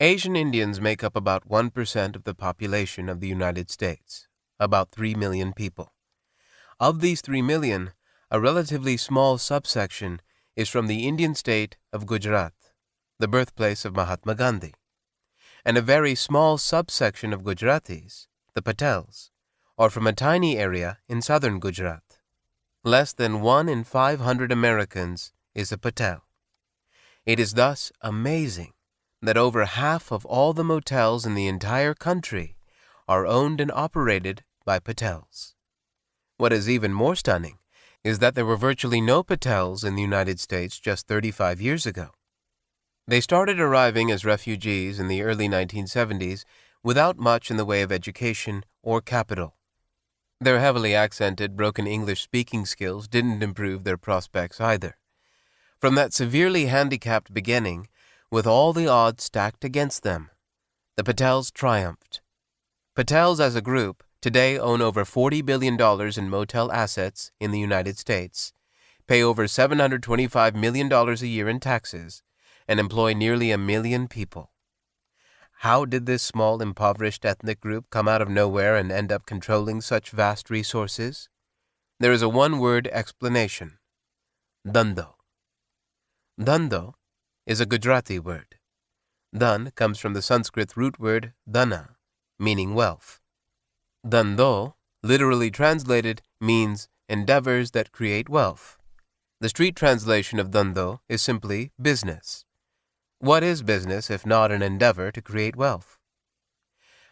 Asian Indians make up about 1% of the population of the United States, about 3 million people. Of these 3 million, a relatively small subsection is from the Indian state of Gujarat, the birthplace of Mahatma Gandhi, and a very small subsection of Gujaratis, the Patels, are from a tiny area in southern Gujarat. Less than 1 in 500 Americans is a Patel. It is thus amazing that over half of all the motels in the entire country are owned and operated by Patels. What is even more stunning is that there were virtually no Patels in the United States just 35 years ago. They started arriving as refugees in the early 1970s without much in the way of education or capital. Their heavily accented, broken English speaking skills didn't improve their prospects either. From that severely handicapped beginning, with all the odds stacked against them, the Patels triumphed. Patels as a group today own over $40 billion in motel assets in the United States, pay over $725 million a year in taxes, and employ nearly 1 million people. How did this small, impoverished ethnic group come out of nowhere and end up controlling such vast resources? There is a one-word explanation: Dhandho. Dhandho is a Gujarati word. Dhan comes from the Sanskrit root word dhana, meaning wealth. Dhandho, literally translated, means endeavors that create wealth. The street translation of Dhandho is simply business. What is business if not an endeavor to create wealth?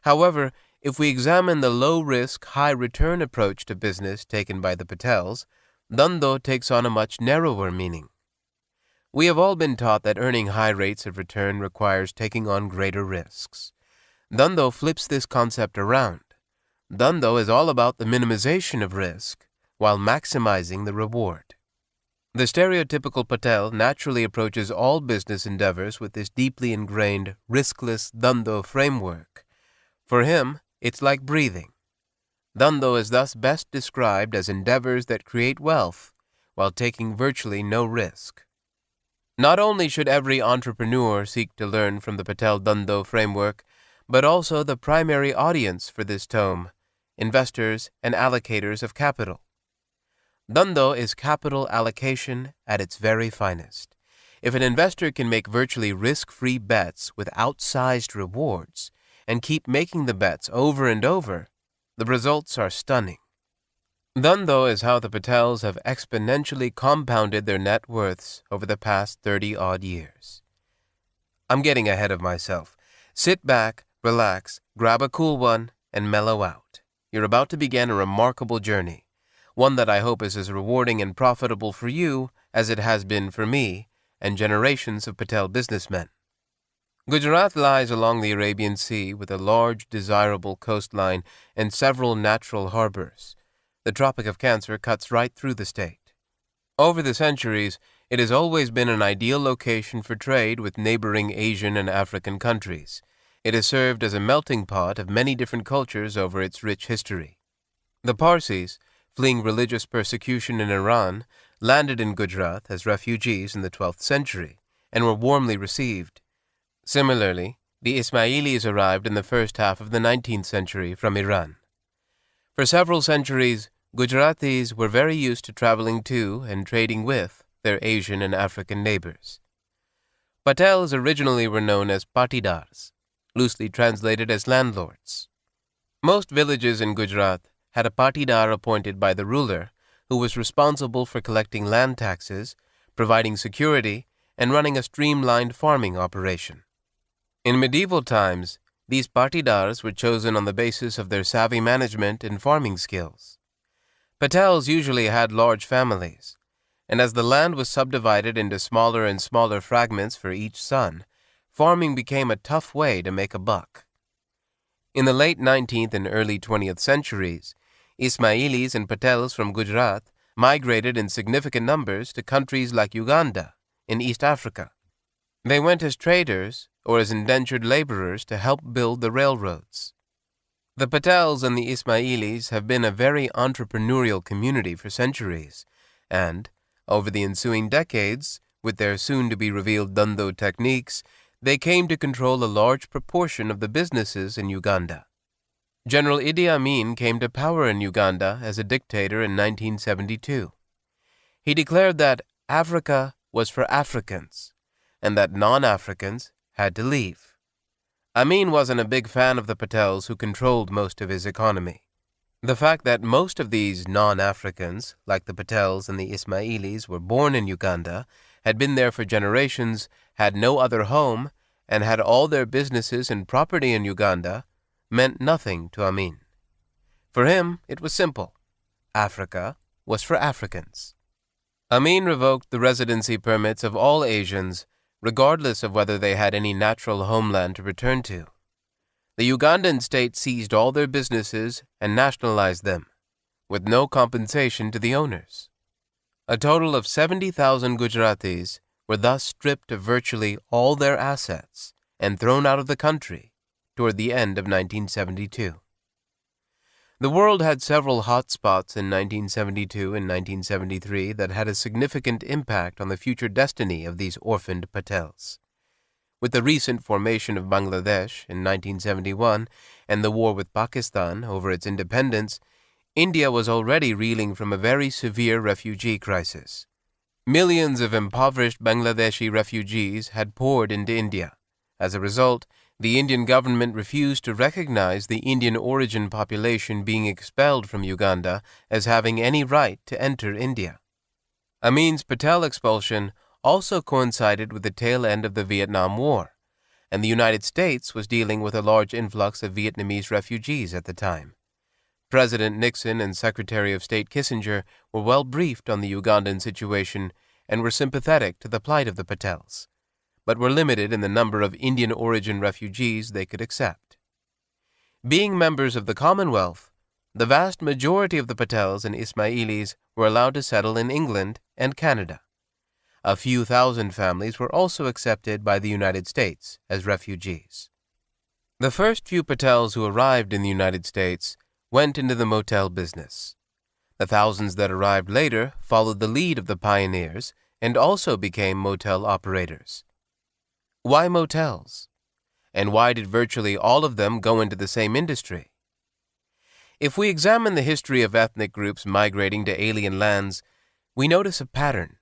However, if we examine the low-risk, high-return approach to business taken by the Patels, Dhandho takes on a much narrower meaning. We have all been taught that earning high rates of return requires taking on greater risks. Dhandho flips this concept around. Dhandho is all about the minimization of risk while maximizing the reward. The stereotypical Patel naturally approaches all business endeavors with this deeply ingrained, riskless Dhandho framework. For him, it's like breathing. Dhandho is thus best described as endeavors that create wealth while taking virtually no risk. Not only should every entrepreneur seek to learn from the Patel Dhandho framework, but also the primary audience for this tome, investors and allocators of capital. Dhandho is capital allocation at its very finest. If an investor can make virtually risk-free bets with outsized rewards and keep making the bets over and over, the results are stunning. Dhandho is how the Patels have exponentially compounded their net worths over the past 30-odd years. I'm getting ahead of myself. Sit back, relax, grab a cool one, and mellow out. You're about to begin a remarkable journey, one that I hope is as rewarding and profitable for you as it has been for me and generations of Patel businessmen. Gujarat lies along the Arabian Sea with a large, desirable coastline and several natural harbors. The Tropic of Cancer cuts right through the state. Over the centuries, it has always been an ideal location for trade with neighboring Asian and African countries. It has served as a melting pot of many different cultures over its rich history. The Parsis, fleeing religious persecution in Iran, landed in Gujarat as refugees in the 12th century and were warmly received. Similarly, the Ismailis arrived in the first half of the 19th century from Iran. For several centuries, Gujaratis were very used to traveling to and trading with their Asian and African neighbors. Patels originally were known as patidars, loosely translated as landlords. Most villages in Gujarat had a patidar appointed by the ruler, who was responsible for collecting land taxes, providing security, and running a streamlined farming operation. In medieval times, these patidars were chosen on the basis of their savvy management and farming skills. Patels usually had large families, and as the land was subdivided into smaller and smaller fragments for each son, farming became a tough way to make a buck. In the late 19th and early 20th centuries, Ismailis and Patels from Gujarat migrated in significant numbers to countries like Uganda in East Africa. They went as traders or as indentured laborers to help build the railroads. The Patels and the Ismailis have been a very entrepreneurial community for centuries, and, over the ensuing decades, with their soon-to-be-revealed Dhandho techniques, they came to control a large proportion of the businesses in Uganda. General Idi Amin came to power in Uganda as a dictator in 1972. He declared that Africa was for Africans and that non-Africans had to leave. Amin wasn't a big fan of the Patels who controlled most of his economy. The fact that most of these non-Africans, like the Patels and the Ismailis, were born in Uganda, had been there for generations, had no other home, and had all their businesses and property in Uganda, meant nothing to Amin. For him, it was simple. Africa was for Africans. Amin revoked the residency permits of all Asians, regardless of whether they had any natural homeland to return to. The Ugandan state seized all their businesses and nationalized them, with no compensation to the owners. A total of 70,000 Gujaratis were thus stripped of virtually all their assets and thrown out of the country toward the end of 1972. The world had several hot spots in 1972 and 1973 that had a significant impact on the future destiny of these orphaned Patels. With the recent formation of Bangladesh in 1971 and the war with Pakistan over its independence, India was already reeling from a very severe refugee crisis. Millions of impoverished Bangladeshi refugees had poured into India. As a result, the Indian government refused to recognize the Indian origin population being expelled from Uganda as having any right to enter India. Amin's Patel expulsion also coincided with the tail end of the Vietnam War, and the United States was dealing with a large influx of Vietnamese refugees at the time. President Nixon and Secretary of State Kissinger were well briefed on the Ugandan situation and were sympathetic to the plight of the Patels, but were limited in the number of Indian origin refugees they could accept. Being members of the Commonwealth, the vast majority of the Patels and Ismailis were allowed to settle in England and Canada. A few thousand families were also accepted by the United States as refugees. The first few Patels who arrived in the United States went into the motel business. The thousands that arrived later followed the lead of the pioneers and also became motel operators. Why motels? And why did virtually all of them go into the same industry? If we examine the history of ethnic groups migrating to alien lands, we notice a pattern.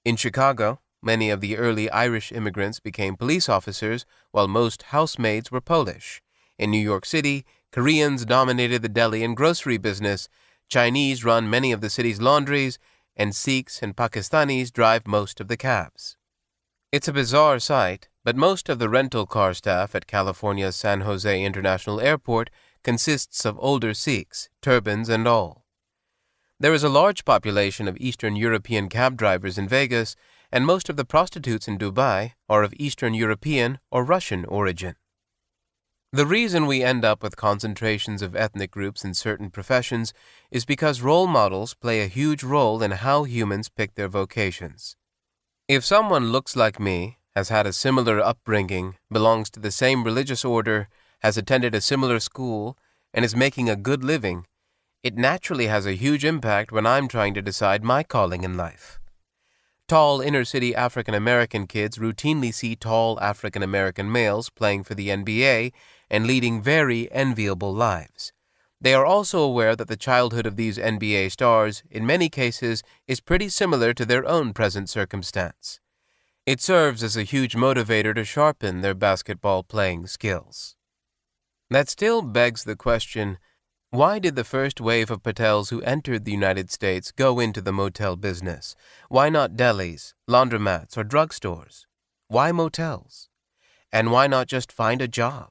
In Chicago, many of the early Irish immigrants became police officers, while most housemaids were Polish. In New York City, Koreans dominated the deli and grocery business, Chinese run many of the city's laundries, and Sikhs and Pakistanis drive most of the cabs. It's a bizarre sight, but most of the rental car staff at California's San Jose International Airport consists of older Sikhs, turbans and all. There is a large population of Eastern European cab drivers in Vegas, and most of the prostitutes in Dubai are of Eastern European or Russian origin. The reason we end up with concentrations of ethnic groups in certain professions is because role models play a huge role in how humans pick their vocations. If someone looks like me, has had a similar upbringing, belongs to the same religious order, has attended a similar school, and is making a good living, it naturally has a huge impact when I'm trying to decide my calling in life. Tall inner-city African-American kids routinely see tall African-American males playing for the NBA and leading very enviable lives. They are also aware that the childhood of these NBA stars, in many cases, is pretty similar to their own present circumstance. It serves as a huge motivator to sharpen their basketball-playing skills. That still begs the question, why did the first wave of Patels who entered the United States go into the motel business? Why not delis, laundromats, or drugstores? Why motels? And why not just find a job?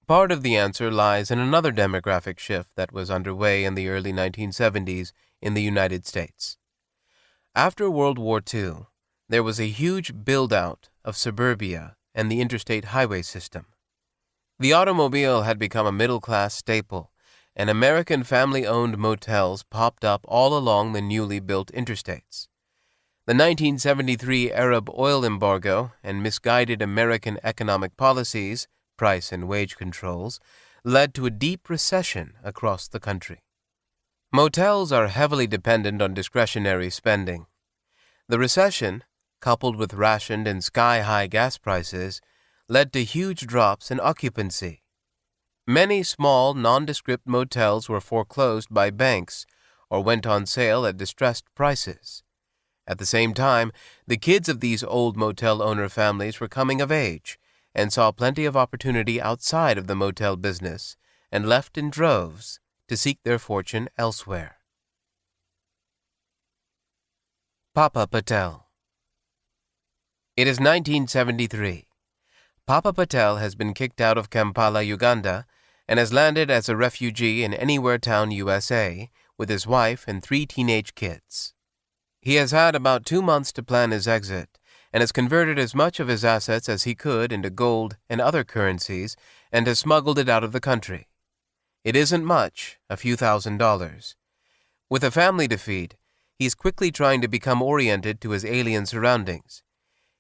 Part of the answer lies in another demographic shift that was underway in the early 1970s in the United States. After World War II, there was a huge build-out of suburbia and the interstate highway system. The automobile had become a middle-class staple, and American family-owned motels popped up all along the newly built interstates. The 1973 Arab oil embargo and misguided American economic policies, price and wage controls, led to a deep recession across the country. Motels are heavily dependent on discretionary spending. The recession, coupled with rationed and sky-high gas prices, led to huge drops in occupancy. Many small, nondescript motels were foreclosed by banks or went on sale at distressed prices. At the same time, the kids of these old motel owner families were coming of age and saw plenty of opportunity outside of the motel business and left in droves to seek their fortune elsewhere. Papa Patel. It is 1973. Papa Patel has been kicked out of Kampala, Uganda, and has landed as a refugee in Anywhere Town, USA, with his wife and 3 teenage kids. He has had about 2 months to plan his exit and has converted as much of his assets as he could into gold and other currencies and has smuggled it out of the country. It isn't much, a few $1,000s. With a family to feed, he's quickly trying to become oriented to his alien surroundings.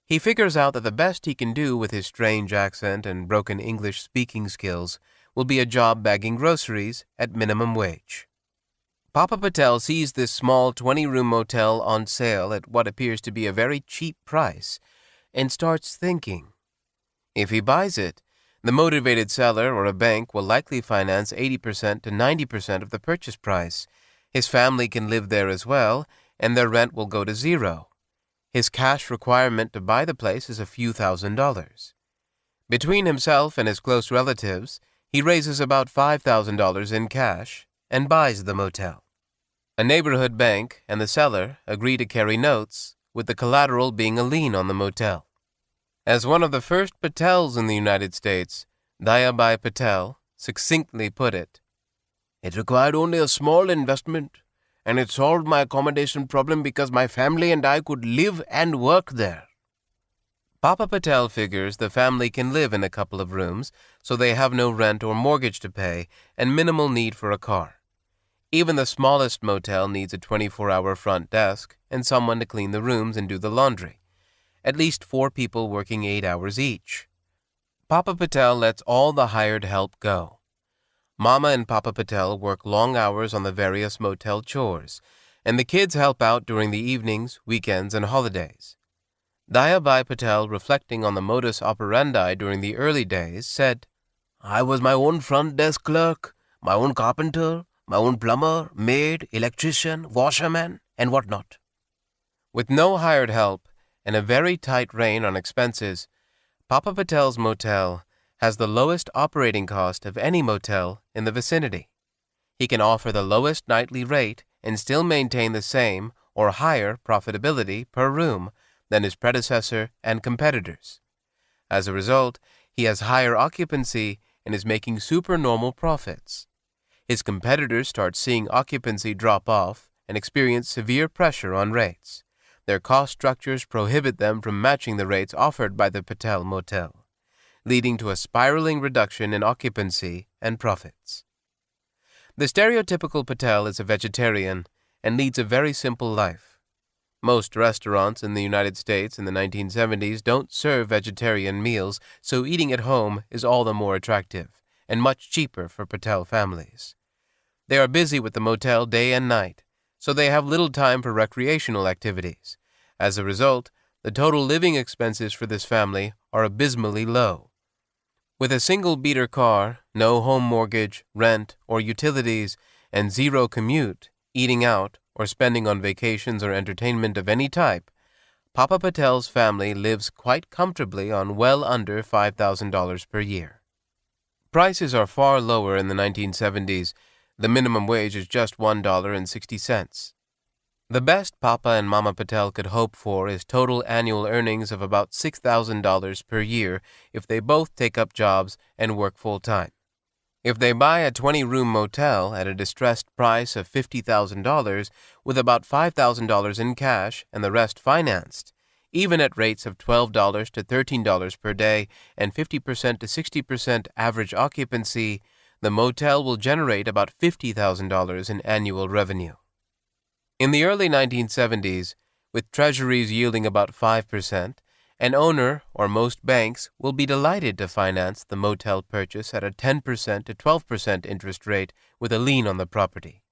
He figures out that the best he can do with his strange accent and broken English speaking skills will be a job bagging groceries at minimum wage. Papa Patel sees this small 20-room motel on sale at what appears to be a very cheap price and starts thinking. If he buys it, the motivated seller or a bank will likely finance 80% to 90% of the purchase price. His family can live there as well, and their rent will go to zero. His cash requirement to buy the place is a few $1,000s. Between himself and his close relatives, he raises about $5,000 in cash and buys the motel. A neighborhood bank and the seller agree to carry notes, with the collateral being a lien on the motel. As one of the first Patels in the United States, Dayabai Patel succinctly put it, "It required only a small investment, and it solved my accommodation problem because my family and I could live and work there." Papa Patel figures the family can live in a couple of rooms, so they have no rent or mortgage to pay and minimal need for a car. Even the smallest motel needs a 24-hour front desk and someone to clean the rooms and do the laundry. At least 4 people working 8 hours each. Papa Patel lets all the hired help go. Mama and Papa Patel work long hours on the various motel chores, and the kids help out during the evenings, weekends, and holidays. Dayabai Patel, reflecting on the modus operandi during the early days, said, "I was my own front desk clerk, my own carpenter, my own plumber, maid, electrician, washerman, and whatnot." With no hired help and a very tight rein on expenses, Papa Patel's motel has the lowest operating cost of any motel in the vicinity. He can offer the lowest nightly rate and still maintain the same or higher profitability per room than his predecessor and competitors. As a result, he has higher occupancy and is making supernormal profits. His competitors start seeing occupancy drop off and experience severe pressure on rates. Their cost structures prohibit them from matching the rates offered by the Patel Motel, leading to a spiraling reduction in occupancy and profits. The stereotypical Patel is a vegetarian and leads a very simple life. Most restaurants in the United States in the 1970s don't serve vegetarian meals, so eating at home is all the more attractive and much cheaper for Patel families. They are busy with the motel day and night, so they have little time for recreational activities. As a result, the total living expenses for this family are abysmally low. With a single beater car, no home mortgage, rent, or utilities, and zero commute, eating out, or spending on vacations or entertainment of any type, Papa Patel's family lives quite comfortably on well under $5,000 per year. Prices are far lower in the 1970s. The minimum wage is just $1.60. The best Papa and Mama Patel could hope for is total annual earnings of about $6,000 per year if they both take up jobs and work full-time. If they buy a 20-room motel at a distressed price of $50,000 with about $5,000 in cash and the rest financed, even at rates of $12 to $13 per day and 50% to 60% average occupancy, the motel will generate about $50,000 in annual revenue. In the early 1970s, with treasuries yielding about 5%, an owner or most banks will be delighted to finance the motel purchase at a 10% to 12% interest rate with a lien on the property.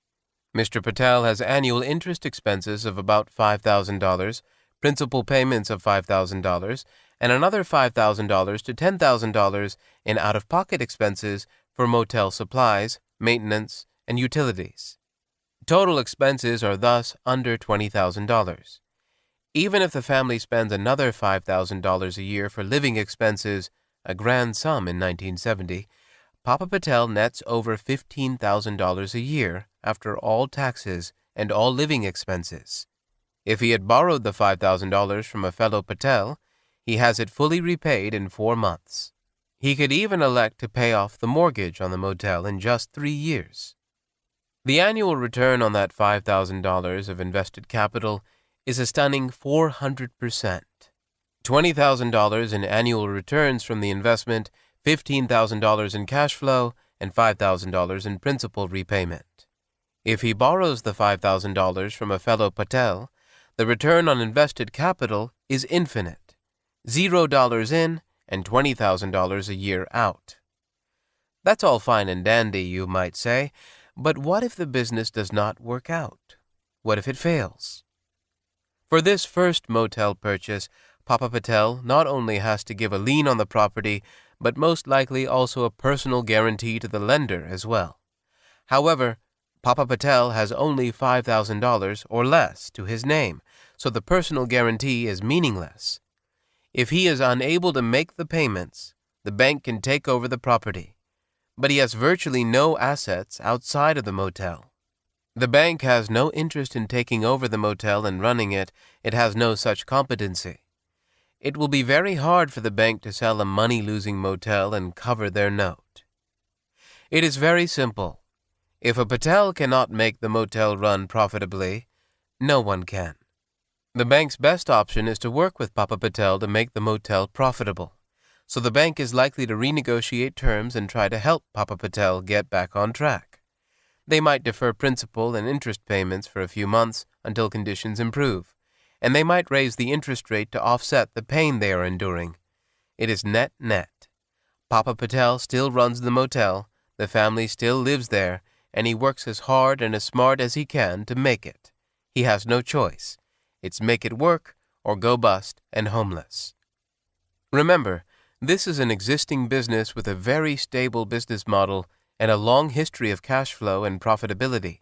Mr. Patel has annual interest expenses of about $5,000, principal payments of $5,000, and another $5,000 to $10,000 in out-of-pocket expenses for motel supplies, maintenance, and utilities. Total expenses are thus under $20,000. Even if the family spends another $5,000 a year for living expenses, a grand sum in 1970, Papa Patel nets over $15,000 a year after all taxes and all living expenses. If he had borrowed the $5,000 from a fellow Patel, he has it fully repaid in 4 months. He could even elect to pay off the mortgage on the motel in just 3 years. The annual return on that $5,000 of invested capital is a stunning 400%. $20,000 in annual returns from the investment, $15,000 in cash flow, and $5,000 in principal repayment. If he borrows the $5,000 from a fellow Patel, the return on invested capital is infinite, $0 in and $20,000 a year out. That's all fine and dandy, you might say, but what if the business does not work out? What if it fails? For this first motel purchase, Papa Patel not only has to give a lien on the property, but most likely also a personal guarantee to the lender as well. However, Papa Patel has only $5,000 or less to his name, so the personal guarantee is meaningless. If he is unable to make the payments, the bank can take over the property, but he has virtually no assets outside of the motel. The bank has no interest in taking over the motel and running it. It has no such competency. It will be very hard for the bank to sell a money-losing motel and cover their note. It is very simple. If a Patel cannot make the motel run profitably, no one can. The bank's best option is to work with Papa Patel to make the motel profitable, so the bank is likely to renegotiate terms and try to help Papa Patel get back on track. They might defer principal and interest payments for a few months until conditions improve, and they might raise the interest rate to offset the pain they are enduring. It is net-net. Papa Patel still runs the motel, the family still lives there, and he works as hard and as smart as he can to make it. He has no choice. It's make it work or go bust and homeless. Remember, this is an existing business with a very stable business model and a long history of cash flow and profitability.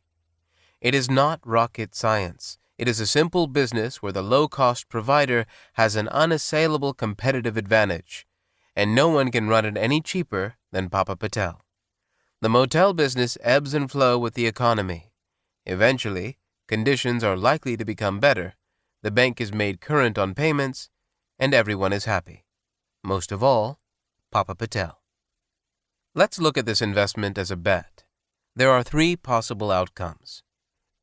It is not rocket science. It is a simple business where the low-cost provider has an unassailable competitive advantage, and no one can run it any cheaper than Papa Patel. The motel business ebbs and flows with the economy. Eventually, conditions are likely to become better, the bank is made current on payments, and everyone is happy. Most of all, Papa Patel. Let's look at this investment as a bet. There are 3 possible outcomes.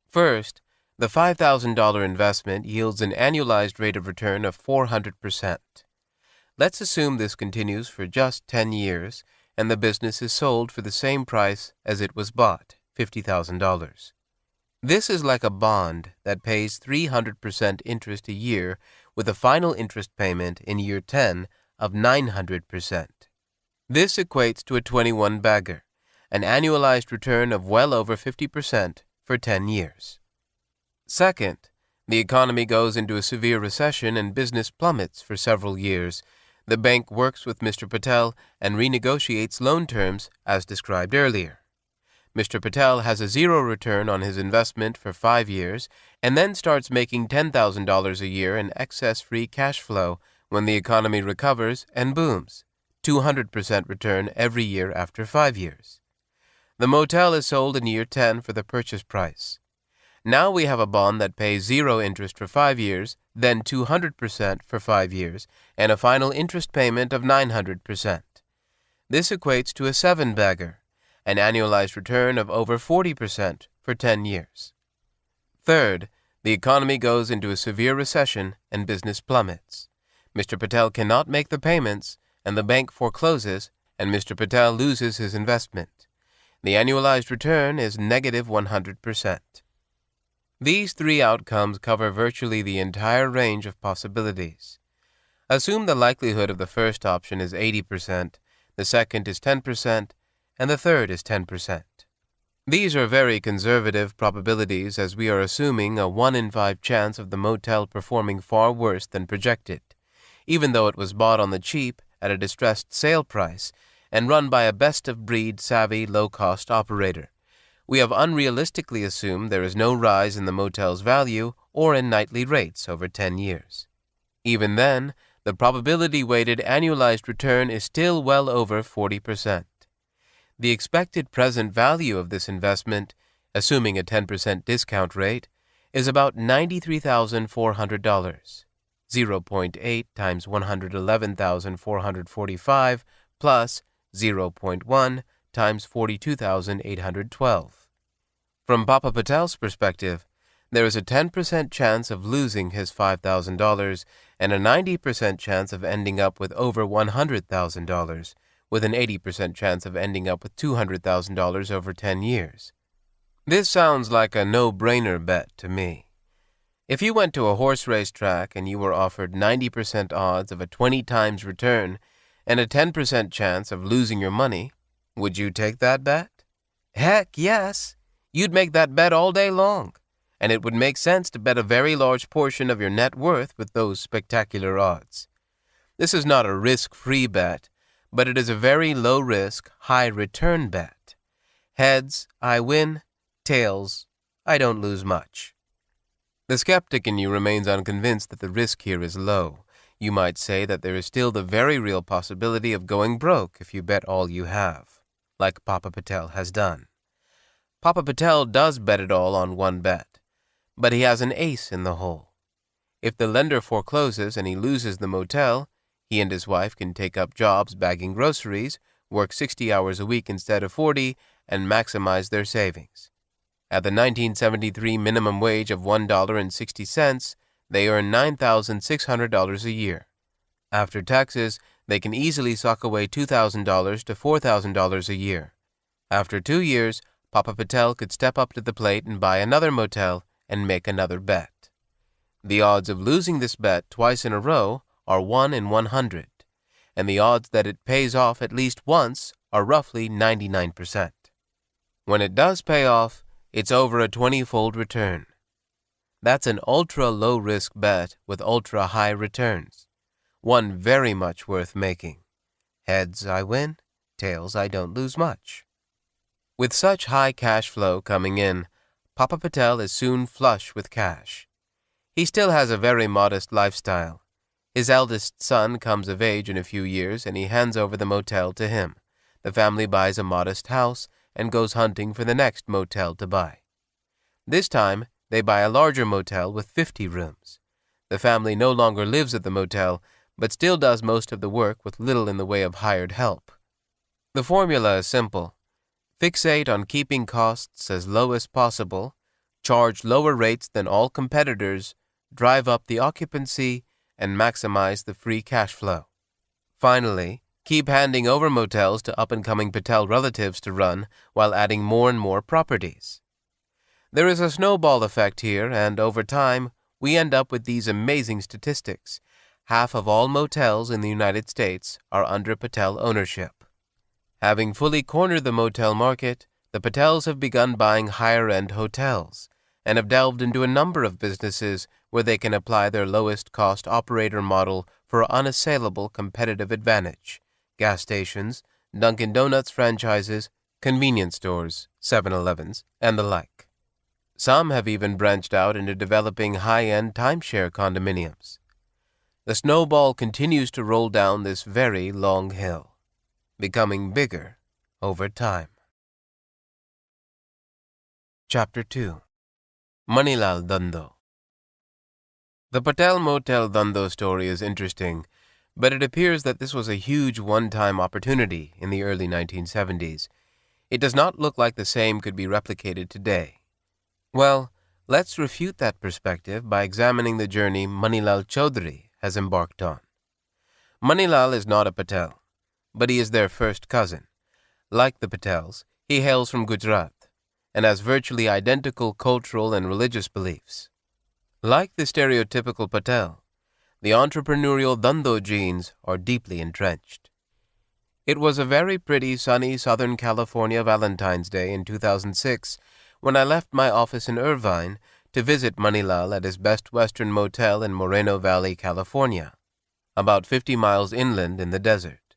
First, the $5,000 investment yields an annualized rate of return of 400%. Let's assume this continues for just 10 years, and the business is sold for the same price as it was bought, $50,000. This is like a bond that pays 300% interest a year with a final interest payment in year 10 of 900%. This equates to a 21-bagger, an annualized return of well over 50% for 10 years. Second, the economy goes into a severe recession and business plummets for several years. The bank works with Mr. Patel and renegotiates loan terms as described earlier. Mr. Patel has a 0 return on his investment for 5 years and then starts making $10,000 a year in excess free cash flow when the economy recovers and booms, 200% return every year after 5 years. The motel is sold in year 10 for the purchase price. Now we have a bond that pays 0 interest for 5 years, then 200% for 5 years, and a final interest payment of 900%. This equates to a 7-bagger, an annualized return of over 40% for 10 years. Third, the economy goes into a severe recession and business plummets. Mr. Patel cannot make the payments, and the bank forecloses, and Mr. Patel loses his investment. The annualized return is negative 100%. These 3 outcomes cover virtually the entire range of possibilities. Assume the likelihood of the first option is 80%, the second is 10%, and the third is 10%. These are very conservative probabilities, as we are assuming a 1 in 5 chance of the motel performing far worse than projected, even though it was bought on the cheap at a distressed sale price and run by a best-of-breed savvy low-cost operator. We have unrealistically assumed there is no rise in the motel's value or in nightly rates over 10 years. Even then, the probability-weighted annualized return is still well over 40%. The expected present value of this investment, assuming a 10% discount rate, is about $93,400, 0.8 times 111,445 plus 0.1 times 42,812. From Papa Patel's perspective, there is a 10% chance of losing his $5,000 and a 90% chance of ending up with over $100,000, with an 80% chance of ending up with $200,000 over 10 years. This sounds like a no-brainer bet to me. If you went to a horse race track and you were offered 90% odds of a 20 times return and a 10% chance of losing your money, would you take that bet? Heck, yes. You'd make that bet all day long, and it would make sense to bet a very large portion of your net worth with those spectacular odds. This is not a risk-free bet, but it is a very low-risk, high-return bet. Heads, I win. Tails, I don't lose much. The skeptic in you remains unconvinced that the risk here is low. You might say that there is still the very real possibility of going broke if you bet all you have, like Papa Patel has done. Papa Patel does bet it all on one bet, but he has an ace in the hole. If the lender forecloses and he loses the motel, he and his wife can take up jobs bagging groceries, work 60 hours a week instead of 40, and maximize their savings. At the 1973 minimum wage of $1.60, they earn $9,600 a year. After taxes, they can easily sock away $2,000 to $4,000 a year. After 2 years, Papa Patel could step up to the plate and buy another motel and make another bet. The odds of losing this bet twice in a row are 1 in 100, and the odds that it pays off at least once are roughly 99%. When it does pay off, it's over a 20-fold return. That's an ultra-low-risk bet with ultra-high returns, one very much worth making. Heads, I win. Tails, I don't lose much. With such high cash flow coming in, Papa Patel is soon flush with cash. He still has a very modest lifestyle. His eldest son comes of age in a few years, and he hands over the motel to him. The family buys a modest house and goes hunting for the next motel to buy. This time, they buy a larger motel with 50 rooms. The family no longer lives at the motel, but still does most of the work with little in the way of hired help. The formula is simple. Fixate on keeping costs as low as possible, charge lower rates than all competitors, drive up the occupancy, and maximize the free cash flow. Finally, keep handing over motels to up-and-coming Patel relatives to run while adding more and more properties. There is a snowball effect here, and over time, we end up with these amazing statistics. Half of all motels in the United States are under Patel ownership. Having fully cornered the motel market, the Patels have begun buying higher-end hotels and have delved into a number of businesses where they can apply their lowest-cost operator model for unassailable competitive advantage: gas stations, Dunkin' Donuts franchises, convenience stores, 7-Elevens, and the like. Some have even branched out into developing high-end timeshare condominiums. The snowball continues to roll down this very long hill, becoming bigger over time. Chapter 2. Manilal Dhandho. The Patel Motel Dhandho story is interesting, but it appears that this was a huge one-time opportunity in the early 1970s. It does not look like the same could be replicated today. Well, let's refute that perspective by examining the journey Manilal Chaudhry has embarked on. Manilal is not a Patel, but he is their first cousin. Like the Patels, he hails from Gujarat and has virtually identical cultural and religious beliefs. Like the stereotypical Patel, the entrepreneurial Dhandho genes are deeply entrenched. It was a very pretty, sunny Southern California Valentine's Day in 2006 when I left my office in Irvine to visit Manilal at his Best Western Motel in Moreno Valley, California, about 50 miles inland in the desert.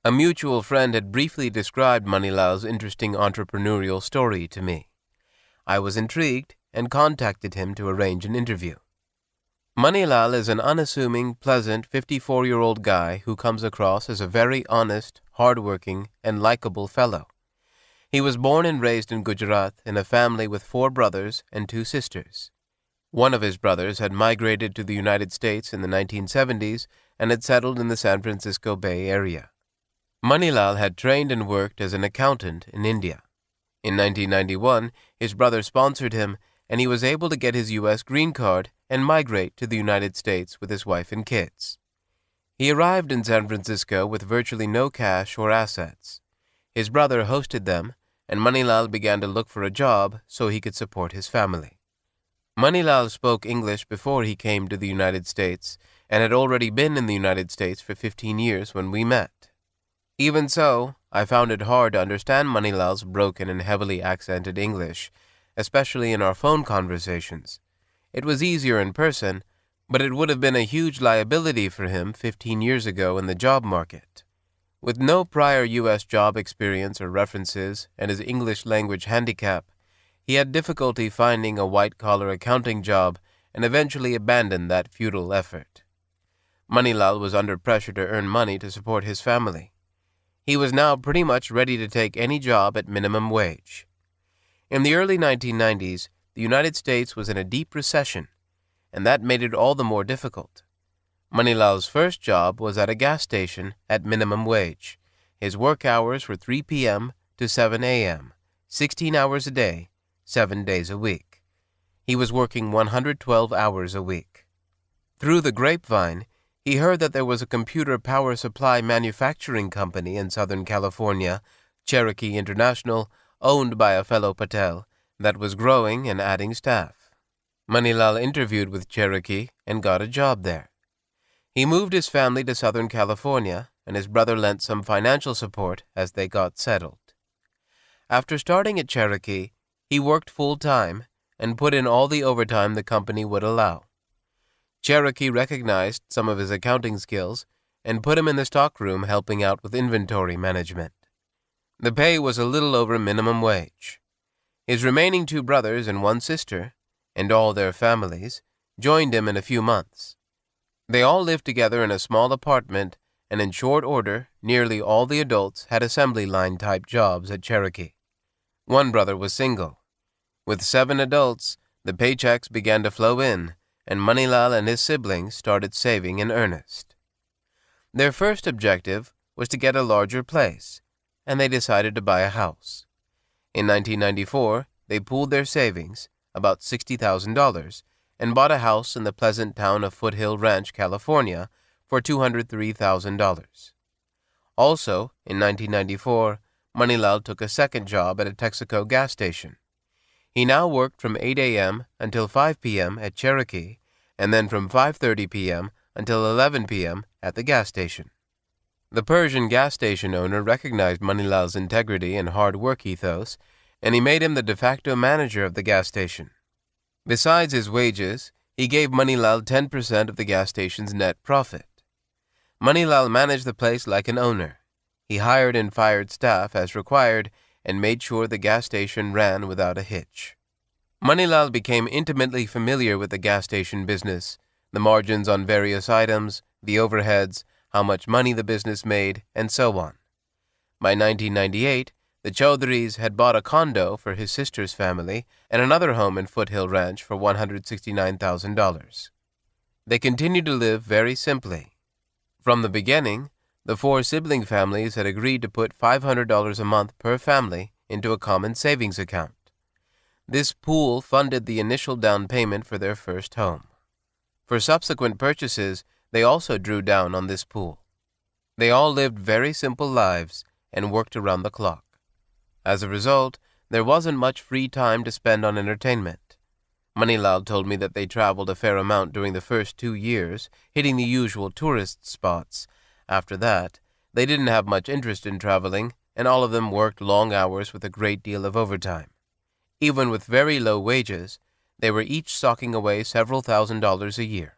A mutual friend had briefly described Manilal's interesting entrepreneurial story to me. I was intrigued and contacted him to arrange an interview. Manilal is an unassuming, pleasant 54-year-old guy who comes across as a very honest, hard-working, and likable fellow. He was born and raised in Gujarat in a family with 4 brothers and 2 sisters. One of his brothers had migrated to the United States in the 1970s and had settled in the San Francisco Bay Area. Manilal had trained and worked as an accountant in India. In 1991, his brother sponsored him, and he was able to get his U.S. green card and migrate to the United States with his wife and kids. He arrived in San Francisco with virtually no cash or assets. His brother hosted them, and Manilal began to look for a job so he could support his family. Manilal spoke English before he came to the United States and had already been in the United States for 15 years when we met. Even so, I found it hard to understand Manilal's broken and heavily accented English, especially in our phone conversations. It was easier in person, but it would have been a huge liability for him 15 years ago in the job market. With no prior U.S. job experience or references and his English language handicap, he had difficulty finding a white-collar accounting job and eventually abandoned that futile effort. Manilal was under pressure to earn money to support his family. He was now pretty much ready to take any job at minimum wage. In the early 1990s, the United States was in a deep recession, and that made it all the more difficult. Manilal's first job was at a gas station at minimum wage. His work hours were 3 p.m. to 7 a.m., 16 hours a day, 7 days a week. He was working 112 hours a week. Through the grapevine, he heard that there was a computer power supply manufacturing company in Southern California, Cherokee International, owned by a fellow Patel, that was growing and adding staff. Manilal interviewed with Cherokee and got a job there. He moved his family to Southern California, and his brother lent some financial support as they got settled. After starting at Cherokee, he worked full-time and put in all the overtime the company would allow. Cherokee recognized some of his accounting skills and put him in the stockroom helping out with inventory management. The pay was a little over minimum wage. His remaining 2 brothers and 1 sister, and all their families, joined him in a few months. They all lived together in a small apartment, and in short order, nearly all the adults had assembly line-type jobs at Cherokee. One brother was single. With 7 adults, the paychecks began to flow in, and Manilal and his siblings started saving in earnest. Their first objective was to get a larger place, and they decided to buy a house. In 1994, they pooled their savings, about $60,000, and bought a house in the pleasant town of Foothill Ranch, California, for $203,000. Also, in 1994, Manilal took a second job at a Texaco gas station. He now worked from 8 a.m. until 5 p.m. at Cherokee, and then from 5:30 p.m. until 11 p.m. at the gas station. The Persian gas station owner recognized Manilal's integrity and hard work ethos, and he made him the de facto manager of the gas station. Besides his wages, he gave Manilal 10% of the gas station's net profit. Manilal managed the place like an owner. He hired and fired staff as required and made sure the gas station ran without a hitch. Manilal became intimately familiar with the gas station business, the margins on various items, the overheads, how much money the business made, and so on. By 1998, the Chaudhrys had bought a condo for his sister's family and another home in Foothill Ranch for $169,000. They continued to live very simply. From the beginning, the 4 sibling families had agreed to put $500 a month per family into a common savings account. This pool funded the initial down payment for their first home. For subsequent purchases, they also drew down on this pool. They all lived very simple lives and worked around the clock. As a result, there wasn't much free time to spend on entertainment. Manilal told me that they traveled a fair amount during the first 2 years, hitting the usual tourist spots. After that, They didn't have much interest in traveling, and all of them worked long hours with a great deal of overtime. Even with very low wages, they were each socking away several $1,000s a year.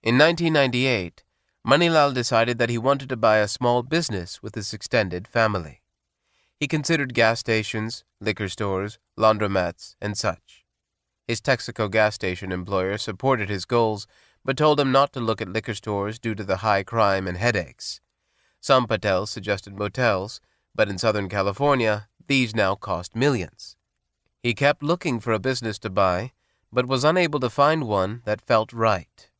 In 1998, Manilal decided that he wanted to buy a small business with his extended family. He considered gas stations, liquor stores, laundromats, and such. His Texaco gas station employer supported his goals, but told him not to look at liquor stores due to the high crime and headaches. Some Patels suggested motels, but in Southern California, these now cost millions. He kept looking for a business to buy, but was unable to find one that felt right.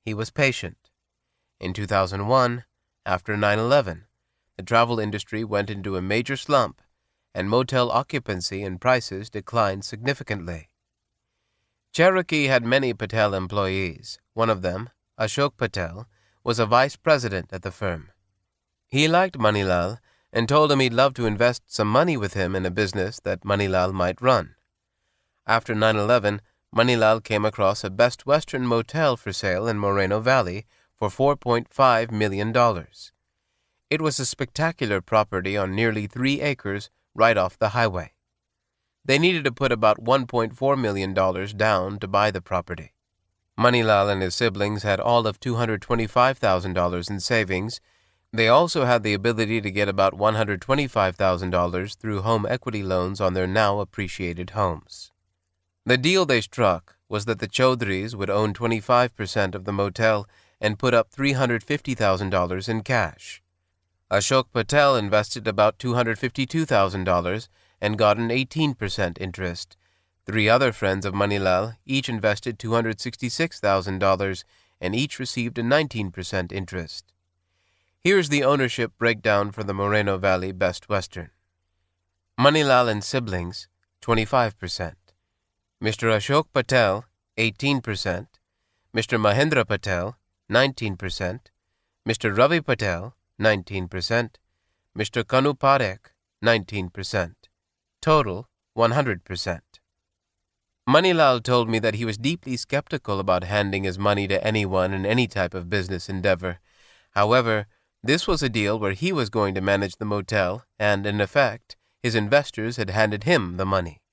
He was patient. In 2001, after 9/11, the travel industry went into a major slump, and motel occupancy and prices declined significantly. Cherokee had many Patel employees. One of them, Ashok Patel, was a vice president at the firm. He liked Manilal and told him he'd love to invest some money with him in a business that Manilal might run. After 9/11, Manilal came across a Best Western motel for sale in Moreno Valley for $4.5 million. It was a spectacular property on nearly 3 acres right off the highway. They needed to put about $1.4 million down to buy the property. Manilal and his siblings had all of $225,000 in savings. They also had the ability to get about $125,000 through home equity loans on their now appreciated homes. The deal they struck was that the Chaudhrys would own 25% of the motel and put up $350,000 in cash. Ashok Patel invested about $252,000 and got an 18% interest. 3 other friends of Manilal each invested $266,000 and each received a 19% interest. Here's the ownership breakdown for the Moreno Valley Best Western. Manilal and siblings, 25%. Mr. Ashok Patel, 18%. Mr. Mahendra Patel, 19%. Mr. Ravi Patel, 19%. Mr. Kanu Parekh, 19%. Total, 100%. Manilal told me that he was deeply skeptical about handing his money to anyone in any type of business endeavor. However, this was a deal where he was going to manage the motel, and, in effect, his investors had handed him the money.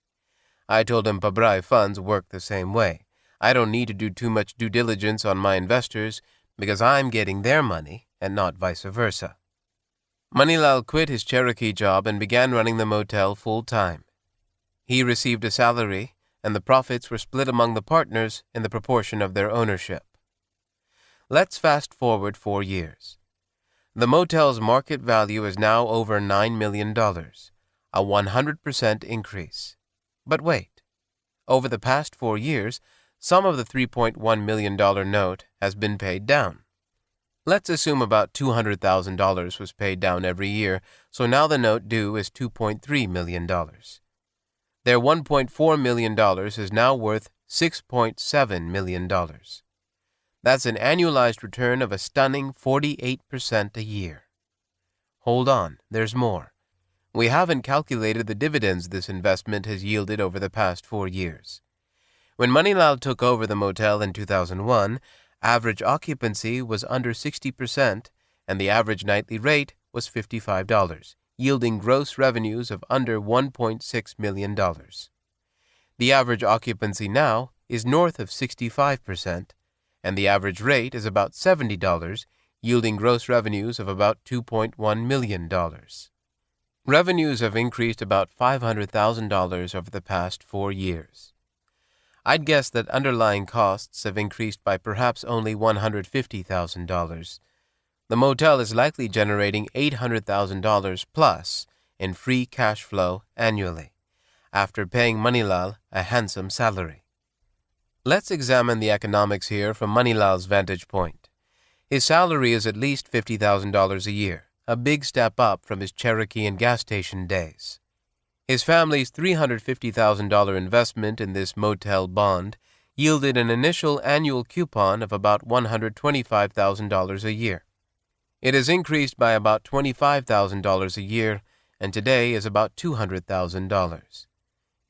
I told him Pabrai funds work the same way. I don't need to do too much due diligence on my investors because I'm getting their money and not vice versa. Manilal quit his Cherokee job and began running the motel full-time. He received a salary, and the profits were split among the partners in the proportion of their ownership. Let's fast forward 4 years. The motel's market value is now over $9 million, a 100% increase. But wait, over the past 4 years, some of the $3.1 million note has been paid down. Let's assume about $200,000 was paid down every year, so now the note due is $2.3 million. Their $1.4 million is now worth $6.7 million. That's an annualized return of a stunning 48% a year. Hold on, there's more. We haven't calculated the dividends this investment has yielded over the past 4 years. When Manilal took over the motel in 2001, average occupancy was under 60%, and the average nightly rate was $55, yielding gross revenues of under $1.6 million. The average occupancy now is north of 65%, and the average rate is about $70, yielding gross revenues of about $2.1 million. Revenues have increased about $500,000 over the past 4 years. I'd guess that underlying costs have increased by perhaps only $150,000. The motel is likely generating $800,000 plus in free cash flow annually, after paying Manilal a handsome salary. Let's examine the economics here from Manilal's vantage point. His salary is at least $50,000 a year, a big step up from his Cherokee and gas station days. His family's $350,000 investment in this motel bond yielded an initial annual coupon of about $125,000 a year. It has increased by about $25,000 a year and today is about $200,000.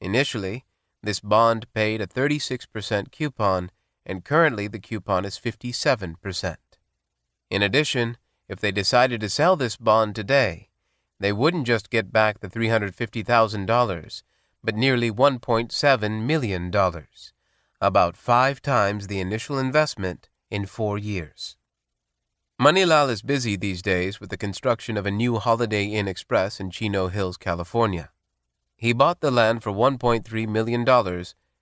Initially, this bond paid a 36% coupon, and currently the coupon is 57%. In addition, if they decided to sell this bond today, they wouldn't just get back the $350,000, but nearly $1.7 million, about 5 times the initial investment in 4 years. Manilal is busy these days with the construction of a new Holiday Inn Express in Chino Hills, California. He bought the land for $1.3 million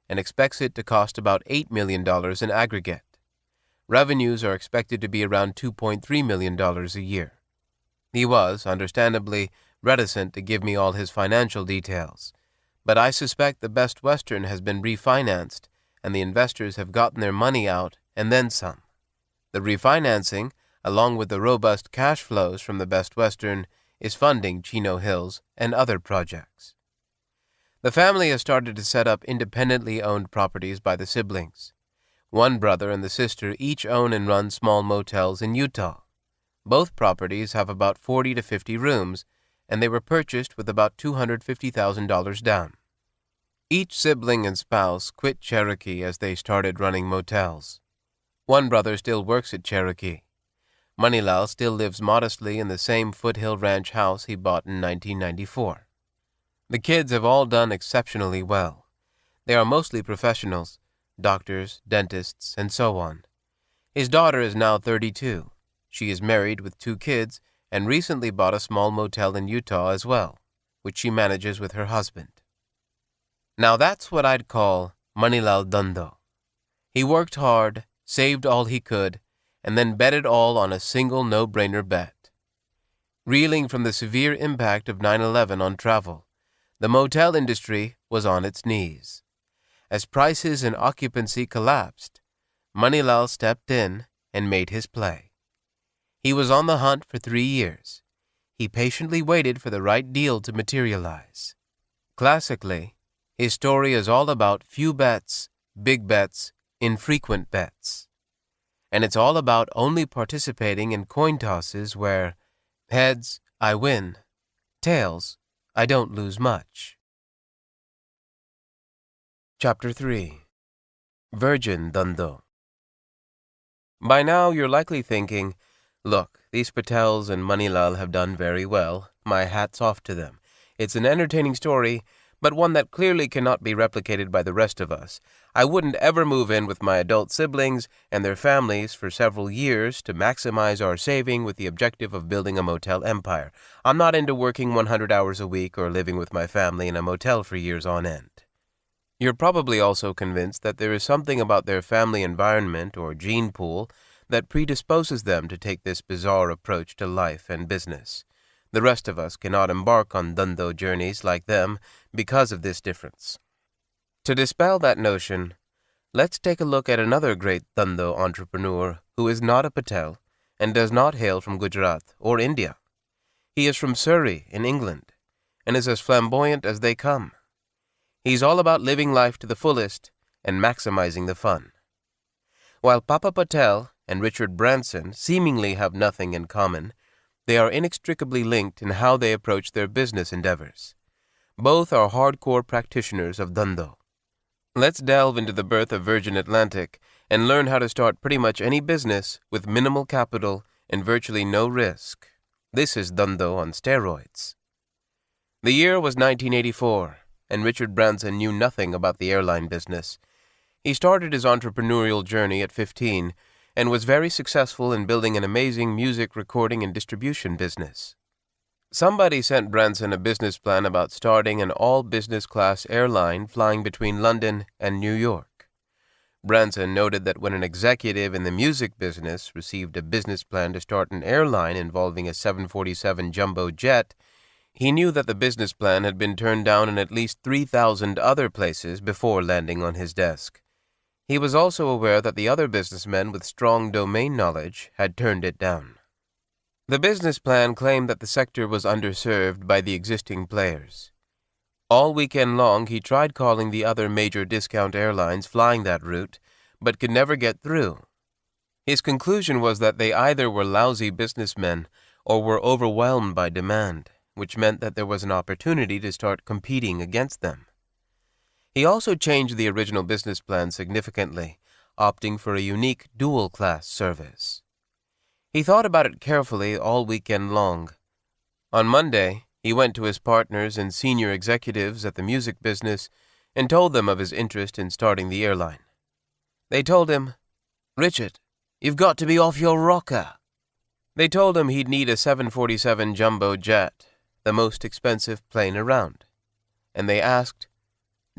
and expects it to cost about $8 million in aggregate. Revenues are expected to be around $2.3 million a year. He was, understandably, reticent to give me all his financial details, but I suspect the Best Western has been refinanced and the investors have gotten their money out and then some. The refinancing, along with the robust cash flows from the Best Western, is funding Chino Hills and other projects. The family has started to set up independently owned properties by the siblings. One brother and the sister each own and run small motels in Utah. Both properties have about 40 to 50 rooms, and they were purchased with about $250,000 down. Each sibling and spouse quit Cherokee as they started running motels. One brother still works at Cherokee. Manilal still lives modestly in the same foothill ranch house he bought in 1994. The kids have all done exceptionally well. They are mostly professionals, doctors, dentists, and so on. His daughter is now 32. She is married with 2 kids and recently bought a small motel in Utah as well, which she manages with her husband. Now that's what I'd call Manilal Dhandho. He worked hard, saved all he could, and then bet it all on a single no-brainer bet. Reeling from the severe impact of 9/11 on travel, the motel industry was on its knees. As prices and occupancy collapsed, Manilal stepped in and made his play. He was on the hunt for 3 years. He patiently waited for the right deal to materialize. Classically, his story is all about few bets, big bets, infrequent bets. And it's all about only participating in coin tosses where heads, I win, tails, I don't lose much. Chapter 3. Virgin Dhandho. By now you're likely thinking, look, these Patels and Manilal have done very well. My hat's off to them. It's an entertaining story, but one that clearly cannot be replicated by the rest of us. I wouldn't ever move in with my adult siblings and their families for several years to maximize our saving with the objective of building a motel empire. I'm not into working 100 hours a week or living with my family in a motel for years on end. You're probably also convinced that there is something about their family environment or gene pool that predisposes them to take this bizarre approach to life and business. The rest of us cannot embark on Dhandho journeys like them because of this difference. To dispel that notion, let's take a look at another great Dhandho entrepreneur who is not a Patel and does not hail from Gujarat or India. He is from Surrey in England and is as flamboyant as they come. He's all about living life to the fullest and maximizing the fun. While Papa Patel and Richard Branson seemingly have nothing in common, they are inextricably linked in how they approach their business endeavors. Both are hardcore practitioners of Dhandho. Let's delve into the birth of Virgin Atlantic and learn how to start pretty much any business with minimal capital and virtually no risk. This is Dhandho on steroids. The year was 1984, and Richard Branson knew nothing about the airline business. He started his entrepreneurial journey at 15 and was very successful in building an amazing music recording and distribution business. Somebody sent Branson a business plan about starting an all-business class airline flying between London and New York. Branson noted that when an executive in the music business received a business plan to start an airline involving a 747 jumbo jet, he knew that the business plan had been turned down in at least 3,000 other places before landing on his desk. He was also aware that the other businessmen with strong domain knowledge had turned it down. The business plan claimed that the sector was underserved by the existing players. All weekend long he tried calling the other major discount airlines flying that route, but could never get through. His conclusion was that they either were lousy businessmen or were overwhelmed by demand, which meant that there was an opportunity to start competing against them. He also changed the original business plan significantly, opting for a unique dual-class service. He thought about it carefully all weekend long. On Monday, he went to his partners and senior executives at the music business and told them of his interest in starting the airline. They told him, "Richard, you've got to be off your rocker." They told him he'd need a 747 jumbo jet, the most expensive plane around. And they asked,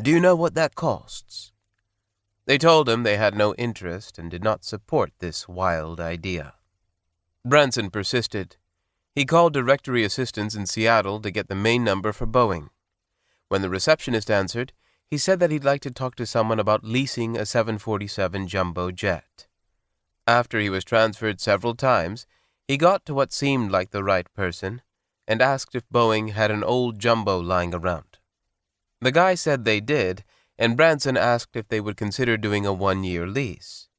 "Do you know what that costs?" They told him they had no interest and did not support this wild idea. Branson persisted. He called directory assistants in Seattle to get the main number for Boeing. When the receptionist answered, he said that he'd like to talk to someone about leasing a 747 jumbo jet. After he was transferred several times, he got to what seemed like the right person and asked if Boeing had an old jumbo lying around. The guy said they did, and Branson asked if they would consider doing a 1-year lease.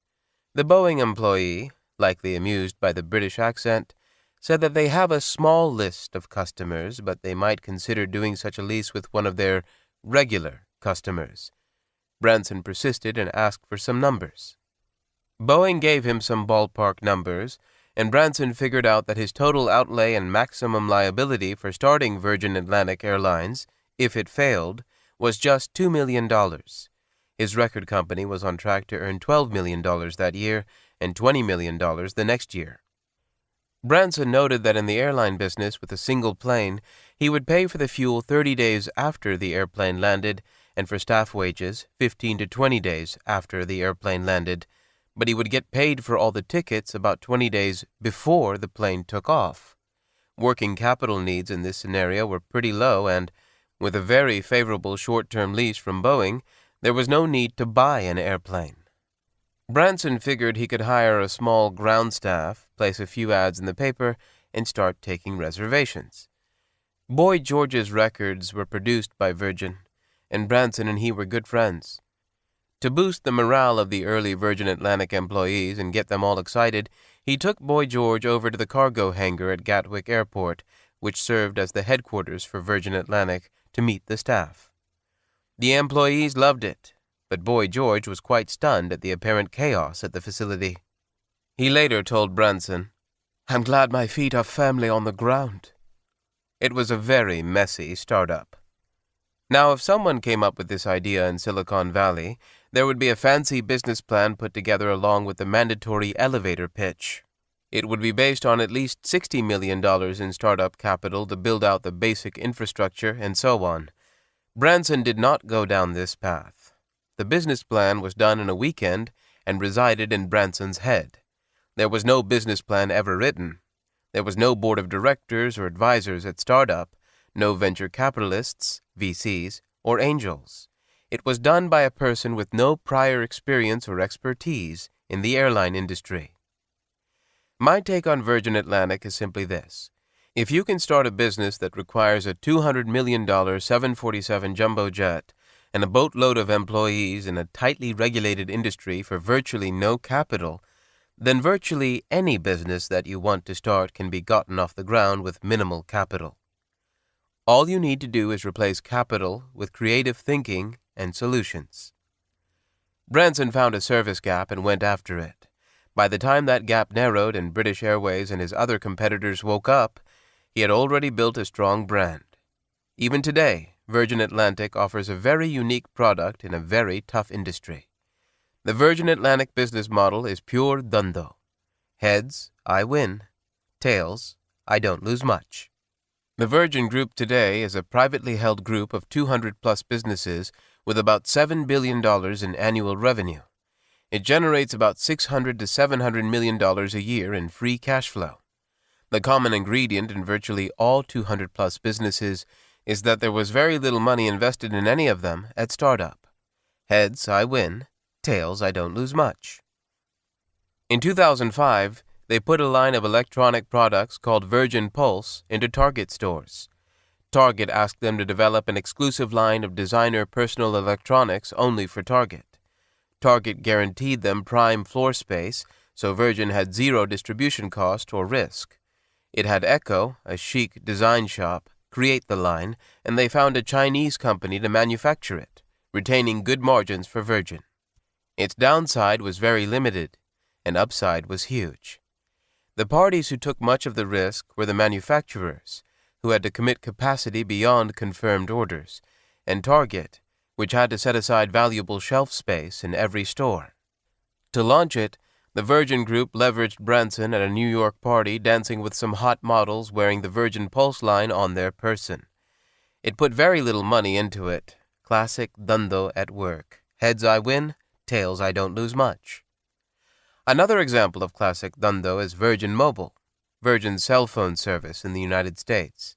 The Boeing employee, likely amused by the British accent, said that they have a small list of customers, but they might consider doing such a lease with one of their regular customers. Branson persisted and asked for some numbers. Boeing gave him some ballpark numbers, and Branson figured out that his total outlay and maximum liability for starting Virgin Atlantic Airlines, if it failed, was just $2 million. His record company was on track to earn $12 million that year and $20 million the next year. Branson noted that in the airline business with a single plane, he would pay for the fuel 30 days after the airplane landed and for staff wages 15 to 20 days after the airplane landed, but he would get paid for all the tickets about 20 days before the plane took off. Working capital needs in this scenario were pretty low, and with a very favorable short-term lease from Boeing, there was no need to buy an airplane. Branson figured he could hire a small ground staff, place a few ads in the paper, and start taking reservations. Boy George's records were produced by Virgin, and Branson and he were good friends. To boost the morale of the early Virgin Atlantic employees and get them all excited, he took Boy George over to the cargo hangar at Gatwick Airport, which served as the headquarters for Virgin Atlantic, to meet the staff. The employees loved it, but Boy George was quite stunned at the apparent chaos at the facility. He later told Branson, "I'm glad my feet are firmly on the ground." It was a very messy startup. Now, if someone came up with this idea in Silicon Valley, there would be a fancy business plan put together along with the mandatory elevator pitch. It would be based on at least $60 million in startup capital to build out the basic infrastructure and so on. Branson did not go down this path. The business plan was done in a weekend and resided in Branson's head. There was no business plan ever written. There was no board of directors or advisors at startup, no venture capitalists, VCs, or angels. It was done by a person with no prior experience or expertise in the airline industry. My take on Virgin Atlantic is simply this. If you can start a business that requires a $200 million 747 jumbo jet and a boatload of employees in a tightly regulated industry for virtually no capital, then virtually any business that you want to start can be gotten off the ground with minimal capital. All you need to do is replace capital with creative thinking and solutions. Branson found a service gap and went after it. By the time that gap narrowed and British Airways and his other competitors woke up, he had already built a strong brand. Even today, Virgin Atlantic offers a very unique product in a very tough industry. The Virgin Atlantic business model is pure Dhandho. Heads, I win. Tails, I don't lose much. The Virgin Group today is a privately held group of 200-plus businesses with about $7 billion in annual revenue. It generates about $600 to $700 million a year in free cash flow. The common ingredient in virtually all 200-plus businesses is that there was very little money invested in any of them at startup. Heads, I win. Tails, I don't lose much. In 2005, they put a line of electronic products called Virgin Pulse into Target stores. Target asked them to develop an exclusive line of designer personal electronics only for Target. Target guaranteed them prime floor space, so Virgin had zero distribution cost or risk. It had Echo, a chic design shop, create the line, and they found a Chinese company to manufacture it, retaining good margins for Virgin. Its downside was very limited, and upside was huge. The parties who took much of the risk were the manufacturers, who had to commit capacity beyond confirmed orders, and Target, which had to set aside valuable shelf space in every store. To launch it, the Virgin Group leveraged Branson at a New York party dancing with some hot models wearing the Virgin Pulse line on their person. It put very little money into it. Classic Dhandho at work. Heads I win, tails I don't lose much. Another example of classic Dhandho is Virgin Mobile, Virgin's cell phone service in the United States.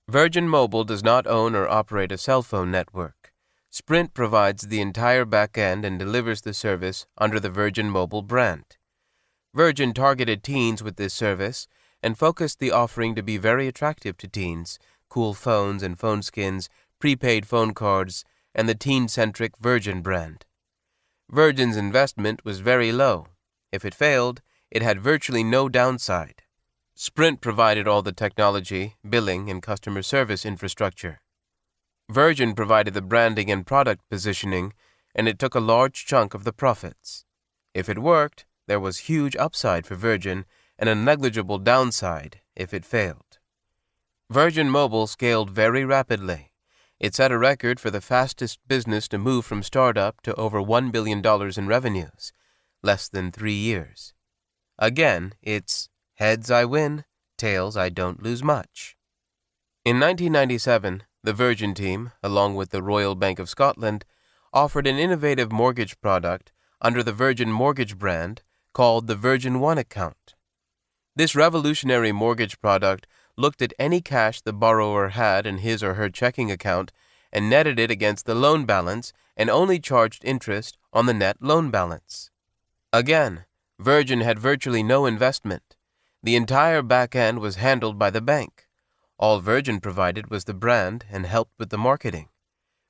Virgin Mobile does not own or operate a cell phone network. Sprint provides the entire back end and delivers the service under the Virgin Mobile brand. Virgin targeted teens with this service and focused the offering to be very attractive to teens, cool phones and phone skins, prepaid phone cards, and the teen-centric Virgin brand. Virgin's investment was very low. If it failed, it had virtually no downside. Sprint provided all the technology, billing, and customer service infrastructure. Virgin provided the branding and product positioning, and it took a large chunk of the profits. If it worked, there was huge upside for Virgin and a negligible downside if it failed. Virgin Mobile scaled very rapidly. It set a record for the fastest business to move from startup to over $1 billion in revenues, less than 3 years. Again, it's heads I win, tails I don't lose much. In 1997, the Virgin team, along with the Royal Bank of Scotland, offered an innovative mortgage product under the Virgin Mortgage brand called the Virgin One account. This revolutionary mortgage product looked at any cash the borrower had in his or her checking account and netted it against the loan balance and only charged interest on the net loan balance. Again, Virgin had virtually no investment. The entire back end was handled by the bank. All Virgin provided was the brand and helped with the marketing.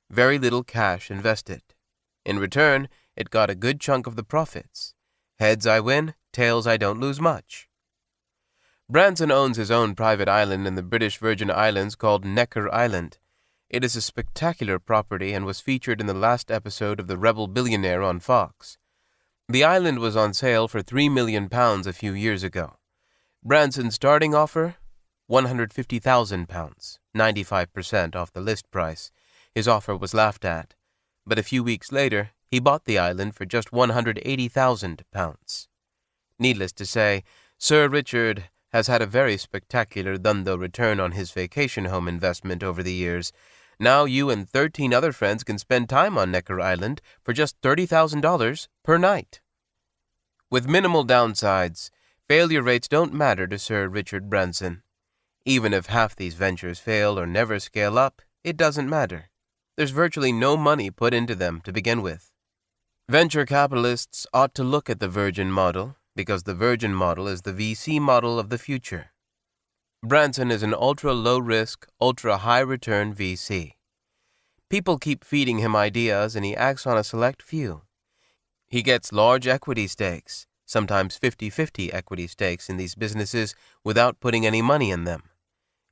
Very little cash invested. In return, it got a good chunk of the profits. Heads I win, tails I don't lose much. Branson owns his own private island in the British Virgin Islands called Necker Island. It is a spectacular property and was featured in the last episode of The Rebel Billionaire on Fox. The island was on sale for £3 million a few years ago. Branson's starting offer? £150,000, 95% off the list price. His offer was laughed at, but a few weeks later, he bought the island for just £180,000. Needless to say, Sir Richard has had a very spectacular Dhandho return on his vacation home investment over the years. Now you and 13 other friends can spend time on Necker Island for just $30,000 per night. With minimal downsides, failure rates don't matter to Sir Richard Branson. Even if half these ventures fail or never scale up, it doesn't matter. There's virtually no money put into them to begin with. Venture capitalists ought to look at the Virgin model, because the Virgin model is the VC model of the future. Branson is an ultra-low-risk, ultra-high-return VC. People keep feeding him ideas and he acts on a select few. He gets large equity stakes, sometimes 50-50 equity stakes in these businesses without putting any money in them.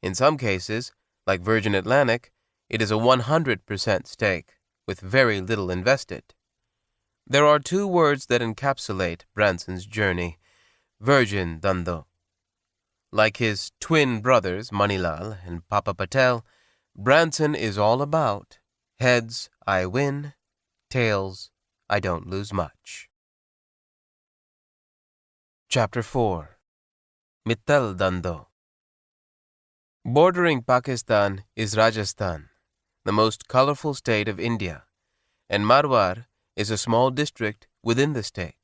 In some cases, like Virgin Atlantic, it is a 100% stake, with very little invested. There are 2 words that encapsulate Branson's journey: Virgin Dhandho. Like his twin brothers Manilal and Papa Patel, Branson is all about heads I win, tails I don't lose much. Chapter 4. Mittal Dhandho. Bordering Pakistan is Rajasthan, the most colorful state of India, and Marwar is a small district within the state.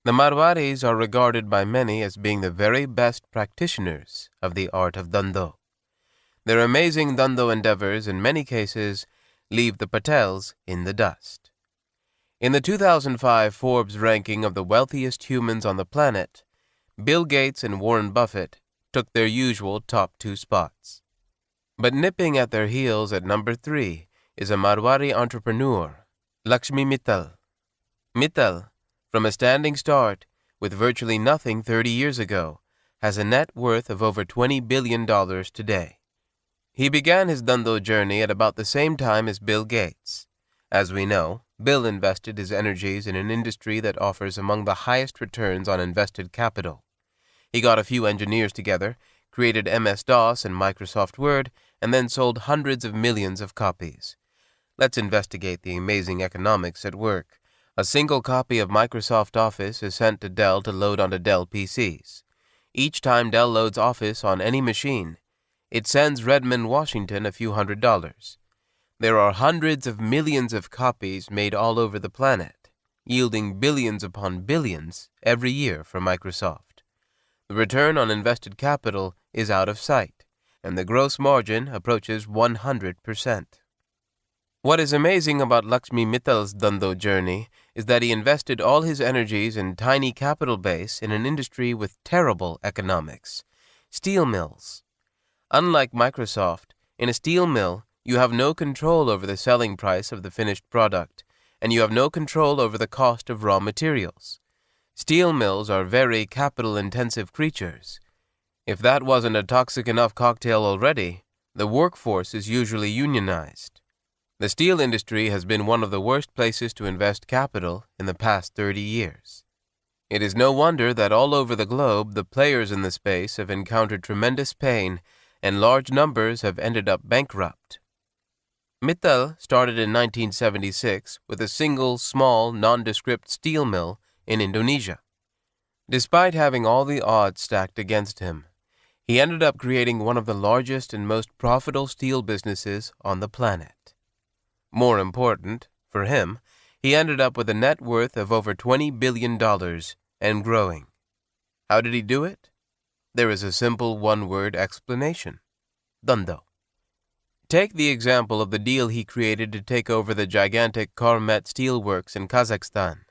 The Marwaris are regarded by many as being the very best practitioners of the art of Dhandho. Their amazing Dhandho endeavors in many cases leave the Patels in the dust. In the 2005 Forbes ranking of the wealthiest humans on the planet, Bill Gates and Warren Buffett took their usual top 2 spots. But nipping at their heels at number 3 is a Marwari entrepreneur, Lakshmi Mittal. Mittal, from a standing start with virtually nothing 30 years ago, has a net worth of over $20 billion today. He began his Dhandho journey at about the same time as Bill Gates. As we know, Bill invested his energies in an industry that offers among the highest returns on invested capital. He got a few engineers together, created MS-DOS and Microsoft Word, and then sold hundreds of millions of copies. Let's investigate the amazing economics at work. A single copy of Microsoft Office is sent to Dell to load onto Dell PCs. Each time Dell loads Office on any machine, it sends Redmond, Washington, a few $100s. There are hundreds of millions of copies made all over the planet, yielding billions upon billions every year for Microsoft. The return on invested capital is out of sight, and the gross margin approaches 100%. What is amazing about Lakshmi Mittal's Dhandho journey is that he invested all his energies and tiny capital base in an industry with terrible economics: steel mills. Unlike Microsoft, in a steel mill, you have no control over the selling price of the finished product, and you have no control over the cost of raw materials. Steel mills are very capital-intensive creatures. If that wasn't a toxic enough cocktail already, the workforce is usually unionized. The steel industry has been one of the worst places to invest capital in the past 30 years. It is no wonder that all over the globe the players in the space have encountered tremendous pain and large numbers have ended up bankrupt. Mittal started in 1976 with a single, small, nondescript steel mill in Indonesia. Despite having all the odds stacked against him, he ended up creating one of the largest and most profitable steel businesses on the planet. More important, for him, he ended up with a net worth of over $20 billion and growing. How did he do it? There is a simple one-word explanation: Dhandho. Take the example of the deal he created to take over the gigantic Carmet steelworks in Kazakhstan.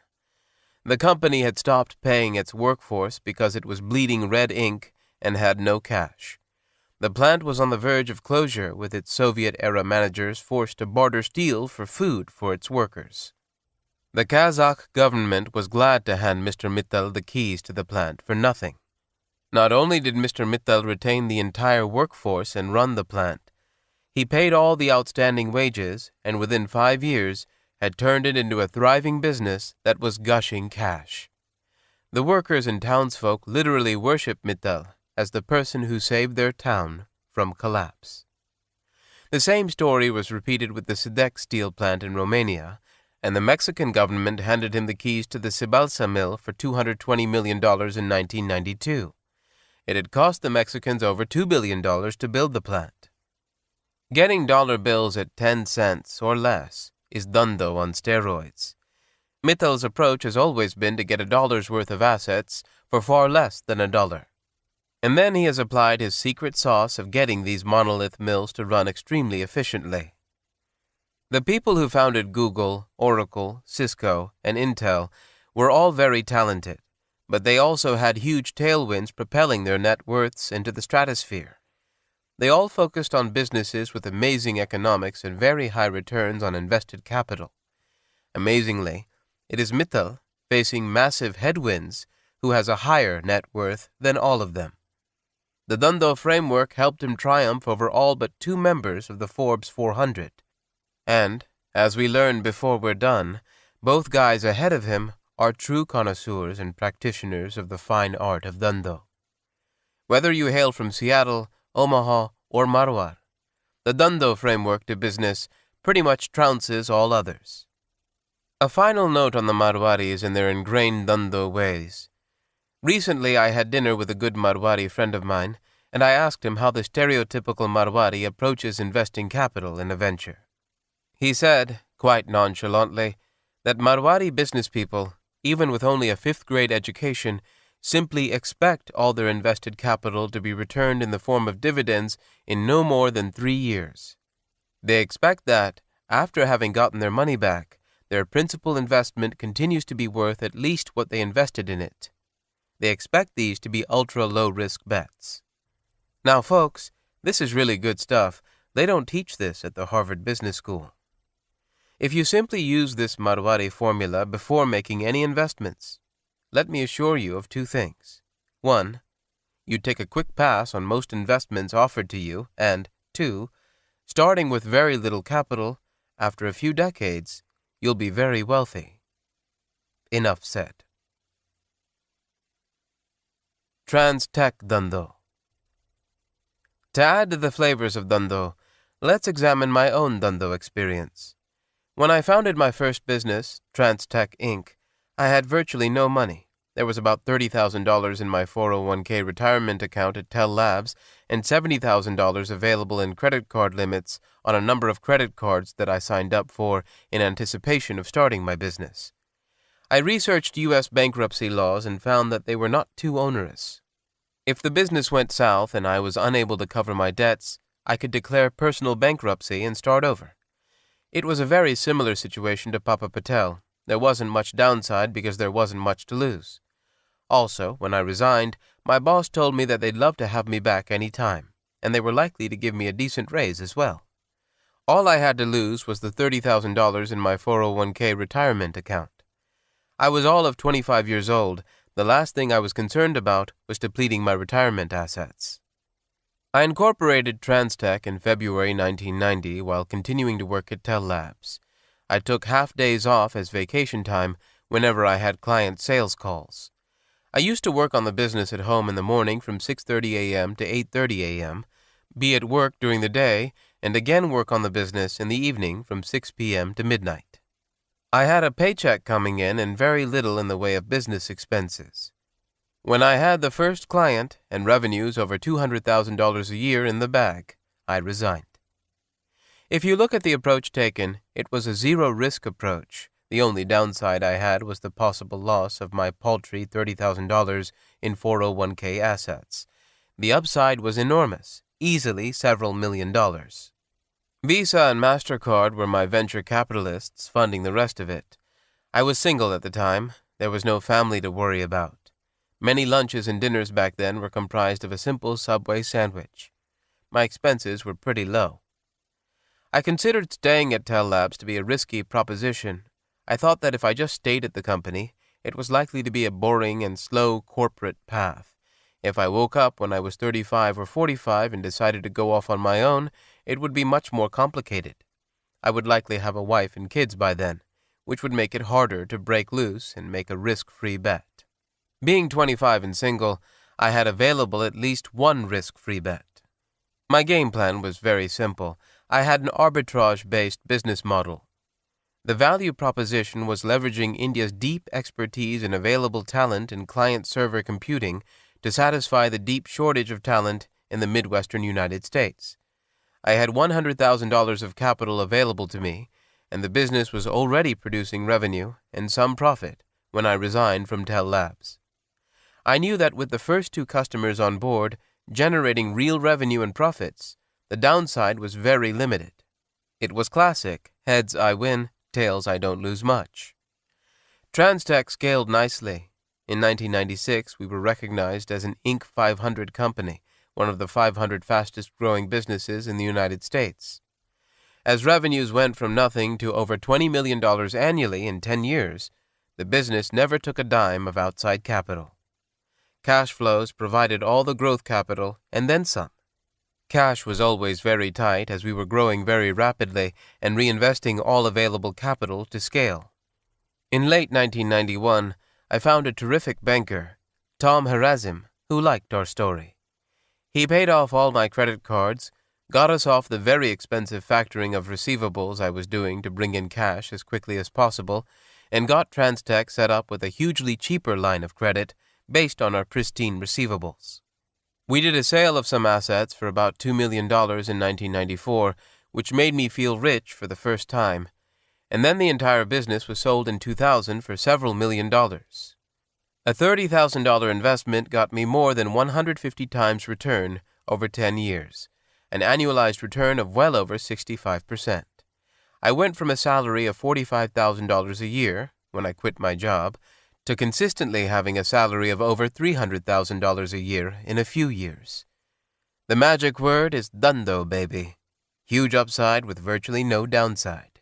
The company had stopped paying its workforce because it was bleeding red ink and had no cash. The plant was on the verge of closure, with its Soviet-era managers forced to barter steel for food for its workers. The Kazakh government was glad to hand Mr. Mittal the keys to the plant for nothing. Not only did Mr. Mittal retain the entire workforce and run the plant, he paid all the outstanding wages and within 5 years had turned it into a thriving business that was gushing cash. The workers and townsfolk literally worshiped Mittal as the person who saved their town from collapse. The same story was repeated with the Sidex steel plant in Romania, and the Mexican government handed him the keys to the Sibalsa mill for $220 million in 1992. It had cost the Mexicans over $2 billion to build the plant. Getting dollar bills at 10 cents or less is Dhandho on steroids. Mittal's approach has always been to get $1's worth of assets for far less than $1. And then he has applied his secret sauce of getting these monolith mills to run extremely efficiently. The people who founded Google, Oracle, Cisco, and Intel were all very talented, but they also had huge tailwinds propelling their net worths into the stratosphere. They all focused on businesses with amazing economics and very high returns on invested capital. Amazingly, it is Mittal, facing massive headwinds, who has a higher net worth than all of them. The Dhandho framework helped him triumph over all but 2 members of the Forbes 400. And, as we learned before we're done, both guys ahead of him are true connoisseurs and practitioners of the fine art of Dhandho. Whether you hail from Seattle, Omaha, or Marwar, the Dhandho framework to business pretty much trounces all others. A final note on the Marwaris and their ingrained Dhandho ways. Recently I had dinner with a good Marwari friend of mine, and I asked him how the stereotypical Marwari approaches investing capital in a venture. He said, quite nonchalantly, that Marwari business people, even with only a 5th-grade education, simply expect all their invested capital to be returned in the form of dividends in no more than 3 years. They expect that, after having gotten their money back, their principal investment continues to be worth at least what they invested in it. They expect these to be ultra-low-risk bets. Now, folks, this is really good stuff. They don't teach this at the Harvard Business School. If you simply use this Marwari formula before making any investments, let me assure you of 2 things. 1, you take a quick pass on most investments offered to you, and 2, starting with very little capital, after a few decades, you'll be very wealthy. Enough said. Trans-Tech Dhandho. To add to the flavors of Dhandho, let's examine my own Dhandho experience. When I founded my first business, Trans-Tech Inc., I had virtually no money. There was about $30,000 in my 401k retirement account at Tell Labs and $70,000 available in credit card limits on a number of credit cards that I signed up for in anticipation of starting my business. I researched U.S. bankruptcy laws and found that they were not too onerous. If the business went south and I was unable to cover my debts, I could declare personal bankruptcy and start over. It was a very similar situation to Papa Patel. There wasn't much downside because there wasn't much to lose. Also, when I resigned, my boss told me that they'd love to have me back any time, and they were likely to give me a decent raise as well. All I had to lose was the $30,000 in my 401k retirement account. I was all of 25 years old. The last thing I was concerned about was depleting my retirement assets. I incorporated Trans-Tech in February 1990 while continuing to work at Tell Labs. I took half days off as vacation time whenever I had client sales calls. I used to work on the business at home in the morning from 6:30 a.m. to 8:30 a.m., be at work during the day, and again work on the business in the evening from 6 p.m. to midnight. I had a paycheck coming in and very little in the way of business expenses. When I had the first client and revenues over $200,000 a year in the bag, I resigned. If you look at the approach taken, it was a zero-risk approach. The only downside I had was the possible loss of my paltry $30,000 in 401k assets. The upside was enormous, easily several million dollars. Visa and MasterCard were my venture capitalists funding the rest of it. I was single at the time. There was no family to worry about. Many lunches and dinners back then were comprised of a simple Subway sandwich. My expenses were pretty low. I considered staying at Tell Labs to be a risky proposition. I thought that if I just stayed at the company, it was likely to be a boring and slow corporate path. If I woke up when I was 35 or 45 and decided to go off on my own, it would be much more complicated. I would likely have a wife and kids by then, which would make it harder to break loose and make a risk-free bet. Being 25 and single, I had available at least one risk-free bet. My game plan was very simple. I had an arbitrage-based business model. The value proposition was leveraging India's deep expertise and available talent in client-server computing to satisfy the deep shortage of talent in the Midwestern United States. I had $100,000 of capital available to me, and the business was already producing revenue and some profit when I resigned from Tell Labs. I knew that with the first two customers on board, generating real revenue and profits, the downside was very limited. It was classic, heads I win, tails I don't lose much. Trans-Tech scaled nicely. In 1996, we were recognized as an Inc. 500 company, one of the 500 fastest-growing businesses in the United States. As revenues went from nothing to over $20 million annually in 10 years, the business never took a dime of outside capital. Cash flows provided all the growth capital and then some. Cash was always very tight as we were growing very rapidly and reinvesting all available capital to scale. In late 1991, I found a terrific banker, Tom Harazim, who liked our story. He paid off all my credit cards, got us off the very expensive factoring of receivables I was doing to bring in cash as quickly as possible, and got Trans-Tech set up with a hugely cheaper line of credit based on our pristine receivables. We did a sale of some assets for about $2 million in 1994, which made me feel rich for the first time, and then the entire business was sold in 2000 for several million dollars. A $30,000 investment got me more than 150 times return over 10 years, an annualized return of well over 65%. I went from a salary of $45,000 a year, when I quit my job, to consistently having a salary of over $300,000 a year in a few years. The magic word is Dhandho, baby. Huge upside with virtually no downside.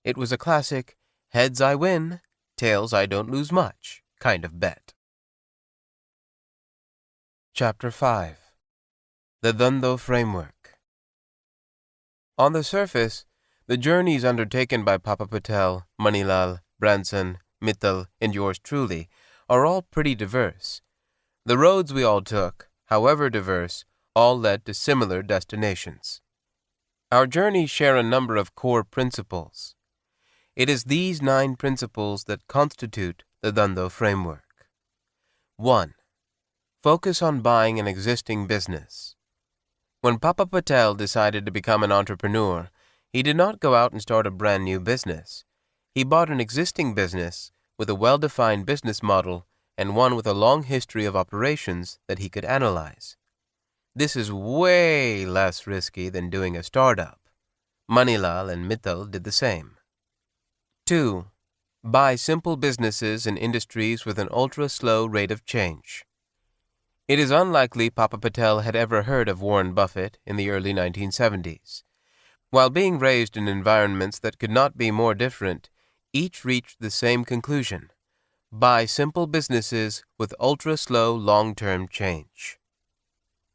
It was a classic, heads I win, tails I don't lose much kind of bet. Chapter 5. The Dhandho Framework. On the surface, the journeys undertaken by Papa Patel, Manilal, Branson, Mittal, and yours truly are all pretty diverse. The roads we all took, however diverse, all led to similar destinations. Our journeys share a number of core principles. It is these 9 principles that constitute the Dhandho framework. 1. Focus on buying an existing business. When Papa Patel decided to become an entrepreneur, he did not go out and start a brand new business. He bought an existing business with a well-defined business model and one with a long history of operations that he could analyze. This is way less risky than doing a startup. Manilal and Mittal did the same. 2. Buy simple businesses and industries with an ultra-slow rate of change. It is unlikely Papa Patel had ever heard of Warren Buffett in the early 1970s. While being raised in environments that could not be more different, each reached the same conclusion: buy simple businesses with ultra-slow long-term change.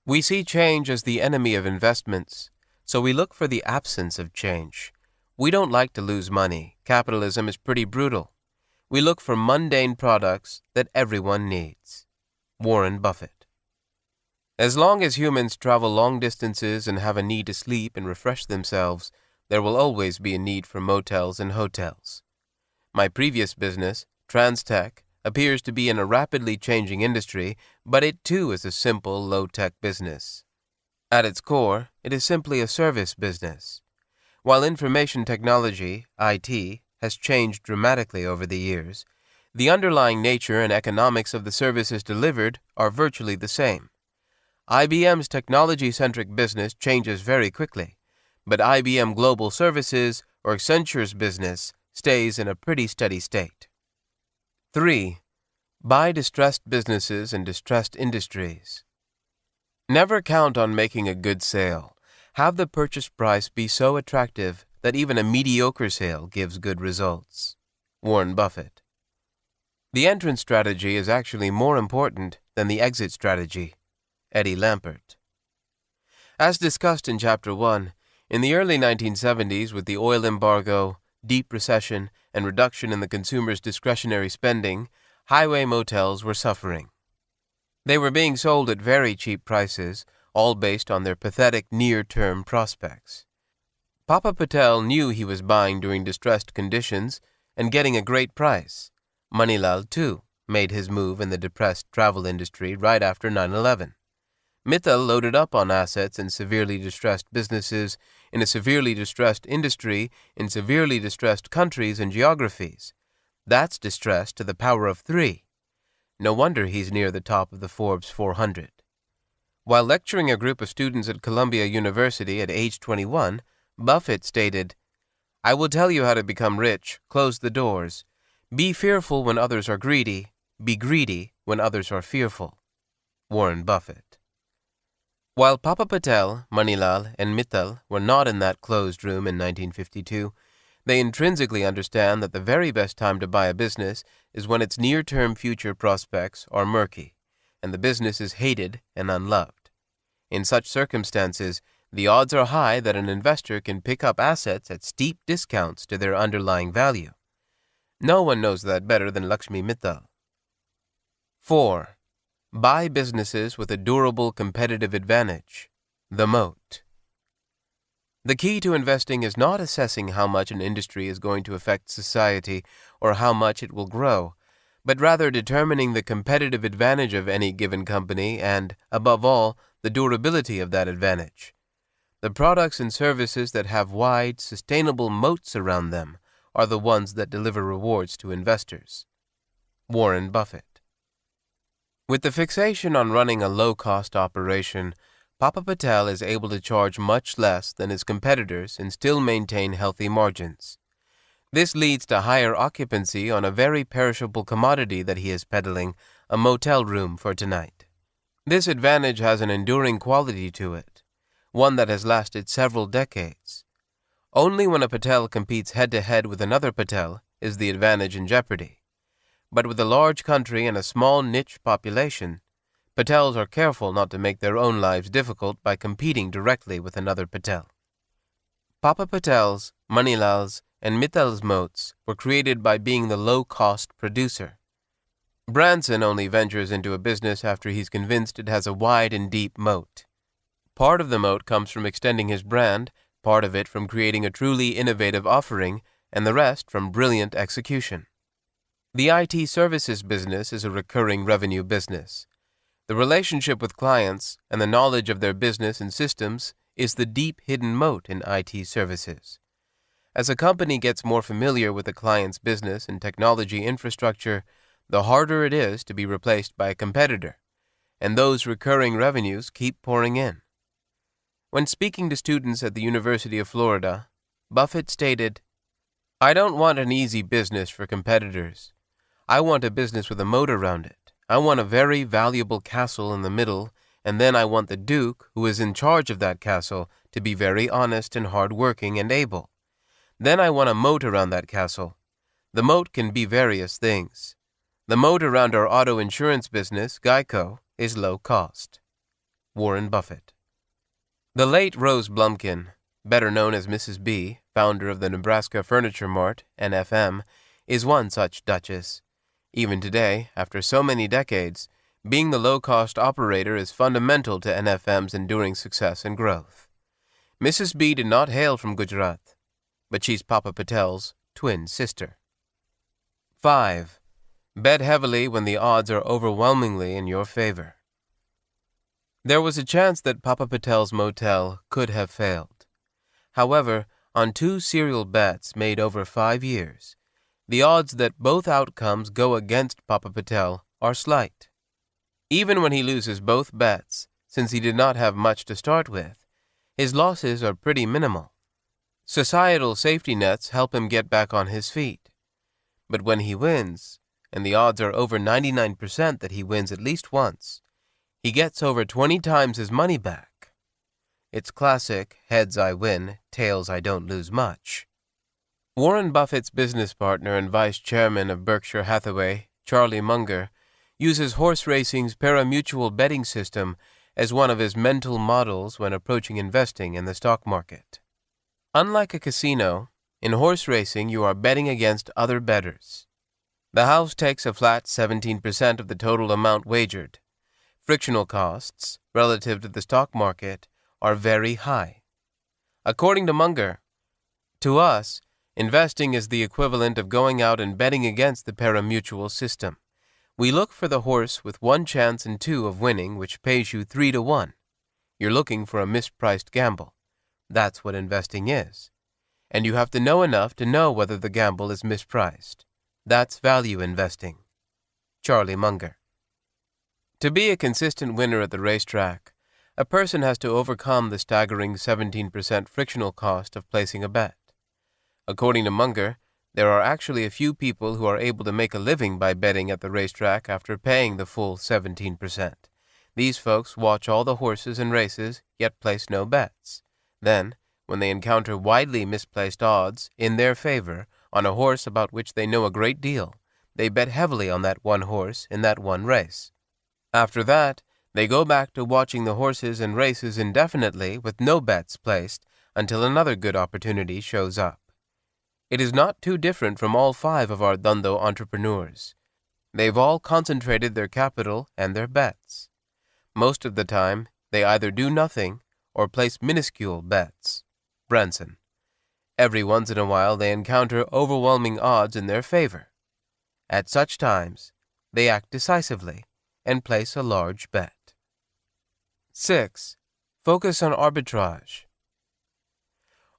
We see change as the enemy of investments, so we look for the absence of change. We don't like to lose money. Capitalism is pretty brutal. We look for mundane products that everyone needs. Warren Buffett. As long as humans travel long distances and have a need to sleep and refresh themselves, there will always be a need for motels and hotels. My previous business, TransTech, appears to be in a rapidly changing industry, but it too is a simple, low-tech business. At its core, it is simply a service business. While information technology, IT, has changed dramatically over the years, the underlying nature and economics of the services delivered are virtually the same. IBM's technology-centric business changes very quickly, but IBM Global Services or Accenture's business stays in a pretty steady state. 3. Buy distressed businesses and distressed industries. Never count on making a good sale. Have the purchase price be so attractive that even a mediocre sale gives good results. Warren Buffett. The entrance strategy is actually more important than the exit strategy. Eddie Lampert. As discussed in Chapter 1, in the early 1970s with the oil embargo, deep recession, and reduction in the consumer's discretionary spending, highway motels were suffering. They were being sold at very cheap prices, all based on their pathetic near-term prospects. Papa Patel knew he was buying during distressed conditions and getting a great price. Manilal, too, made his move in the depressed travel industry right after 9/11. Mittal loaded up on assets in severely distressed businesses, in a severely distressed industry, in severely distressed countries and geographies. That's distress to the power of 3. No wonder he's near the top of the Forbes 400. While lecturing a group of students at Columbia University at age 21, Buffett stated, "I will tell you how to become rich. Close the doors. Be fearful when others are greedy. Be greedy when others are fearful." Warren Buffett. While Papa Patel, Manilal, and Mittal were not in that closed room in 1952, they intrinsically understand that the very best time to buy a business is when its near-term future prospects are murky, and the business is hated and unloved. In such circumstances, the odds are high that an investor can pick up assets at steep discounts to their underlying value. No one knows that better than Lakshmi Mittal. 4. Buy businesses with a durable competitive advantage, the moat. The key to investing is not assessing how much an industry is going to affect society or how much it will grow, but rather determining the competitive advantage of any given company and, above all, the durability of that advantage. The products and services that have wide, sustainable moats around them are the ones that deliver rewards to investors. Warren Buffett. With the fixation on running a low-cost operation, Papa Patel is able to charge much less than his competitors and still maintain healthy margins. This leads to higher occupancy on a very perishable commodity that he is peddling, a motel room for tonight. This advantage has an enduring quality to it, one that has lasted several decades. Only when a Patel competes head-to-head with another Patel is the advantage in jeopardy. But with a large country and a small niche population, Patels are careful not to make their own lives difficult by competing directly with another Patel. Papa Patel's, Manilal's, and Mittal's moats were created by being the low-cost producer. Branson only ventures into a business after he's convinced it has a wide and deep moat. Part of the moat comes from extending his brand, part of it from creating a truly innovative offering, and the rest from brilliant execution. The IT services business is a recurring revenue business. The relationship with clients and the knowledge of their business and systems is the deep hidden moat in IT services. As a company gets more familiar with the client's business and technology infrastructure, the harder it is to be replaced by a competitor, and those recurring revenues keep pouring in. When speaking to students at the University of Florida, Buffett stated, "I don't want an easy business for competitors. I want a business with a moat around it. I want a very valuable castle in the middle, and then I want the Duke, who is in charge of that castle, to be very honest and hard-working and able. Then I want a moat around that castle. The moat can be various things. The moat around our auto insurance business, Geico, is low cost." Warren Buffett. The late Rose Blumkin, better known as Mrs. B., founder of the Nebraska Furniture Mart, NFM, is one such duchess. Even today, after so many decades, being the low-cost operator is fundamental to NFM's enduring success and growth. Mrs. B. did not hail from Gujarat, but she's Papa Patel's twin sister. 5. Bet heavily when the odds are overwhelmingly in your favor. There was a chance that Papa Patel's motel could have failed. However, on 2 serial bets made over 5 years, the odds that both outcomes go against Papa Patel are slight. Even when he loses both bets, since he did not have much to start with, his losses are pretty minimal. Societal safety nets help him get back on his feet. But when he wins, and the odds are over 99% that he wins at least once, he gets over 20 times his money back. It's classic, heads I win, tails I don't lose much. Warren Buffett's business partner and vice chairman of Berkshire Hathaway, Charlie Munger, uses horse racing's pari-mutuel betting system as one of his mental models when approaching investing in the stock market. Unlike a casino, in horse racing you are betting against other bettors. The house takes a flat 17% of the total amount wagered. Frictional costs, relative to the stock market, are very high. According to Munger, to us, investing is the equivalent of going out and betting against the pari-mutuel system. We look for the horse with 1 chance in 2 of winning, which pays you 3 to 1. You're looking for a mispriced gamble. That's what investing is. And you have to know enough to know whether the gamble is mispriced. That's value investing. Charlie Munger. To be a consistent winner at the racetrack, a person has to overcome the staggering 17% frictional cost of placing a bet. According to Munger, there are actually a few people who are able to make a living by betting at the racetrack after paying the full 17%. These folks watch all the horses and races, yet place no bets. Then, when they encounter widely misplaced odds in their favor on a horse about which they know a great deal, they bet heavily on that one horse in that one race. After that, they go back to watching the horses and races indefinitely with no bets placed until another good opportunity shows up. It is not too different from all 5 of our Dhandho entrepreneurs. They've all concentrated their capital and their bets. Most of the time, they either do nothing or place minuscule bets. Branson. Every once in a while they encounter overwhelming odds in their favor. At such times, they act decisively and place a large bet. 6. Focus on arbitrage.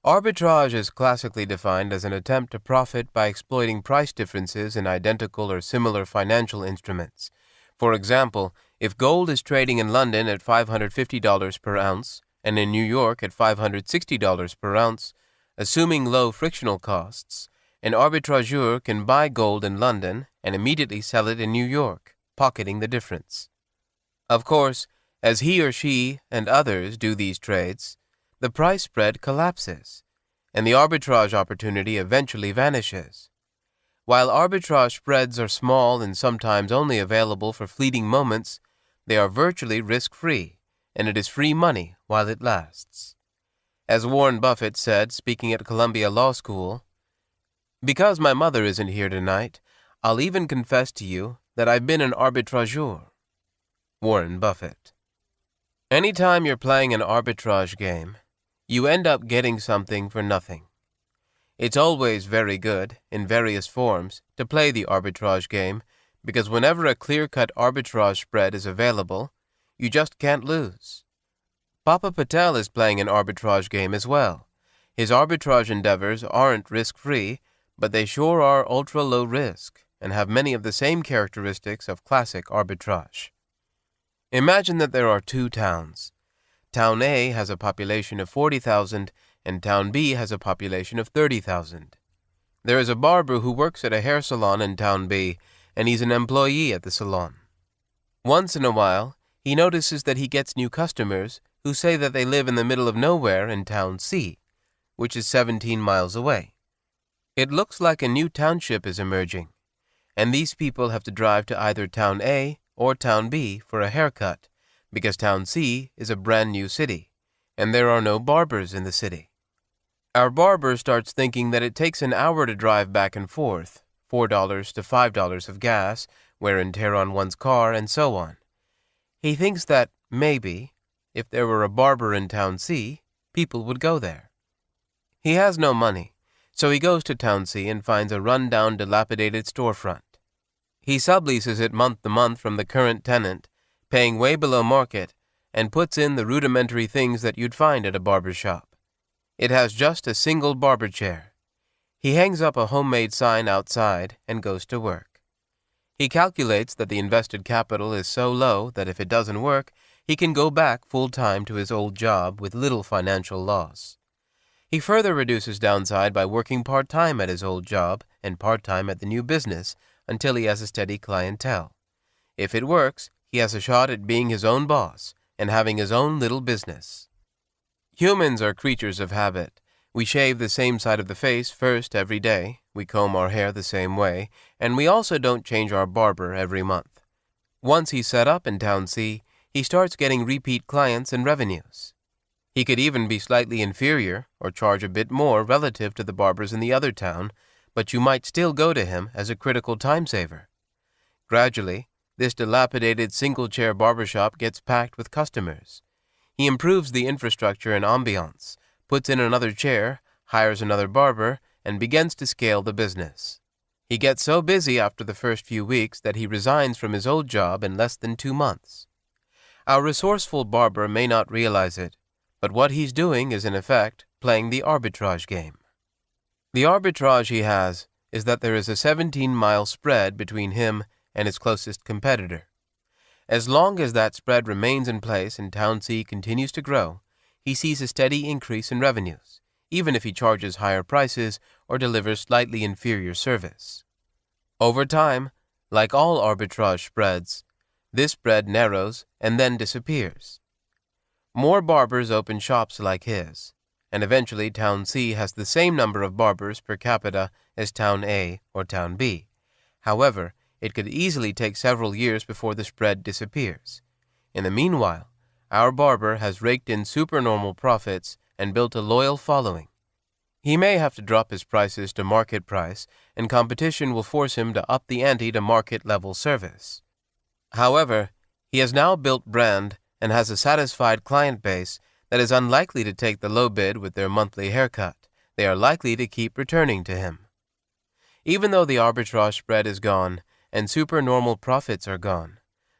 Arbitrage is classically defined as an attempt to profit by exploiting price differences in identical or similar financial instruments. For example, if gold is trading in London at $550 per ounce and in New York at $560 per ounce, assuming low frictional costs, an arbitrageur can buy gold in London and immediately sell it in New York, pocketing the difference. Of course, as he or she and others do these trades, the price spread collapses, and the arbitrage opportunity eventually vanishes. While arbitrage spreads are small and sometimes only available for fleeting moments, they are virtually risk-free, and it is free money while it lasts. As Warren Buffett said, speaking at Columbia Law School, "Because my mother isn't here tonight, I'll even confess to you that I've been an arbitrageur. Warren Buffett. Anytime you're playing an arbitrage game, you end up getting something for nothing. It's always very good, in various forms, to play the arbitrage game, because whenever a clear-cut arbitrage spread is available, you just can't lose. Papa Patel is playing an arbitrage game as well. His arbitrage endeavors aren't risk-free, but they sure are ultra-low risk and have many of the same characteristics of classic arbitrage. Imagine that there are two towns. Town A has a population of 40,000 and Town B has a population of 30,000. There is a barber who works at a hair salon in Town B, and he's an employee at the salon. Once in a while, he notices that he gets new customers who say that they live in the middle of nowhere in Town C, which is 17 miles away. It looks like a new township is emerging, and these people have to drive to either Town A or Town B for a haircut, because Town C is a brand new city, and there are no barbers in the city. Our barber starts thinking that it takes an hour to drive back and forth, $4 to $5 of gas, wear and tear on one's car, and so on. He thinks that, maybe, if there were a barber in Town C, people would go there. He has no money, so he goes to Town C and finds a run-down, dilapidated storefront. He subleases it month to month from the current tenant, paying way below market, and puts in the rudimentary things that you'd find at a barber shop. It has just a single barber chair. He hangs up a homemade sign outside and goes to work. He calculates that the invested capital is so low that if it doesn't work, he can go back full-time to his old job with little financial loss. He further reduces downside by working part-time at his old job and part-time at the new business until he has a steady clientele. If it works, he has a shot at being his own boss and having his own little business. Humans are creatures of habit. We shave the same side of the face first every day, we comb our hair the same way, and we also don't change our barber every month. Once he's set up in Town C, he starts getting repeat clients and revenues. He could even be slightly inferior or charge a bit more relative to the barbers in the other town, but you might still go to him as a critical time saver. Gradually, this dilapidated single-chair barbershop gets packed with customers. He improves the infrastructure and ambiance, puts in another chair, hires another barber, and begins to scale the business. He gets so busy after the first few weeks that he resigns from his old job in less than 2 months. Our resourceful barber may not realize it, but what he's doing is in effect playing the arbitrage game. The arbitrage he has is that there is a 17-mile spread between him and his closest competitor. As long as that spread remains in place and Town C continues to grow, he sees a steady increase in revenues, even if he charges higher prices or delivers slightly inferior service. Over time, like all arbitrage spreads, this spread narrows and then disappears. More barbers open shops like his, and eventually Town C has the same number of barbers per capita as Town A or Town B. However, it could easily take several years before the spread disappears. In the meanwhile, our barber has raked in supernormal profits and built a loyal following. He may have to drop his prices to market price, and competition will force him to up the ante to market-level service. However, he has now built brand and has a satisfied client base that is unlikely to take the low bid with their monthly haircut. They are likely to keep returning to him. Even though the arbitrage spread is gone and supernormal profits are gone,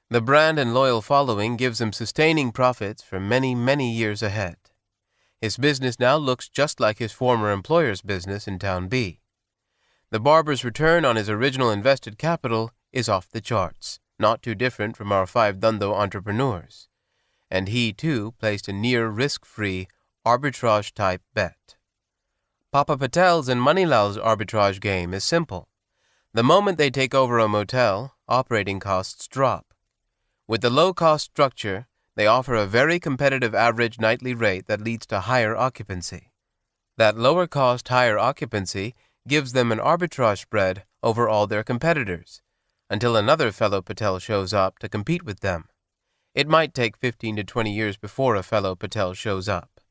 the brand and loyal following gives him sustaining profits for many, many years ahead. His business now looks just like his former employer's business in Town B. The barber's return on his original invested capital is off the charts, not too different from our 5 Dhandho entrepreneurs. And he, too, placed a near risk-free, arbitrage-type bet. Papa Patel's and Moneylal's arbitrage game is simple. The moment they take over a motel, operating costs drop. With the low-cost structure, they offer a very competitive average nightly rate that leads to higher occupancy. That lower-cost, higher occupancy gives them an arbitrage spread over all their competitors, until another fellow Patel shows up to compete with them. It might take 15 to 20 years before a fellow Patel shows up.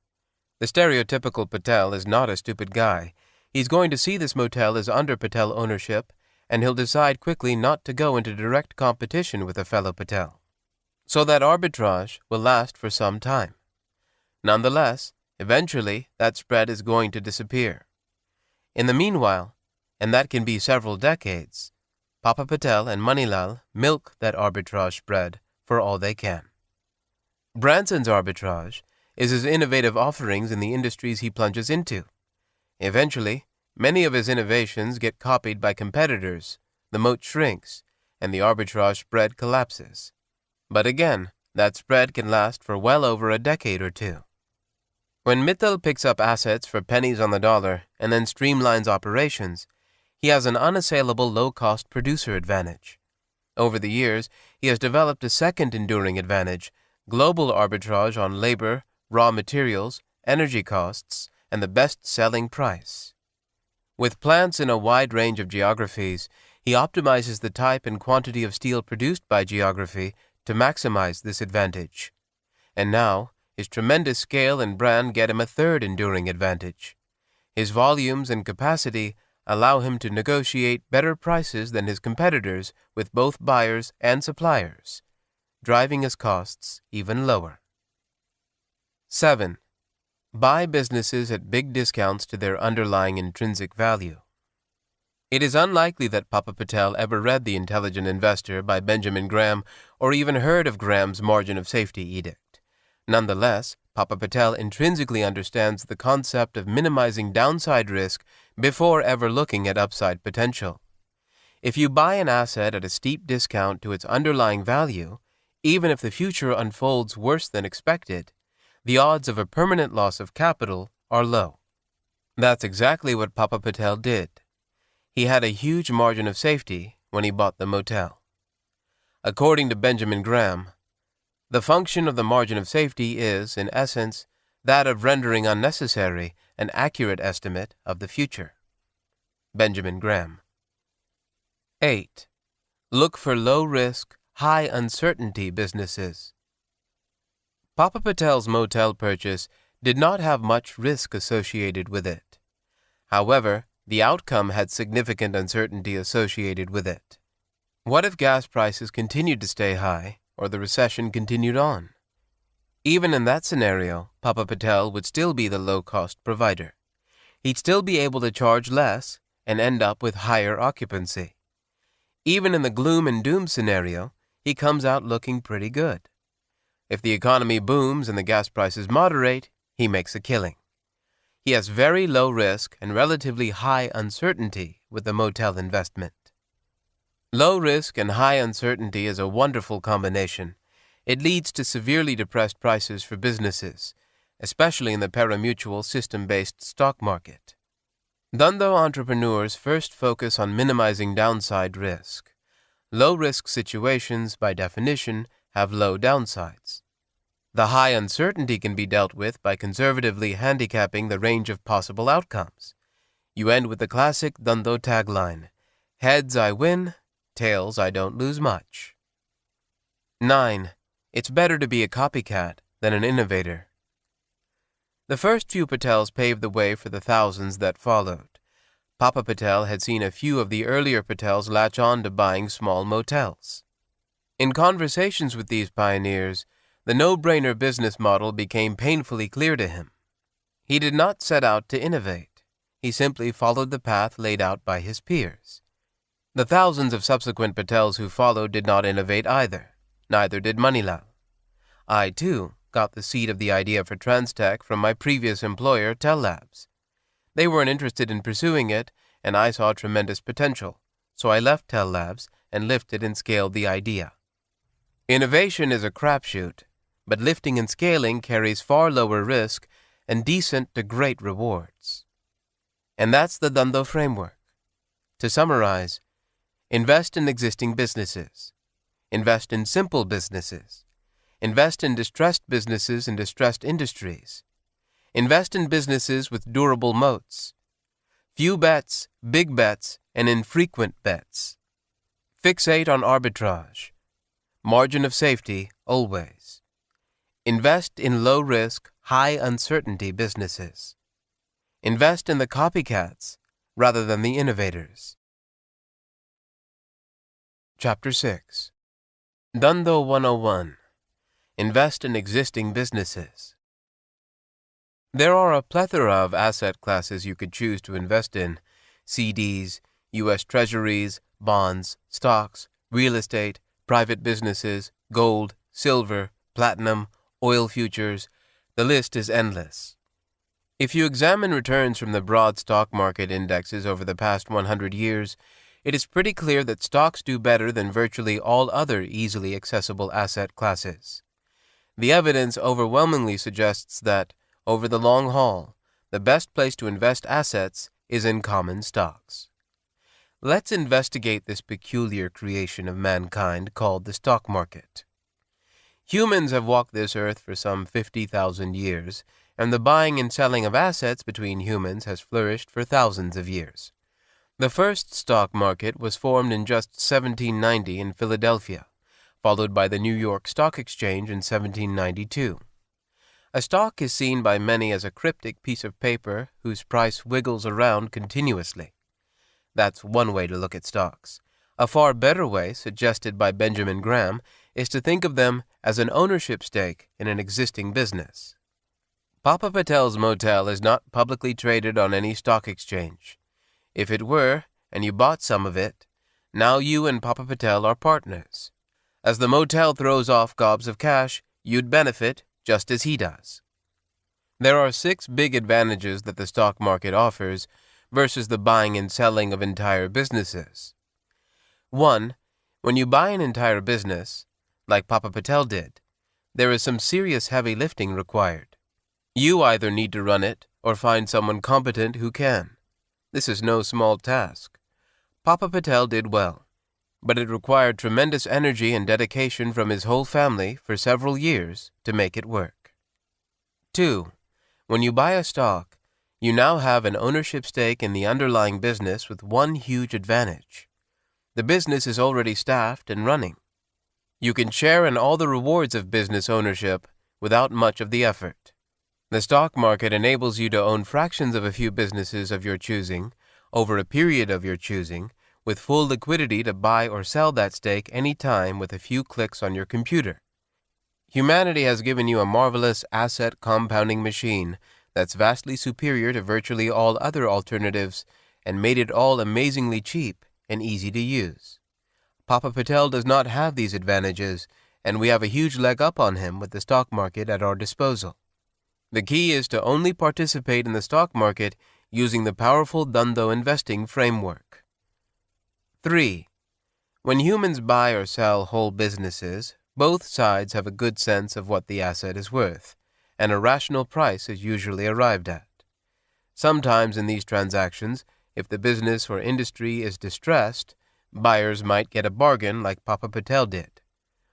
The stereotypical Patel is not a stupid guy. He's going to see this motel is under Patel ownership and he'll decide quickly not to go into direct competition with a fellow Patel. So that arbitrage will last for some time. Nonetheless, eventually that spread is going to disappear. In the meanwhile, and that can be several decades, Papa Patel and Manilal milk that arbitrage spread for all they can. Branson's arbitrage is his innovative offerings in the industries he plunges into. Eventually, many of his innovations get copied by competitors, the moat shrinks, and the arbitrage spread collapses. But again, that spread can last for well over a decade or two. When Mittal picks up assets for pennies on the dollar and then streamlines operations, he has an unassailable low-cost producer advantage. Over the years, he has developed a second enduring advantage, global arbitrage on labor, raw materials, energy costs, and the best-selling price. With plants in a wide range of geographies, he optimizes the type and quantity of steel produced by geography to maximize this advantage. And now, his tremendous scale and brand get him a third enduring advantage. His volumes and capacity allow him to negotiate better prices than his competitors with both buyers and suppliers, driving his costs even lower. 7. Buy businesses at big discounts to their underlying intrinsic value. It is unlikely that Papa Patel ever read The Intelligent Investor by Benjamin Graham or even heard of Graham's margin of safety edict. Nonetheless, Papa Patel intrinsically understands the concept of minimizing downside risk before ever looking at upside potential. If you buy an asset at a steep discount to its underlying value, even if the future unfolds worse than expected, the odds of a permanent loss of capital are low. That's exactly what Papa Patel did. He had a huge margin of safety when he bought the motel. According to Benjamin Graham, the function of the margin of safety is, in essence, that of rendering unnecessary an accurate estimate of the future. Benjamin Graham. 8. Look for low-risk, high-uncertainty businesses. Papa Patel's motel purchase did not have much risk associated with it. However, the outcome had significant uncertainty associated with it. What if gas prices continued to stay high, or the recession continued on? Even in that scenario, Papa Patel would still be the low-cost provider. He'd still be able to charge less and end up with higher occupancy. Even in the gloom and doom scenario, he comes out looking pretty good. If the economy booms and the gas prices moderate, he makes a killing. He has very low risk and relatively high uncertainty with the motel investment. Low risk and high uncertainty is a wonderful combination. It leads to severely depressed prices for businesses, especially in the pari-mutuel system-based stock market. Dhandho entrepreneurs first focus on minimizing downside risk. Low-risk situations, by definition, have low downsides. The high uncertainty can be dealt with by conservatively handicapping the range of possible outcomes. You end with the classic Dhandho tagline, "Heads I win, tails I don't lose much." 9. It's better to be a copycat than an innovator. The first few Patels paved the way for the thousands that followed. Papa Patel had seen a few of the earlier Patels latch on to buying small motels. In conversations with these pioneers, the no-brainer business model became painfully clear to him. He did not set out to innovate. He simply followed the path laid out by his peers. The thousands of subsequent Patels who followed did not innovate either. Neither did Manilal. I, too, got the seed of the idea for Transtech from my previous employer, Tel Labs. They weren't interested in pursuing it, and I saw tremendous potential, so I left Tel Labs and lifted and scaled the idea. Innovation is a crapshoot, but lifting and scaling carries far lower risk and decent to great rewards. And that's the Dhandho framework. To summarize, invest in existing businesses. Invest in simple businesses. Invest in distressed businesses and distressed industries. Invest in businesses with durable moats. Few bets, big bets, and infrequent bets. Fixate on arbitrage. Margin of safety always. Invest in low-risk, high-uncertainty businesses. Invest in the copycats rather than the innovators. Chapter 6. Dhandho 101. Invest in existing businesses. There are a plethora of asset classes you could choose to invest in: CDs, U.S. Treasuries, bonds, stocks, real estate, private businesses, gold, silver, platinum, oil futures. The list is endless. If you examine returns from the broad stock market indexes over the past 100 years, it is pretty clear that stocks do better than virtually all other easily accessible asset classes. The evidence overwhelmingly suggests that, over the long haul, the best place to invest assets is in common stocks. Let's investigate this peculiar creation of mankind called the stock market. Humans have walked this earth for some 50,000 years, and the buying and selling of assets between humans has flourished for thousands of years. The first stock market was formed in just 1790 in Philadelphia, followed by the New York Stock Exchange in 1792. A stock is seen by many as a cryptic piece of paper whose price wiggles around continuously. That's one way to look at stocks. A far better way, suggested by Benjamin Graham, is to think of them as an ownership stake in an existing business. Papa Patel's motel is not publicly traded on any stock exchange. If it were, and you bought some of it, now you and Papa Patel are partners. As the motel throws off gobs of cash, you'd benefit just as he does. There are 6 big advantages that the stock market offers versus the buying and selling of entire businesses. 1. When you buy an entire business, like Papa Patel did, there is some serious heavy lifting required. You either need to run it or find someone competent who can. This is no small task. Papa Patel did well, but it required tremendous energy and dedication from his whole family for several years to make it work. 2. When you buy a stock, you now have an ownership stake in the underlying business with one huge advantage. The business is already staffed and running. You can share in all the rewards of business ownership without much of the effort. The stock market enables you to own fractions of a few businesses of your choosing, over a period of your choosing, with full liquidity to buy or sell that stake any time with a few clicks on your computer. Humanity has given you a marvelous asset compounding machine that's vastly superior to virtually all other alternatives and made it all amazingly cheap and easy to use. Papa Patel does not have these advantages, and we have a huge leg up on him with the stock market at our disposal. The key is to only participate in the stock market using the powerful Dhandho investing framework. 3. When humans buy or sell whole businesses, both sides have a good sense of what the asset is worth, and a rational price is usually arrived at. Sometimes in these transactions, if the business or industry is distressed, buyers might get a bargain like Papa Patel did.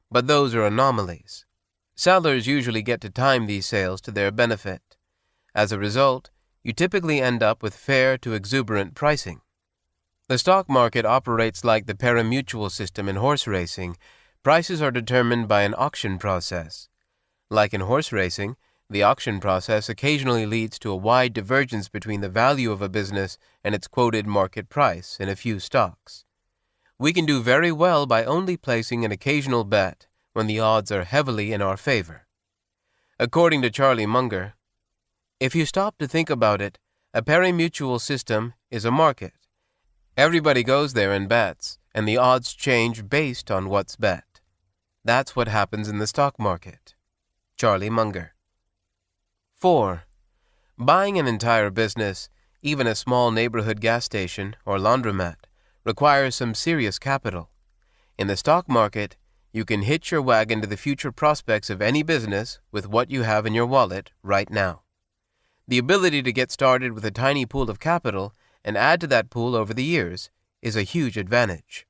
But those are anomalies. Sellers usually get to time these sales to their benefit. As a result, you typically end up with fair to exuberant pricing. The stock market operates like the pari-mutuel system in horse racing. Prices are determined by an auction process. Like in horse racing, the auction process occasionally leads to a wide divergence between the value of a business and its quoted market price in a few stocks. We can do very well by only placing an occasional bet when the odds are heavily in our favor. According to Charlie Munger, if you stop to think about it, a pari-mutuel system is a market. Everybody goes there and bets, and the odds change based on what's bet. That's what happens in the stock market. Charlie Munger. 4. Buying an entire business, even a small neighborhood gas station or laundromat, requires some serious capital. In the stock market, you can hitch your wagon to the future prospects of any business with what you have in your wallet right now. The ability to get started with a tiny pool of capital and add to that pool over the years is a huge advantage.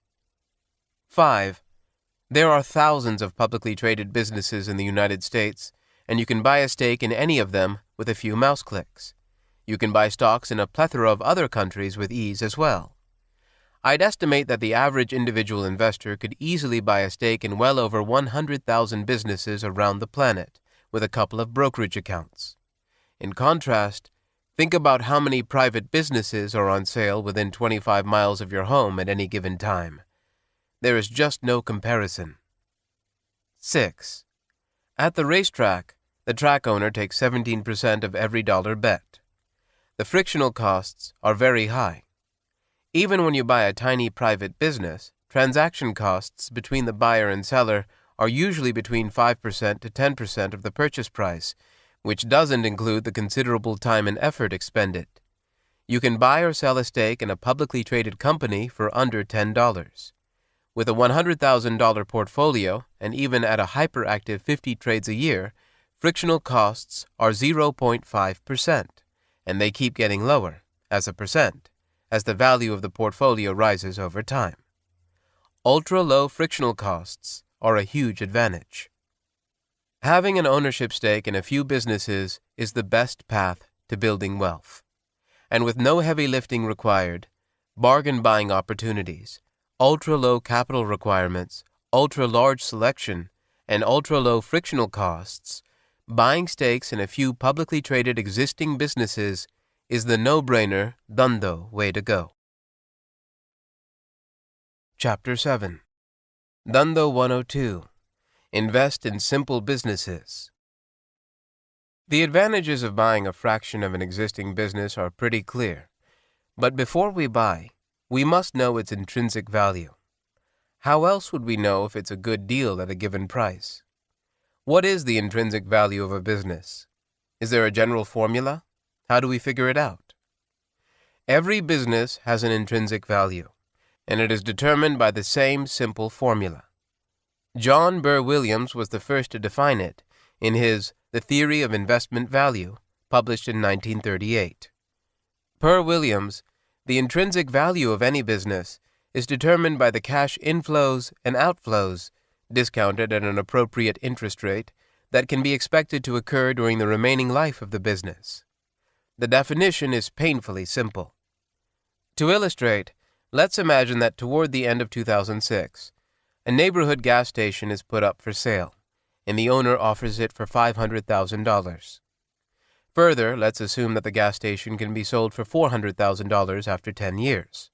5. There are thousands of publicly traded businesses in the United States, and you can buy a stake in any of them with a few mouse clicks. You can buy stocks in a plethora of other countries with ease as well. I'd estimate that the average individual investor could easily buy a stake in well over 100,000 businesses around the planet with a couple of brokerage accounts. In contrast, think about how many private businesses are on sale within 25 miles of your home at any given time. There is just no comparison. 6. At the racetrack, the track owner takes 17% of every dollar bet. The frictional costs are very high. Even when you buy a tiny private business, transaction costs between the buyer and seller are usually between 5% to 10% of the purchase price, which doesn't include the considerable time and effort expended. You can buy or sell a stake in a publicly traded company for under $10. With a $100,000 portfolio, and even at a hyperactive 50 trades a year, frictional costs are 0.5%, and they keep getting lower, as a percent, as the value of the portfolio rises over time. Ultra-low frictional costs are a huge advantage. Having an ownership stake in a few businesses is the best path to building wealth. And with no heavy lifting required, bargain buying opportunities, ultra-low capital requirements, ultra-large selection, and ultra-low frictional costs, buying stakes in a few publicly traded existing businesses is the no-brainer Dhandho way to go. Chapter 7. Dhandho 102. Invest in simple businesses. The advantages of buying a fraction of an existing business are pretty clear, but before we buy, we must know its intrinsic value. How else would we know if it's a good deal at a given price? What is the intrinsic value of a business? Is there a general formula? How do we figure it out? Every business has an intrinsic value, and it is determined by the same simple formula. John Burr Williams was the first to define it in his The Theory of Investment Value, published in 1938. Per Williams, the intrinsic value of any business is determined by the cash inflows and outflows, discounted at an appropriate interest rate, that can be expected to occur during the remaining life of the business. The definition is painfully simple. To illustrate, let's imagine that toward the end of 2006, a neighborhood gas station is put up for sale, and the owner offers it for $500,000. Further, let's assume that the gas station can be sold for $400,000 after 10 years.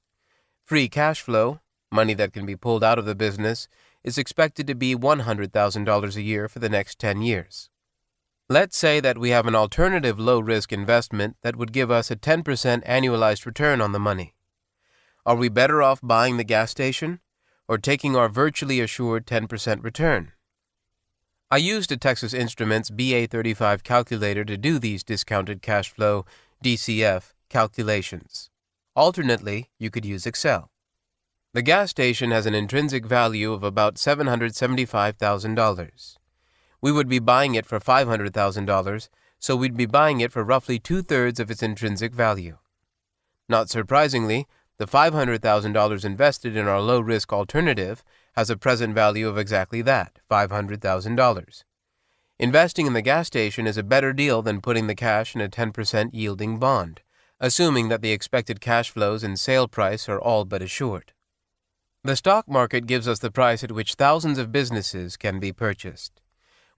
Free cash flow, money that can be pulled out of the business, is expected to be $100,000 a year for the next 10 years. Let's say that we have an alternative low-risk investment that would give us a 10% annualized return on the money. Are we better off buying the gas station or taking our virtually assured 10% return? I used a Texas Instruments BA35 calculator to do these discounted cash flow DCF calculations. Alternately, you could use Excel. The gas station has an intrinsic value of about $775,000. We would be buying it for $500,000, so we'd be buying it for roughly 2/3 of its intrinsic value. Not surprisingly, the $500,000 invested in our low-risk alternative has a present value of exactly that, $500,000. Investing in the gas station is a better deal than putting the cash in a 10% yielding bond, assuming that the expected cash flows and sale price are all but assured. The stock market gives us the price at which thousands of businesses can be purchased.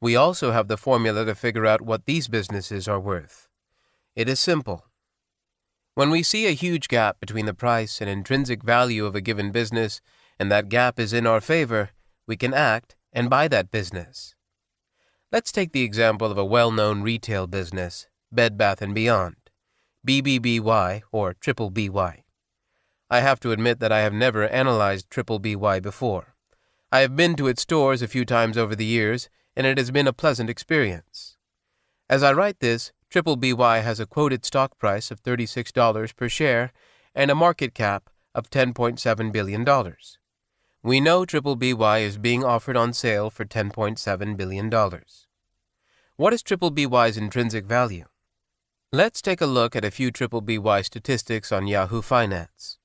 We also have the formula to figure out what these businesses are worth. It is simple. When we see a huge gap between the price and intrinsic value of a given business, and that gap is in our favor, we can act and buy that business. Let's take the example of a well-known retail business, Bed Bath & Beyond, BBBY or Triple BY. I have to admit that I have never analyzed Triple BY before. I have been to its stores a few times over the years, and it has been a pleasant experience. As I write this, Triple BY has a quoted stock price of $36 per share and a market cap of $10.7 billion. We know Triple BY is being offered on sale for $10.7 billion. What is Triple BY's intrinsic value? Let's take a look at a few Triple BY statistics on Yahoo Finance.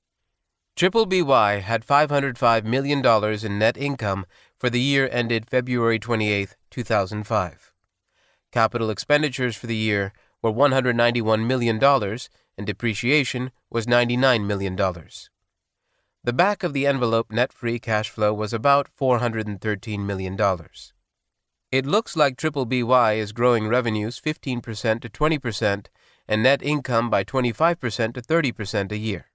Triple BY had $505 million in net income for the year ended February 28, 2005. Capital expenditures for the year were $191 million, and depreciation was $99 million. The back of the envelope net free cash flow was about $413 million. It looks like Triple BY is growing revenues 15% to 20% and net income by 25% to 30% a year.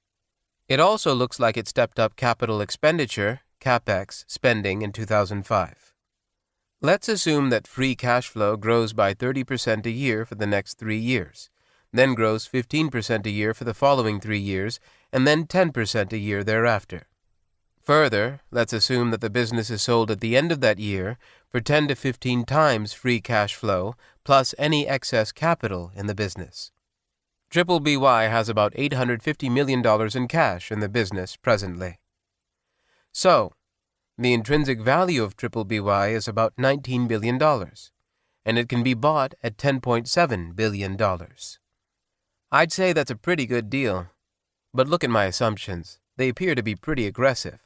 It also looks like it stepped up capital expenditure, CapEx spending in 2005. Let's assume that free cash flow grows by 30% a year for the next 3 years, then grows 15% a year for the following 3 years, and then 10% a year thereafter. Further, let's assume that the business is sold at the end of that year for 10 to 15 times free cash flow plus any excess capital in the business. BBY has about $850 million in cash in the business presently. So, the intrinsic value of BBY is about $19 billion, and it can be bought at $10.7 billion. I'd say that's a pretty good deal, but look at my assumptions. They appear to be pretty aggressive.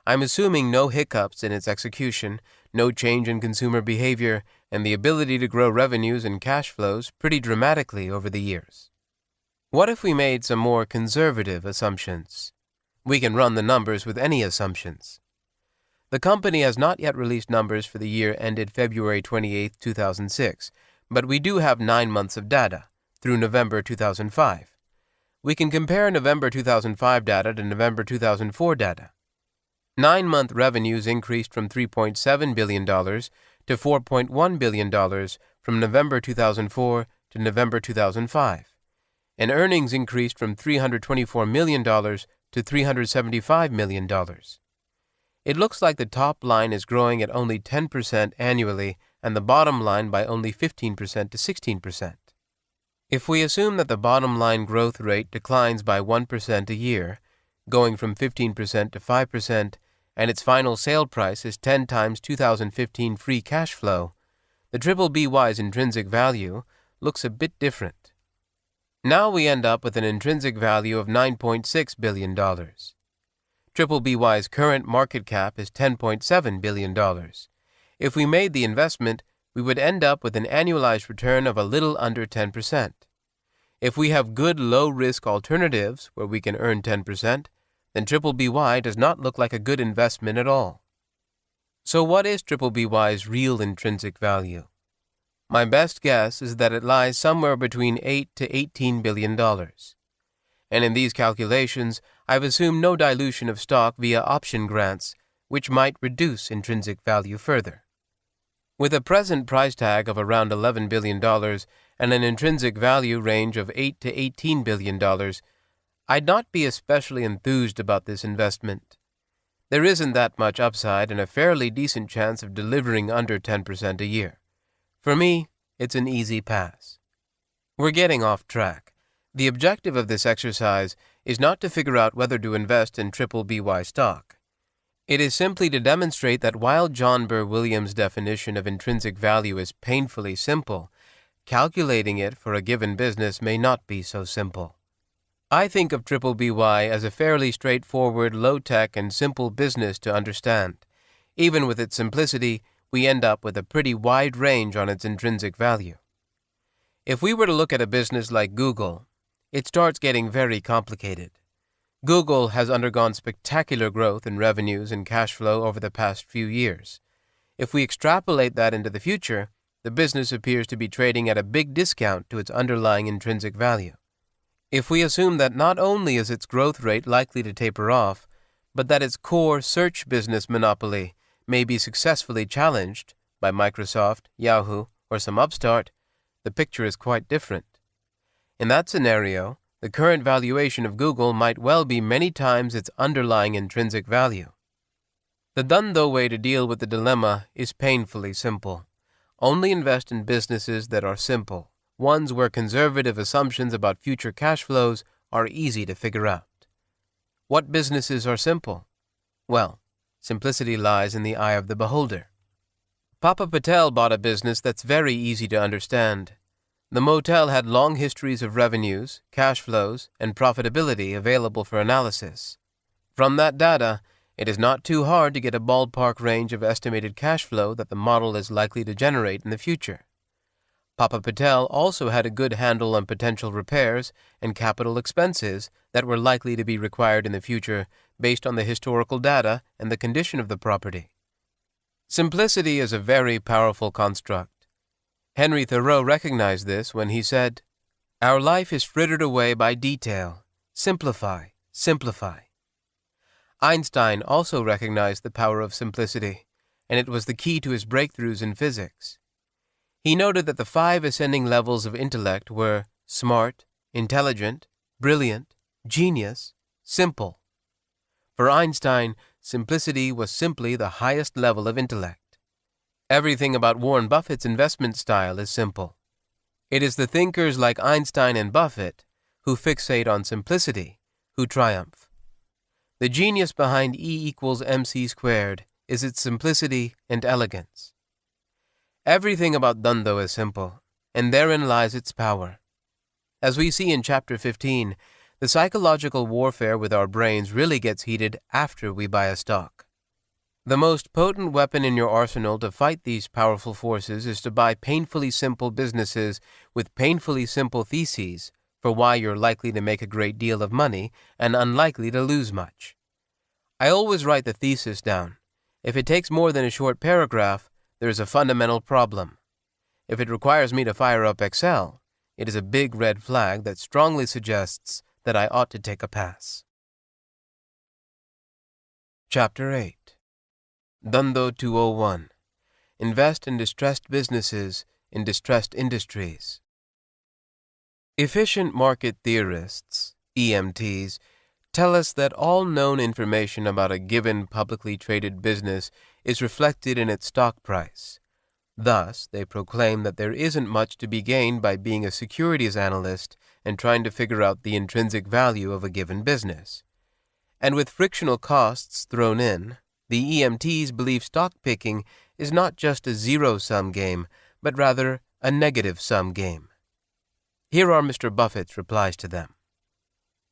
I'm assuming no hiccups in its execution, no change in consumer behavior, and the ability to grow revenues and cash flows pretty dramatically over the years. What if we made some more conservative assumptions? We can run the numbers with any assumptions. The company has not yet released numbers for the year ended February 28, 2006, but we do have 9 months of data, through November 2005. We can compare November 2005 data to November 2004 data. 9-month revenues increased from $3.7 billion to $4.1 billion from November 2004 to November 2005, and earnings increased from $324 million to $375 million. It looks like the top line is growing at only 10% annually and the bottom line by only 15% to 16%. If we assume that the bottom line growth rate declines by 1% a year, going from 15% to 5%, and its final sale price is 10 times 2015 free cash flow, the BBY's intrinsic value looks a bit different. Now we end up with an intrinsic value of $9.6 billion. BBY's current market cap is $10.7 billion. If we made the investment, we would end up with an annualized return of a little under 10%. If we have good low-risk alternatives where we can earn 10%, then BBY does not look like a good investment at all. So what is BBY's real intrinsic value? My best guess is that it lies somewhere between $8 to $18 billion. And in these calculations, I've assumed no dilution of stock via option grants, which might reduce intrinsic value further. With a present price tag of around $11 billion and an intrinsic value range of $8 to $18 billion, I'd not be especially enthused about this investment. There isn't that much upside and a fairly decent chance of delivering under 10% a year. For me, it's an easy pass. We're getting off track. The objective of this exercise is not to figure out whether to invest in BBY stock. It is simply to demonstrate that while John Burr Williams' definition of intrinsic value is painfully simple, calculating it for a given business may not be so simple. I think of BBY as a fairly straightforward, low-tech, and simple business to understand. Even with its simplicity, we end up with a pretty wide range on its intrinsic value. If we were to look at a business like Google, it starts getting very complicated. Google has undergone spectacular growth in revenues and cash flow over the past few years. If we extrapolate that into the future, the business appears to be trading at a big discount to its underlying intrinsic value. If we assume that not only is its growth rate likely to taper off, but that its core search business monopoly may be successfully challenged by Microsoft, Yahoo, or some upstart, the picture is quite different. In that scenario, the current valuation of Google might well be many times its underlying intrinsic value. The Dhandho way to deal with the dilemma is painfully simple. Only invest in businesses that are simple, ones where conservative assumptions about future cash flows are easy to figure out. What businesses are simple? Well, simplicity lies in the eye of the beholder. Papa Patel bought a business that's very easy to understand. The motel had long histories of revenues, cash flows, and profitability available for analysis. From that data, it is not too hard to get a ballpark range of estimated cash flow that the model is likely to generate in the future. Papa Patel also had a good handle on potential repairs and capital expenses that were likely to be required in the future based on the historical data and the condition of the property. Simplicity is a very powerful construct. Henry Thoreau recognized this when he said, "Our life is frittered away by detail. Simplify, simplify." Einstein also recognized the power of simplicity, and it was the key to his breakthroughs in physics. He noted that the 5 ascending levels of intellect were smart, intelligent, brilliant, genius, simple. For Einstein, simplicity was simply the highest level of intellect. Everything about Warren Buffett's investment style is simple. It is the thinkers like Einstein and Buffett who fixate on simplicity who triumph. The genius behind E=mc² is its simplicity and elegance. Everything about Dhandho is simple, and therein lies its power. As we see in Chapter 15, the psychological warfare with our brains really gets heated after we buy a stock. The most potent weapon in your arsenal to fight these powerful forces is to buy painfully simple businesses with painfully simple theses for why you're likely to make a great deal of money and unlikely to lose much. I always write the thesis down. If it takes more than a short paragraph, there is a fundamental problem. If it requires me to fire up Excel, it is a big red flag that strongly suggests that I ought to take a pass. Chapter 8. Dhandho 201. Invest in distressed businesses in distressed industries. Efficient market theorists, EMTs, tell us that all known information about a given publicly traded business is reflected in its stock price. Thus, they proclaim that there isn't much to be gained by being a securities analyst and trying to figure out the intrinsic value of a given business. And with frictional costs thrown in, the EMTs believe stock picking is not just a zero-sum game, but rather a negative-sum game. Here are Mr. Buffett's replies to them.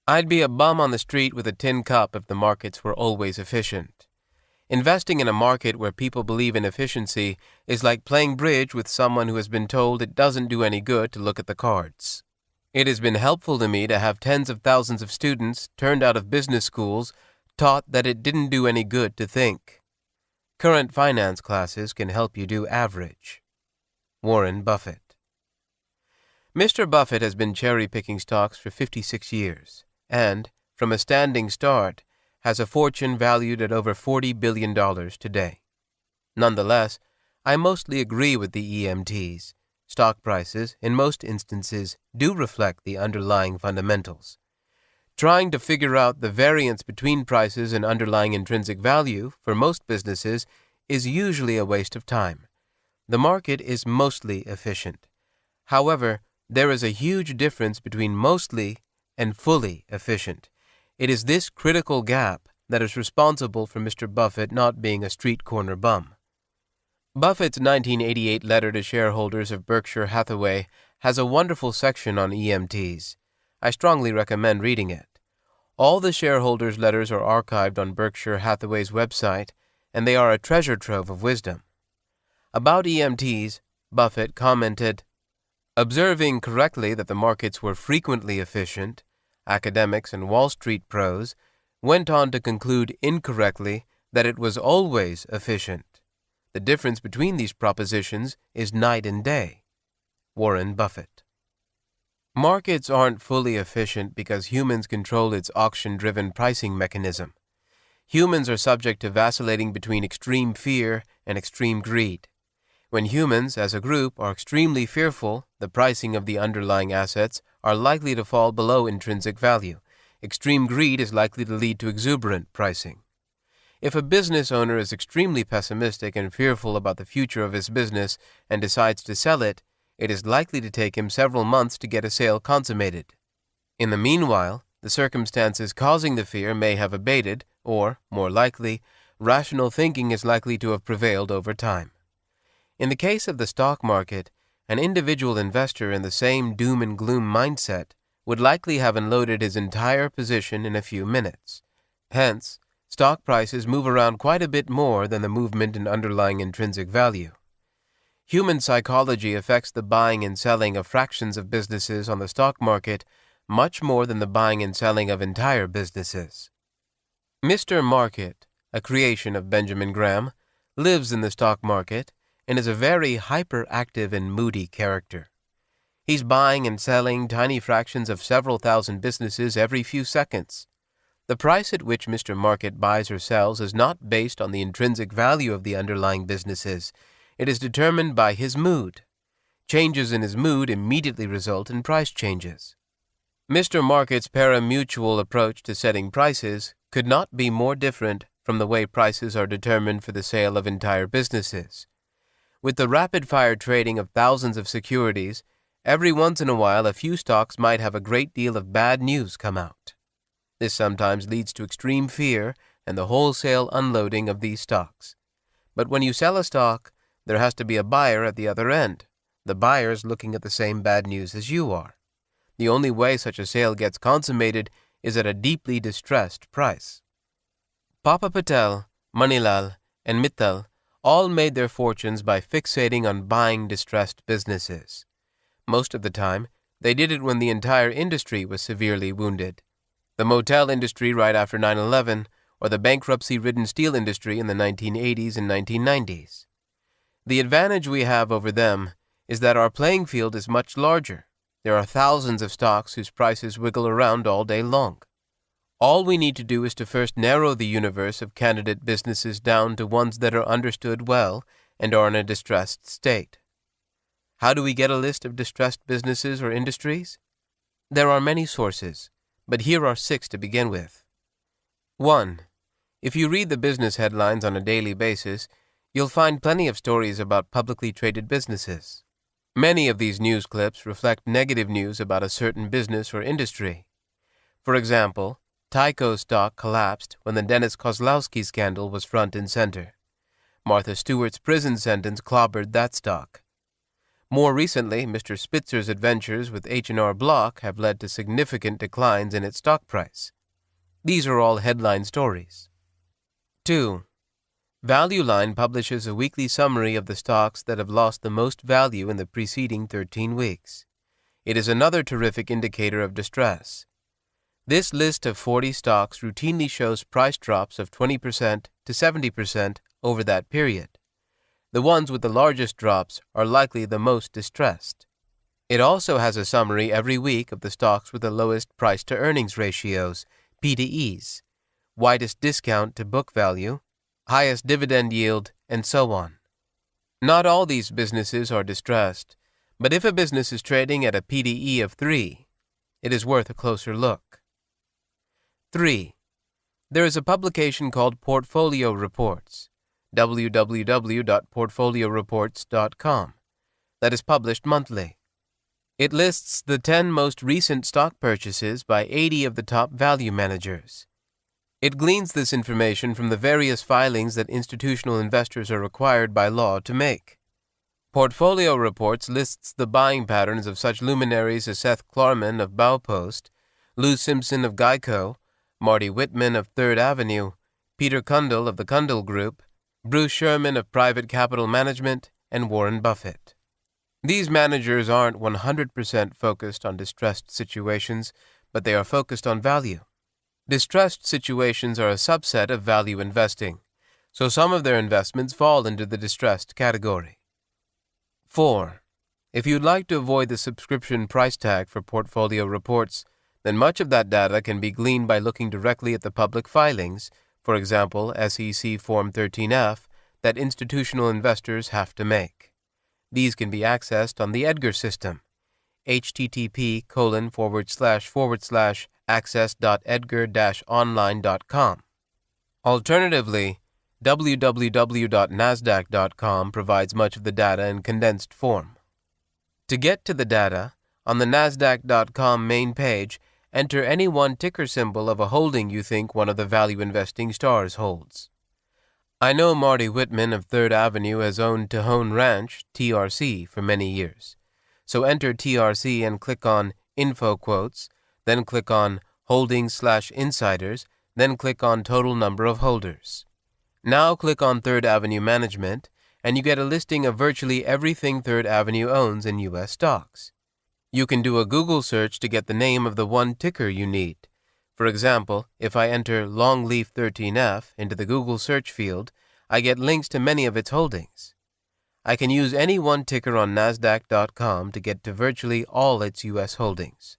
I'd be a bum on the street with a tin cup if the markets were always efficient. Investing in a market where people believe in efficiency is like playing bridge with someone who has been told it doesn't do any good to look at the cards. It has been helpful to me to have tens of thousands of students turned out of business schools taught that it didn't do any good to think. Current finance classes can help you do average. Warren Buffett. Mr. Buffett has been cherry-picking stocks for 56 years. And, from a standing start, has a fortune valued at over $40 billion today. Nonetheless, I mostly agree with the EMTs. Stock prices, in most instances, do reflect the underlying fundamentals. Trying to figure out the variance between prices and underlying intrinsic value for most businesses is usually a waste of time. The market is mostly efficient. However, there is a huge difference between mostly and fully efficient. It is this critical gap that is responsible for Mr. Buffett not being a street corner bum. Buffett's 1988 letter to shareholders of Berkshire Hathaway has a wonderful section on EMTs. I strongly recommend reading it. All the shareholders' letters are archived on Berkshire Hathaway's website, and they are a treasure trove of wisdom. About EMTs, Buffett commented, observing correctly that the markets were frequently efficient, academics and Wall Street pros went on to conclude incorrectly that it was always efficient. The difference between these propositions is night and day. Warren Buffett. Markets aren't fully efficient because humans control its auction-driven pricing mechanism. Humans are subject to vacillating between extreme fear and extreme greed. When humans, as a group, are extremely fearful, the pricing of the underlying assets are likely to fall below intrinsic value. Extreme greed is likely to lead to exuberant pricing. If a business owner is extremely pessimistic and fearful about the future of his business and decides to sell it, it is likely to take him several months to get a sale consummated. In the meanwhile, the circumstances causing the fear may have abated, or, more likely, rational thinking is likely to have prevailed over time. In the case of the stock market, an individual investor in the same doom and gloom mindset would likely have unloaded his entire position in a few minutes. Hence, stock prices move around quite a bit more than the movement in underlying intrinsic value. Human psychology affects the buying and selling of fractions of businesses on the stock market much more than the buying and selling of entire businesses. Mr. Market, a creation of Benjamin Graham, lives in the stock market and is a very hyperactive and moody character. He's buying and selling tiny fractions of several thousand businesses every few seconds. The price at which Mr. Market buys or sells is not based on the intrinsic value of the underlying businesses. It is determined by his mood. Changes in his mood immediately result in price changes. Mr. Market's pari-mutuel approach to setting prices could not be more different from the way prices are determined for the sale of entire businesses. With the rapid-fire trading of thousands of securities, every once in a while a few stocks might have a great deal of bad news come out. This sometimes leads to extreme fear and the wholesale unloading of these stocks. But when you sell a stock, there has to be a buyer at the other end. The buyer's looking at the same bad news as you are. The only way such a sale gets consummated is at a deeply distressed price. Papa Patel, Manilal, and Mittal all made their fortunes by fixating on buying distressed businesses. Most of the time, they did it when the entire industry was severely wounded. The motel industry right after 9/11, or the bankruptcy-ridden steel industry in the 1980s and 1990s. The advantage we have over them is that our playing field is much larger. There are thousands of stocks whose prices wiggle around all day long. All we need to do is to first narrow the universe of candidate businesses down to ones that are understood well and are in a distressed state. How do we get a list of distressed businesses or industries? There are many sources, but here are 6 to begin with. 1. If you read the business headlines on a daily basis, you'll find plenty of stories about publicly traded businesses. Many of these news clips reflect negative news about a certain business or industry. For example, Tyco stock collapsed when the Dennis Kozlowski scandal was front and center. Martha Stewart's prison sentence clobbered that stock. More recently, Mr. Spitzer's adventures with H&R Block have led to significant declines in its stock price. These are all headline stories. 2. Value Line publishes a weekly summary of the stocks that have lost the most value in the preceding 13 weeks. It is another terrific indicator of distress. This list of 40 stocks routinely shows price drops of 20% to 70% over that period. The ones with the largest drops are likely the most distressed. It also has a summary every week of the stocks with the lowest price-to-earnings ratios, PTEs, widest discount to book value, highest dividend yield, and so on. Not all these businesses are distressed, but if a business is trading at a PTE of 3, it is worth a closer look. 3. There is a publication called Portfolio Reports, www.portfolioreports.com, that is published monthly. It lists the 10 most recent stock purchases by 80 of the top value managers. It gleans this information from the various filings that institutional investors are required by law to make. Portfolio Reports lists the buying patterns of such luminaries as Seth Klarman of Baupost, Lou Simpson of Geico, Marty Whitman of Third Avenue, Peter Kundal of the Kundal Group, Bruce Sherman of Private Capital Management, and Warren Buffett. These managers aren't 100% focused on distressed situations, but they are focused on value. Distressed situations are a subset of value investing, so some of their investments fall into the distressed category. 4. If you'd like to avoid the subscription price tag for Portfolio Reports, then much of that data can be gleaned by looking directly at the public filings, for example, SEC Form 13F, that institutional investors have to make. These can be accessed on the Edgar system, http://access.edgar-online.com. Alternatively, www.nasdaq.com provides much of the data in condensed form. To get to the data, on the nasdaq.com main page, enter any one ticker symbol of a holding you think one of the value investing stars holds. I know Marty Whitman of Third Avenue has owned Tejon Ranch, TRC, for many years. So enter TRC and click on Info Quotes, then click on Holdings/Insiders, then click on Total Number of Holders. Now click on Third Avenue Management, and you get a listing of virtually everything Third Avenue owns in U.S. stocks. You can do a Google search to get the name of the one ticker you need. For example, if I enter Longleaf 13F into the Google search field, I get links to many of its holdings. I can use any one ticker on NASDAQ.com to get to virtually all its U.S. holdings.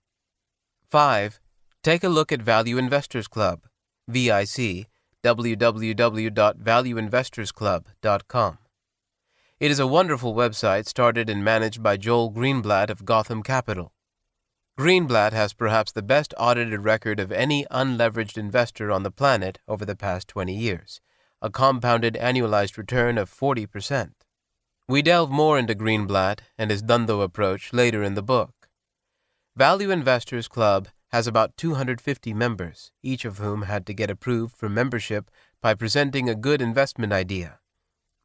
5. Take a look at Value Investors Club, VIC, www.valueinvestorsclub.com. It is a wonderful website started and managed by Joel Greenblatt of Gotham Capital. Greenblatt has perhaps the best audited record of any unleveraged investor on the planet over the past 20 years, a compounded annualized return of 40%. We delve more into Greenblatt and his Dhandho approach later in the book. Value Investors Club has about 250 members, each of whom had to get approved for membership by presenting a good investment idea.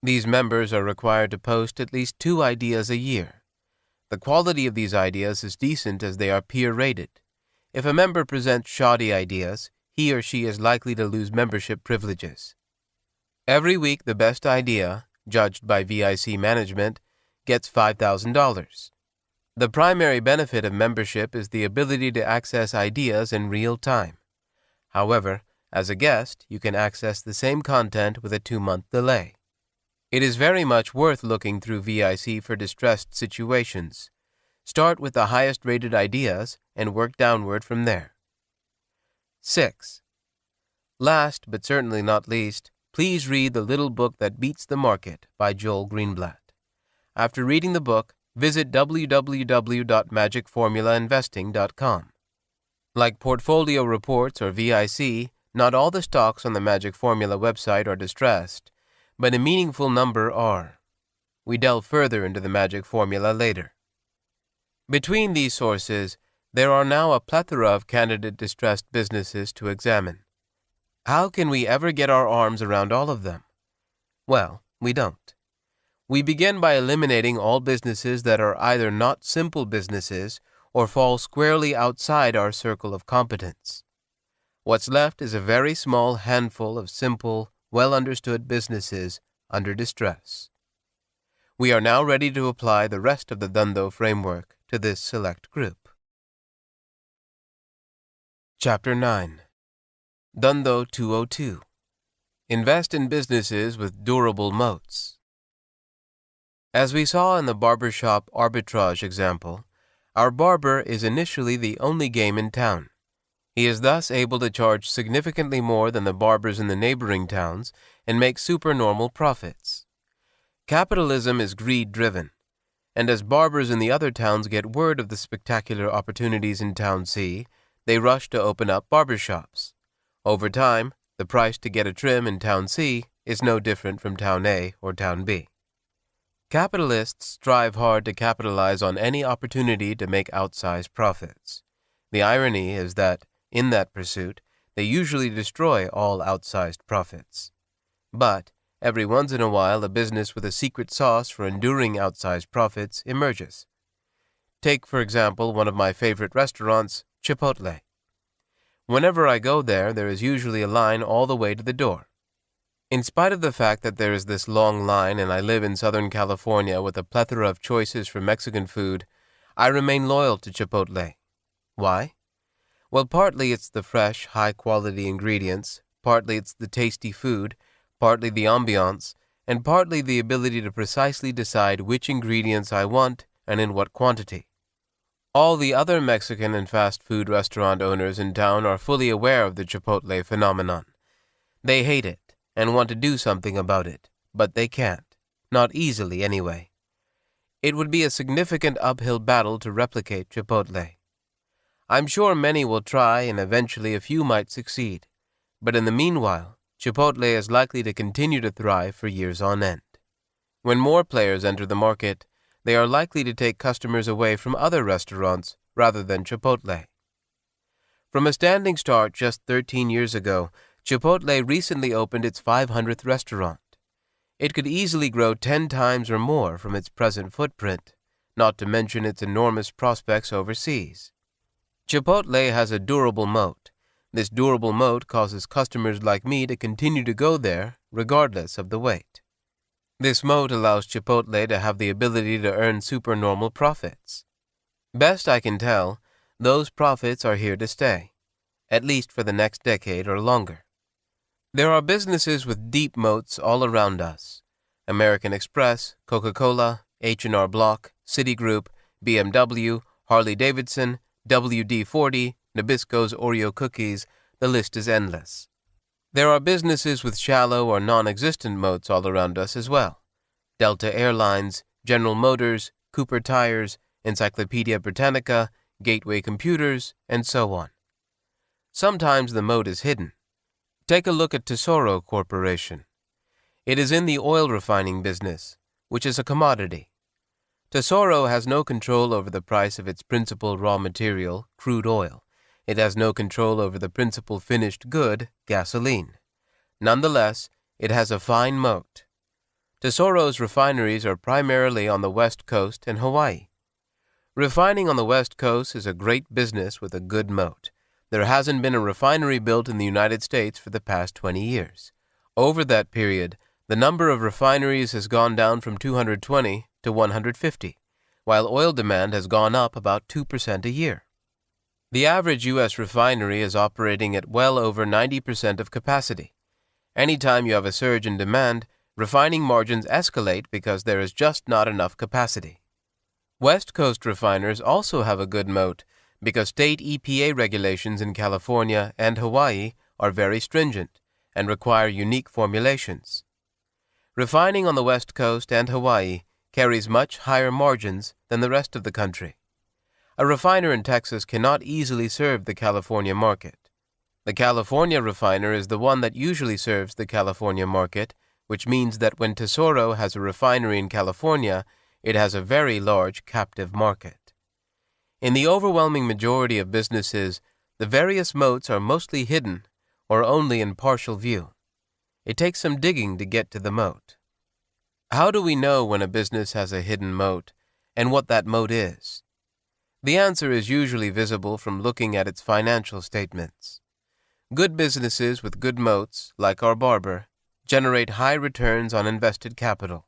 These members are required to post at least 2 ideas a year. The quality of these ideas is decent as they are peer-rated. If a member presents shoddy ideas, he or she is likely to lose membership privileges. Every week, the best idea, judged by VIC management, gets $5,000. The primary benefit of membership is the ability to access ideas in real time. However, as a guest, you can access the same content with a 2-month delay. It is very much worth looking through VIC for distressed situations. Start with the highest-rated ideas and work downward from there. 6. Last, but certainly not least, please read The Little Book That Beats the Market by Joel Greenblatt. After reading the book, visit www.magicformulainvesting.com. Like Portfolio Reports or VIC, not all the stocks on the Magic Formula website are distressed, but a meaningful number are. We delve further into the Magic Formula later. Between these sources, there are now a plethora of candidate distressed businesses to examine. How can we ever get our arms around all of them? Well, we don't. We begin by eliminating all businesses that are either not simple businesses or fall squarely outside our circle of competence. What's left is a very small handful of simple, well-understood businesses under distress. We are now ready to apply the rest of the Dhandho framework to this select group. Chapter 9. Dhandho 202. Invest in businesses with durable moats. As we saw in the barbershop arbitrage example, our barber is initially the only game in town. He is thus able to charge significantly more than the barbers in the neighboring towns and make supernormal profits. Capitalism is greed-driven, and as barbers in the other towns get word of the spectacular opportunities in Town C, they rush to open up barbershops. Over time, the price to get a trim in Town C is no different from Town A or Town B. Capitalists strive hard to capitalize on any opportunity to make outsized profits. The irony is that, in that pursuit, they usually destroy all outsized profits. But, every once in a while, a business with a secret sauce for enduring outsized profits emerges. Take, for example, one of my favorite restaurants, Chipotle. Whenever I go there, there is usually a line all the way to the door. In spite of the fact that there is this long line and I live in Southern California with a plethora of choices for Mexican food, I remain loyal to Chipotle. Why? Well, partly it's the fresh, high-quality ingredients, partly it's the tasty food, partly the ambiance, and partly the ability to precisely decide which ingredients I want and in what quantity. All the other Mexican and fast food restaurant owners in town are fully aware of the Chipotle phenomenon. They hate it and want to do something about it, but they can't. Not easily, anyway. It would be a significant uphill battle to replicate Chipotle. I'm sure many will try and eventually a few might succeed, but in the meanwhile, Chipotle is likely to continue to thrive for years on end. When more players enter the market, they are likely to take customers away from other restaurants rather than Chipotle. From a standing start just 13 years ago, Chipotle recently opened its 500th restaurant. It could easily grow 10 times or more from its present footprint, not to mention its enormous prospects overseas. Chipotle has a durable moat. This durable moat causes customers like me to continue to go there regardless of the wait. This moat allows Chipotle to have the ability to earn supernormal profits. Best I can tell, those profits are here to stay, at least for the next decade or longer. There are businesses with deep moats all around us. American Express, Coca-Cola, H&R Block, Citigroup, BMW, Harley-Davidson, WD-40, Nabisco's Oreo cookies, the list is endless. There are businesses with shallow or non-existent moats all around us as well. Delta Airlines, General Motors, Cooper Tires, Encyclopedia Britannica, Gateway Computers, and so on. Sometimes the moat is hidden. Take a look at Tesoro Corporation. It is in the oil refining business, which is a commodity. Tesoro has no control over the price of its principal raw material, crude oil. It has no control over the principal finished good, gasoline. Nonetheless, it has a fine moat. Tesoro's refineries are primarily on the West Coast and Hawaii. Refining on the West Coast is a great business with a good moat. There hasn't been a refinery built in the United States for the past 20 years. Over that period, the number of refineries has gone down from 220 to 150, while oil demand has gone up about 2% a year. The average U.S. refinery is operating at well over 90% of capacity. Anytime you have a surge in demand, refining margins escalate because there is just not enough capacity. West Coast refiners also have a good moat because state EPA regulations in California and Hawaii are very stringent and require unique formulations. Refining on the West Coast and Hawaii carries much higher margins than the rest of the country. A refiner in Texas cannot easily serve the California market. The California refiner is the one that usually serves the California market, which means that when Tesoro has a refinery in California, it has a very large captive market. In the overwhelming majority of businesses, the various moats are mostly hidden or only in partial view. It takes some digging to get to the moat. How do we know when a business has a hidden moat and what that moat is? The answer is usually visible from looking at its financial statements. Good businesses with good moats, like our barber, generate high returns on invested capital.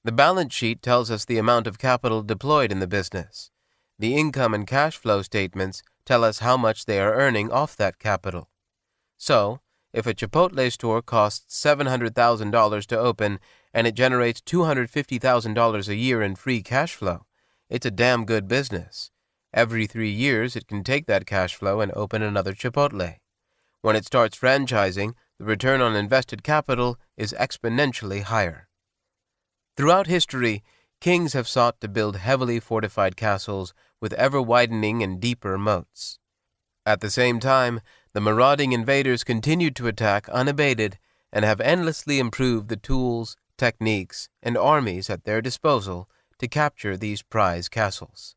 The balance sheet tells us the amount of capital deployed in the business. The income and cash flow statements tell us how much they are earning off that capital. So, if a Chipotle store costs $700,000 to open and it generates $250,000 a year in free cash flow, it's a damn good business. Every 3 years, it can take that cash flow and open another Chipotle. When it starts franchising, the return on invested capital is exponentially higher. Throughout history, kings have sought to build heavily fortified castles with ever-widening and deeper moats. At the same time, the marauding invaders continued to attack unabated and have endlessly improved the tools, techniques, and armies at their disposal to capture these prize castles.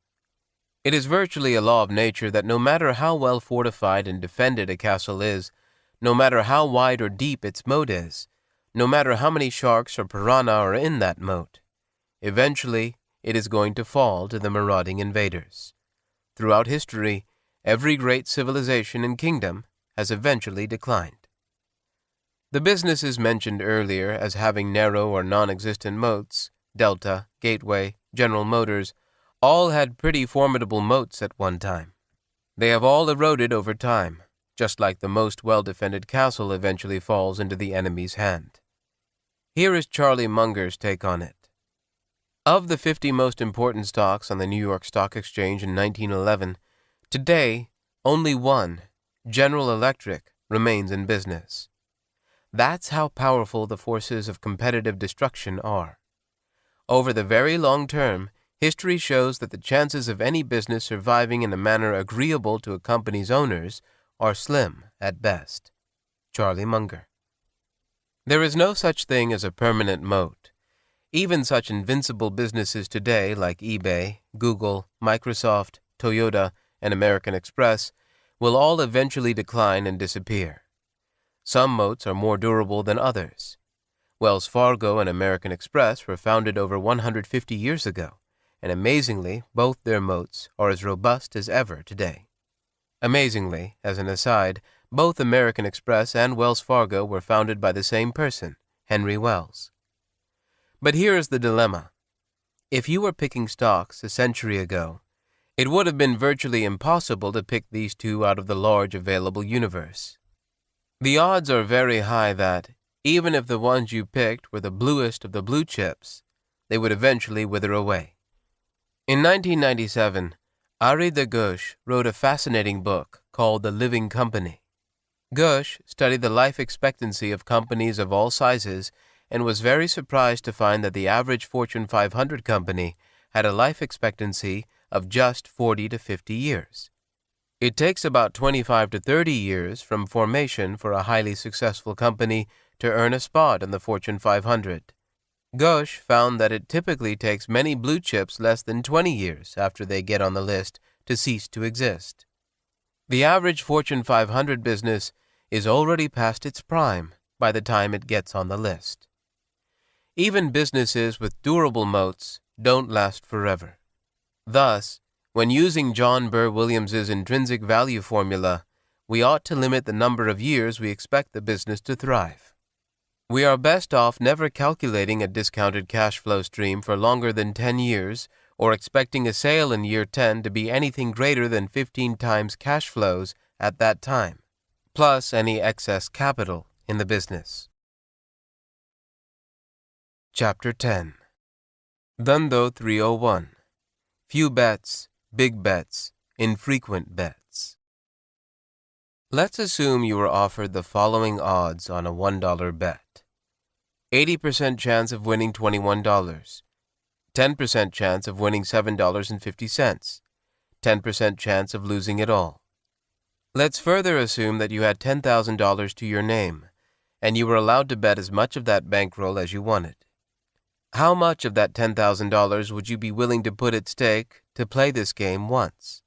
It is virtually a law of nature that no matter how well fortified and defended a castle is, no matter how wide or deep its moat is, no matter how many sharks or piranha are in that moat, eventually it is going to fall to the marauding invaders. Throughout history, every great civilization and kingdom has eventually declined. The businesses mentioned earlier as having narrow or non-existent moats, Delta, Gateway, General Motors, all had pretty formidable moats at one time. They have all eroded over time, just like the most well-defended castle eventually falls into the enemy's hand. Here is Charlie Munger's take on it. Of the 50 most important stocks on the New York Stock Exchange in 1911, today only one, General Electric, remains in business. That's how powerful the forces of competitive destruction are. Over the very long term, history shows that the chances of any business surviving in a manner agreeable to a company's owners are slim at best. Charlie Munger. There is no such thing as a permanent moat. Even such invincible businesses today like eBay, Google, Microsoft, Toyota, and American Express will all eventually decline and disappear. Some moats are more durable than others. Wells Fargo and American Express were founded over 150 years ago, and amazingly, both their moats are as robust as ever today. Amazingly, as an aside, both American Express and Wells Fargo were founded by the same person, Henry Wells. But here is the dilemma. If you were picking stocks a century ago, it would have been virtually impossible to pick these two out of the large available universe. The odds are very high that, even if the ones you picked were the bluest of the blue chips, they would eventually wither away. In 1997, Ari de Gush wrote a fascinating book called The Living Company. Ghosh studied the life expectancy of companies of all sizes and was very surprised to find that the average Fortune 500 company had a life expectancy of just 40 to 50 years. It takes about 25 to 30 years from formation for a highly successful company to earn a spot in the Fortune 500. Ghosh found that it typically takes many blue chips less than 20 years after they get on the list to cease to exist. The average Fortune 500 business is already past its prime by the time it gets on the list. Even businesses with durable moats don't last forever. Thus, when using John Burr Williams's intrinsic value formula, we ought to limit the number of years we expect the business to thrive. We are best off never calculating a discounted cash flow stream for longer than 10 years or expecting a sale in year 10 to be anything greater than 15 times cash flows at that time, plus any excess capital in the business. Chapter 10. Dhandho 301. Few bets, big bets, infrequent bets. Let's assume you were offered the following odds on a $1 bet. 80% chance of winning $21, 10% chance of winning $7.50, 10% chance of losing it all. Let's further assume that you had $10,000 to your name, and you were allowed to bet as much of that bankroll as you wanted. How much of that $10,000 would you be willing to put at stake to play this game once?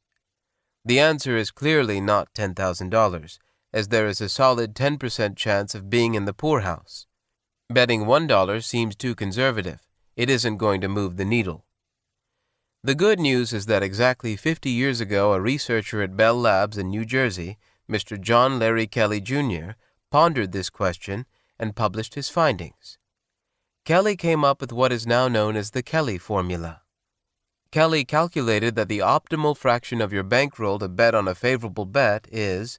The answer is clearly not $10,000, as there is a solid 10% chance of being in the poorhouse. Betting $1 seems too conservative. It isn't going to move the needle. The good news is that exactly 50 years ago, a researcher at Bell Labs in New Jersey, Mr. John Larry Kelly, Jr., pondered this question and published his findings. Kelly came up with what is now known as the Kelly formula. Kelly calculated that the optimal fraction of your bankroll to bet on a favorable bet is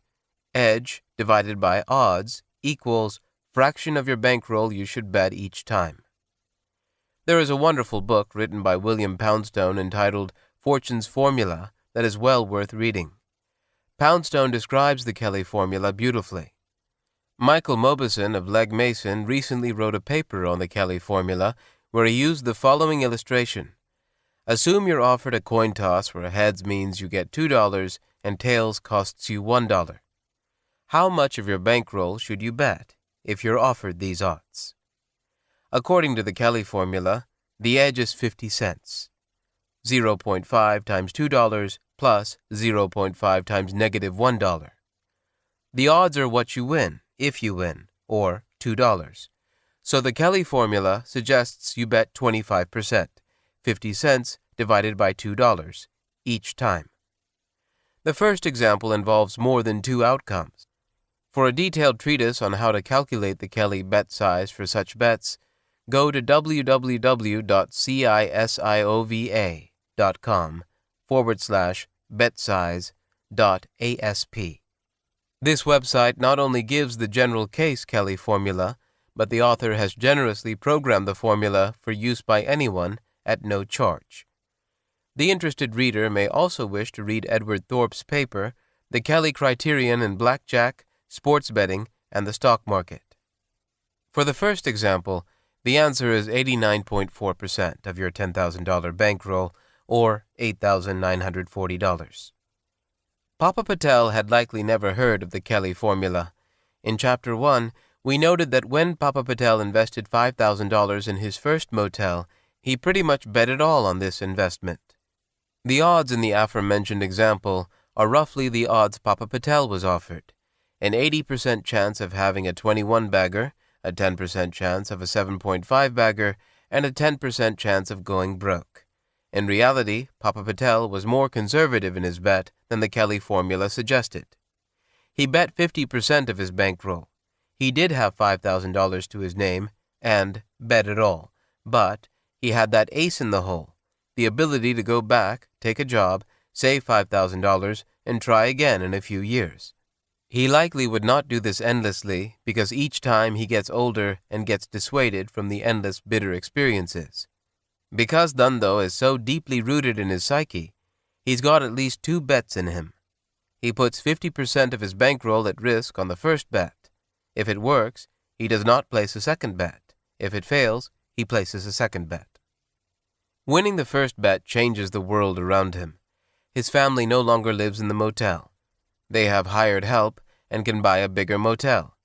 edge divided by odds equals fraction of your bankroll you should bet each time. There is a wonderful book written by William Poundstone entitled Fortune's Formula that is well worth reading. Poundstone describes the Kelly formula beautifully. Michael Mauboussin of Legg Mason recently wrote a paper on the Kelly formula where he used the following illustration. Assume you're offered a coin toss where heads means you get $2 and tails costs you $1. How much of your bankroll should you bet if you're offered these odds? According to the Kelly formula, the edge is 50 cents. 0.5 times $2 plus 0.5 times negative $1. The odds are what you win, if you win, or $2. So the Kelly formula suggests you bet 25%, 50 cents divided by $2, each time. The first example involves more than two outcomes. For a detailed treatise on how to calculate the Kelly bet size for such bets, go to www.cisiova.com/betsize.asp. This website not only gives the general case Kelly formula, but the author has generously programmed the formula for use by anyone at no charge. The interested reader may also wish to read Edward Thorp's paper, The Kelly Criterion in Blackjack, Sports Betting, and the Stock Market. For the first example, the answer is 89.4% of your $10,000 bankroll, or $8,940. Papa Patel had likely never heard of the Kelly formula. In Chapter 1, we noted that when Papa Patel invested $5,000 in his first motel, he pretty much bet it all on this investment. The odds in the aforementioned example are roughly the odds Papa Patel was offered: an 80% chance of having a 21-bagger, a 10% chance of a 7.5-bagger, and a 10% chance of going broke. In reality, Papa Patel was more conservative in his bet than the Kelly formula suggested. He bet 50% of his bankroll. He did have $5,000 to his name and bet it all, but he had that ace in the hole, the ability to go back, take a job, save $5,000, and try again in a few years. He likely would not do this endlessly because each time he gets older and gets dissuaded from the endless bitter experiences. Because Dhandho is so deeply rooted in his psyche, he's got at least two bets in him. He puts 50% of his bankroll at risk on the first bet. If it works, he does not place a second bet. If it fails, he places a second bet. Winning the first bet changes the world around him. His family no longer lives in the motel. They have hired help and can buy a bigger motel.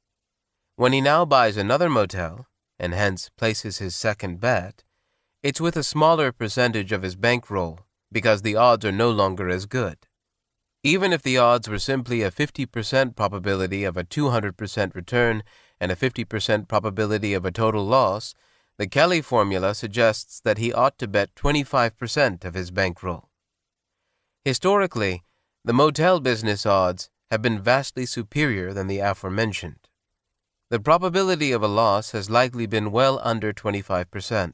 When he now buys another motel, and hence places his second bet, it's with a smaller percentage of his bankroll because the odds are no longer as good. Even if the odds were simply a 50% probability of a 200% return and a 50% probability of a total loss, the Kelly formula suggests that he ought to bet 25% of his bankroll. Historically, the motel business odds have been vastly superior than the aforementioned. The probability of a loss has likely been well under 25%,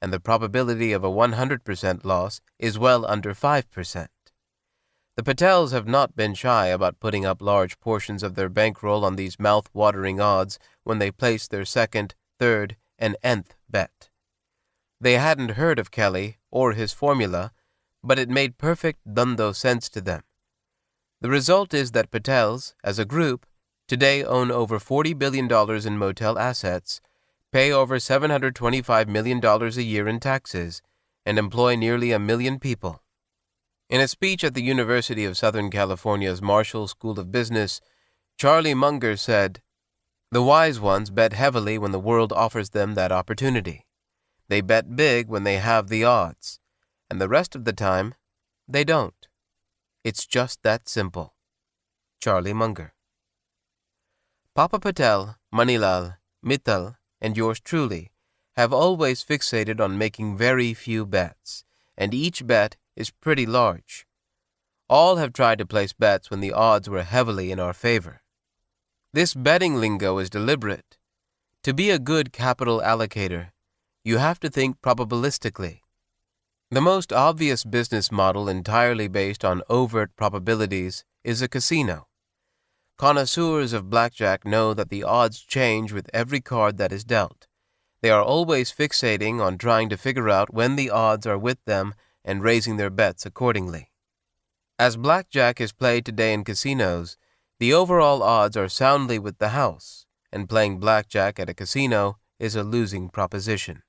and the probability of a 100% loss is well under 5%. The Patels have not been shy about putting up large portions of their bankroll on these mouth-watering odds when they place their second, third, and nth bet. They hadn't heard of Kelly or his formula, but it made perfect Dhandho sense to them. The result is that Patels, as a group, today own over $40 billion in motel assets, pay over $725 million a year in taxes, and employ nearly 1 million people. In a speech at the University of Southern California's Marshall School of Business, Charlie Munger said, "The wise ones bet heavily when the world offers them that opportunity. They bet big when they have the odds, and the rest of the time, they don't. It's just that simple." Charlie Munger. Papa Patel, Manilal, Mittal, and yours truly have always fixated on making very few bets, and each bet is pretty large. All have tried to place bets when the odds were heavily in our favor. This betting lingo is deliberate. To be a good capital allocator, you have to think probabilistically. The most obvious business model entirely based on overt probabilities is a casino. Connoisseurs of blackjack know that the odds change with every card that is dealt. They are always fixating on trying to figure out when the odds are with them and raising their bets accordingly. As blackjack is played today in casinos, the overall odds are soundly with the house, and playing blackjack at a casino is a losing proposition.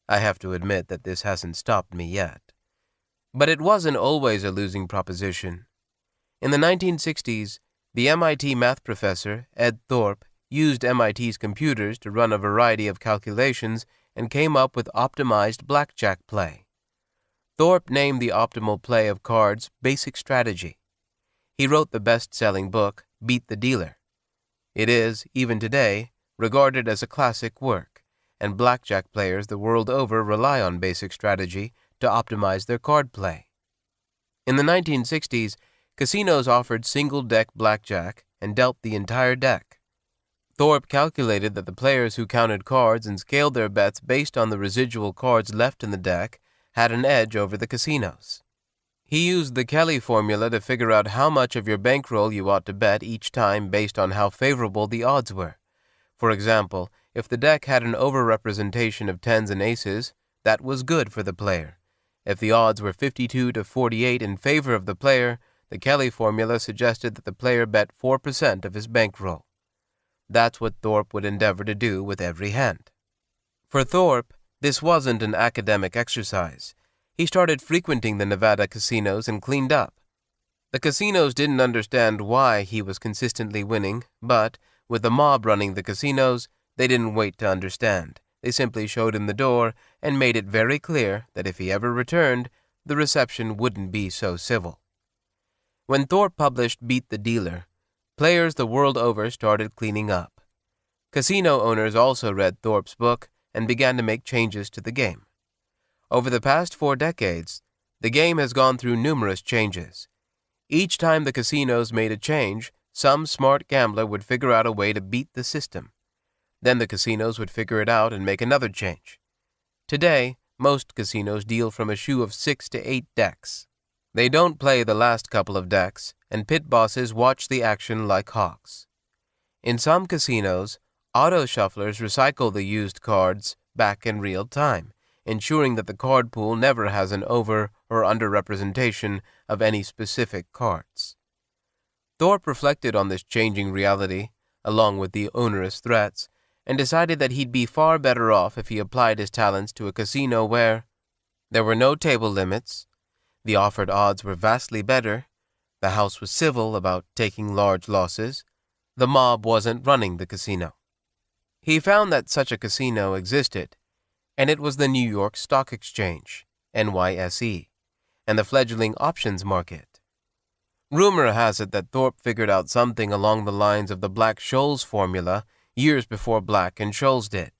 I have to admit that this hasn't stopped me yet. But it wasn't always a losing proposition. In the 1960s, the MIT math professor, Ed Thorpe, used MIT's computers to run a variety of calculations and came up with optimized blackjack play. Thorpe named the optimal play of cards Basic Strategy. He wrote the best-selling book, Beat the Dealer. It is, even today, regarded as a classic work, and blackjack players the world over rely on basic strategy to optimize their card play. In the 1960s, casinos offered single-deck blackjack and dealt the entire deck. Thorpe calculated that the players who counted cards and scaled their bets based on the residual cards left in the deck had an edge over the casinos. He used the Kelly formula to figure out how much of your bankroll you ought to bet each time based on how favorable the odds were. For example, if the deck had an overrepresentation of tens and aces, that was good for the player. If the odds were 52 to 48 in favor of the player, the Kelly formula suggested that the player bet 4% of his bankroll. That's what Thorpe would endeavor to do with every hand. For Thorpe, this wasn't an academic exercise. He started frequenting the Nevada casinos and cleaned up. The casinos didn't understand why he was consistently winning, but, with the mob running the casinos, they didn't wait to understand. They simply showed him the door and made it very clear that if he ever returned, the reception wouldn't be so civil. When Thorpe published Beat the Dealer, players the world over started cleaning up. Casino owners also read Thorpe's book and began to make changes to the game. Over the past 4 decades, the game has gone through numerous changes. Each time the casinos made a change, some smart gambler would figure out a way to beat the system. Then the casinos would figure it out and make another change. Today, most casinos deal from a shoe of 6 to 8 decks. They don't play the last couple of decks, and pit bosses watch the action like hawks. In some casinos, auto shufflers recycle the used cards back in real time, ensuring that the card pool never has an over- or under-representation of any specific cards. Thorpe reflected on this changing reality, along with the onerous threats, and decided that he'd be far better off if he applied his talents to a casino where there were no table limits, the offered odds were vastly better, the house was civil about taking large losses, the mob wasn't running the casino. He found that such a casino existed, and it was the New York Stock Exchange, NYSE, and the fledgling options market. Rumor has it that Thorpe figured out something along the lines of the Black-Scholes formula years before Black and Scholes did.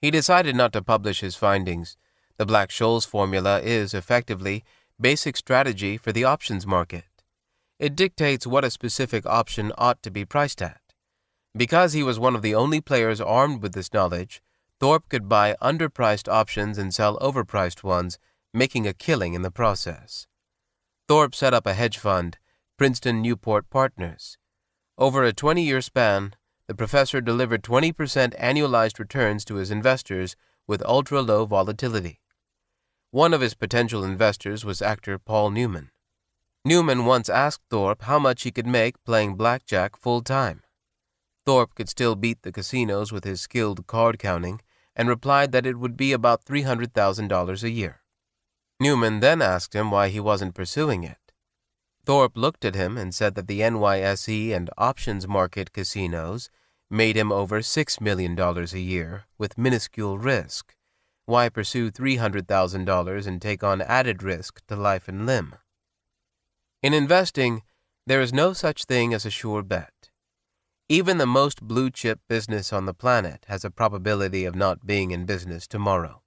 He decided not to publish his findings. The Black-Scholes formula is, effectively, basic strategy for the options market. It dictates what a specific option ought to be priced at. Because he was one of the only players armed with this knowledge, Thorpe could buy underpriced options and sell overpriced ones, making a killing in the process. Thorpe set up a hedge fund, Princeton Newport Partners. Over a 20-year span, the professor delivered 20% annualized returns to his investors with ultra-low volatility. One of his potential investors was actor Paul Newman. Newman once asked Thorpe how much he could make playing blackjack full-time. Thorpe could still beat the casinos with his skilled card counting and replied that it would be about $300,000 a year. Newman then asked him why he wasn't pursuing it. Thorpe looked at him and said that the NYSE and options market casinos made him over $6 million a year with minuscule risk. Why pursue $300,000 and take on added risk to life and limb? In investing, there is no such thing as a sure bet. Even the most blue-chip business on the planet has a probability of not being in business tomorrow.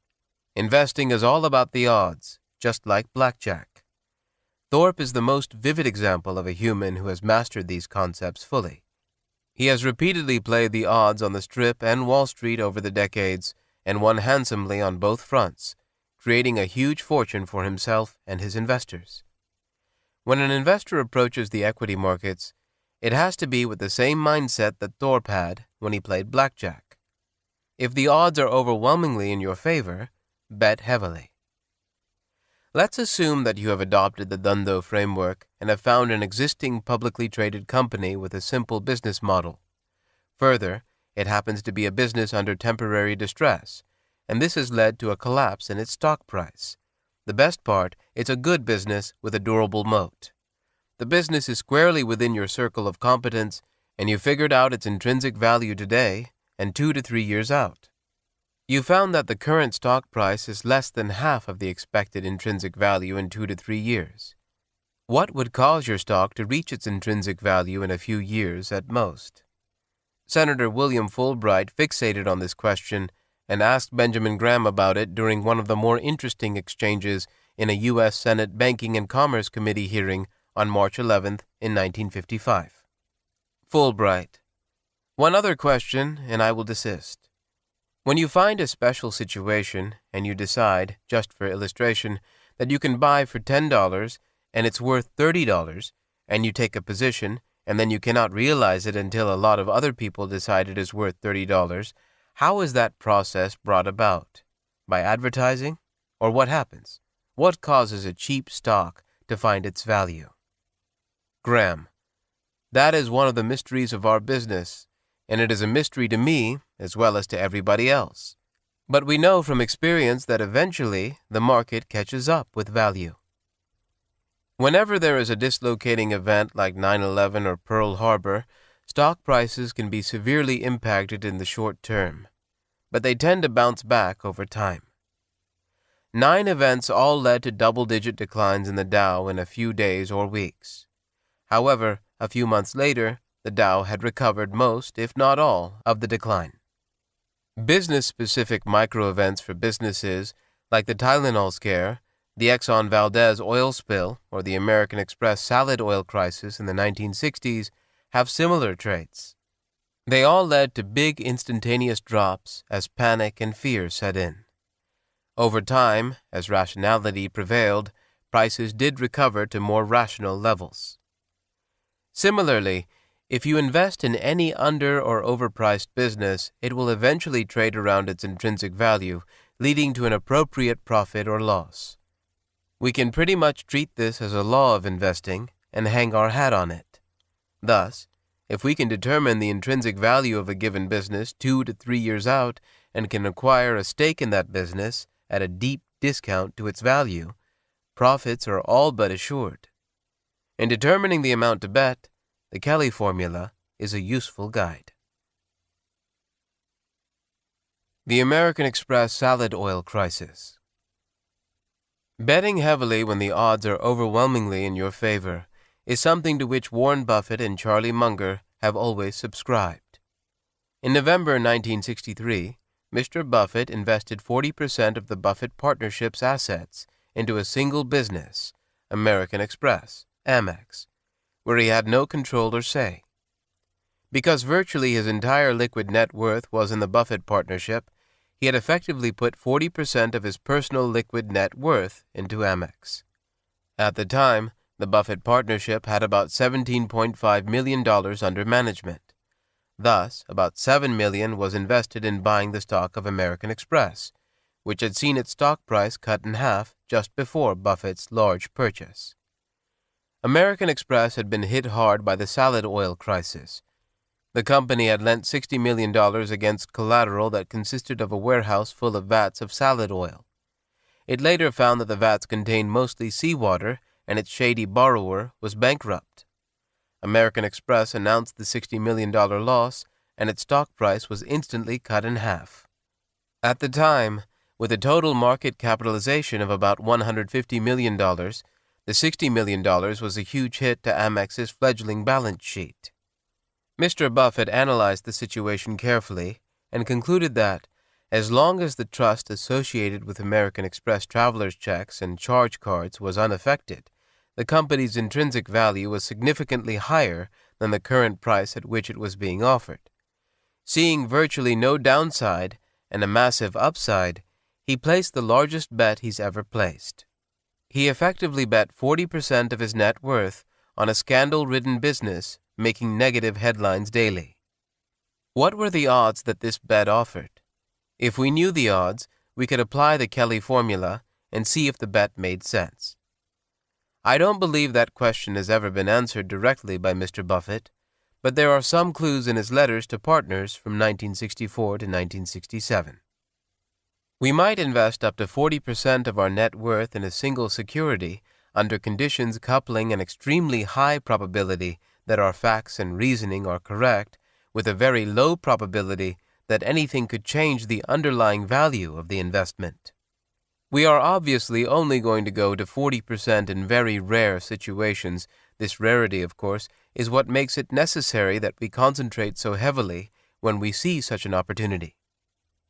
Investing is all about the odds, just like blackjack. Thorpe is the most vivid example of a human who has mastered these concepts fully. He has repeatedly played the odds on the Strip and Wall Street over the decades and won handsomely on both fronts, creating a huge fortune for himself and his investors. When an investor approaches the equity markets, it has to be with the same mindset that Thorpe had when he played blackjack. If the odds are overwhelmingly in your favor, bet heavily. Let's assume that you have adopted the Dhandho framework and have found an existing publicly traded company with a simple business model. Further, it happens to be a business under temporary distress, and this has led to a collapse in its stock price. The best part, it's a good business with a durable moat. The business is squarely within your circle of competence, and you figured out its intrinsic value today and 2 to 3 years out. You found that the current stock price is less than half of the expected intrinsic value in 2 to 3 years. What would cause your stock to reach its intrinsic value in a few years at most? Senator William Fulbright fixated on this question and asked Benjamin Graham about it during one of the more interesting exchanges in a U.S. Senate Banking and Commerce Committee hearing on March 11th in 1955. Fulbright: one other question, and I will desist. When you find a special situation and you decide, just for illustration, that you can buy for $10 and it's worth $30, and you take a position and then you cannot realize it until a lot of other people decide it is worth $30, how is that process brought about? By advertising? Or what happens? What causes a cheap stock to find its value? Graham: that is one of the mysteries of our business, and it is a mystery to me as well as to everybody else. But we know from experience that eventually the market catches up with value. Whenever there is a dislocating event like 9/11 or Pearl Harbor, stock prices can be severely impacted in the short term, but they tend to bounce back over time. 9 events all led to double-digit declines in the Dow in a few days or weeks. However, a few months later, the Dow had recovered most, if not all, of the decline. Business-specific micro-events for businesses, like the Tylenol scare, the Exxon Valdez oil spill, or the American Express salad oil crisis in the 1960s, have similar traits. They all led to big instantaneous drops as panic and fear set in. Over time, as rationality prevailed, prices did recover to more rational levels. Similarly, if you invest in any under- or overpriced business, it will eventually trade around its intrinsic value, leading to an appropriate profit or loss. We can pretty much treat this as a law of investing and hang our hat on it. Thus, if we can determine the intrinsic value of a given business 2 to 3 years out and can acquire a stake in that business at a deep discount to its value, profits are all but assured. In determining the amount to bet, the Kelly formula is a useful guide. The American Express salad oil crisis. Betting heavily when the odds are overwhelmingly in your favor is something to which Warren Buffett and Charlie Munger have always subscribed. In November 1963, Mr. Buffett invested 40% of the Buffett Partnership's assets into a single business, American Express, Amex, where he had no control or say. Because virtually his entire liquid net worth was in the Buffett Partnership, he had effectively put 40% of his personal liquid net worth into Amex. At the time, the Buffett Partnership had about $17.5 million under management. Thus, about $7 million was invested in buying the stock of American Express, which had seen its stock price cut in half just before Buffett's large purchase. American Express had been hit hard by the salad oil crisis. The company had lent $60 million against collateral that consisted of a warehouse full of vats of salad oil. It later found that the vats contained mostly seawater, and its shady borrower was bankrupt. American Express announced the $60 million loss, and its stock price was instantly cut in half. At the time, with a total market capitalization of about $150 million, the $60 million was a huge hit to Amex's fledgling balance sheet. Mr. Buffett analyzed the situation carefully and concluded that, as long as the trust associated with American Express travelers' checks and charge cards was unaffected, the company's intrinsic value was significantly higher than the current price at which it was being offered. Seeing virtually no downside and a massive upside, he placed the largest bet he's ever placed. He effectively bet 40% of his net worth on a scandal-ridden business making negative headlines daily. What were the odds that this bet offered? If we knew the odds, we could apply the Kelly formula and see if the bet made sense. I don't believe that question has ever been answered directly by Mr. Buffett, but there are some clues in his letters to partners from 1964 to 1967. We might invest up to 40% of our net worth in a single security under conditions coupling an extremely high probability that our facts and reasoning are correct with a very low probability that anything could change the underlying value of the investment. We are obviously only going to go to 40% in very rare situations. This rarity, of course, is what makes it necessary that we concentrate so heavily when we see such an opportunity.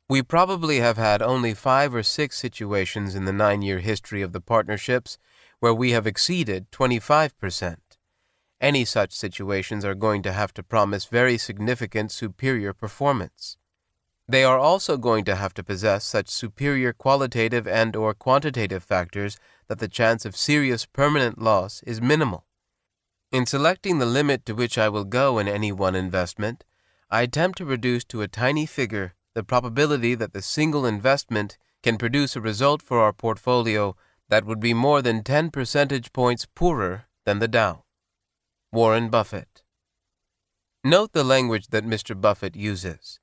We probably have had only 5 or 6 situations in the 9-year history of the partnerships where we have exceeded 25%. Any such situations are going to have to promise very significant superior performance. They are also going to have to possess such superior qualitative and/or quantitative factors that the chance of serious permanent loss is minimal. In selecting the limit to which I will go in any one investment, I attempt to reduce to a tiny figure the probability that the single investment can produce a result for our portfolio that would be more than 10 percentage points poorer than the Dow. Warren Buffett. Note the language that Mr. Buffett uses.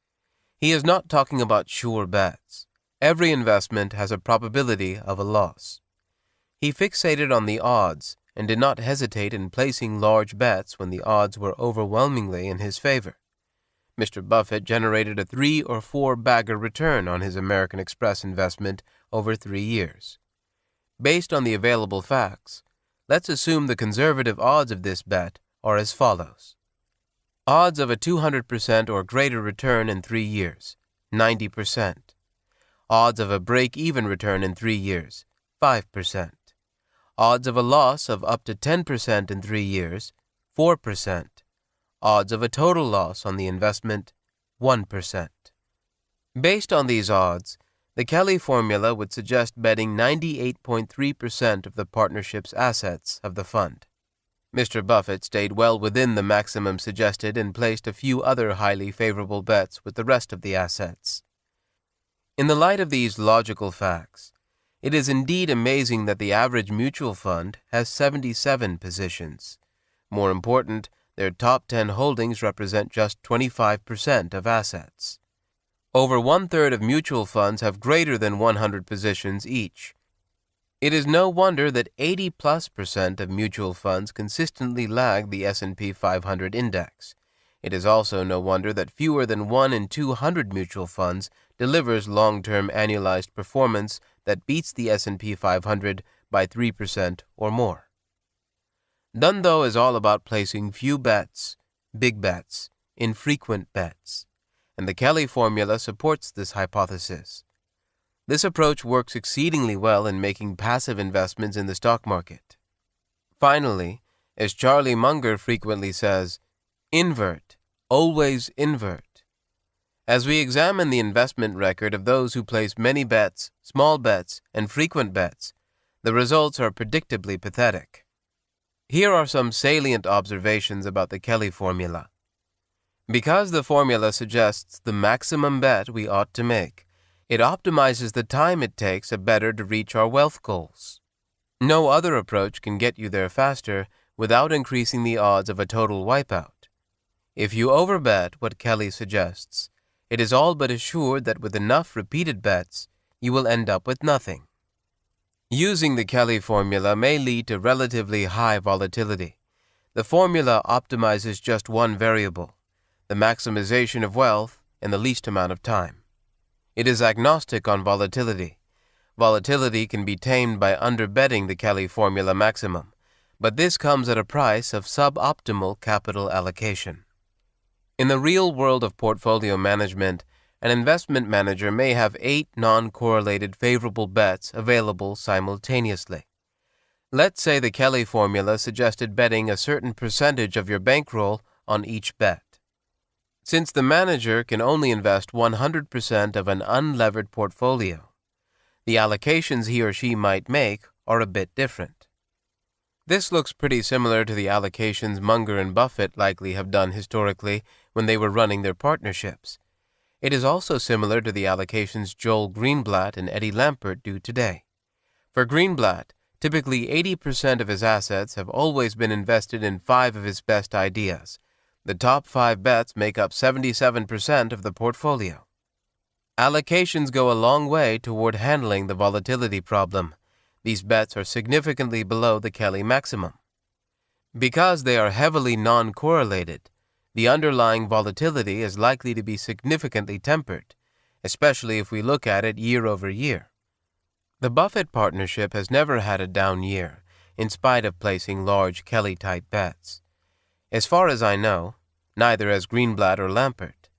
He is not talking about sure bets. Every investment has a probability of a loss. He fixated on the odds and did not hesitate in placing large bets when the odds were overwhelmingly in his favor. Mr. Buffett generated a 3 or 4 bagger return on his American Express investment over 3 years. Based on the available facts, let's assume the conservative odds of this bet are as follows. Odds of a 200% or greater return in 3 years, 90%. Odds of a break-even return in 3 years, 5%. Odds of a loss of up to 10% in 3 years, 4%. Odds of a total loss on the investment, 1%. Based on these odds, the Kelly formula would suggest betting 98.3% of the partnership's assets of the fund. Mr. Buffett stayed well within the maximum suggested and placed a few other highly favorable bets with the rest of the assets. In the light of these logical facts, it is indeed amazing that the average mutual fund has 77 positions. More important, their top 10 holdings represent just 25% of assets. Over one-third of mutual funds have greater than 100 positions each. It is no wonder that 80+% of mutual funds consistently lag the S&P 500 index. It is also no wonder that fewer than 1 in 200 mutual funds delivers long-term annualized performance that beats the S&P 500 by 3% or more. Dhandho is all about placing few bets, big bets, infrequent bets, and the Kelly formula supports this hypothesis. This approach works exceedingly well in making passive investments in the stock market. Finally, as Charlie Munger frequently says, invert, always invert. As we examine the investment record of those who place many bets, small bets, and frequent bets, the results are predictably pathetic. Here are some salient observations about the Kelly formula. Because the formula suggests the maximum bet we ought to make, it optimizes the time it takes a bettor to reach our wealth goals. No other approach can get you there faster without increasing the odds of a total wipeout. If you overbet what Kelly suggests, it is all but assured that with enough repeated bets, you will end up with nothing. Using the Kelly formula may lead to relatively high volatility. The formula optimizes just one variable, the maximization of wealth in the least amount of time. It is agnostic on volatility. Volatility can be tamed by underbetting the Kelly formula maximum, but this comes at a price of suboptimal capital allocation. In the real world of portfolio management, an investment manager may have 8 non-correlated favorable bets available simultaneously. Let's say the Kelly formula suggested betting a certain percentage of your bankroll on each bet. Since the manager can only invest 100% of an unlevered portfolio, the allocations he or she might make are a bit different. This looks pretty similar to the allocations Munger and Buffett likely have done historically when they were running their partnerships. It is also similar to the allocations Joel Greenblatt and Eddie Lampert do today. For Greenblatt, typically 80% of his assets have always been invested in 5 of his best ideas. The top 5 bets make up 77% of the portfolio. Allocations go a long way toward handling the volatility problem. These bets are significantly below the Kelly maximum. Because they are heavily non-correlated, the underlying volatility is likely to be significantly tempered, especially if we look at it year over year. The Buffett partnership has never had a down year, in spite of placing large Kelly-type bets. As far as I know, neither has Greenblatt or Lampert.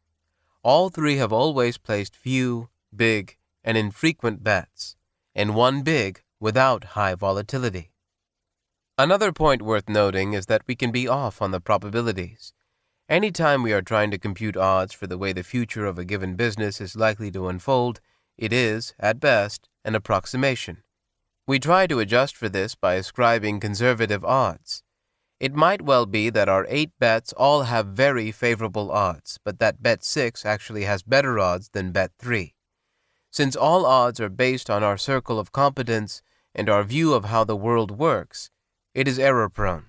All 3 have always placed few, big, and infrequent bets, and one big without high volatility. Another point worth noting is that we can be off on the probabilities. Anytime we are trying to compute odds for the way the future of a given business is likely to unfold, it is, at best, an approximation. We try to adjust for this by ascribing conservative odds. It might well be that our 8 bets all have very favorable odds, but that bet 6 actually has better odds than bet 3. Since all odds are based on our circle of competence and our view of how the world works, it is error-prone.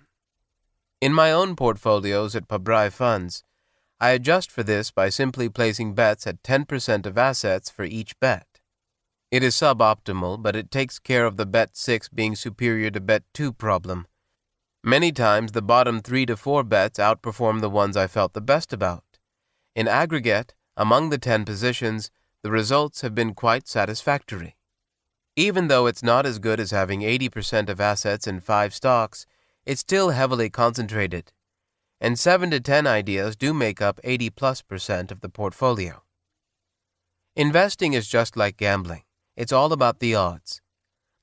In my own portfolios at Pabrai funds, I adjust for this by simply placing bets at 10% of assets for each bet. It is suboptimal, but it takes care of the bet 6 being superior to bet 2 problem. Many times the bottom 3 to 4 bets outperform the ones I felt the best about. In aggregate, among the 10 positions, the results have been quite satisfactory. Even though it's not as good as having 80% of assets in 5 stocks, it's still heavily concentrated, and 7 to 10 ideas do make up 80+% of the portfolio. Investing is just like gambling. It's all about the odds.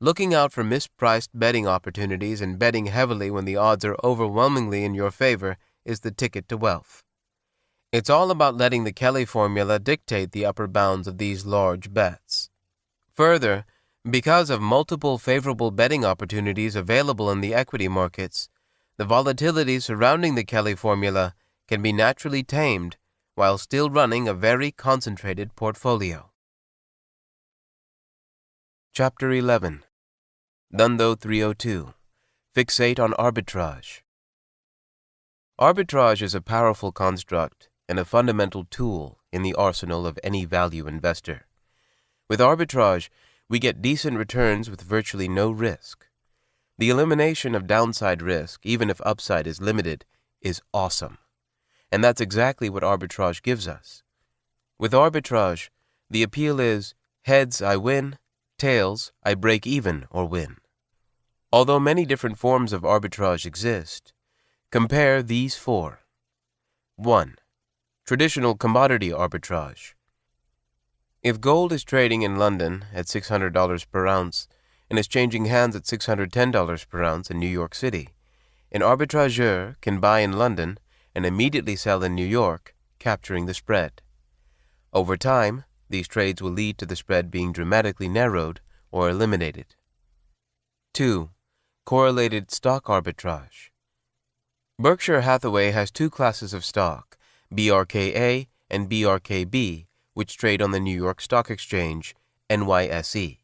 Looking out for mispriced betting opportunities and betting heavily when the odds are overwhelmingly in your favor is the ticket to wealth. It's all about letting the Kelly formula dictate the upper bounds of these large bets. Further, because of multiple favorable betting opportunities available in the equity markets, the volatility surrounding the Kelly formula can be naturally tamed while still running a very concentrated portfolio. Chapter 11. Dhandho 302. Fixate on arbitrage. Arbitrage is a powerful construct and a fundamental tool in the arsenal of any value investor. With arbitrage, we get decent returns with virtually no risk. The elimination of downside risk, even if upside is limited, is awesome. And that's exactly what arbitrage gives us. With arbitrage, the appeal is heads I win, tails I break even or win. Although many different forms of arbitrage exist, compare these four. 1. Traditional commodity arbitrage. If gold is trading in London at $600 per ounce and is changing hands at $610 per ounce in New York City, an arbitrageur can buy in London and immediately sell in New York, capturing the spread. Over time, these trades will lead to the spread being dramatically narrowed or eliminated. 2. Correlated stock arbitrage. Berkshire Hathaway has two classes of stock, BRKA and BRKB, which trade on the New York Stock Exchange, NYSE.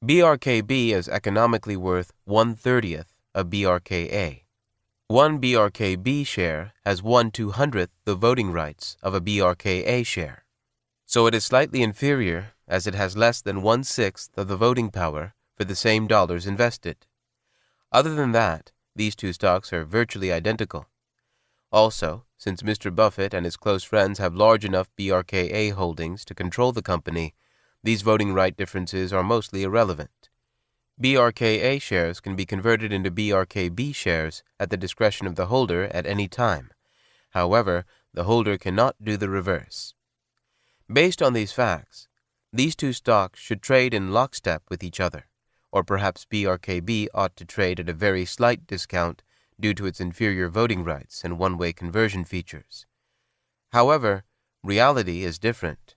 BRKB is economically worth 1/30th of BRKA. One BRKB share has 1/200th the voting rights of a BRKA share, so it is slightly inferior as it has less than 1/6 of the voting power for the same dollars invested. Other than that, these two stocks are virtually identical. Also, since Mr. Buffett and his close friends have large enough BRKA holdings to control the company, these voting right differences are mostly irrelevant. BRKA shares can be converted into BRKB shares at the discretion of the holder at any time. However, the holder cannot do the reverse. Based on these facts, these two stocks should trade in lockstep with each other, or perhaps BRKB ought to trade at a very slight discount due to its inferior voting rights and one-way conversion features. However, reality is different.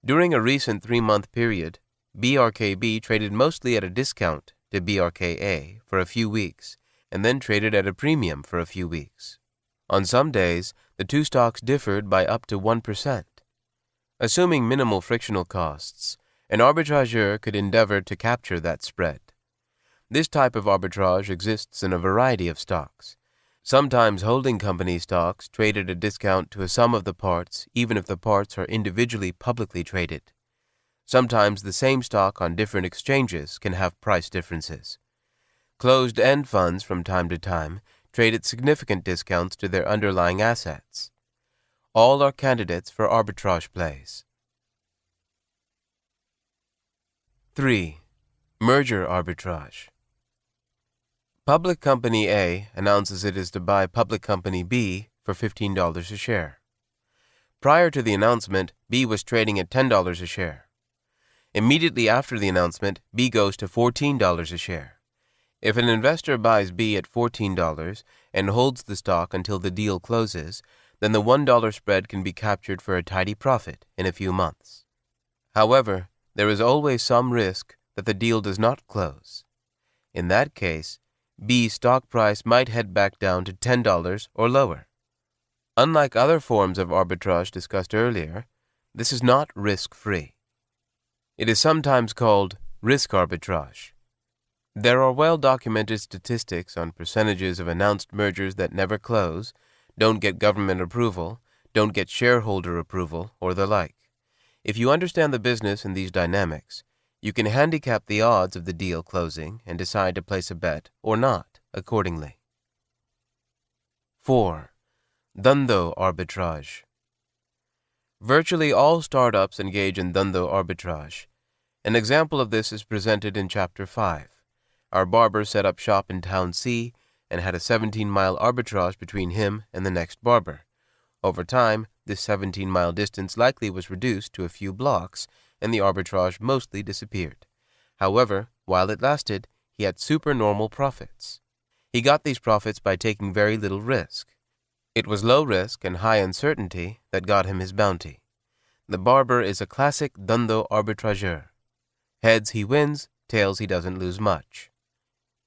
During a recent 3-month period, BRKB traded mostly at a discount to BRKA for a few weeks, and then traded at a premium for a few weeks. On some days, the two stocks differed by up to 1%. Assuming minimal frictional costs, an arbitrageur could endeavor to capture that spread. This type of arbitrage exists in a variety of stocks. Sometimes holding company stocks trade at a discount to a sum of the parts, even if the parts are individually publicly traded. Sometimes the same stock on different exchanges can have price differences. Closed-end funds from time to time trade at significant discounts to their underlying assets. All are candidates for arbitrage plays. 3. Merger arbitrage. Public Company A announces it is to buy Public Company B for $15 a share. Prior to the announcement, B was trading at $10 a share. Immediately after the announcement, B goes to $14 a share. If an investor buys B at $14 and holds the stock until the deal closes, then the $1 spread can be captured for a tidy profit in a few months. However, there is always some risk that the deal does not close. In that case, B's stock price might head back down to $10 or lower. Unlike other forms of arbitrage discussed earlier, this is not risk-free. It is sometimes called risk arbitrage. There are well-documented statistics on percentages of announced mergers that never close, don't get government approval, don't get shareholder approval, or the like. If you understand the business and these dynamics, you can handicap the odds of the deal closing and decide to place a bet or not accordingly. 4. Dhandho arbitrage. Virtually all startups engage in Dhandho arbitrage. An example of this is presented in Chapter 5. Our barber set up shop in Town C and had a 17-mile arbitrage between him and the next barber. Over time, this 17-mile distance likely was reduced to a few blocks, and the arbitrage mostly disappeared. However, while it lasted, he had supernormal profits. He got these profits by taking very little risk. It was low risk and high uncertainty that got him his bounty. The barber is a classic Dhandho arbitrageur. Heads he wins, tails he doesn't lose much.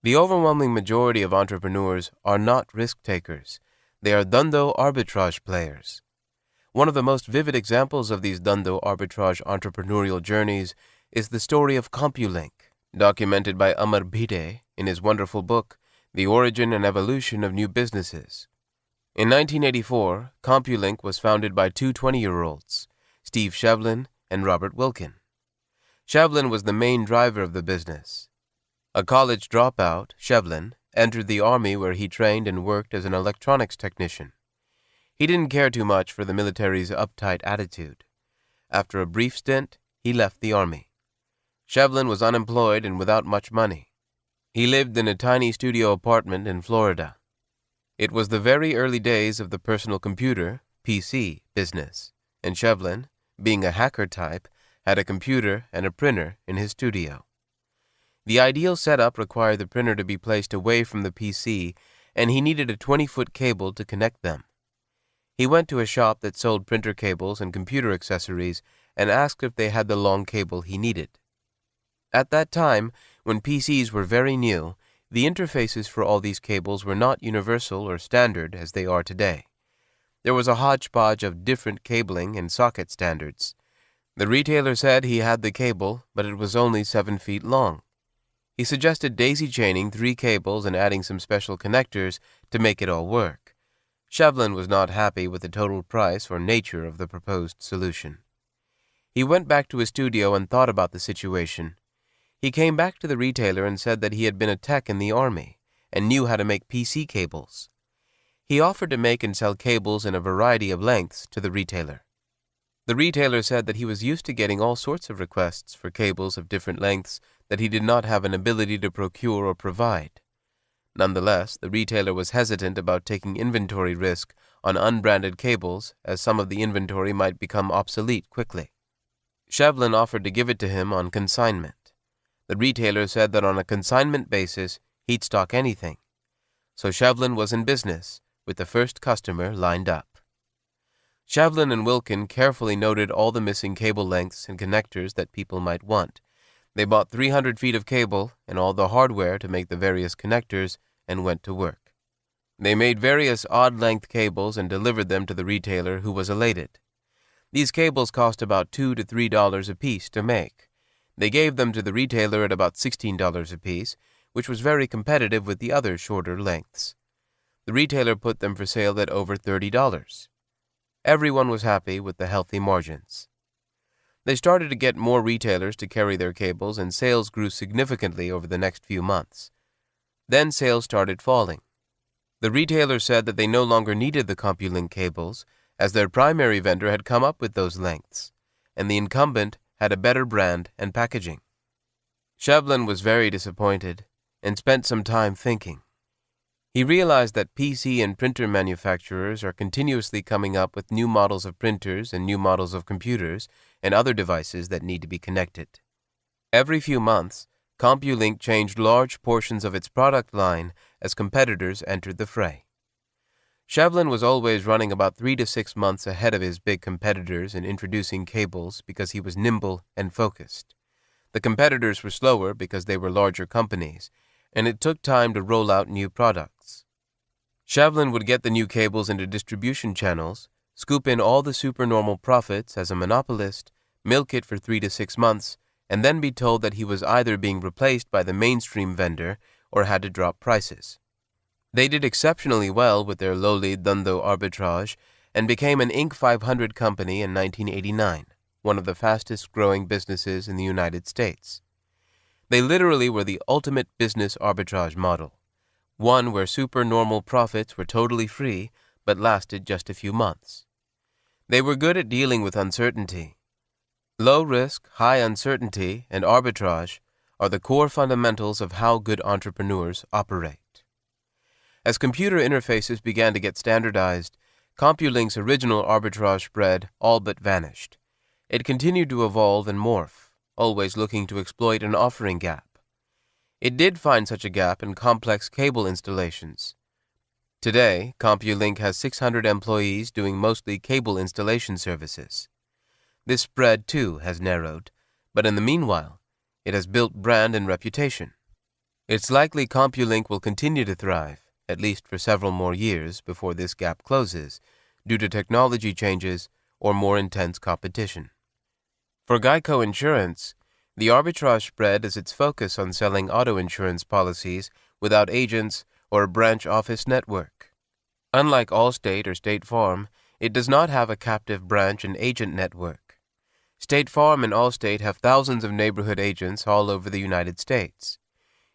The overwhelming majority of entrepreneurs are not risk takers. They are Dhandho arbitrage players. One of the most vivid examples of these Dhandho arbitrage entrepreneurial journeys is the story of CompuLink, documented by Amar Bhide in his wonderful book, The Origin and Evolution of New Businesses. In 1984, CompuLink was founded by two 20-year-olds, Steve Shevlin and Robert Wilkin. Shevlin was the main driver of the business. A college dropout, Shevlin entered the Army where he trained and worked as an electronics technician. He didn't care too much for the military's uptight attitude. After a brief stint, he left the Army. Shevlin was unemployed and without much money. He lived in a tiny studio apartment in Florida. It was the very early days of the personal computer, PC, business, and Shevlin, being a hacker type, had a computer and a printer in his studio. The ideal setup required the printer to be placed away from the PC, and he needed a 20-foot cable to connect them. He went to a shop that sold printer cables and computer accessories and asked if they had the long cable he needed. At that time, when PCs were very new, the interfaces for all these cables were not universal or standard as they are today. There was a hodgepodge of different cabling and socket standards. The retailer said he had the cable, but it was only 7 feet long. He suggested daisy-chaining 3 cables and adding some special connectors to make it all work. Shevlin was not happy with the total price or nature of the proposed solution. He went back to his studio and thought about the situation. He came back to the retailer and said that he had been a tech in the Army and knew how to make PC cables. He offered to make and sell cables in a variety of lengths to the retailer. The retailer said that he was used to getting all sorts of requests for cables of different lengths that he did not have an ability to procure or provide. Nonetheless, the retailer was hesitant about taking inventory risk on unbranded cables, as some of the inventory might become obsolete quickly. Shevlin offered to give it to him on consignment. The retailer said that on a consignment basis, he'd stock anything. So Shevlin was in business, with the first customer lined up. Shevlin and Wilkin carefully noted all the missing cable lengths and connectors that people might want. They bought 300 feet of cable and all the hardware to make the various connectors and went to work. They made various odd-length cables and delivered them to the retailer, who was elated. These cables cost about $2 to $3 apiece to make. They gave them to the retailer at about $16 apiece, which was very competitive with the other shorter lengths. The retailer put them for sale at over $30. Everyone was happy with the healthy margins. They started to get more retailers to carry their cables, and sales grew significantly over the next few months. Then sales started falling. The retailer said that they no longer needed the CompuLink cables, as their primary vendor had come up with those lengths, and the incumbent had a better brand and packaging. Shevlin was very disappointed and spent some time thinking. He realized that PC and printer manufacturers are continuously coming up with new models of printers and new models of computers and other devices that need to be connected. Every few months, CompuLink changed large portions of its product line as competitors entered the fray. Shevlin was always running about 3 to 6 months ahead of his big competitors in introducing cables because he was nimble and focused. The competitors were slower because they were larger companies, and it took time to roll out new products. Shevlin would get the new cables into distribution channels, scoop in all the supernormal profits as a monopolist, milk it for 3 to 6 months, and then be told that he was either being replaced by the mainstream vendor or had to drop prices. They did exceptionally well with their lowly Dhandho arbitrage and became an Inc. 500 company in 1989, one of the fastest-growing businesses in the United States. They literally were the ultimate business arbitrage model, one where supernormal profits were totally free but lasted just a few months. They were good at dealing with uncertainty. Low risk, high uncertainty, and arbitrage are the core fundamentals of how good entrepreneurs operate. As computer interfaces began to get standardized, CompuLink's original arbitrage spread all but vanished. It continued to evolve and morph, always looking to exploit an offering gap. It did find such a gap in complex cable installations. Today, CompuLink has 600 employees doing mostly cable installation services. This spread, too, has narrowed, but in the meanwhile, it has built brand and reputation. It's likely CompuLink will continue to thrive, at least for several more years before this gap closes, due to technology changes or more intense competition. For Geico Insurance, the arbitrage spread is its focus on selling auto insurance policies without agents or a branch office network. Unlike Allstate or State Farm, it does not have a captive branch and agent network. State Farm and Allstate have thousands of neighborhood agents all over the United States.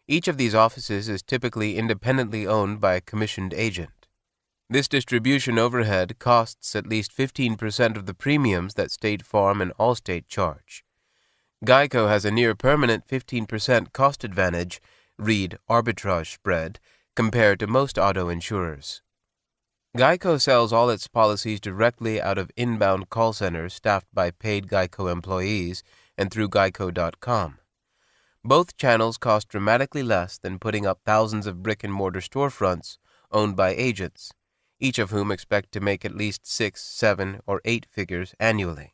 Each of these offices is typically independently owned by a commissioned agent. This distribution overhead costs at least 15% of the premiums that State Farm and Allstate charge. Geico has a near-permanent 15% cost advantage, read arbitrage spread, compared to most auto insurers. Geico sells all its policies directly out of inbound call centers staffed by paid Geico employees and through Geico.com. Both channels cost dramatically less than putting up thousands of brick-and-mortar storefronts owned by agents, each of whom expect to make at least 6, 7, or 8 figures annually.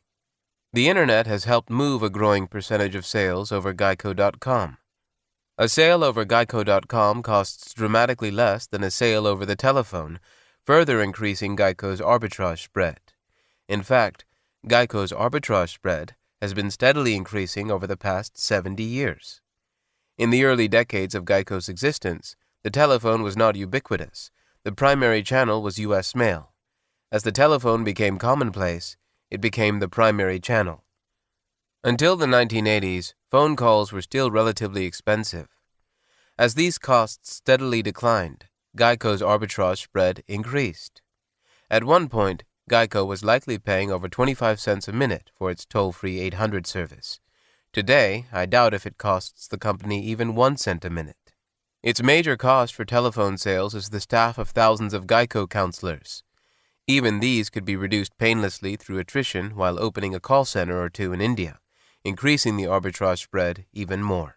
The Internet has helped move a growing percentage of sales over Geico.com. A sale over Geico.com costs dramatically less than a sale over the telephone, further increasing Geico's arbitrage spread. In fact, Geico's arbitrage spread has been steadily increasing over the past 70 years. In the early decades of Geico's existence, the telephone was not ubiquitous. The primary channel was U.S. mail. As the telephone became commonplace, it became the primary channel. Until the 1980s, phone calls were still relatively expensive. As these costs steadily declined, Geico's arbitrage spread increased. At one point, Geico was likely paying over 25 cents a minute for its toll-free 800 service. Today, I doubt if it costs the company even 1 cent a minute. Its major cost for telephone sales is the staff of thousands of Geico counselors. Even these could be reduced painlessly through attrition while opening a call center or two in India, increasing the arbitrage spread even more.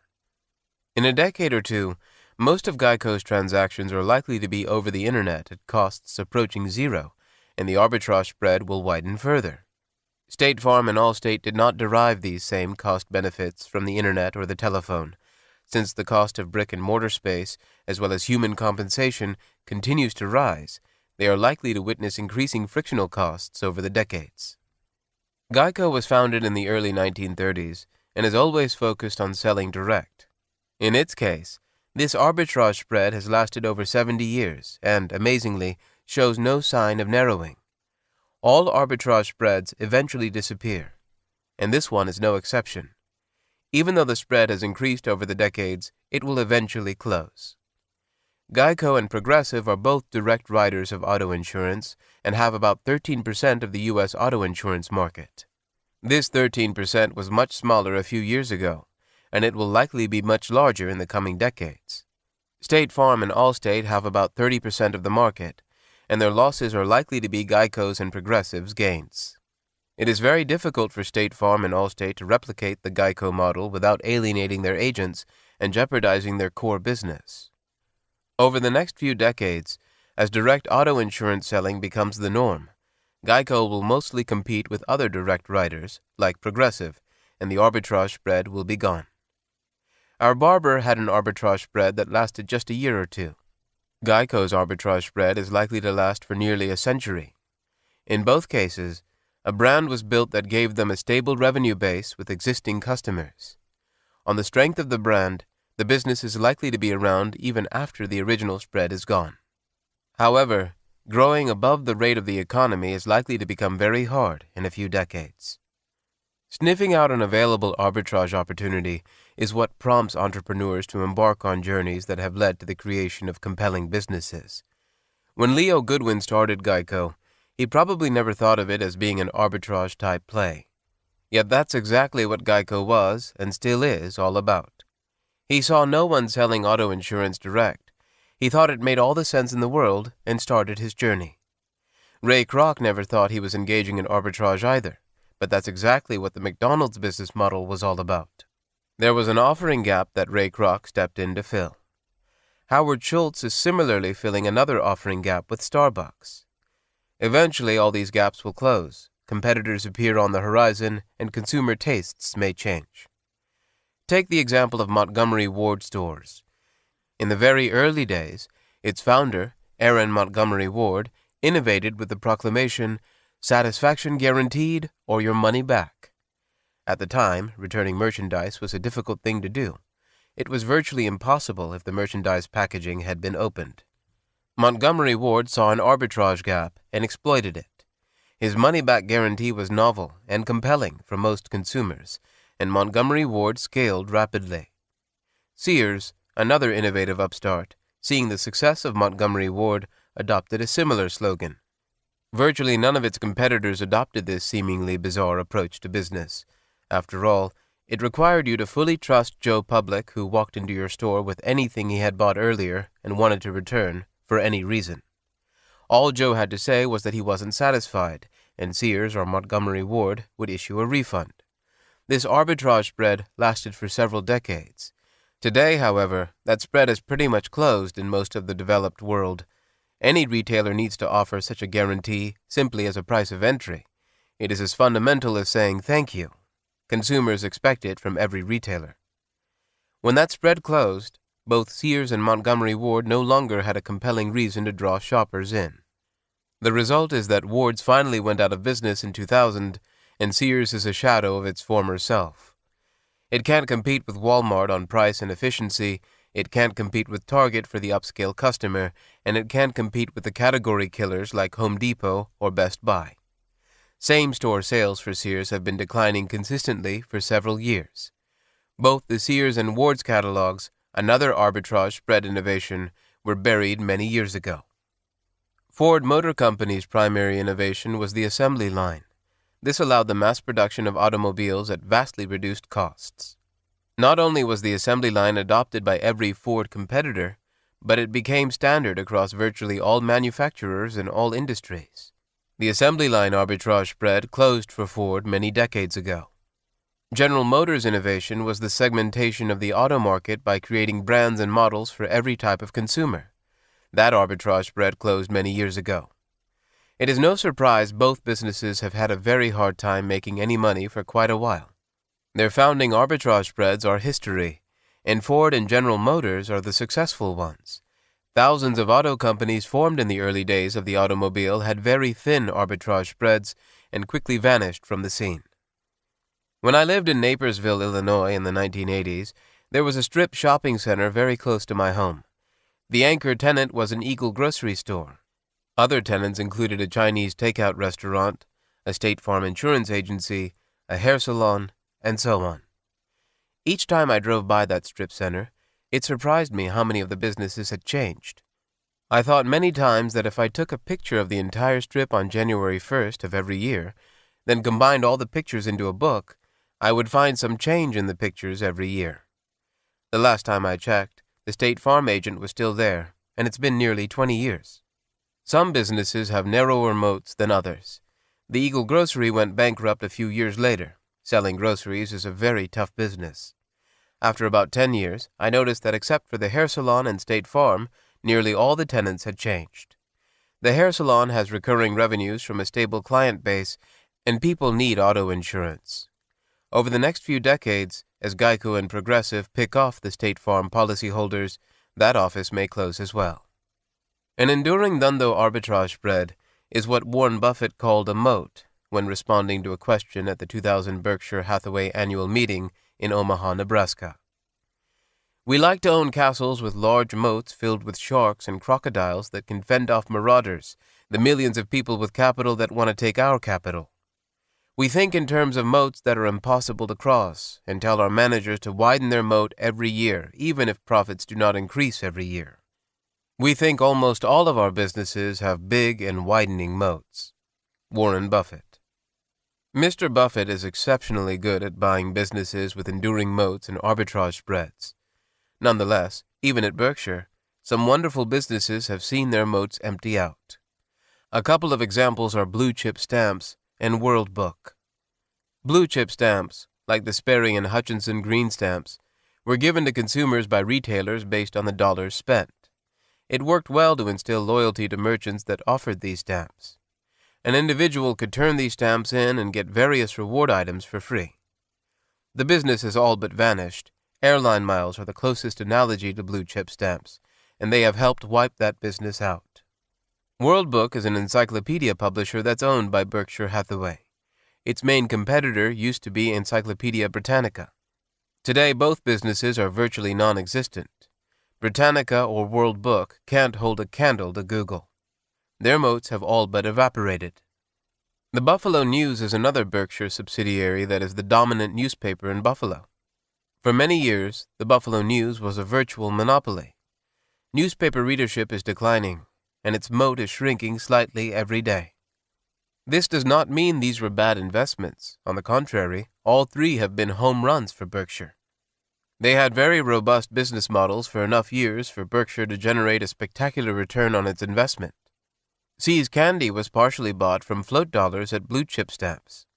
In a decade or two, most of Geico's transactions are likely to be over the Internet at costs approaching zero, and the arbitrage spread will widen further. State Farm and Allstate did not derive these same cost benefits from the Internet or the telephone. Since the cost of brick-and-mortar space, as well as human compensation, continues to rise, they are likely to witness increasing frictional costs over the decades. Geico was founded in the early 1930s and has always focused on selling direct. In its case, this arbitrage spread has lasted over 70 years and, amazingly, shows no sign of narrowing. All arbitrage spreads eventually disappear, and this one is no exception. Even though the spread has increased over the decades, it will eventually close. Geico and Progressive are both direct writers of auto insurance and have about 13% of the U.S. auto insurance market. This 13% was much smaller a few years ago, and it will likely be much larger in the coming decades. State Farm and Allstate have about 30% of the market, and their losses are likely to be Geico's and Progressive's gains. It is very difficult for State Farm and Allstate to replicate the Geico model without alienating their agents and jeopardizing their core business. Over the next few decades, as direct auto insurance selling becomes the norm, Geico will mostly compete with other direct writers, like Progressive, and the arbitrage spread will be gone. Our barber had an arbitrage spread that lasted just a year or two. Geico's arbitrage spread is likely to last for nearly a century. In both cases, a brand was built that gave them a stable revenue base with existing customers. On the strength of the brand, the business is likely to be around even after the original spread is gone. However, growing above the rate of the economy is likely to become very hard in a few decades. Sniffing out an available arbitrage opportunity is what prompts entrepreneurs to embark on journeys that have led to the creation of compelling businesses. When Leo Goodwin started Geico, he probably never thought of it as being an arbitrage-type play. Yet that's exactly what Geico was, and still is, all about. He saw no one selling auto insurance direct. He thought it made all the sense in the world and started his journey. Ray Kroc never thought he was engaging in arbitrage either, but that's exactly what the McDonald's business model was all about. There was an offering gap that Ray Kroc stepped in to fill. Howard Schultz is similarly filling another offering gap with Starbucks. Eventually, all these gaps will close, competitors appear on the horizon, and consumer tastes may change. Take the example of Montgomery Ward stores. In the very early days, its founder, Aaron Montgomery Ward, innovated with the proclamation, "Satisfaction guaranteed or your money back." At the time, returning merchandise was a difficult thing to do. It was virtually impossible if the merchandise packaging had been opened. Montgomery Ward saw an arbitrage gap and exploited it. His money-back guarantee was novel and compelling for most consumers, and Montgomery Ward scaled rapidly. Sears, another innovative upstart, seeing the success of Montgomery Ward, adopted a similar slogan. Virtually none of its competitors adopted this seemingly bizarre approach to business. After all, it required you to fully trust Joe Public, who walked into your store with anything he had bought earlier and wanted to return for any reason. All Joe had to say was that he wasn't satisfied, and Sears or Montgomery Ward would issue a refund. This arbitrage spread lasted for several decades. Today, however, that spread is pretty much closed in most of the developed world. Any retailer needs to offer such a guarantee simply as a price of entry. It is as fundamental as saying thank you. Consumers expect it from every retailer. When that spread closed, both Sears and Montgomery Ward no longer had a compelling reason to draw shoppers in. The result is that Ward's finally went out of business in 2000, and Sears is a shadow of its former self. It can't compete with Walmart on price and efficiency, it can't compete with Target for the upscale customer, and it can't compete with the category killers like Home Depot or Best Buy. Same-store sales for Sears have been declining consistently for several years. Both the Sears and Ward's catalogs, another arbitrage spread innovation, were buried many years ago. Ford Motor Company's primary innovation was the assembly line. This allowed the mass production of automobiles at vastly reduced costs. Not only was the assembly line adopted by every Ford competitor, but it became standard across virtually all manufacturers in all industries. The assembly line arbitrage spread closed for Ford many decades ago. General Motors' innovation was the segmentation of the auto market by creating brands and models for every type of consumer. That arbitrage spread closed many years ago. It is no surprise both businesses have had a very hard time making any money for quite a while. Their founding arbitrage spreads are history, and Ford and General Motors are the successful ones. Thousands of auto companies formed in the early days of the automobile had very thin arbitrage spreads and quickly vanished from the scene. When I lived in Naperville, Illinois in the 1980s, there was a strip shopping center very close to my home. The anchor tenant was an Eagle grocery store. Other tenants included a Chinese takeout restaurant, a State Farm insurance agency, a hair salon, and so on. Each time I drove by that strip center, it surprised me how many of the businesses had changed. I thought many times that if I took a picture of the entire strip on January 1st of every year, then combined all the pictures into a book, I would find some change in the pictures every year. The last time I checked, the State Farm agent was still there, and it's been nearly 20 years. Some businesses have narrower moats than others. The Eagle Grocery went bankrupt a few years later. Selling groceries is a very tough business. After about 10 years, I noticed that except for the hair salon and State Farm, nearly all the tenants had changed. The hair salon has recurring revenues from a stable client base, and people need auto insurance. Over the next few decades, as Geico and Progressive pick off the State Farm policyholders, that office may close as well. An enduring Dhandho arbitrage spread is what Warren Buffett called a moat when responding to a question at the 2000 Berkshire Hathaway annual meeting in Omaha, Nebraska. We like to own castles with large moats filled with sharks and crocodiles that can fend off marauders, the millions of people with capital that want to take our capital. We think in terms of moats that are impossible to cross and tell our managers to widen their moat every year, even if profits do not increase every year. We think almost all of our businesses have big and widening moats. Warren Buffett. Mr. Buffett is exceptionally good at buying businesses with enduring moats and arbitrage spreads. Nonetheless, even at Berkshire, some wonderful businesses have seen their moats empty out. A couple of examples are blue chip stamps and World Book. Blue chip stamps, like the Sperry and Hutchinson green stamps, were given to consumers by retailers based on the dollars spent. It worked well to instill loyalty to merchants that offered these stamps. An individual could turn these stamps in and get various reward items for free. The business has all but vanished. Airline miles are the closest analogy to blue chip stamps, and they have helped wipe that business out. World Book is an encyclopedia publisher that's owned by Berkshire Hathaway. Its main competitor used to be Encyclopedia Britannica. Today, both businesses are virtually non-existent. Britannica or World Book can't hold a candle to Google. Their moats have all but evaporated. The Buffalo News is another Berkshire subsidiary that is the dominant newspaper in Buffalo. For many years, the Buffalo News was a virtual monopoly. Newspaper readership is declining, and its moat is shrinking slightly every day. This does not mean these were bad investments. On the contrary, all three have been home runs for Berkshire. They had very robust business models for enough years for Berkshire to generate a spectacular return on its investment. See's Candy was partially bought from float dollars at blue chip stamps.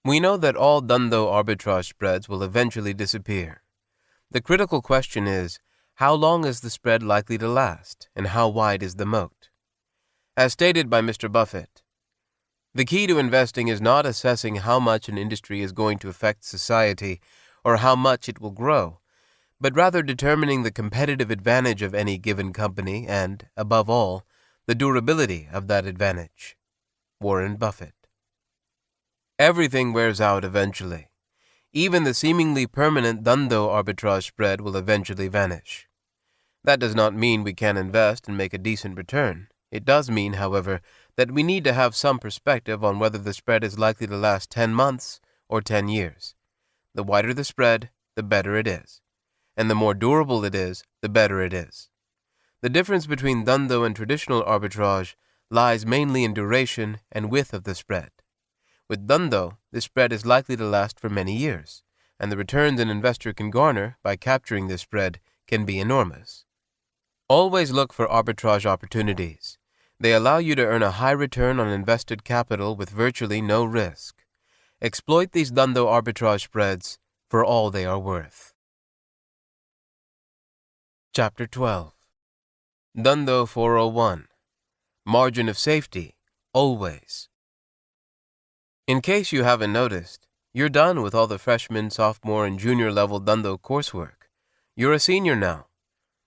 We know that all Dhandho arbitrage spreads will eventually disappear. The critical question is, how long is the spread likely to last, and how wide is the moat? As stated by Mr. Buffett, the key to investing is not assessing how much an industry is going to affect society or how much it will grow, but rather determining the competitive advantage of any given company and, above all, the durability of that advantage. Warren Buffett. Everything wears out eventually. Even the seemingly permanent Dhandho arbitrage spread will eventually vanish. That does not mean we can't invest and make a decent return. It does mean, however, that we need to have some perspective on whether the spread is likely to last 10 months or 10 years. The wider the spread, the better it is. And the more durable it is, the better it is. The difference between Dhandho and traditional arbitrage lies mainly in duration and width of the spread. With Dhandho, the spread is likely to last for many years, and the returns an investor can garner by capturing this spread can be enormous. Always look for arbitrage opportunities. They allow you to earn a high return on invested capital with virtually no risk. Exploit these Dhandho arbitrage spreads for all they are worth. Chapter 12. Dhandho 401. Margin of safety, always. In case you haven't noticed, you're done with all the freshman, sophomore, and junior level Dhandho coursework. You're a senior now.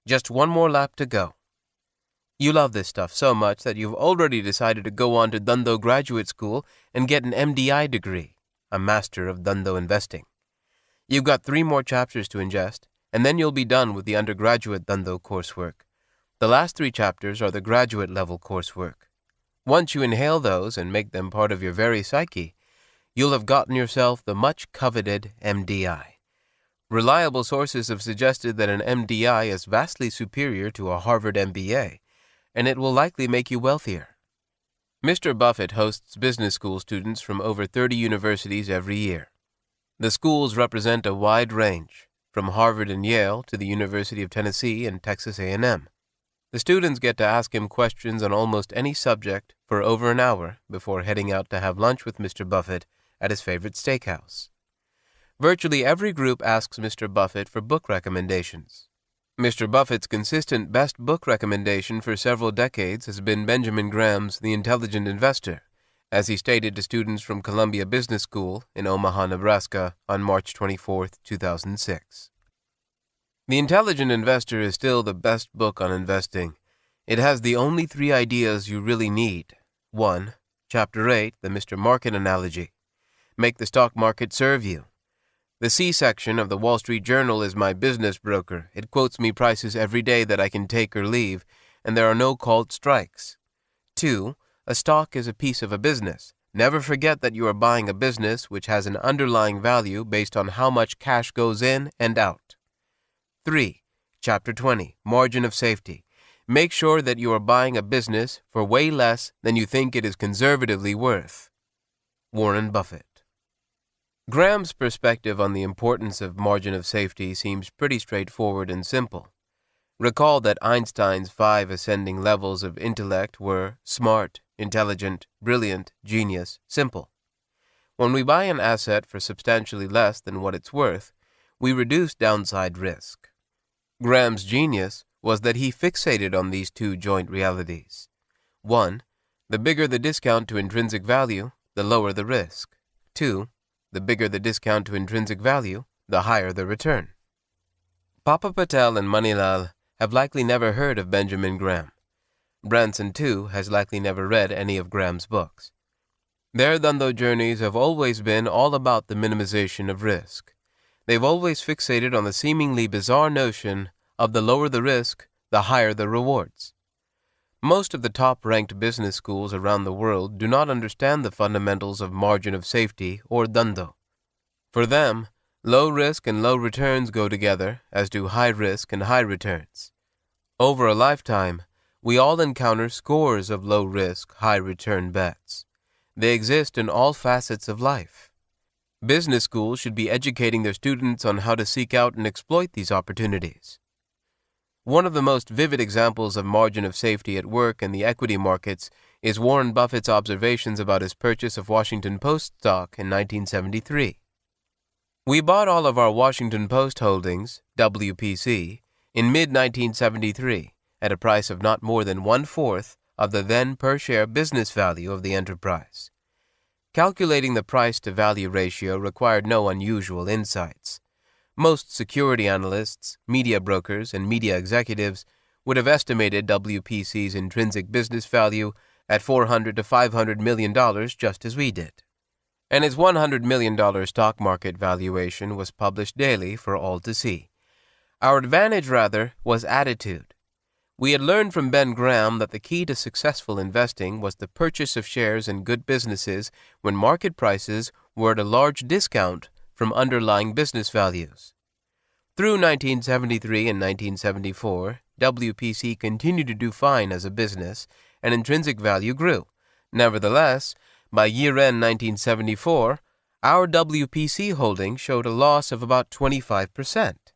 Just one more lap to go. You love this stuff so much that you've already decided to go on to Dhandho Graduate School and get an MDI degree, a Master of Dhandho Investing. You've got 3 more chapters to ingest, and then you'll be done with the undergraduate Dhandho coursework. The last 3 chapters are the graduate-level coursework. Once you inhale those and make them part of your very psyche, you'll have gotten yourself the much-coveted MDI. Reliable sources have suggested that an MDI is vastly superior to a Harvard MBA, and it will likely make you wealthier. Mr. Buffett hosts business school students from over 30 universities every year. The schools represent a wide range, from Harvard and Yale to the University of Tennessee and Texas A&M. The students get to ask him questions on almost any subject for over an hour before heading out to have lunch with Mr. Buffett at his favorite steakhouse. Virtually every group asks Mr. Buffett for book recommendations. Mr. Buffett's consistent best book recommendation for several decades has been Benjamin Graham's The Intelligent Investor, as he stated to students from Columbia Business School in Omaha, Nebraska on March 24, 2006. The Intelligent Investor is still the best book on investing. It has the only 3 ideas you really need. 1. Chapter 8, the Mr. Market analogy. Make the stock market serve you. The C section of the Wall Street Journal is my business broker. It quotes me prices every day that I can take or leave, and there are no called strikes. 2. A stock is a piece of a business. Never forget that you are buying a business which has an underlying value based on how much cash goes in and out. 3. Chapter 20, Margin of Safety. Make sure that you are buying a business for way less than you think it is conservatively worth. Warren Buffett. Graham's perspective on the importance of margin of safety seems pretty straightforward and simple. Recall that Einstein's 5 ascending levels of intellect were smart, intelligent, brilliant, genius, simple. When we buy an asset for substantially less than what it's worth, we reduce downside risk. Graham's genius was that he fixated on these 2 joint realities. 1. The bigger the discount to intrinsic value, the lower the risk. 2. The bigger the discount to intrinsic value, the higher the return. Papa Patel and Manilal have likely never heard of Benjamin Graham. Branson, too, has likely never read any of Graham's books. Their Dhandho journeys have always been all about the minimization of risk. They've always fixated on the seemingly bizarre notion of the lower the risk, the higher the rewards. Most of the top-ranked business schools around the world do not understand the fundamentals of margin of safety or Dhandho. For them, low risk and low returns go together, as do high risk and high returns. Over a lifetime, we all encounter scores of low-risk, high-return bets. They exist in all facets of life. Business schools should be educating their students on how to seek out and exploit these opportunities. One of the most vivid examples of margin of safety at work in the equity markets is Warren Buffett's observations about his purchase of Washington Post stock in 1973. We bought all of our Washington Post holdings, WPC, in mid-1973 at a price of not more than 1/4 of the then per-share business value of the enterprise. Calculating the price-to-value ratio required no unusual insights. Most security analysts, media brokers, and media executives would have estimated WPC's intrinsic business value at $400 to $500 million just as we did. And its $100 million stock market valuation was published daily for all to see. Our advantage, rather, was attitude. We had learned from Ben Graham that the key to successful investing was the purchase of shares in good businesses when market prices were at a large discount from underlying business values. Through 1973 and 1974, WPC continued to do fine as a business, and intrinsic value grew. Nevertheless, by year-end 1974, our WPC holding showed a loss of about 25%,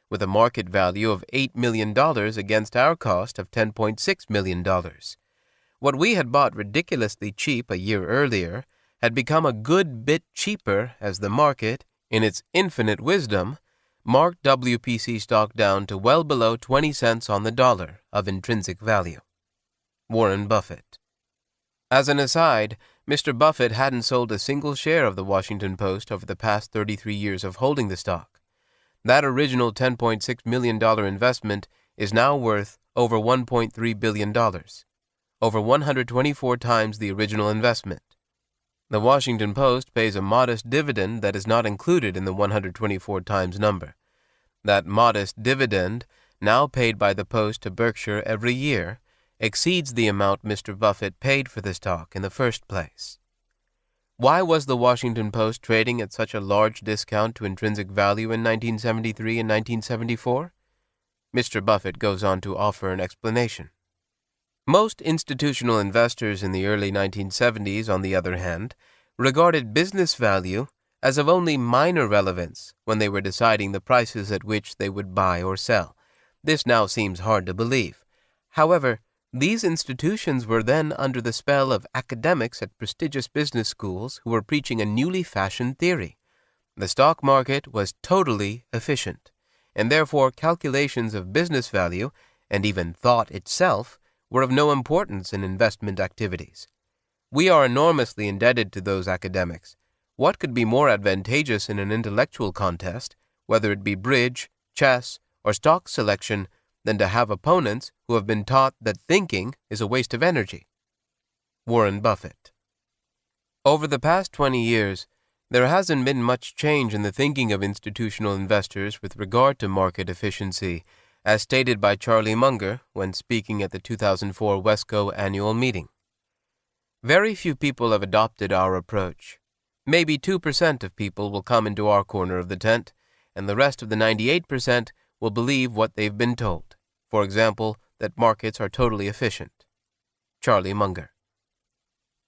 with a market value of $8 million against our cost of $10.6 million. What we had bought ridiculously cheap a year earlier had become a good bit cheaper as the market, in its infinite wisdom, marked WPC stock down to well below 20 cents on the dollar of intrinsic value. Warren Buffett. As an aside, Mr. Buffett hadn't sold a single share of the Washington Post over the past 33 years of holding the stock. That original $10.6 million investment is now worth over $1.3 billion, over 124 times the original investment. The Washington Post pays a modest dividend that is not included in the 124 times number. That modest dividend, now paid by the Post to Berkshire every year, exceeds the amount Mr. Buffett paid for the stock in the first place. Why was the Washington Post trading at such a large discount to intrinsic value in 1973 and 1974? Mr. Buffett goes on to offer an explanation. Most institutional investors in the early 1970s, on the other hand, regarded business value as of only minor relevance when they were deciding the prices at which they would buy or sell. This now seems hard to believe. However, these institutions were then under the spell of academics at prestigious business schools who were preaching a newly fashioned theory. The stock market was totally efficient, and therefore calculations of business value, and even thought itself, were of no importance in investment activities. We are enormously indebted to those academics. What could be more advantageous in an intellectual contest, whether it be bridge, chess, or stock selection, than to have opponents who have been taught that thinking is a waste of energy? Warren Buffett. Over the past 20 years, there hasn't been much change in the thinking of institutional investors with regard to market efficiency, as stated by Charlie Munger when speaking at the 2004 Wesco annual meeting. Very few people have adopted our approach. Maybe 2% of people will come into our corner of the tent, and the rest of the 98% will believe what they've been told. For example, that markets are totally efficient. Charlie Munger.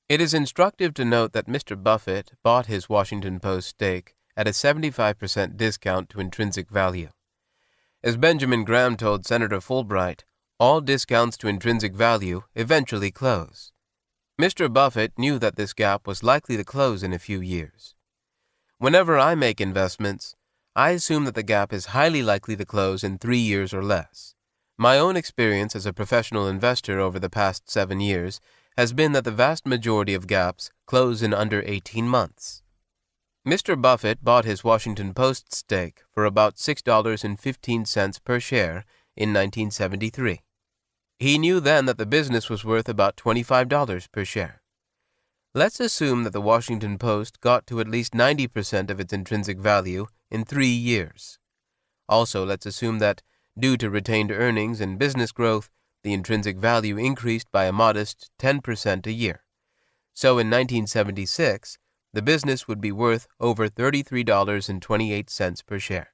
It is instructive to note that Mr. Buffett bought his Washington Post stake at a 75% discount to intrinsic value. As Benjamin Graham told Senator Fulbright, all discounts to intrinsic value eventually close. Mr. Buffett knew that this gap was likely to close in a few years. Whenever I make investments, I assume that the gap is highly likely to close in 3 years or less. My own experience as a professional investor over the past 7 years has been that the vast majority of gaps close in under 18 months. Mr. Buffett bought his Washington Post stake for about $6.15 per share in 1973. He knew then that the business was worth about $25 per share. Let's assume that the Washington Post got to at least 90% of its intrinsic value in 3 years. Also, let's assume that Due to retained earnings and business growth, the intrinsic value increased by a modest 10% a year. So in 1976, the business would be worth over $33.28 per share.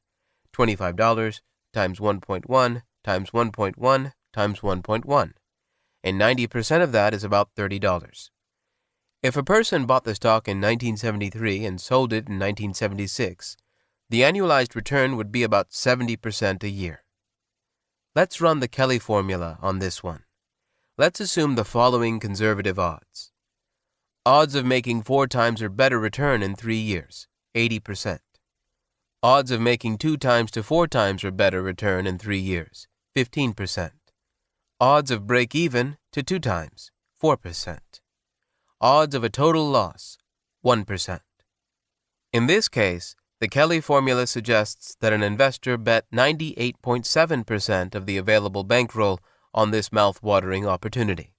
$25 times 1.1 times 1.1 times 1.1. And 90% of that is about $30. If a person bought the stock in 1973 and sold it in 1976, the annualized return would be about 70% a year. Let's run the Kelly formula on this one. Let's assume the following conservative odds. Odds of making 4 times or better return in 3 years, 80%. Odds of making 2 times to 4 times or better return in 3 years, 15%. Odds of break even to 2 times, 4%. Odds of a total loss, 1%. In this case, the Kelly formula suggests that an investor bet 98.7% of the available bankroll on this mouth-watering opportunity.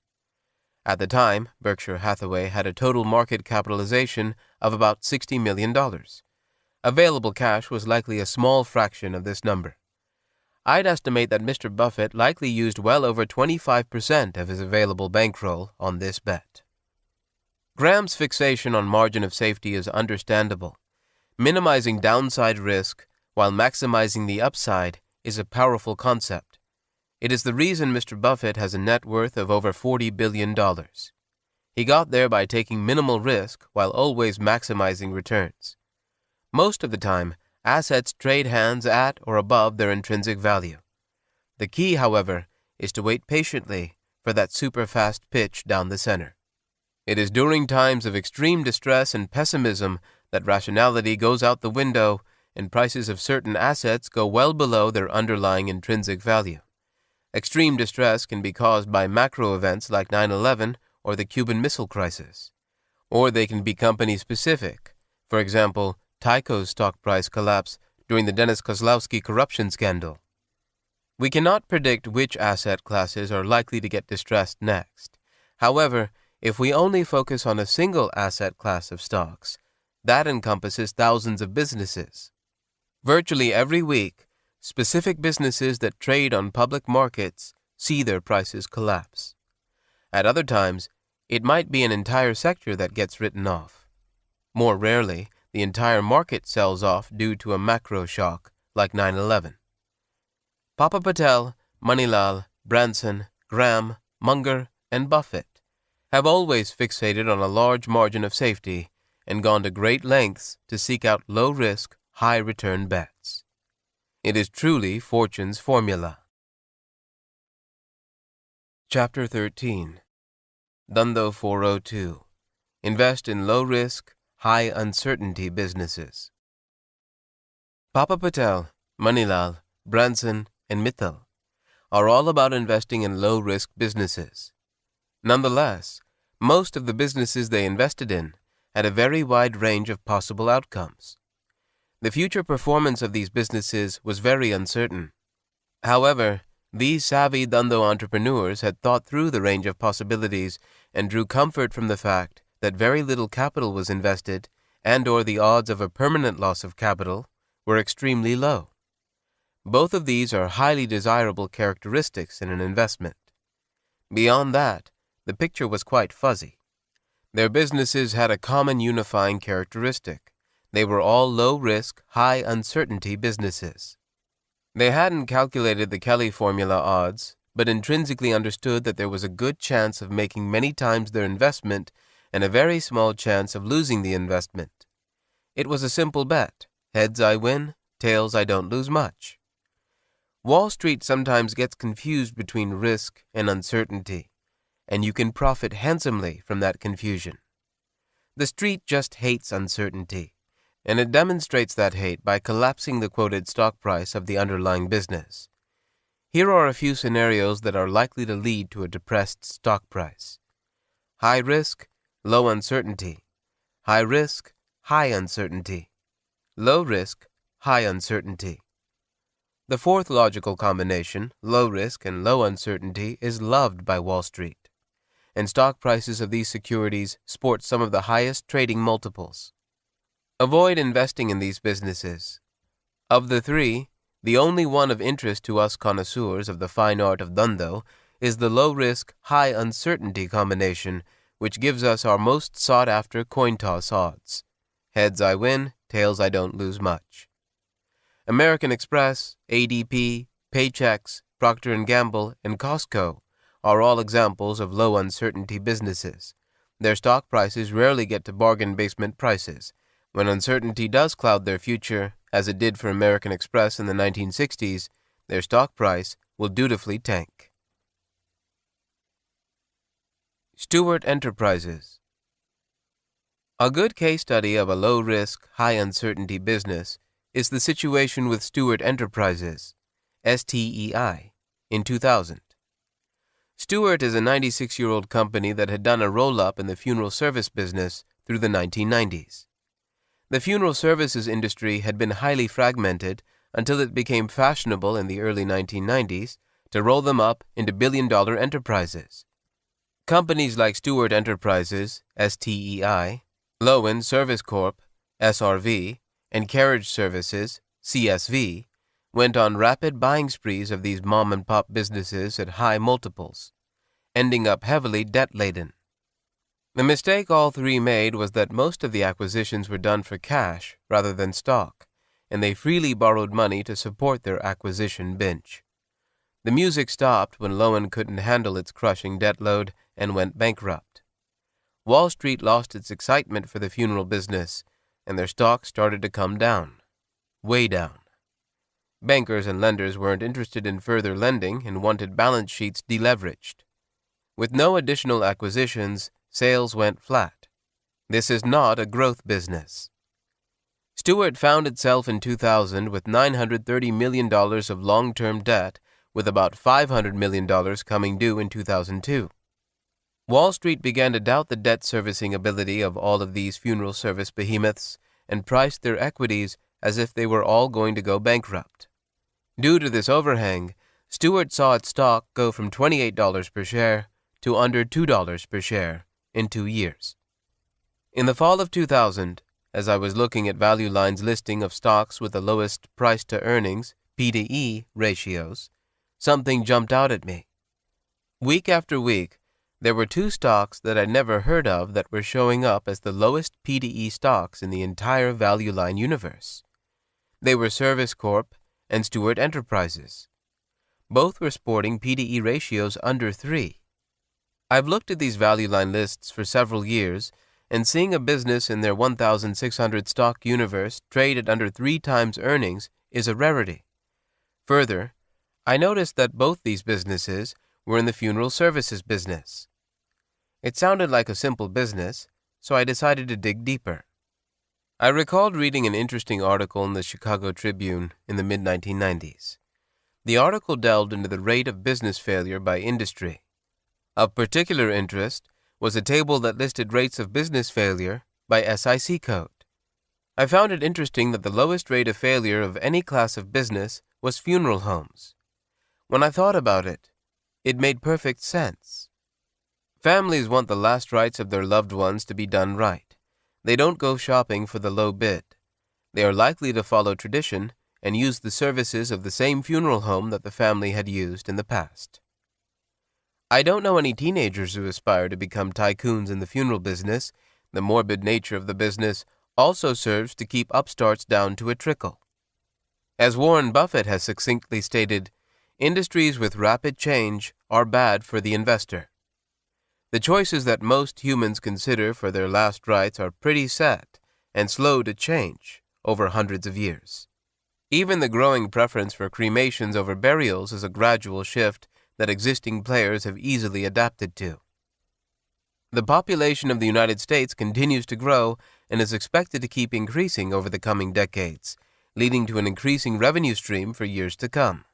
At the time, Berkshire Hathaway had a total market capitalization of about $60 million. Available cash was likely a small fraction of this number. I'd estimate that Mr. Buffett likely used well over 25% of his available bankroll on this bet. Graham's fixation on margin of safety is understandable. Minimizing downside risk while maximizing the upside is a powerful concept. It is the reason Mr. Buffett has a net worth of over $40 billion. He got there by taking minimal risk while always maximizing returns. Most of the time, assets trade hands at or above their intrinsic value. The key, however, is to wait patiently for that super-fast pitch down the center. It is during times of extreme distress and pessimism that rationality goes out the window and prices of certain assets go well below their underlying intrinsic value. Extreme distress can be caused by macro events like 9/11 or the Cuban Missile Crisis. Or they can be company-specific. For example, Tyco's stock price collapse during the Dennis Kozlowski corruption scandal. We cannot predict which asset classes are likely to get distressed next. However, if we only focus on a single asset class of stocks, that encompasses thousands of businesses. Virtually every week, specific businesses that trade on public markets see their prices collapse. At other times, it might be an entire sector that gets written off. More rarely, the entire market sells off due to a macro shock like 9/11. Papa Patel, Manilal, Branson, Graham, Munger, and Buffett have always fixated on a large margin of safety and gone to great lengths to seek out low-risk, high-return bets. It is truly fortune's formula. Chapter 13. Dhandho 402. Invest in low-risk, high-uncertainty businesses. Papa Patel, Manilal, Branson, and Mittal are all about investing in low-risk businesses. Nonetheless, most of the businesses they invested in had a very wide range of possible outcomes. The future performance of these businesses was very uncertain. However, these savvy Dhandho entrepreneurs had thought through the range of possibilities and drew comfort from the fact that very little capital was invested and/or the odds of a permanent loss of capital were extremely low. Both of these are highly desirable characteristics in an investment. Beyond that, the picture was quite fuzzy. Their businesses had a common unifying characteristic. They were all low-risk, high-uncertainty businesses. They hadn't calculated the Kelly formula odds, but intrinsically understood that there was a good chance of making many times their investment and a very small chance of losing the investment. It was a simple bet. Heads I win, tails I don't lose much. Wall Street sometimes gets confused between risk and uncertainty, and you can profit handsomely from that confusion. The street just hates uncertainty, and it demonstrates that hate by collapsing the quoted stock price of the underlying business. Here are a few scenarios that are likely to lead to a depressed stock price. High risk, low uncertainty. High risk, high uncertainty. Low risk, high uncertainty. The fourth logical combination, low risk and low uncertainty, is loved by Wall Street, and stock prices of these securities sport some of the highest trading multiples. Avoid investing in these businesses. Of the three, The only one of interest to us connoisseurs of the fine art of Dhandho is the low-risk, high-uncertainty combination, which gives us our most sought-after coin-toss odds. Heads I win, tails I don't lose much. American Express, ADP, Paychex, Procter & Gamble, and Costco are all examples of low-uncertainty businesses. Their stock prices rarely get to bargain basement prices. When uncertainty does cloud their future, as it did for American Express in the 1960s, their stock price will dutifully tank. Stewart Enterprises. A good case study of a low-risk, high-uncertainty business is the situation with Stewart Enterprises, STEI, in 2000. Stewart is a 96-year-old company that had done a roll-up in the funeral service business through the 1990s. The funeral services industry had been highly fragmented until it became fashionable in the early 1990s to roll them up into billion-dollar enterprises. Companies like Stewart Enterprises, STEI, Lowen Service Corp, SRV, and Carriage Services, CSV, went on rapid buying sprees of these mom-and-pop businesses at high multiples, ending up heavily debt-laden. The mistake all three made was that most of the acquisitions were done for cash rather than stock, and they freely borrowed money to support their acquisition binge. The music stopped when Lowen couldn't handle its crushing debt load and went bankrupt. Wall Street lost its excitement for the funeral business, and their stock started to come down, way down. Bankers and lenders weren't interested in further lending and wanted balance sheets deleveraged. With no additional acquisitions, sales went flat. This is not a growth business. Stewart found itself in 2000 with $930 million of long-term debt, with about $500 million coming due in 2002. Wall Street began to doubt the debt-servicing ability of all of these funeral service behemoths and priced their equities as if they were all going to go bankrupt. Due to this overhang, Stewart saw its stock go from $28 per share to under $2 per share in 2 years. In the fall of 2000, as I was looking at Value Line's listing of stocks with the lowest price-to-earnings, P/E ratios, something jumped out at me. Week after week, there were 2 stocks that I'd never heard of that were showing up as the lowest P/E stocks in the entire Value Line universe. They were Service Corp and Stewart Enterprises. Both were sporting P/E ratios under 3. I've looked at these Value Line lists for several years, and seeing a business in their 1,600 stock universe trade at under 3 times earnings is a rarity. Further, I noticed that both these businesses were in the funeral services business. It sounded like a simple business, so I decided to dig deeper. I recalled reading an interesting article in the Chicago Tribune in the mid-1990s. The article delved into the rate of business failure by industry. Of particular interest was a table that listed rates of business failure by SIC code. I found it interesting that the lowest rate of failure of any class of business was funeral homes. When I thought about it, it made perfect sense. Families want the last rites of their loved ones to be done right. They don't go shopping for the low bid. They are likely to follow tradition and use the services of the same funeral home that the family had used in the past. I don't know any teenagers who aspire to become tycoons in the funeral business. The morbid nature of the business also serves to keep upstarts down to a trickle. As Warren Buffett has succinctly stated, industries with rapid change are bad for the investor. The choices that most humans consider for their last rites are pretty set and slow to change over hundreds of years. Even the growing preference for cremations over burials is a gradual shift that existing players have easily adapted to. The population of the United States continues to grow and is expected to keep increasing over the coming decades, leading to an increasing revenue stream for years to come.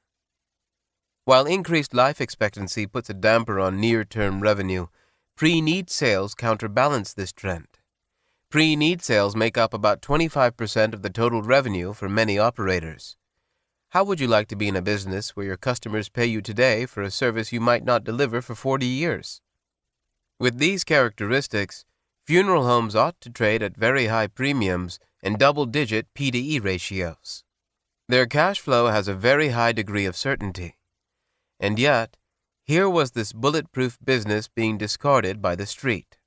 While increased life expectancy puts a damper on near-term revenue, pre-need sales counterbalance this trend. Pre-need sales make up about 25% of the total revenue for many operators. How would you like to be in a business where your customers pay you today for a service you might not deliver for 40 years? With these characteristics, funeral homes ought to trade at very high premiums and double-digit P/E ratios. Their cash flow has a very high degree of certainty. And yet, here was this bulletproof business being discarded by the street.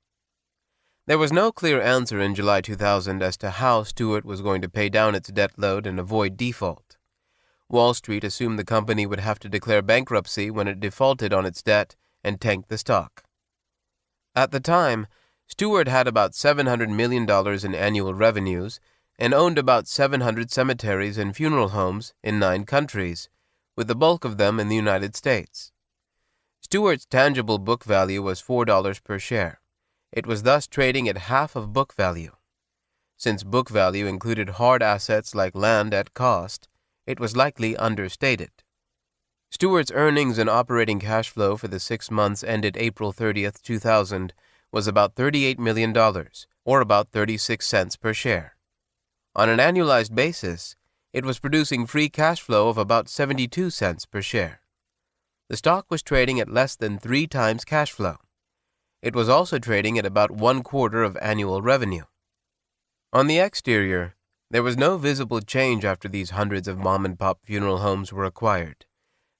There was no clear answer in July 2000 as to how Stewart was going to pay down its debt load and avoid default. Wall Street assumed the company would have to declare bankruptcy when it defaulted on its debt and tanked the stock. At the time, Stewart had about $700 million in annual revenues and owned about 700 cemeteries and funeral homes in 9 countries, with the bulk of them in the United States. Stewart's tangible book value was $4 per share. It was thus trading at half of book value. Since book value included hard assets like land at cost, it was likely understated. Stewart's earnings and operating cash flow for the 6 months ended April 30, 2000, was about $38 million, or about 36 cents per share. On an annualized basis, it was producing free cash flow of about 72 cents per share. The stock was trading at less than 3 times cash flow. It was also trading at about 1/4 of annual revenue. On the exterior, there was no visible change after these hundreds of mom-and-pop funeral homes were acquired.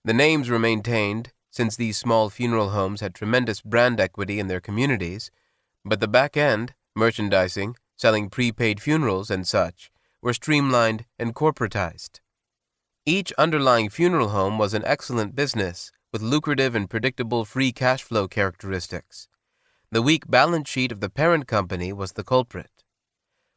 The names were maintained, since these small funeral homes had tremendous brand equity in their communities, but the back end, merchandising, selling prepaid funerals and such, were streamlined and corporatized. Each underlying funeral home was an excellent business, with lucrative and predictable free cash flow characteristics. The weak balance sheet of the parent company was the culprit.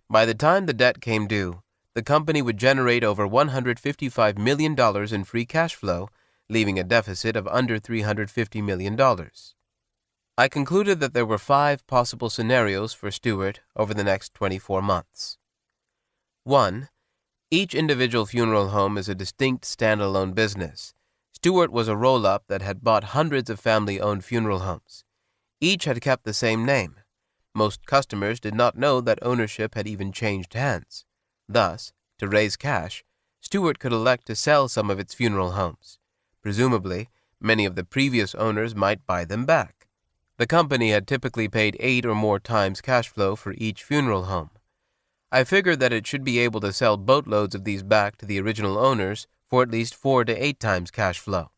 By the time the debt came due, the company would generate over $155 million in free cash flow, leaving a deficit of under $350 million. I concluded that there were 5 possible scenarios for Stewart over the next 24 months. 1. Each individual funeral home is a distinct standalone business. Stewart was a roll-up that had bought hundreds of family-owned funeral homes. Each had kept the same name. Most customers did not know that ownership had even changed hands. Thus, to raise cash, Stewart could elect to sell some of its funeral homes. Presumably, many of the previous owners might buy them back. The company had typically paid 8 or more times cash flow for each funeral home. I figured that it should be able to sell boatloads of these back to the original owners for at least 4 to 8 times cash flow.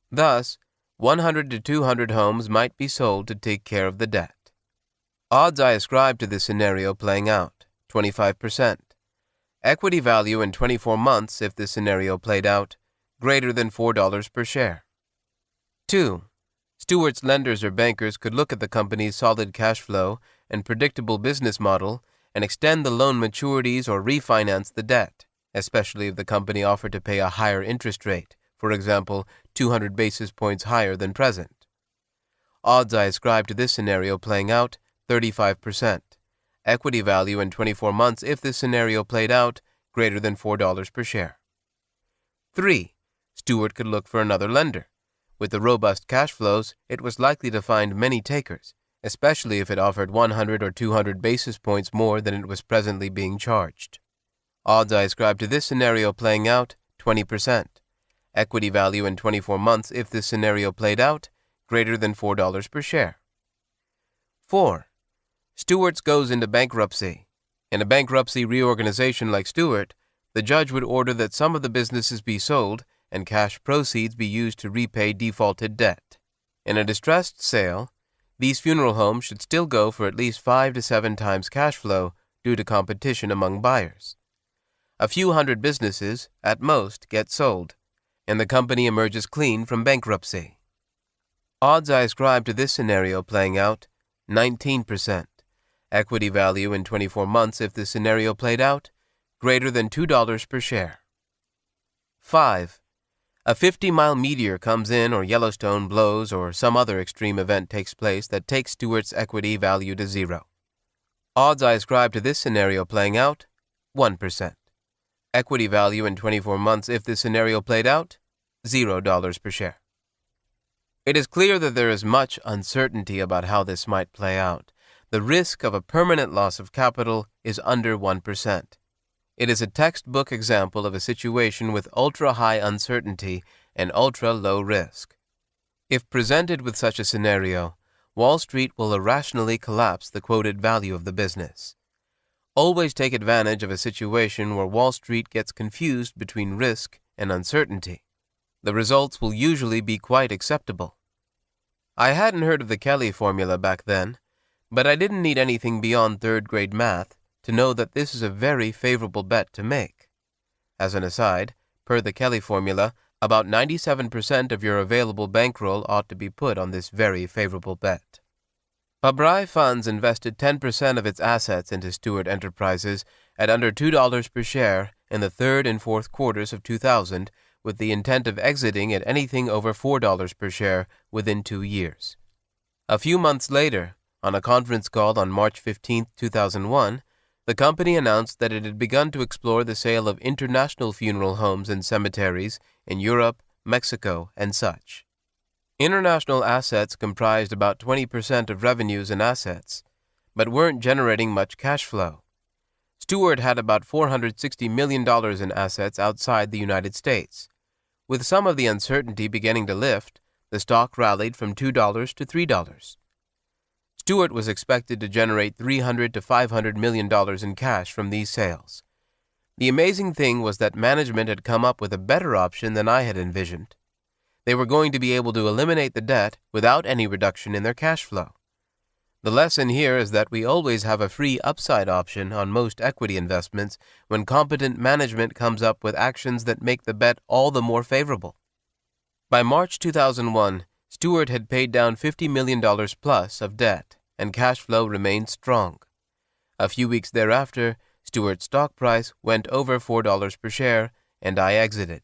Thus, 100 to 200 homes might be sold to take care of the debt. Odds I ascribed to this scenario playing out, 25%. Equity value in 24 months if this scenario played out, greater than $4 per share. 2. Stewart's lenders or bankers could look at the company's solid cash flow and predictable business model and extend the loan maturities or refinance the debt, especially if the company offered to pay a higher interest rate, for example, 200 basis points higher than present. Odds I ascribed to this scenario playing out, 35%. Equity value in 24 months if this scenario played out, greater than $4 per share. 3. Stewart could look for another lender. With the robust cash flows, it was likely to find many takers, especially if it offered 100 or 200 basis points more than it was presently being charged. Odds I ascribed to this scenario playing out, 20%. Equity value in 24 months if this scenario played out, greater than $4 per share. 4. Stewart's goes into bankruptcy. In a bankruptcy reorganization like Stewart, the judge would order that some of the businesses be sold and cash proceeds be used to repay defaulted debt. In a distressed sale, these funeral homes should still go for at least 5 to 7 times cash flow due to competition among buyers. A few hundred businesses, at most, get sold, and the company emerges clean from bankruptcy. Odds I ascribe to this scenario playing out, 19%. Equity value in 24 months if this scenario played out, greater than $2 per share. 5. A 50-mile meteor comes in or Yellowstone blows or some other extreme event takes place that takes Stewart's equity value to 0. Odds I ascribe to this scenario playing out, 1%. Equity value in 24 months if this scenario played out, $0 per share. It is clear that there is much uncertainty about how this might play out. The risk of a permanent loss of capital is under 1%. It is a textbook example of a situation with ultra-high uncertainty and ultra-low risk. If presented with such a scenario, Wall Street will irrationally collapse the quoted value of the business. Always take advantage of a situation where Wall Street gets confused between risk and uncertainty. The results will usually be quite acceptable. I hadn't heard of the Kelly formula back then, but I didn't need anything beyond third-grade math to know that this is a very favorable bet to make. As an aside, per the Kelly formula, about 97% of your available bankroll ought to be put on this very favorable bet. Pabrai Funds invested 10% of its assets into Stewart Enterprises at under $2 per share in the third and fourth quarters of 2000, with the intent of exiting at anything over $4 per share within 2 years. A few months later, on a conference call on March 15, 2001, the company announced that it had begun to explore the sale of international funeral homes and cemeteries in Europe, Mexico, and such. International assets comprised about 20% of revenues and assets, but weren't generating much cash flow. Stewart had about $460 million in assets outside the United States. With some of the uncertainty beginning to lift, the stock rallied from $2 to $3. Stewart was expected to generate $300 to $500 million in cash from these sales. The amazing thing was that management had come up with a better option than I had envisioned. They were going to be able to eliminate the debt without any reduction in their cash flow. The lesson here is that we always have a free upside option on most equity investments when competent management comes up with actions that make the bet all the more favorable. By March 2001, Stewart had paid down $50 million plus of debt, and cash flow remained strong. A few weeks thereafter, Stewart's stock price went over $4 per share, and I exited.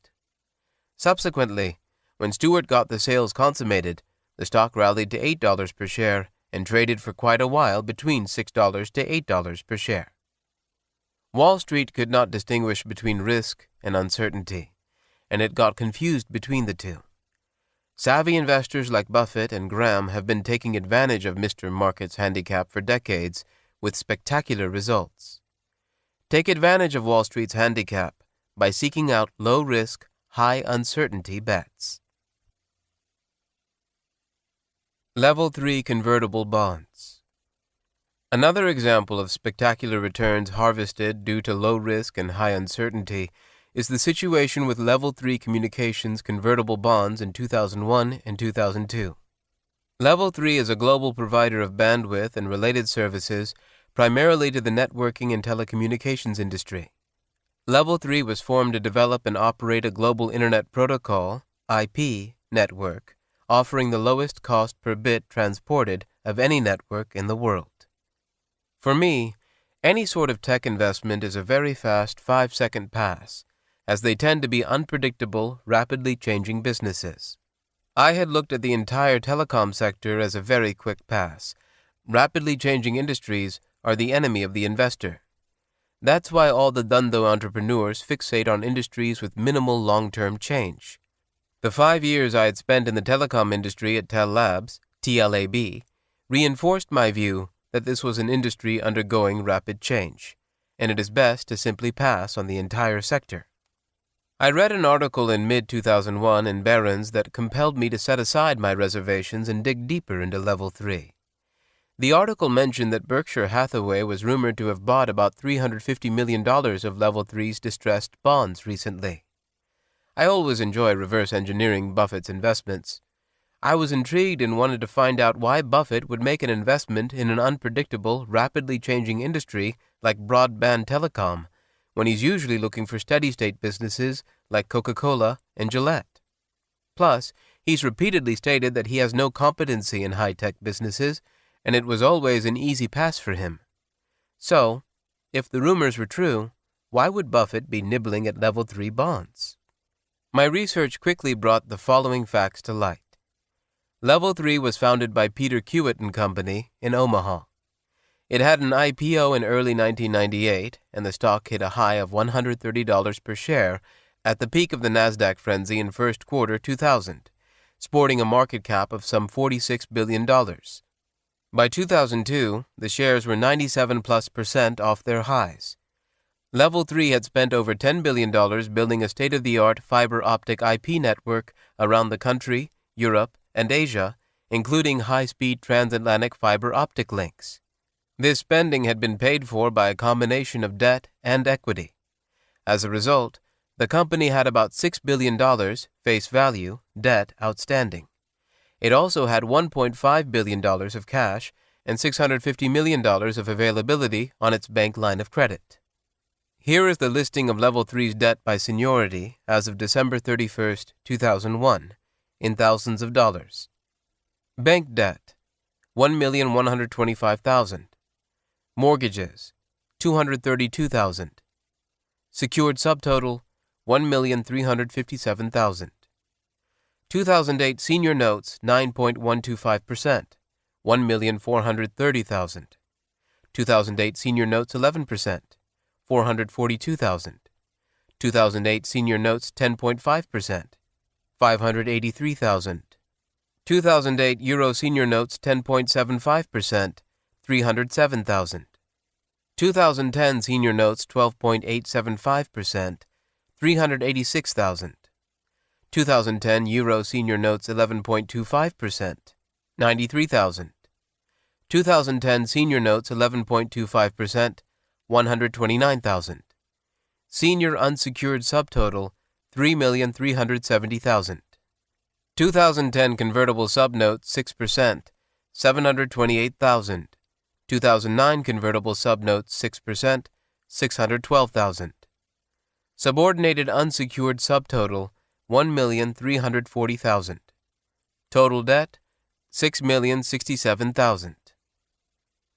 Subsequently, when Stewart got the sales consummated, the stock rallied to $8 per share and traded for quite a while between $6 to $8 per share. Wall Street could not distinguish between risk and uncertainty, and it got confused between the two. Savvy investors like Buffett and Graham have been taking advantage of Mr. Market's handicap for decades with spectacular results. Take advantage of Wall Street's handicap by seeking out low-risk, high-uncertainty bets. Level 3 Convertible Bonds. Another example of spectacular returns harvested due to low risk and high uncertainty is the situation with Level 3 Communications convertible bonds in 2001 and 2002. Level 3 is a global provider of bandwidth and related services primarily to the networking and telecommunications industry. Level 3 was formed to develop and operate a global Internet Protocol, IP, network, offering the lowest cost per bit transported of any network in the world. For me, any sort of tech investment is a very fast 5-second pass, as they tend to be unpredictable, rapidly changing businesses. I had looked at the entire telecom sector as a very quick pass. Rapidly changing industries are the enemy of the investor. That's why all the Dhandho entrepreneurs fixate on industries with minimal long-term change. The 5 years I had spent in the telecom industry at Tel Labs, TLAB, reinforced my view that this was an industry undergoing rapid change, and it is best to simply pass on the entire sector. I read an article in mid-2001 in Barron's that compelled me to set aside my reservations and dig deeper into Level 3. The article mentioned that Berkshire Hathaway was rumored to have bought about $350 million of Level 3's distressed bonds recently. I always enjoy reverse engineering Buffett's investments. I was intrigued and wanted to find out why Buffett would make an investment in an unpredictable, rapidly changing industry like broadband telecom, when he's usually looking for steady-state businesses like Coca-Cola and Gillette. Plus, he's repeatedly stated that he has no competency in high-tech businesses, and it was always an easy pass for him. So, if the rumors were true, why would Buffett be nibbling at Level 3 bonds? My research quickly brought the following facts to light. Level 3 was founded by Peter Kiewit and Company in Omaha. It had an IPO in early 1998, and the stock hit a high of $130 per share at the peak of the NASDAQ frenzy in first quarter 2000, sporting a market cap of some $46 billion. By 2002, the shares were 97+% off their highs. Level 3 had spent over $10 billion building a state-of-the-art fiber optic IP network around the country, Europe, and Asia, including high-speed transatlantic fiber optic links. This spending had been paid for by a combination of debt and equity. As a result, the company had about $6 billion, face value, debt outstanding. It also had $1.5 billion of cash and $650 million of availability on its bank line of credit. Here is the listing of Level 3's debt by seniority as of December 31, 2001, in thousands of dollars. Bank debt, $1,125,000. Mortgages, $232,000. Secured subtotal, $1,357,000. 2008 senior notes, 9.125%, $1,430,000. 2008 senior notes, 11%, $442,000. 2008 senior notes, 10.5%, $583,000. 2008 Euro senior notes, 10.75%, $307,000. 2010 senior notes, 12.875%, $386,000. 2010 Euro senior notes, 11.25%, $93,000. 2010 senior notes, 11.25%, $129,000. Senior unsecured subtotal, $3,370,000. 2010 convertible subnote, 6%, $728,000. 2009 convertible subnote, 6%, $612,000. Subordinated unsecured subtotal, $1,340,000. Total debt, $6,067,000.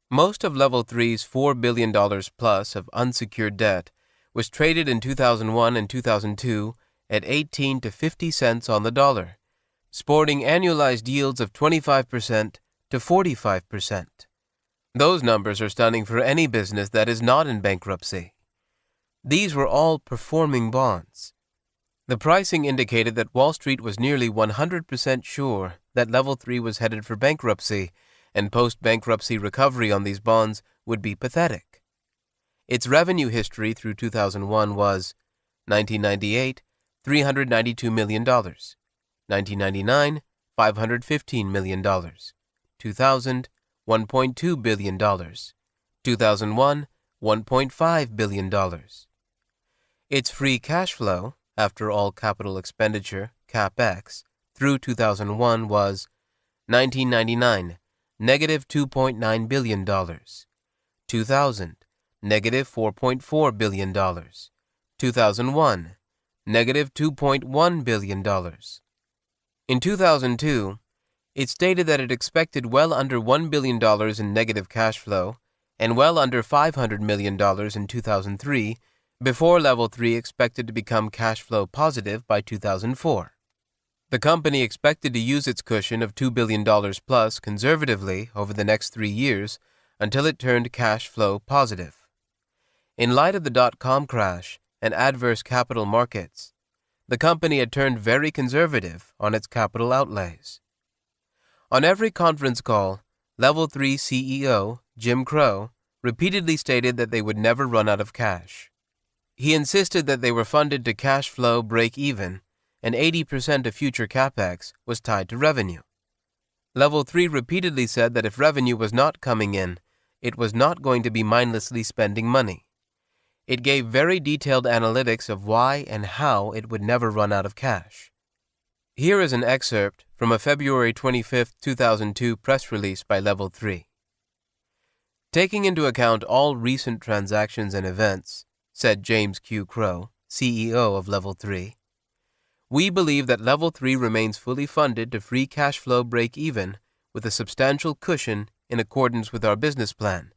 Most of Level 3's $4 billion plus of unsecured debt was traded in 2001 and 2002 at 18 to 50 cents on the dollar, sporting annualized yields of 25% to 45%. Those numbers are stunning for any business that is not in bankruptcy. These were all performing bonds. The pricing indicated that Wall Street was nearly 100% sure that Level 3 was headed for bankruptcy, and post-bankruptcy recovery on these bonds would be pathetic. Its revenue history through 2001 was 1998, $392 million, 1999, $515 million, 2000, $1.2 billion, 2001, $1.5 billion. Its free cash flow, after all capital expenditure, CapEx, through 2001 was 1999, negative $2.9 billion, 2000, negative $4.4 billion, 2001, negative $2.1 billion. In 2002, it stated that it expected well under $1 billion in negative cash flow and well under $500 million in 2003 before Level 3 expected to become cash flow positive by 2004. The company expected to use its cushion of $2 billion plus conservatively over the next 3 years until it turned cash flow positive. In light of the dot-com crash and adverse capital markets, the company had turned very conservative on its capital outlays. On every conference call, Level 3 CEO Jim Crow repeatedly stated that they would never run out of cash. He insisted that they were funded to cash flow break even, and 80% of future CapEx was tied to revenue. Level 3 repeatedly said that if revenue was not coming in, it was not going to be mindlessly spending money. It gave very detailed analytics of why and how it would never run out of cash. Here is an excerpt from a February 25, 2002 press release by Level 3. Taking into account all recent transactions and events, said James Q. Crow, CEO of Level 3, we believe that Level 3 remains fully funded to free cash flow break even with a substantial cushion in accordance with our business plan,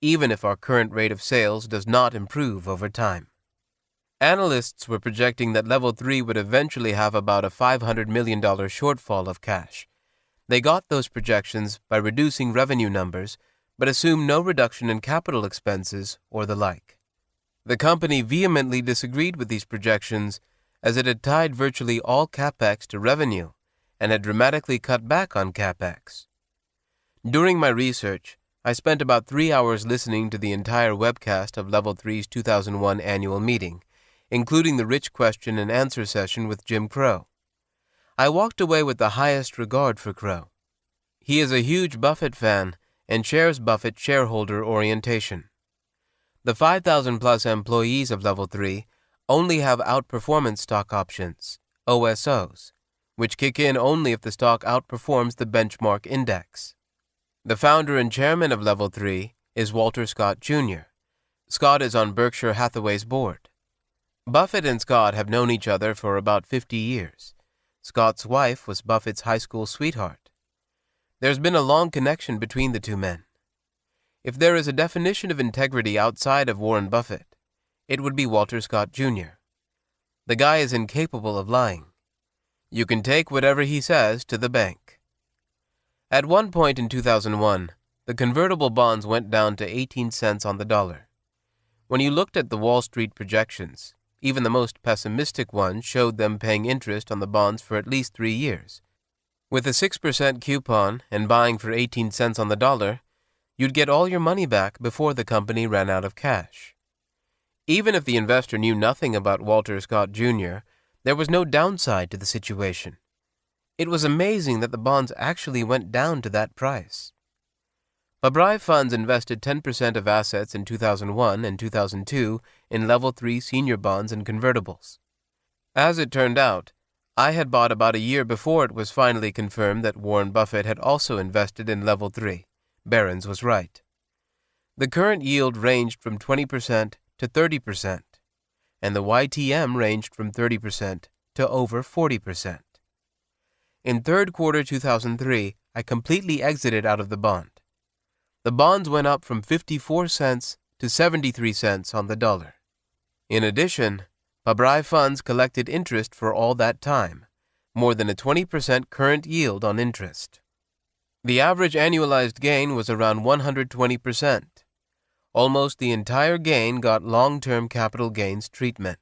even if our current rate of sales does not improve over time. Analysts were projecting that Level 3 would eventually have about a $500 million shortfall of cash. They got those projections by reducing revenue numbers, but assumed no reduction in capital expenses or the like. The company vehemently disagreed with these projections, as it had tied virtually all CapEx to revenue and had dramatically cut back on CapEx. During my research, I spent about 3 hours listening to the entire webcast of Level 3's 2001 annual meeting, including the rich question and answer session with Jim Crow. I walked away with the highest regard for Crow. He is a huge Buffett fan and shares Buffett's shareholder orientation. The 5,000-plus employees of Level 3 only have outperformance stock options, OSOs, which kick in only if the stock outperforms the benchmark index. The founder and chairman of Level 3 is Walter Scott, Jr. Scott is on Berkshire Hathaway's board. Buffett and Scott have known each other for about 50 years. Scott's wife was Buffett's high school sweetheart. There's been a long connection between the two men. If there is a definition of integrity outside of Warren Buffett, it would be Walter Scott, Jr. The guy is incapable of lying. You can take whatever he says to the bank. At one point in 2001, the convertible bonds went down to 18 cents on the dollar. When you looked at the Wall Street projections, even the most pessimistic ones showed them paying interest on the bonds for at least 3 years. With a 6% coupon and buying for 18 cents on the dollar, you'd get all your money back before the company ran out of cash. Even if the investor knew nothing about Walter Scott, Jr., there was no downside to the situation. It was amazing that the bonds actually went down to that price. Pabrai funds invested 10% of assets in 2001 and 2002 in Level 3 senior bonds and convertibles. As it turned out, I had bought about a year before it was finally confirmed that Warren Buffett had also invested in Level 3. Barron's was right. The current yield ranged from 20% to 30%, and the YTM ranged from 30% to over 40%. In third quarter 2003, I completely exited out of the bond. The bonds went up from 54 cents to 73 cents on the dollar. In addition, Pabrai funds collected interest for all that time, more than a 20% current yield on interest. The average annualized gain was around 120%. Almost the entire gain got long-term capital gains treatment.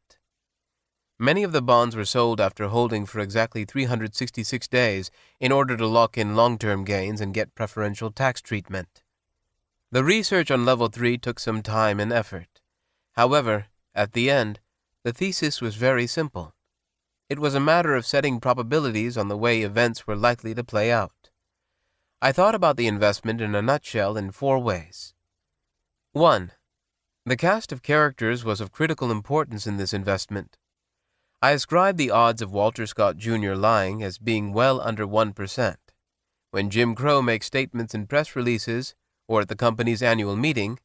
Many of the bonds were sold after holding for exactly 366 days in order to lock in long-term gains and get preferential tax treatment. The research on Level 3 took some time and effort. However, at the end, the thesis was very simple. It was a matter of setting probabilities on the way events were likely to play out. I thought about the investment in a nutshell in 4 ways. 1. The cast of characters was of critical importance in this investment. I ascribed the odds of Walter Scott, Jr. lying as being well under 1%. When Jim Crow makes statements in press releases or at the company's annual meeting,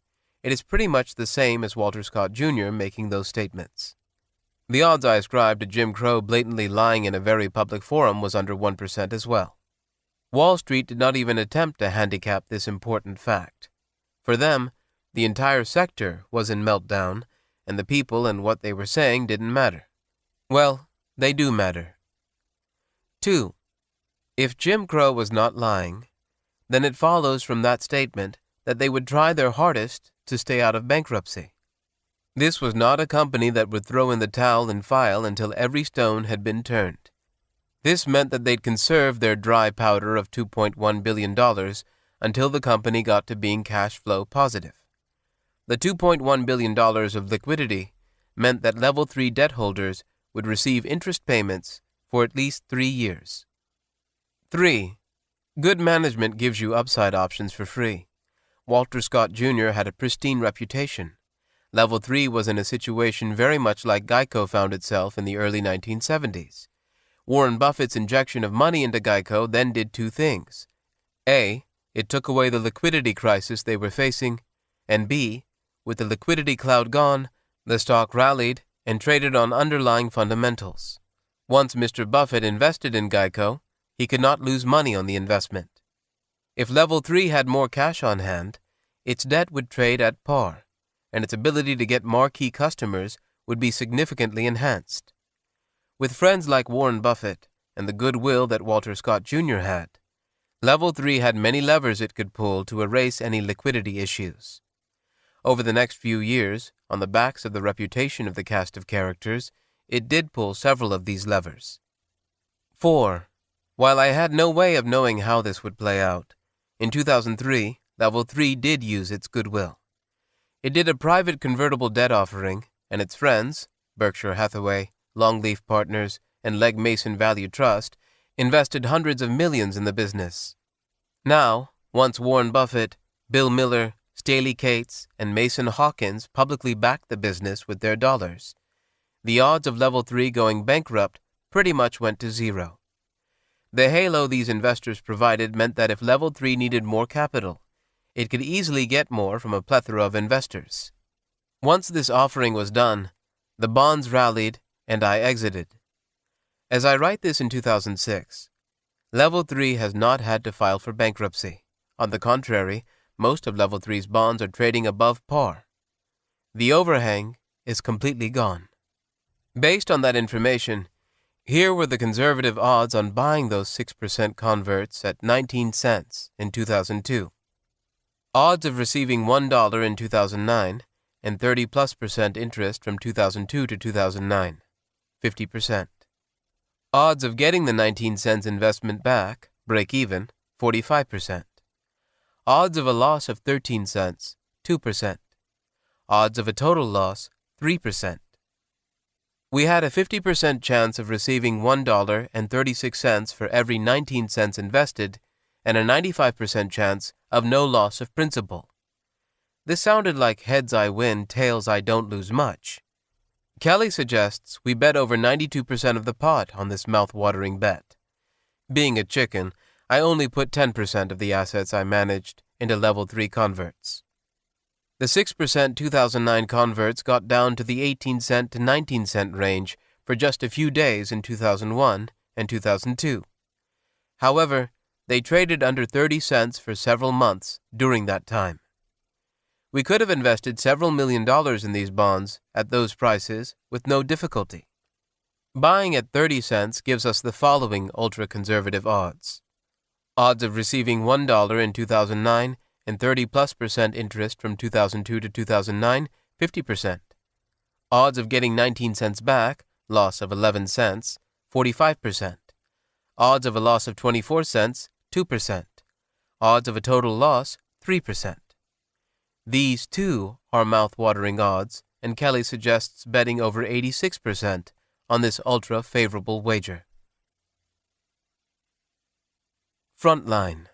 it is pretty much the same as Walter Scott, Jr. making those statements. The odds I ascribed to Jim Crow blatantly lying in a very public forum was under 1% as well. Wall Street did not even attempt to handicap this important fact. For them, the entire sector was in meltdown, and the people and what they were saying didn't matter. Well, they do matter. 2. If Jim Crow was not lying, then it follows from that statement that they would try their hardest to stay out of bankruptcy. This was not a company that would throw in the towel and file until every stone had been turned. This meant that they'd conserve their dry powder of $2.1 billion until the company got to being cash flow positive. The $2.1 billion of liquidity meant that Level 3 debt holders would receive interest payments for at least 3 years. 3. Good management gives you upside options for free. Walter Scott, Jr. had a pristine reputation. Level 3 was in a situation very much like Geico found itself in the early 1970s. Warren Buffett's injection of money into Geico then did 2 things. A. It took away the liquidity crisis they were facing, and B. With the liquidity cloud gone, the stock rallied and traded on underlying fundamentals. Once Mr. Buffett invested in Geico, he could not lose money on the investment. If Level 3 had more cash on hand, its debt would trade at par, and its ability to get marquee customers would be significantly enhanced. With friends like Warren Buffett and the goodwill that Walter Scott, Jr. had, Level 3 had many levers it could pull to erase any liquidity issues. Over the next few years, on the backs of the reputation of the cast of characters, it did pull several of these levers. 4. While I had no way of knowing how this would play out, in 2003, Level 3 did use its goodwill. It did a private convertible debt offering, and its friends, Berkshire Hathaway, Longleaf Partners, and Legg Mason Value Trust, invested hundreds of millions in the business. Now, once Warren Buffett, Bill Miller, Staley Cates, and Mason Hawkins publicly backed the business with their dollars. The odds of Level 3 going bankrupt pretty much went to zero. The halo these investors provided meant that if Level 3 needed more capital, it could easily get more from a plethora of investors. Once this offering was done, the bonds rallied and I exited. As I write this in 2006, Level 3 has not had to file for bankruptcy. On the contrary, most of Level 3's bonds are trading above par. The overhang is completely gone. Based on that information, here were the conservative odds on buying those 6% converts at 19 cents in 2002. Odds of receiving $1 in 2009 and 30+% interest from 2002 to 2009, 50%. Odds of getting the 19 cents investment back, break even, 45%. Odds of a loss of 13 cents, 2%. Odds of a total loss, 3%. We had a 50% chance of receiving $1.36 for every 19 cents invested and a 95% chance of no loss of principal. This sounded like heads I win, tails I don't lose much. Kelly suggests we bet over 92% of the pot on this mouth-watering bet. Being a chicken, I only put 10% of the assets I managed into Level 3 converts. The 6% 2009 converts got down to the 18 cent to 19 cent range for just a few days in 2001 and 2002. However, they traded under 30 cents for several months during that time. We could have invested several $1 million in these bonds at those prices with no difficulty. Buying at 30 cents gives us the following ultra-conservative odds. Odds of receiving $1 in 2009 and 30+% interest from 2002 to 2009, 50%. Odds of getting 19 cents back, loss of 11 cents, 45%. Odds of a loss of 24 cents, 2%. Odds of a total loss, 3%. These, too, are mouth-watering odds, and Kelly suggests betting over 86% on this ultra-favorable wager. Frontline.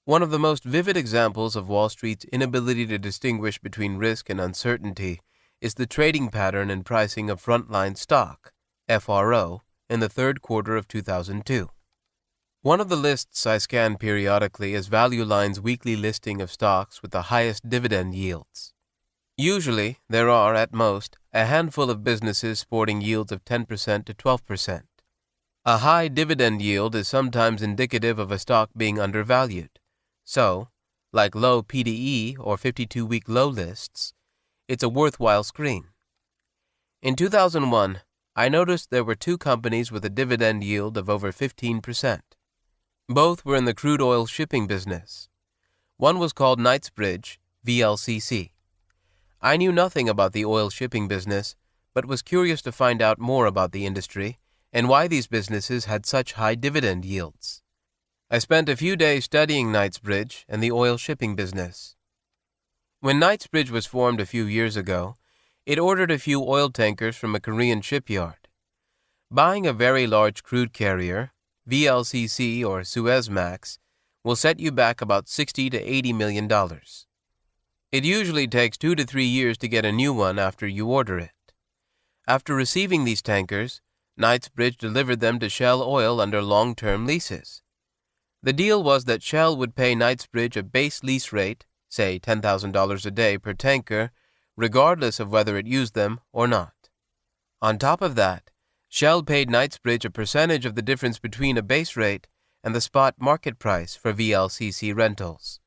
One of the most vivid examples of Wall Street's inability to distinguish between risk and uncertainty is the trading pattern and pricing of Frontline stock, FRO, in the third quarter of 2002. One of the lists I scan periodically is Value Line's weekly listing of stocks with the highest dividend yields. Usually, there are, at most, a handful of businesses sporting yields of 10% to 12%. A high dividend yield is sometimes indicative of a stock being undervalued. So, like low PDE or 52-week low lists, it's a worthwhile screen. In 2001, I noticed there were two companies with a dividend yield of over 15%. Both were in the crude oil shipping business. One was called Knightsbridge, VLCC. I knew nothing about the oil shipping business, but was curious to find out more about the industry and why these businesses had such high dividend yields. I spent a few days studying Knightsbridge and the oil shipping business. When Knightsbridge was formed a few years ago, it ordered a few oil tankers from a Korean shipyard. Buying a very large crude carrier, VLCC or Suezmax, will set you back about $60 to $80 million. It usually takes 2 to 3 years to get a new one after you order it. After receiving these tankers, Knightsbridge delivered them to Shell Oil under long-term leases. The deal was that Shell would pay Knightsbridge a base lease rate, say $10,000 a day per tanker, regardless of whether it used them or not. On top of that, Shell paid Knightsbridge a percentage of the difference between a base rate and the spot market price for VLCC rentals.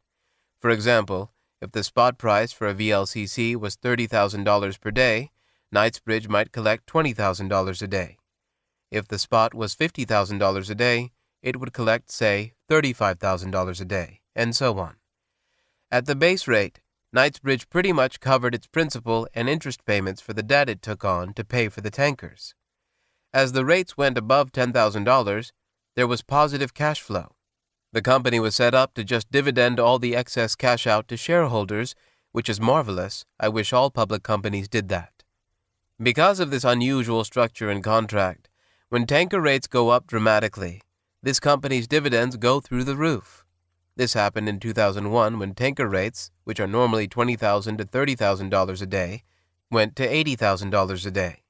For example, if the spot price for a VLCC was $30,000 per day, Knightsbridge might collect $20,000 a day. If the spot was $50,000 a day, it would collect, say, $35,000 a day, and so on. At the base rate, Knightsbridge pretty much covered its principal and interest payments for the debt it took on to pay for the tankers. As the rates went above $10,000, there was positive cash flow. The company was set up to just dividend all the excess cash out to shareholders, which is marvelous. I wish all public companies did that. Because of this unusual structure and contract, when tanker rates go up dramatically, this company's dividends go through the roof. This happened in 2001 when tanker rates, which are normally $20,000 to $30,000 a day, went to $80,000 a day.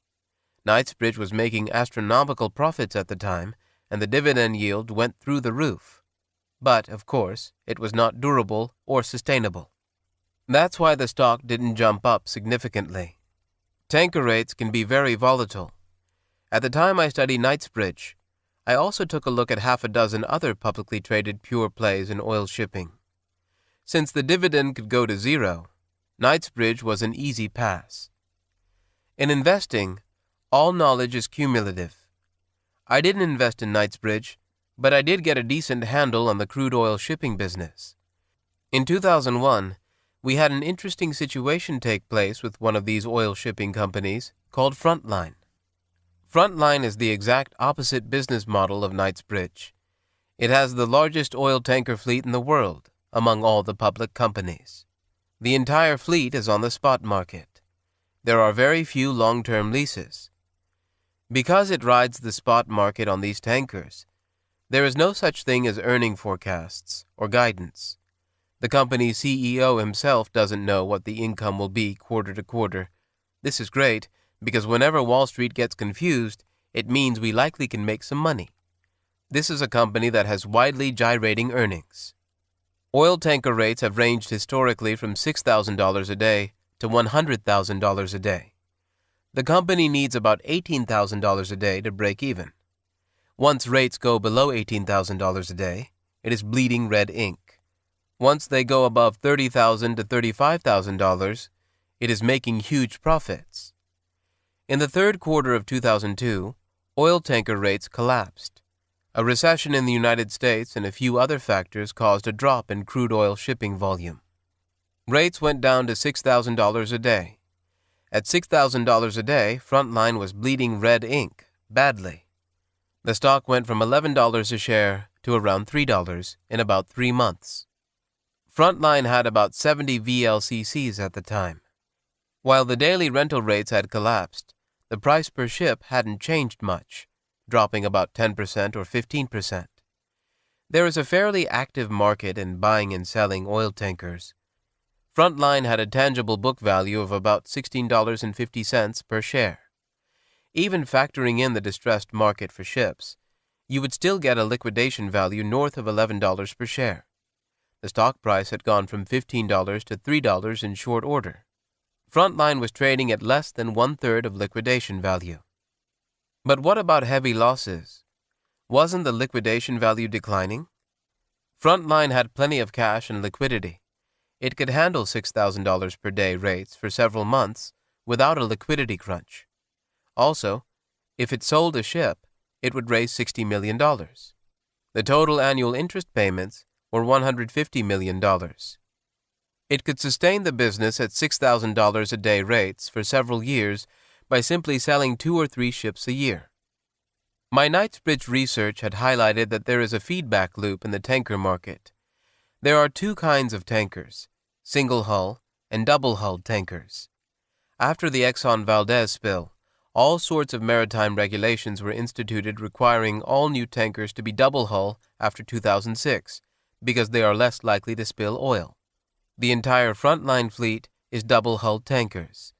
Knightsbridge was making astronomical profits at the time, and the dividend yield went through the roof. But, of course, it was not durable or sustainable. That's why the stock didn't jump up significantly. Tanker rates can be very volatile. At the time I studied Knightsbridge, I also took a look at half a dozen other publicly traded pure plays in oil shipping. Since the dividend could go to zero, Knightsbridge was an easy pass. In investing, all knowledge is cumulative. I didn't invest in Knightsbridge, but I did get a decent handle on the crude oil shipping business. In 2001, we had an interesting situation take place with one of these oil shipping companies called Frontline. Frontline is the exact opposite business model of Knightsbridge. It has the largest oil tanker fleet in the world among all the public companies. The entire fleet is on the spot market. There are very few long-term leases. Because it rides the spot market on these tankers, there is no such thing as earning forecasts or guidance. The company's CEO himself doesn't know what the income will be quarter to quarter. This is great because whenever Wall Street gets confused, it means we likely can make some money. This is a company that has widely gyrating earnings. Oil tanker rates have ranged historically from $6,000 a day to $100,000 a day. The company needs about $18,000 a day to break even. Once rates go below $18,000 a day, it is bleeding red ink. Once they go above $30,000 to $35,000, it is making huge profits. In the third quarter of 2002, oil tanker rates collapsed. A recession in the United States and a few other factors caused a drop in crude oil shipping volume. Rates went down to $6,000 a day. At $6,000 a day, Frontline was bleeding red ink, badly. The stock went from $11 a share to around $3 in about 3 months. Frontline had about 70 VLCCs at the time. While the daily rental rates had collapsed, the price per ship hadn't changed much, dropping about 10% or 15%. There is a fairly active market in buying and selling oil tankers. Frontline had a tangible book value of about $16.50 per share. Even factoring in the distressed market for ships, you would still get a liquidation value north of $11 per share. The stock price had gone from $15 to $3 in short order. Frontline was trading at less than 1/3 of liquidation value. But what about heavy losses? Wasn't the liquidation value declining? Frontline had plenty of cash and liquidity. It could handle $6,000 per day rates for several months without a liquidity crunch. Also, if it sold a ship, it would raise $60 million. The total annual interest payments were $150 million. It could sustain the business at $6,000 a day rates for several years by simply selling 2 or 3 ships a year. My Knightsbridge research had highlighted that there is a feedback loop in the tanker market. There are 2 kinds of tankers, single-hull and double-hulled tankers. After the Exxon Valdez spill, all sorts of maritime regulations were instituted requiring all new tankers to be double-hull after 2006 because they are less likely to spill oil. The entire Frontline fleet is double-hulled tankers.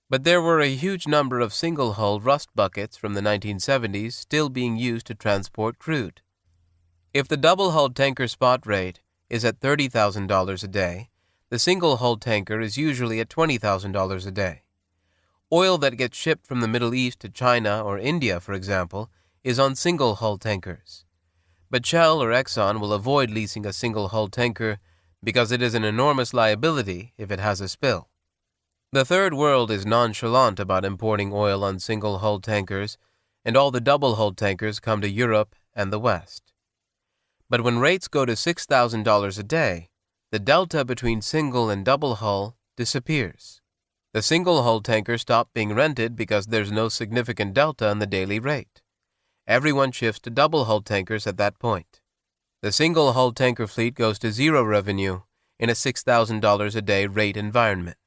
But there were a huge number of single-hull rust buckets from the 1970s still being used to transport crude. If the double-hulled tanker spot rate is at $30,000 a day, the single-hull tanker is usually at $20,000 a day. Oil that gets shipped from the Middle East to China or India, for example, is on single-hull tankers. But Shell or Exxon will avoid leasing a single-hull tanker because it is an enormous liability if it has a spill. The Third World is nonchalant about importing oil on single-hull tankers, and all the double-hull tankers come to Europe and the West. But when rates go to $6,000 a day, the delta between single and double-hull disappears. The single-hull tankers stop being rented because there's no significant delta in the daily rate. Everyone shifts to double-hull tankers at that point. The single-hull tanker fleet goes to zero revenue in a $6,000 a day rate environment.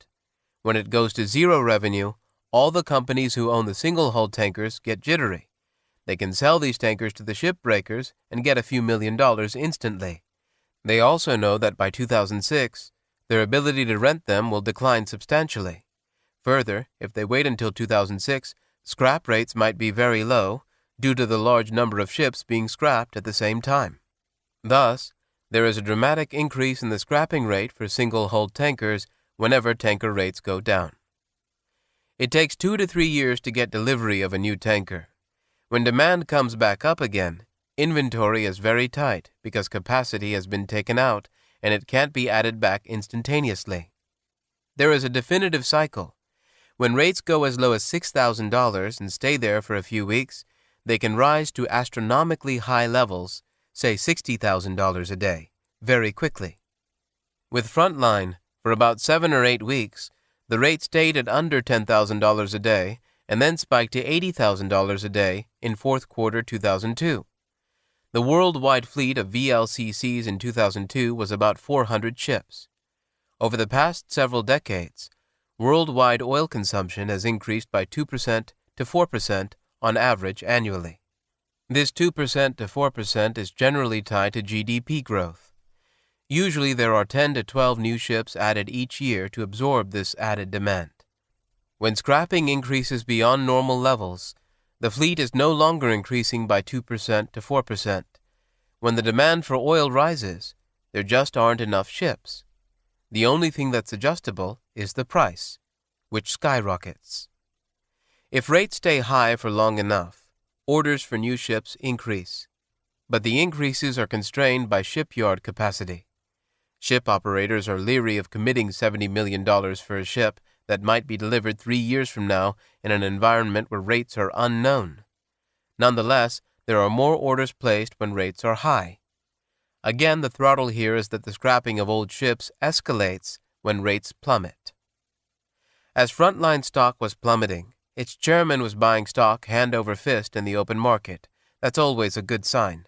When it goes to zero revenue, all the companies who own the single-hull tankers get jittery. They can sell these tankers to the ship breakers and get a few $1 million instantly. They also know that by 2006, their ability to rent them will decline substantially. Further, if they wait until 2006, scrap rates might be very low due to the large number of ships being scrapped at the same time. Thus, there is a dramatic increase in the scrapping rate for single-hull tankers whenever tanker rates go down. It takes 2 to 3 years to get delivery of a new tanker. When demand comes back up again, inventory is very tight because capacity has been taken out and it can't be added back instantaneously. There is a definitive cycle. When rates go as low as $6,000 and stay there for a few weeks, they can rise to astronomically high levels, say $60,000 a day, very quickly. With Frontline, for about 7 or 8 weeks, the rate stayed at under $10,000 a day and then spiked to $80,000 a day in fourth quarter 2002. The worldwide fleet of VLCCs in 2002 was about 400 ships. Over the past several decades, worldwide oil consumption has increased by 2% to 4% on average annually. This 2% to 4% is generally tied to GDP growth. Usually there are 10 to 12 new ships added each year to absorb this added demand. When scrapping increases beyond normal levels, the fleet is no longer increasing by 2% to 4%. When the demand for oil rises, there just aren't enough ships. The only thing that's adjustable is the price, which skyrockets. If rates stay high for long enough, orders for new ships increase. But the increases are constrained by shipyard capacity. Ship operators are leery of committing $70 million for a ship that might be delivered 3 years from now in an environment where rates are unknown. Nonetheless, there are more orders placed when rates are high. Again, the throttle here is that the scrapping of old ships escalates when rates plummet. As Frontline stock was plummeting, its chairman was buying stock hand over fist in the open market. That's always a good sign.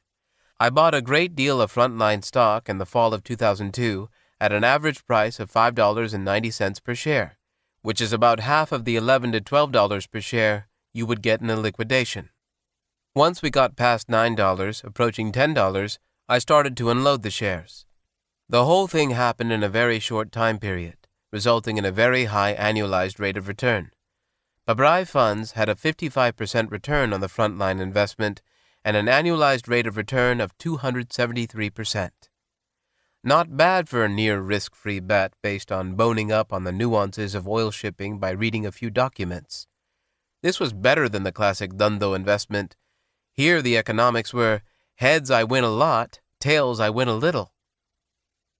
I bought a great deal of Frontline stock in the fall of 2002 at an average price of $5.90 per share, which is about half of the $11 to $12 per share you would get in a liquidation. Once we got past $9, approaching $10, I started to unload the shares. The whole thing happened in a very short time period, resulting in a very high annualized rate of return. Pabrai funds had a 55% return on the Frontline investment and an annualized rate of return of 273%. Not bad for a near risk-free bet based on boning up on the nuances of oil shipping by reading a few documents. This was better than the classic Dhandho investment. Here the economics were, heads I win a lot, tails I win a little.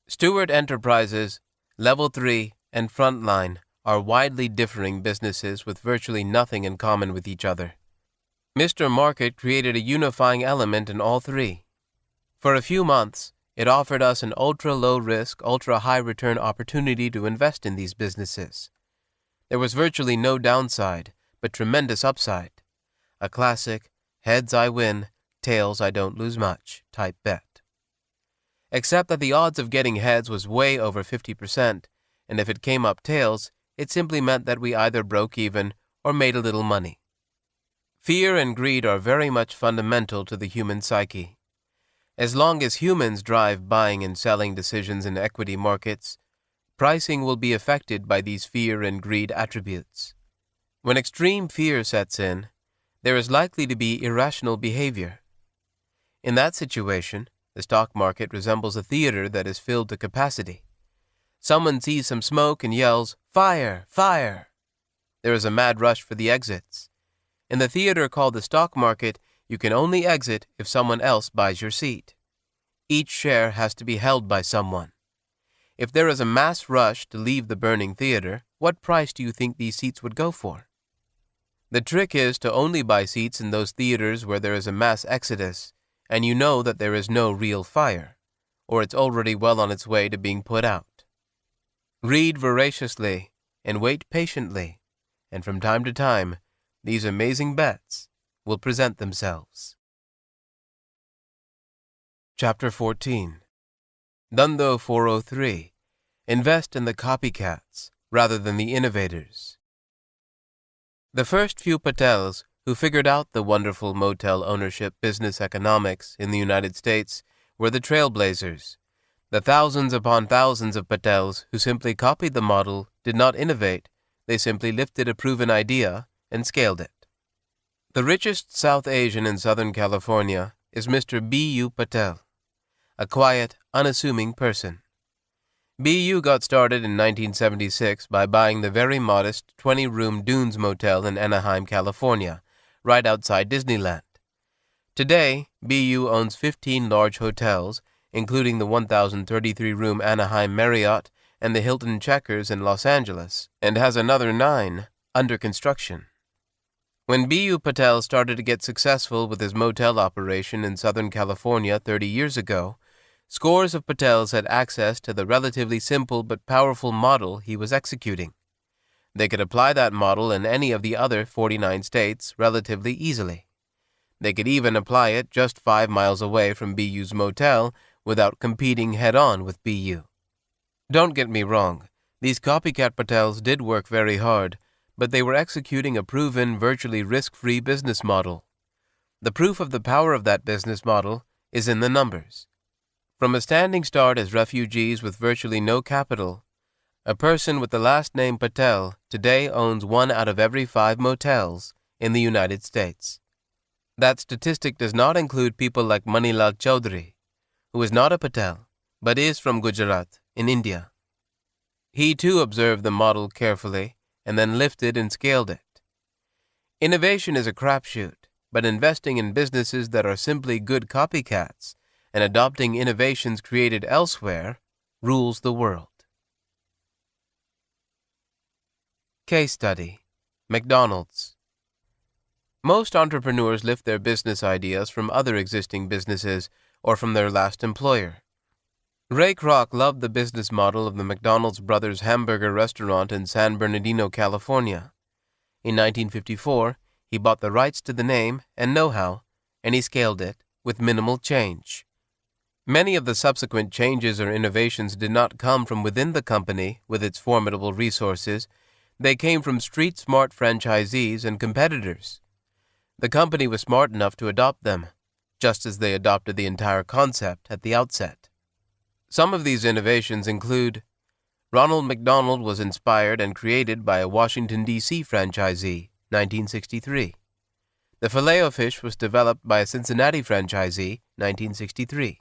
Stewart Enterprises, Level 3, and Frontline are widely differing businesses with virtually nothing in common with each other. Mr. Market created a unifying element in all three. For a few months, it offered us an ultra-low-risk, ultra-high-return opportunity to invest in these businesses. There was virtually no downside, but tremendous upside. A classic, heads I win, tails I don't lose much type bet. Except that the odds of getting heads was way over 50%, and if it came up tails, it simply meant that we either broke even or made a little money. Fear and greed are very much fundamental to the human psyche. As long as humans drive buying and selling decisions in equity markets, pricing will be affected by these fear and greed attributes. When extreme fear sets in, there is likely to be irrational behavior. In that situation, the stock market resembles a theater that is filled to capacity. Someone sees some smoke and yells, "Fire! Fire!" There is a mad rush for the exits. In the theater called the stock market, you can only exit if someone else buys your seat. Each share has to be held by someone. If there is a mass rush to leave the burning theater, what price do you think these seats would go for? The trick is to only buy seats in those theaters where there is a mass exodus, and you know that there is no real fire, or it's already well on its way to being put out. Read voraciously and wait patiently, and from time to time, these amazing bets will present themselves. Chapter 14. Dhandho 403. Invest in the copycats rather than the innovators. The first few Patels who figured out the wonderful motel ownership business economics in the United States were the trailblazers, The thousands upon thousands of Patels who simply copied the model did not innovate, they simply lifted a proven idea and scaled it. The richest South Asian in Southern California is Mr. B.U. Patel, a quiet, unassuming person. B.U. got started in 1976 by buying the very modest 20-room Dunes Motel in Anaheim, California, right outside Disneyland. Today, B.U. owns 15 large hotels, including the 1,033-room Anaheim Marriott and the Hilton Checkers in Los Angeles, and has another 9 under construction. When B.U. Patel started to get successful with his motel operation in Southern California 30 years ago, scores of Patels had access to the relatively simple but powerful model he was executing. They could apply that model in any of the other 49 states relatively easily. They could even apply it just 5 miles away from B.U.'s motel without competing head-on with B.U. Don't get me wrong, these copycat Patels did work very hard, but they were executing a proven, virtually risk-free business model. The proof of the power of that business model is in the numbers. From a standing start as refugees with virtually no capital, a person with the last name Patel today owns 1 out of every 5 motels in the United States. That statistic does not include people like Manilal Chaudhary, who is not a Patel, but is from Gujarat, in India. He too observed the model carefully and then lifted and scaled it. Innovation is a crapshoot, but investing in businesses that are simply good copycats and adopting innovations created elsewhere rules the world. Case study: McDonald's. Most entrepreneurs lift their business ideas from other existing businesses or from their last employer. Ray Kroc loved the business model of the McDonald's Brothers hamburger restaurant in San Bernardino, California. In 1954, he bought the rights to the name and know-how, and he scaled it with minimal change. Many of the subsequent changes or innovations did not come from within the company with its formidable resources. They came from street-smart franchisees and competitors. The company was smart enough to adopt them, just as they adopted the entire concept at the outset. Some of these innovations include: Ronald McDonald was inspired and created by a Washington, D.C. franchisee, 1963. The Filet-O-Fish was developed by a Cincinnati franchisee, 1963.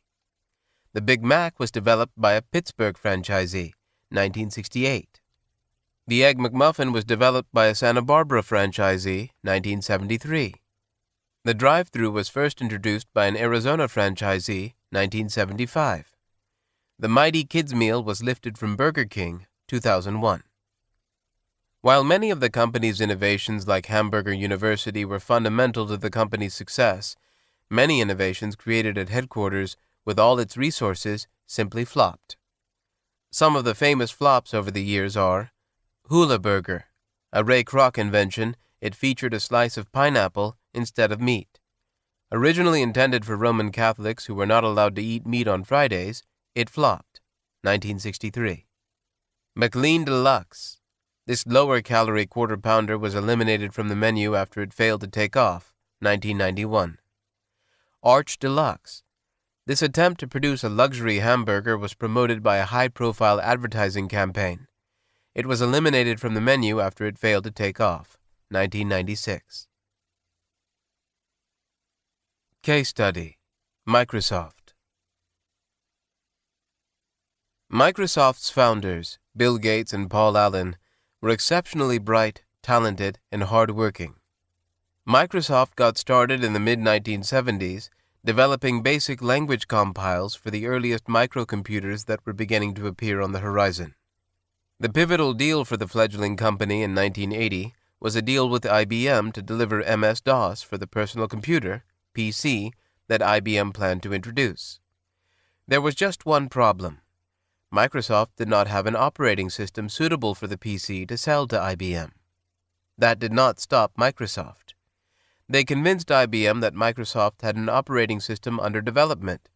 The Big Mac was developed by a Pittsburgh franchisee, 1968. The Egg McMuffin was developed by a Santa Barbara franchisee, 1973. The drive-thru was first introduced by an Arizona franchisee, 1975. The Mighty Kids Meal was lifted from Burger King, 2001. While many of the company's innovations like Hamburger University were fundamental to the company's success, many innovations created at headquarters with all its resources simply flopped. Some of the famous flops over the years are: Hula Burger, a Ray Kroc invention. It featured a slice of pineapple instead of meat. Originally intended for Roman Catholics who were not allowed to eat meat on Fridays, it flopped, 1963. McLean Deluxe. This lower-calorie quarter-pounder was eliminated from the menu after it failed to take off, 1991. Arch Deluxe. This attempt to produce a luxury hamburger was promoted by a high-profile advertising campaign. It was eliminated from the menu after it failed to take off, 1996. Case study: Microsoft. Microsoft's founders, Bill Gates and Paul Allen, were exceptionally bright, talented, and hard-working. Microsoft got started in the mid-1970s, developing basic language compiles for the earliest microcomputers that were beginning to appear on the horizon. The pivotal deal for the fledgling company in 1980 was a deal with IBM to deliver MS-DOS for the personal computer, PC, that IBM planned to introduce. There was just one problem. Microsoft did not have an operating system suitable for the PC to sell to IBM. That did not stop Microsoft. They convinced IBM that Microsoft had an operating system under development,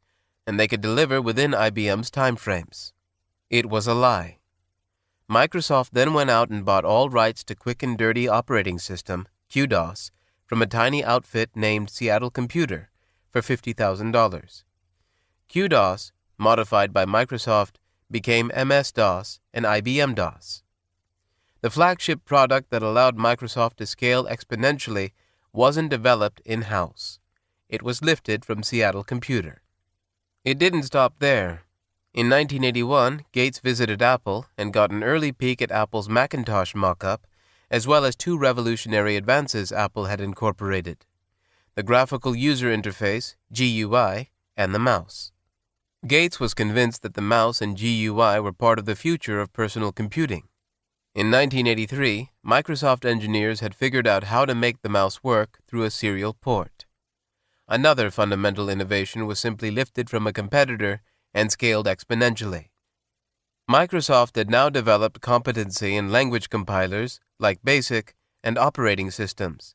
and they could deliver within IBM's timeframes. It was a lie. Microsoft then went out and bought all rights to Quick and Dirty Operating System, QDOS, from a tiny outfit named Seattle Computer for $50,000. QDOS, modified by Microsoft, became MS-DOS and IBM-DOS. The flagship product that allowed Microsoft to scale exponentially wasn't developed in-house. It was lifted from Seattle Computer. It didn't stop there. In 1981, Gates visited Apple and got an early peek at Apple's Macintosh mock-up, as well as two revolutionary advances Apple had incorporated: the graphical user interface, GUI, and the mouse. Gates was convinced that the mouse and GUI were part of the future of personal computing. In 1983, Microsoft engineers had figured out how to make the mouse work through a serial port. Another fundamental innovation was simply lifted from a competitor and scaled exponentially. Microsoft had now developed competency in language compilers like BASIC and operating systems.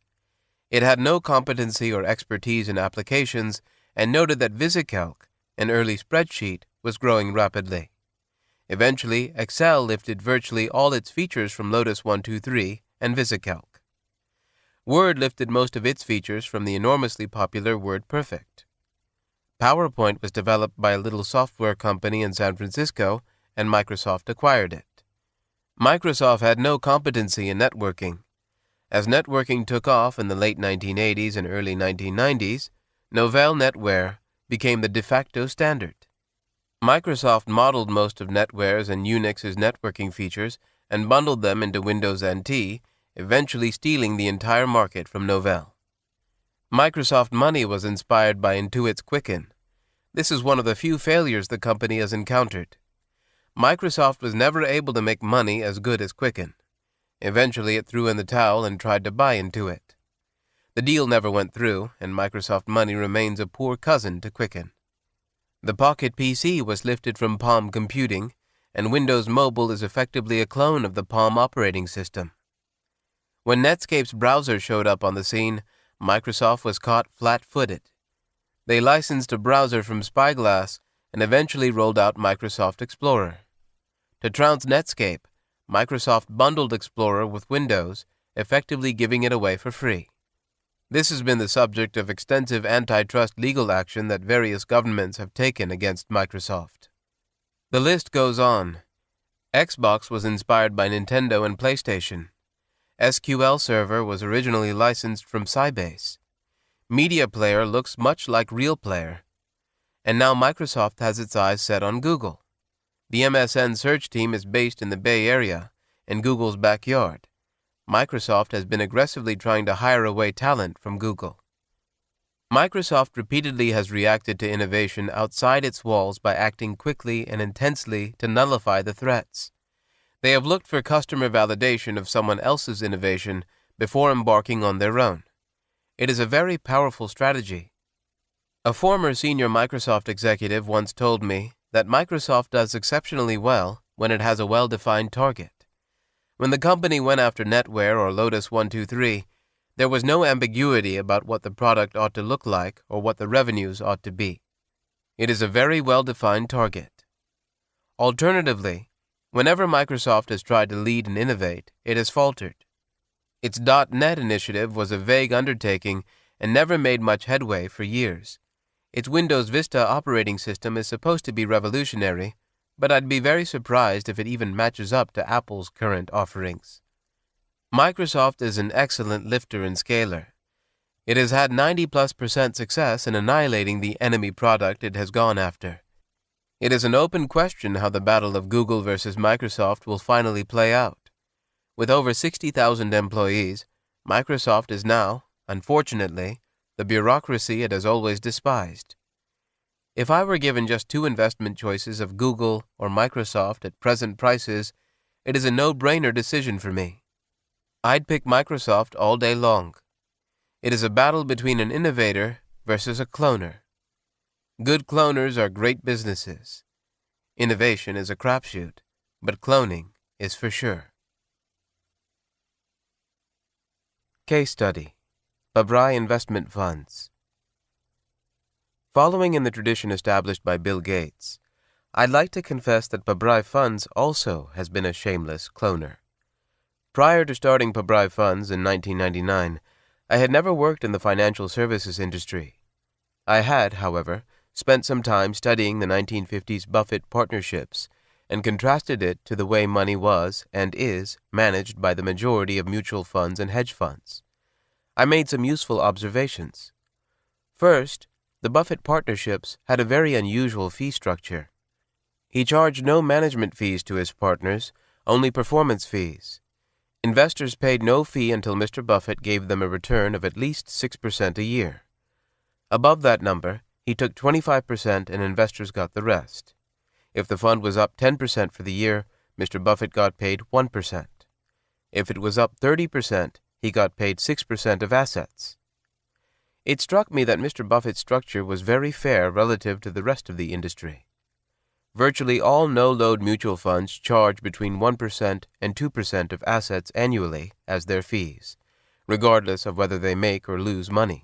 It had no competency or expertise in applications and noted that VisiCalc, an early spreadsheet, was growing rapidly. Eventually, Excel lifted virtually all its features from Lotus 1-2-3 and VisiCalc. Word lifted most of its features from the enormously popular WordPerfect. PowerPoint was developed by a little software company in San Francisco, and Microsoft acquired it. Microsoft had no competency in networking. As networking took off in the late 1980s and early 1990s, Novell NetWare became the de facto standard. Microsoft modeled most of NetWare's and Unix's networking features and bundled them into Windows NT, eventually stealing the entire market from Novell. Microsoft Money was inspired by Intuit's Quicken. This is one of the few failures the company has encountered. Microsoft was never able to make money as good as Quicken. Eventually, it threw in the towel and tried to buy Intuit. The deal never went through, and Microsoft Money remains a poor cousin to Quicken. The Pocket PC was lifted from Palm Computing, and Windows Mobile is effectively a clone of the Palm operating system. When Netscape's browser showed up on the scene, Microsoft was caught flat-footed. They licensed a browser from Spyglass and eventually rolled out Microsoft Explorer. To trounce Netscape, Microsoft bundled Explorer with Windows, effectively giving it away for free. This has been the subject of extensive antitrust legal action that various governments have taken against Microsoft. The list goes on. Xbox was inspired by Nintendo and PlayStation. SQL Server was originally licensed from Sybase. Media Player looks much like Real Player. And now Microsoft has its eyes set on Google. The MSN search team is based in the Bay Area, in Google's backyard. Microsoft has been aggressively trying to hire away talent from Google. Microsoft repeatedly has reacted to innovation outside its walls by acting quickly and intensely to nullify the threats. They have looked for customer validation of someone else's innovation before embarking on their own. It is a very powerful strategy. A former senior Microsoft executive once told me that Microsoft does exceptionally well when it has a well-defined target. When the company went after NetWare or Lotus 1-2-3, there was no ambiguity about what the product ought to look like or what the revenues ought to be. It is a very well-defined target. Alternatively, whenever Microsoft has tried to lead and innovate, it has faltered. Its .NET initiative was a vague undertaking and never made much headway for years. Its Windows Vista operating system is supposed to be revolutionary, but I'd be very surprised if it even matches up to Apple's current offerings. Microsoft is an excellent lifter and scaler. It has had 90+% success in annihilating the enemy product it has gone after. It is an open question how the battle of Google versus Microsoft will finally play out. With over 60,000 employees, Microsoft is now, unfortunately, the bureaucracy it has always despised. If I were given just two investment choices of Google or Microsoft at present prices, it is a no-brainer decision for me. I'd pick Microsoft all day long. It is a battle between an innovator versus a cloner. Good cloners are great businesses. Innovation is a crapshoot, but cloning is for sure. Case Study: Pabrai Investment Funds. Following in the tradition established by Bill Gates, I'd like to confess that Pabrai Funds also has been a shameless cloner. Prior to starting Pabrai Funds in 1999, I had never worked in the financial services industry. I had, however, spent some time studying the 1950s Buffett partnerships and contrasted it to the way money was and is managed by the majority of mutual funds and hedge funds. I made some useful observations. First, the Buffett partnerships had a very unusual fee structure. He charged no management fees to his partners, only performance fees. Investors paid no fee until Mr. Buffett gave them a return of at least 6% a year. Above that number, he took 25% and investors got the rest. If the fund was up 10% for the year, Mr. Buffett got paid 1%. If it was up 30%, he got paid 6% of assets. It struck me that Mr. Buffett's structure was very fair relative to the rest of the industry. Virtually all no-load mutual funds charge between 1% and 2% of assets annually as their fees, regardless of whether they make or lose money.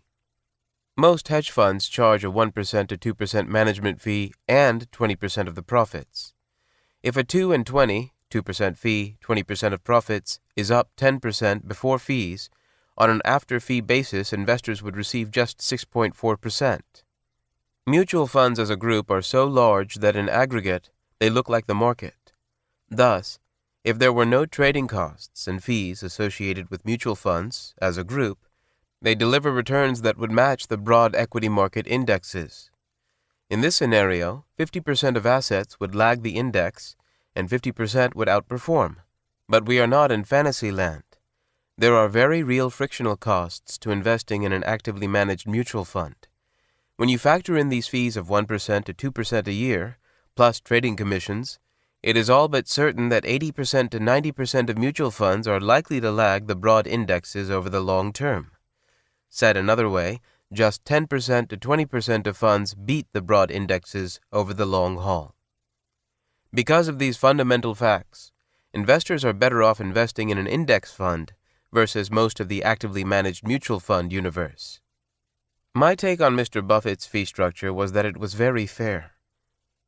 Most hedge funds charge a 1% to 2% management fee and 20% of the profits. If a 2 and 20, 2% fee, 20% of profits, is up 10% before fees, on an after-fee basis, investors would receive just 6.4%. Mutual funds as a group are so large that in aggregate, they look like the market. Thus, if there were no trading costs and fees associated with mutual funds as a group, they deliver returns that would match the broad equity market indexes. In this scenario, 50% of assets would lag the index and 50% would outperform. But we are not in fantasy land. There are very real frictional costs to investing in an actively managed mutual fund. When you factor in these fees of 1% to 2% a year, plus trading commissions, it is all but certain that 80% to 90% of mutual funds are likely to lag the broad indexes over the long term. Said another way, just 10% to 20% of funds beat the broad indexes over the long haul. Because of these fundamental facts, investors are better off investing in an index fund versus most of the actively managed mutual fund universe. My take on Mr. Buffett's fee structure was that it was very fair.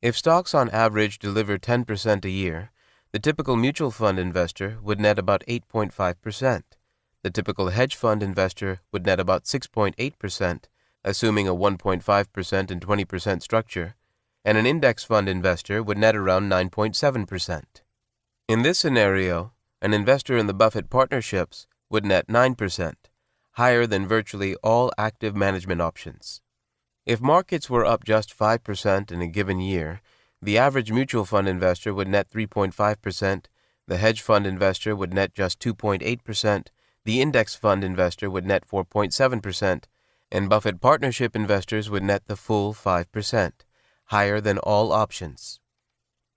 If stocks on average deliver 10% a year, the typical mutual fund investor would net about 8.5%. The typical hedge fund investor would net about 6.8%, assuming a 1.5% and 20% structure, and an index fund investor would net around 9.7%. In this scenario, an investor in the Buffett partnerships would net 9%, higher than virtually all active management options. If markets were up just 5% in a given year, the average mutual fund investor would net 3.5%, the hedge fund investor would net just 2.8%, the index fund investor would net 4.7%, and Buffett partnership investors would net the full 5%, higher than all options.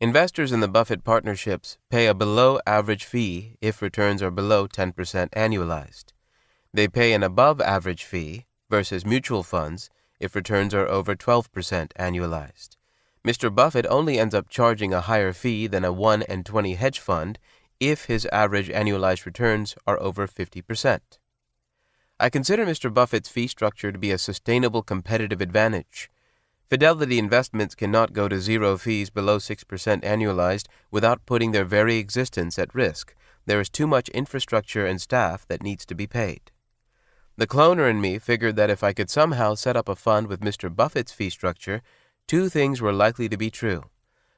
Investors in the Buffett partnerships pay a below-average fee if returns are below 10% annualized. They pay an above-average fee versus mutual funds if returns are over 12% annualized. Mr. Buffett only ends up charging a higher fee than a 1 and 20 hedge fund if his average annualized returns are over 50%. I consider Mr. Buffett's fee structure to be a sustainable competitive advantage. Fidelity Investments cannot go to zero fees below 6% annualized without putting their very existence at risk. There is too much infrastructure and staff that needs to be paid. The cloner in me figured that if I could somehow set up a fund with Mr. Buffett's fee structure, two things were likely to be true.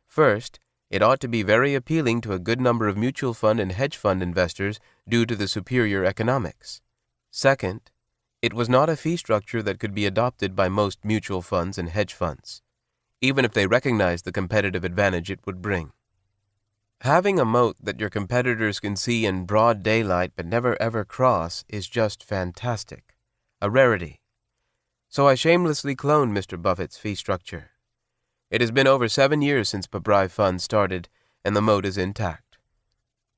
First, it ought to be very appealing to a good number of mutual fund and hedge fund investors due to the superior economics. Second, it was not a fee structure that could be adopted by most mutual funds and hedge funds, even if they recognized the competitive advantage it would bring. Having a moat that your competitors can see in broad daylight but never ever cross is just fantastic, a rarity. So I shamelessly cloned Mr. Buffett's fee structure. It has been over 7 years since Pabrai Fund started, and the moat is intact.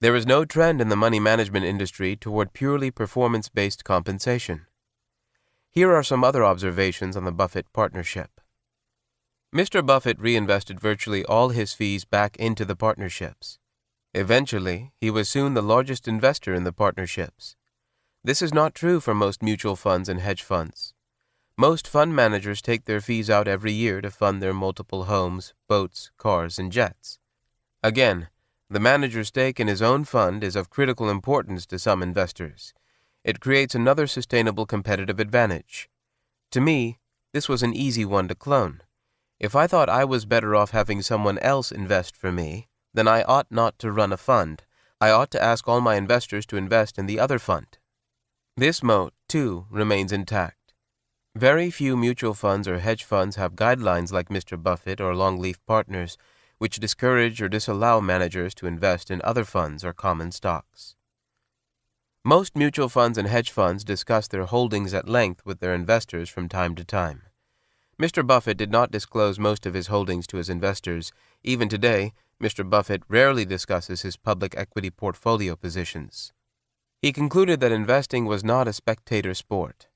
There is no trend in the money management industry toward purely performance-based compensation. Here are some other observations on the Buffett partnership. Mr. Buffett reinvested virtually all his fees back into the partnerships. Eventually, he was soon the largest investor in the partnerships. This is not true for most mutual funds and hedge funds. Most fund managers take their fees out every year to fund their multiple homes, boats, cars, and jets. Again, the manager's stake in his own fund is of critical importance to some investors. It creates another sustainable competitive advantage. To me, this was an easy one to clone. If I thought I was better off having someone else invest for me, then I ought not to run a fund. I ought to ask all my investors to invest in the other fund. This moat, too, remains intact. Very few mutual funds or hedge funds have guidelines like Mr. Buffett or Longleaf Partners, which discourage or disallow managers to invest in other funds or common stocks. Most mutual funds and hedge funds discuss their holdings at length with their investors from time to time. Mr. Buffett did not disclose most of his holdings to his investors. Even today, Mr. Buffett rarely discusses his public equity portfolio positions. He concluded that investing was not a spectator sport,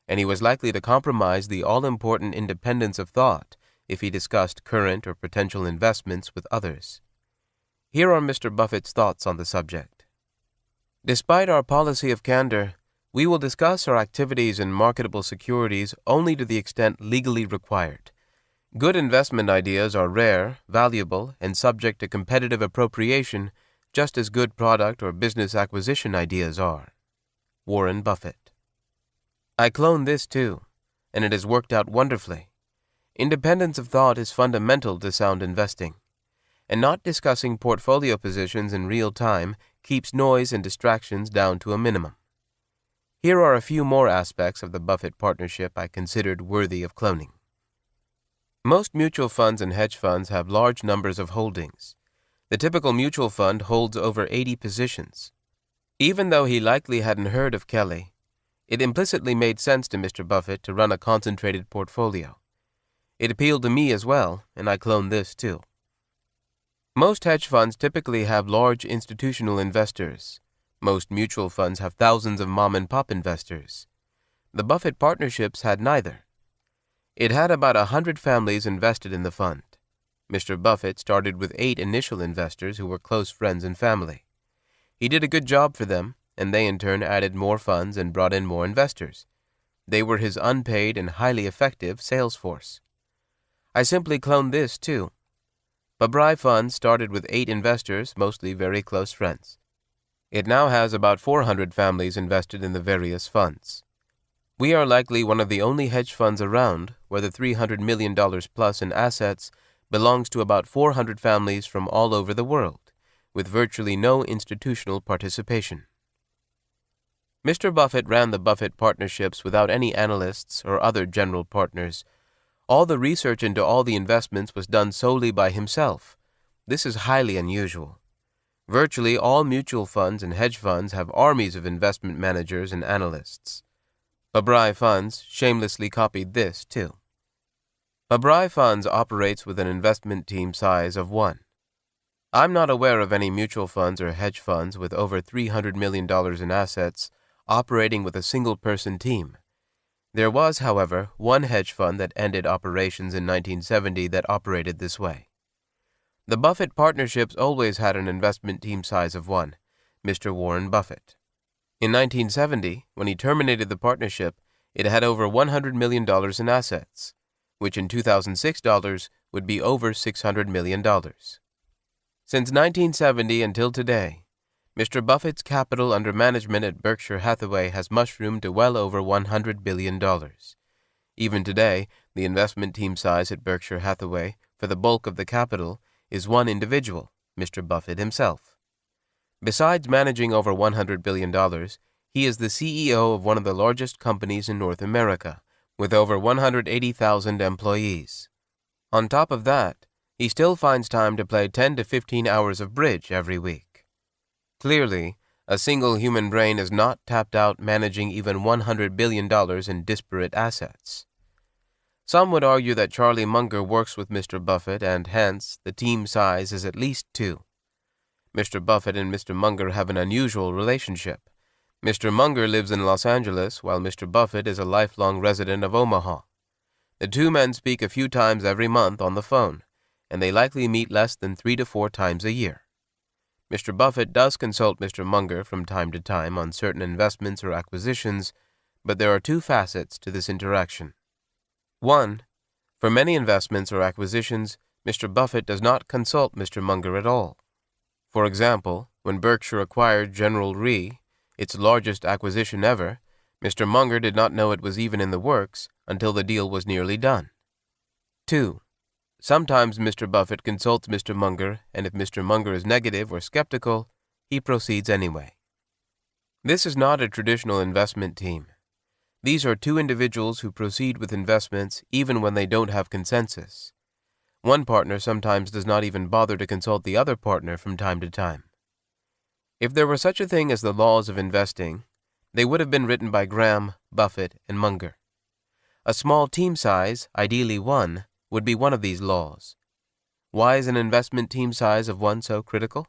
and he was likely to compromise the all-important independence of thought if he discussed current or potential investments with others. Here are Mr. Buffett's thoughts on the subject. Despite our policy of candor, we will discuss our activities in marketable securities only to the extent legally required. Good investment ideas are rare, valuable, and subject to competitive appropriation, just as good product or business acquisition ideas are. Warren Buffett. I clone this too, and it has worked out wonderfully. Independence of thought is fundamental to sound investing, and not discussing portfolio positions in real time keeps noise and distractions down to a minimum. Here are a few more aspects of the Buffett partnership I considered worthy of cloning. Most mutual funds and hedge funds have large numbers of holdings. The typical mutual fund holds over 80 positions. Even though he likely hadn't heard of Kelly, it implicitly made sense to Mr. Buffett to run a concentrated portfolio. It appealed to me as well, and I cloned this too. Most hedge funds typically have large institutional investors. Most mutual funds have thousands of mom-and-pop investors. The Buffett partnerships had neither. It had about 100 families invested in the fund. Mr. Buffett started with 8 initial investors who were close friends and family. He did a good job for them, and they in turn added more funds and brought in more investors. They were his unpaid and highly effective sales force. I simply cloned this too. Pabrai Fund started with 8 investors, mostly very close friends. It now has about 400 families invested in the various funds. We are likely one of the only hedge funds around where the $300 million plus in assets belongs to about 400 families from all over the world, with virtually no institutional participation. Mr. Buffett ran the Buffett partnerships without any analysts or other general partners. All the research into all the investments was done solely by himself. This is highly unusual. Virtually all mutual funds and hedge funds have armies of investment managers and analysts. Pabrai Funds shamelessly copied this, too. Pabrai Funds operates with an investment team size of 1. I'm not aware of any mutual funds or hedge funds with over $300 million in assets operating with a single-person team. There was, however, one hedge fund that ended operations in 1970 that operated this way. The Buffett partnerships always had an investment team size of 1, Mr. Warren Buffett. In 1970, when he terminated the partnership, it had over $100 million in assets, which in 2006 dollars would be over $600 million. Since 1970 until today, Mr. Buffett's capital under management at Berkshire Hathaway has mushroomed to well over $100 billion. Even today, the investment team size at Berkshire Hathaway, for the bulk of the capital, is one individual, Mr. Buffett himself. Besides managing over $100 billion, he is the CEO of one of the largest companies in North America, with over 180,000 employees. On top of that, he still finds time to play 10 to 15 hours of bridge every week. Clearly, a single human brain is not tapped out managing even $100 billion in disparate assets. Some would argue that Charlie Munger works with Mr. Buffett and, hence, the team size is at least 2. Mr. Buffett and Mr. Munger have an unusual relationship. Mr. Munger lives in Los Angeles, while Mr. Buffett is a lifelong resident of Omaha. The two men speak a few times every month on the phone, and they likely meet less than 3 to 4 times a year. Mr. Buffett does consult Mr. Munger from time to time on certain investments or acquisitions, but there are 2 facets to this interaction. 1. For many investments or acquisitions, Mr. Buffett does not consult Mr. Munger at all. For example, when Berkshire acquired General Re, its largest acquisition ever, Mr. Munger did not know it was even in the works until the deal was nearly done. 2. Sometimes Mr. Buffett consults Mr. Munger, and if Mr. Munger is negative or skeptical, he proceeds anyway. This is not a traditional investment team. These are two individuals who proceed with investments even when they don't have consensus. One partner sometimes does not even bother to consult the other partner from time to time. If there were such a thing as the laws of investing, they would have been written by Graham, Buffett, and Munger. A small team size, ideally one, would be one of these laws. Why is an investment team size of one so critical?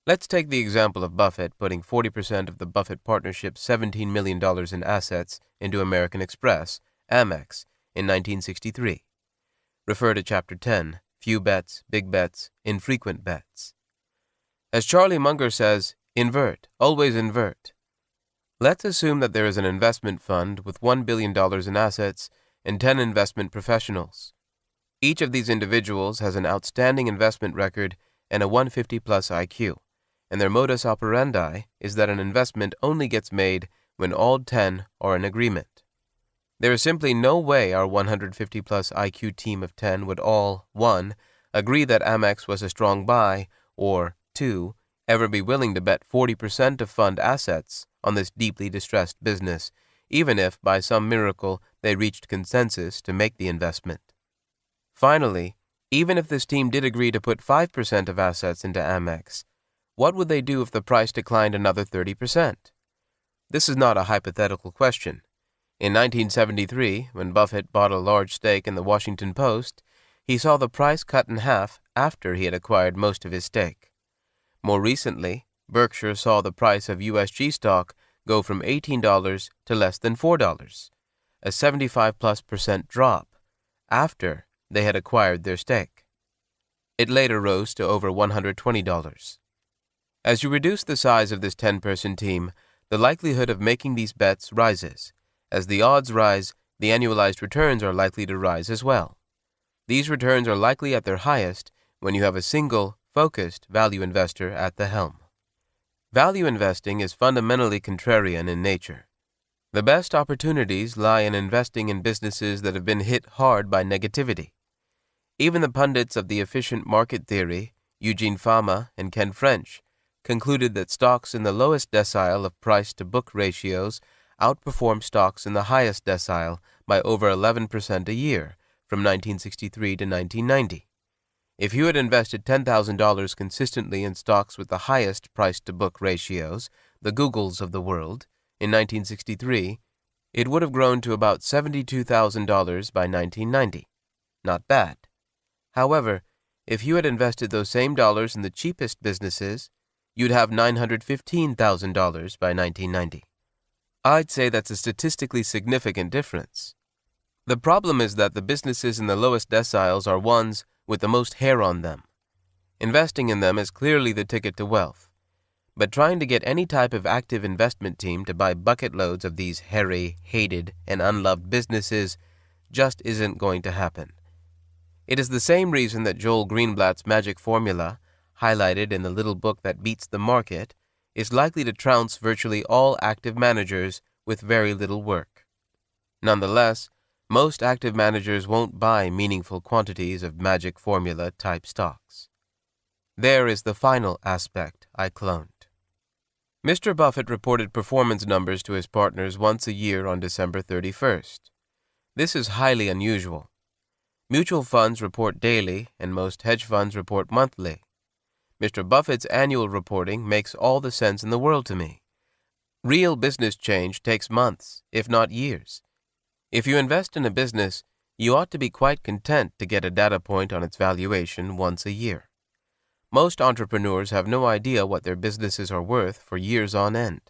Let's take the example of Buffett putting 40% of the Buffett Partnership's $17 million in assets into American Express, Amex, in 1963. Refer to Chapter 10, Few Bets, Big Bets, Infrequent Bets. As Charlie Munger says, invert, always invert. Let's assume that there is an investment fund with $1 billion in assets and 10 investment professionals. Each of these individuals has an outstanding investment record and a 150-plus IQ, and their modus operandi is that an investment only gets made when all 10 are in agreement. There is simply no way our 150-plus IQ team of 10 would all, 1, agree that Amex was a strong buy, or 2, ever be willing to bet 40% of fund assets on this deeply distressed business, even if, by some miracle, they reached consensus to make the investment. Finally, even if this team did agree to put 5% of assets into Amex, what would they do if the price declined another 30%? This is not a hypothetical question. In 1973, when Buffett bought a large stake in the Washington Post, he saw the price cut in half after he had acquired most of his stake. More recently, Berkshire saw the price of USG stock go from $18 to less than $4, a 75+% drop, after they had acquired their stake. It later rose to over $120. As you reduce the size of this 10-person team, the likelihood of making these bets rises. As the odds rise, the annualized returns are likely to rise as well. These returns are likely at their highest when you have a single, focused value investor at the helm. Value investing is fundamentally contrarian in nature. The best opportunities lie in investing in businesses that have been hit hard by negativity. Even the pundits of the efficient market theory, Eugene Fama and Ken French, concluded that stocks in the lowest decile of price-to-book ratios outperformed stocks in the highest decile by over 11% a year from 1963 to 1990. If you had invested $10,000 consistently in stocks with the highest price-to-book ratios, the Googles of the world, in 1963, it would have grown to about $72,000 by 1990. Not bad. However, if you had invested those same dollars in the cheapest businesses, you'd have $915,000 by 1990. I'd say that's a statistically significant difference. The problem is that the businesses in the lowest deciles are ones with the most hair on them. Investing in them is clearly the ticket to wealth. But trying to get any type of active investment team to buy bucket loads of these hairy, hated, and unloved businesses just isn't going to happen. It is the same reason that Joel Greenblatt's magic formula, highlighted in the little book that beats the market, is likely to trounce virtually all active managers with very little work. Nonetheless, most active managers won't buy meaningful quantities of magic formula-type stocks. There is the final aspect I cloned. Mr. Buffett reported performance numbers to his partners once a year on December 31st. This is highly unusual. Mutual funds report daily, and most hedge funds report monthly. Mr. Buffett's annual reporting makes all the sense in the world to me. Real business change takes months, if not years. If you invest in a business, you ought to be quite content to get a data point on its valuation once a year. Most entrepreneurs have no idea what their businesses are worth for years on end,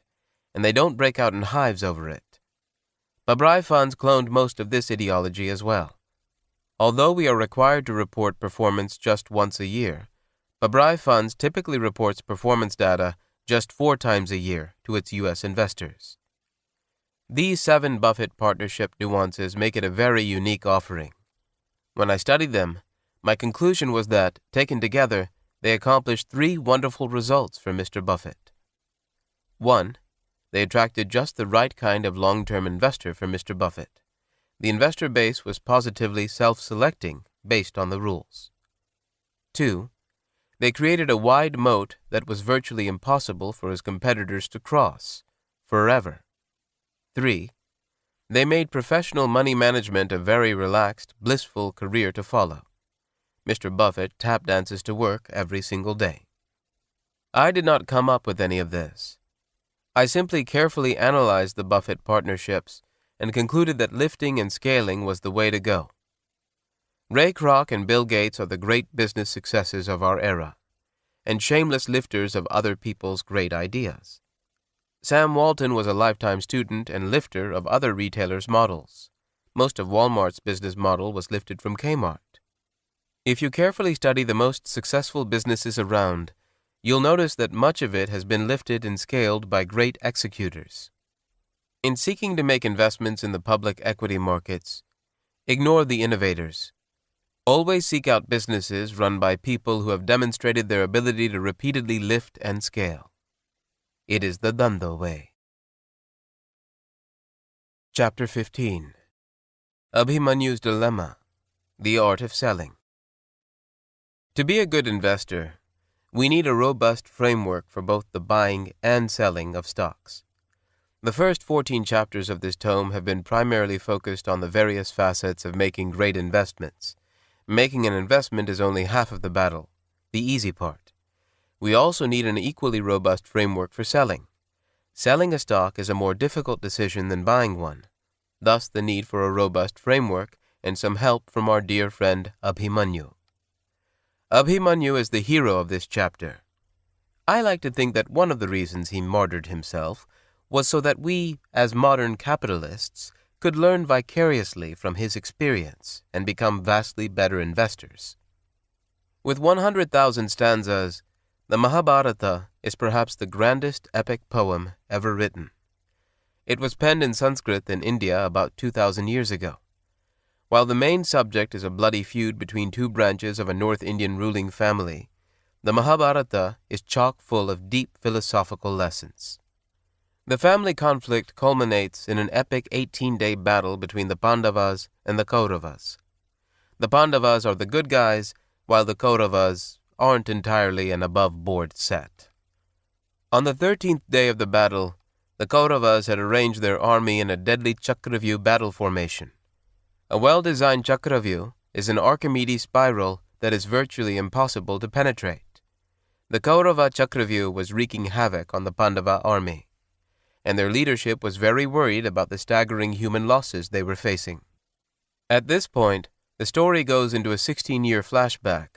and they don't break out in hives over it. Pabrai funds cloned most of this ideology as well. Although we are required to report performance just once a year, Pabrai Funds typically reports performance data just 4 times a year to its U.S. investors. These 7 Buffett partnership nuances make it a very unique offering. When I studied them, my conclusion was that, taken together, they accomplished 3 wonderful results for Mr. Buffett. 1. They attracted just the right kind of long-term investor for Mr. Buffett. The investor base was positively self-selecting based on the rules. 2. They created a wide moat that was virtually impossible for his competitors to cross, forever. 3. They made professional money management a very relaxed, blissful career to follow. Mr. Buffett tap dances to work every single day. I did not come up with any of this. I simply carefully analyzed the Buffett partnerships and concluded that lifting and scaling was the way to go. Ray Kroc and Bill Gates are the great business successes of our era, and shameless lifters of other people's great ideas. Sam Walton was a lifetime student and lifter of other retailers' models. Most of Walmart's business model was lifted from Kmart. If you carefully study the most successful businesses around, you'll notice that much of it has been lifted and scaled by great executors. In seeking to make investments in the public equity markets, ignore the innovators. Always seek out businesses run by people who have demonstrated their ability to repeatedly lift and scale. It is the Dhandho way. Chapter 15. Abhimanyu's Dilemma, the Art of Selling. To be a good investor, we need a robust framework for both the buying and selling of stocks. The first 14 chapters of this tome have been primarily focused on the various facets of making great investments. Making an investment is only half of the battle, the easy part. We also need an equally robust framework for selling. Selling a stock is a more difficult decision than buying one, thus the need for a robust framework and some help from our dear friend Abhimanyu. Abhimanyu is the hero of this chapter. I like to think that one of the reasons he martyred himself was so that we, as modern capitalists, could learn vicariously from his experience and become vastly better investors. With 100,000 stanzas, the Mahabharata is perhaps the grandest epic poem ever written. It was penned in Sanskrit in India about 2,000 years ago. While the main subject is a bloody feud between two branches of a North Indian ruling family, the Mahabharata is chock full of deep philosophical lessons. The family conflict culminates in an epic 18-day battle between the Pandavas and the Kauravas. The Pandavas are the good guys, while the Kauravas aren't entirely an above-board set. On the 13th day of the battle, the Kauravas had arranged their army in a deadly Chakravyuh battle formation. A well-designed Chakravyuh is an Archimedes spiral that is virtually impossible to penetrate. The Kaurava Chakravyuh was wreaking havoc on the Pandava army, and their leadership was very worried about the staggering human losses they were facing. At this point, the story goes into a 16-year flashback,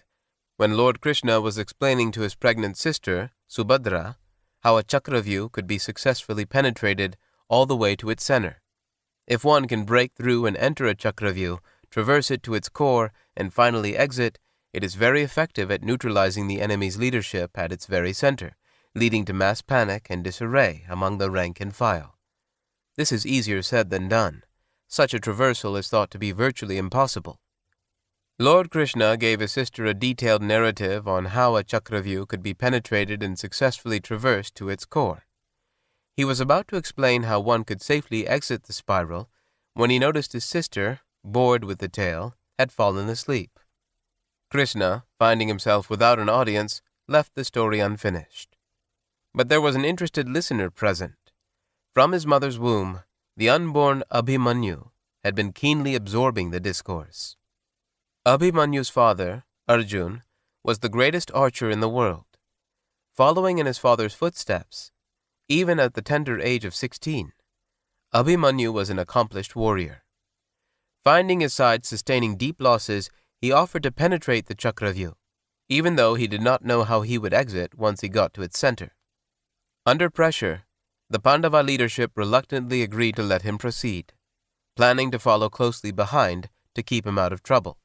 when Lord Krishna was explaining to his pregnant sister, Subhadra, how a Chakravyuh could be successfully penetrated all the way to its center. If one can break through and enter a Chakravyuh, traverse it to its core, and finally exit, it is very effective at neutralizing the enemy's leadership at its very center, leading to mass panic and disarray among the rank and file. This is easier said than done. Such a traversal is thought to be virtually impossible. Lord Krishna gave his sister a detailed narrative on how a Chakravyuh could be penetrated and successfully traversed to its core. He was about to explain how one could safely exit the spiral when he noticed his sister, bored with the tale, had fallen asleep. Krishna, finding himself without an audience, left the story unfinished. But there was an interested listener present. From his mother's womb, the unborn Abhimanyu had been keenly absorbing the discourse. Abhimanyu's father, Arjun, was the greatest archer in the world. Following in his father's footsteps, even at the tender age of 16, Abhimanyu was an accomplished warrior. Finding his side sustaining deep losses, he offered to penetrate the Chakravyuh, even though he did not know how he would exit once he got to its center. Under pressure, the Pandava leadership reluctantly agreed to let him proceed, planning to follow closely behind to keep him out of trouble.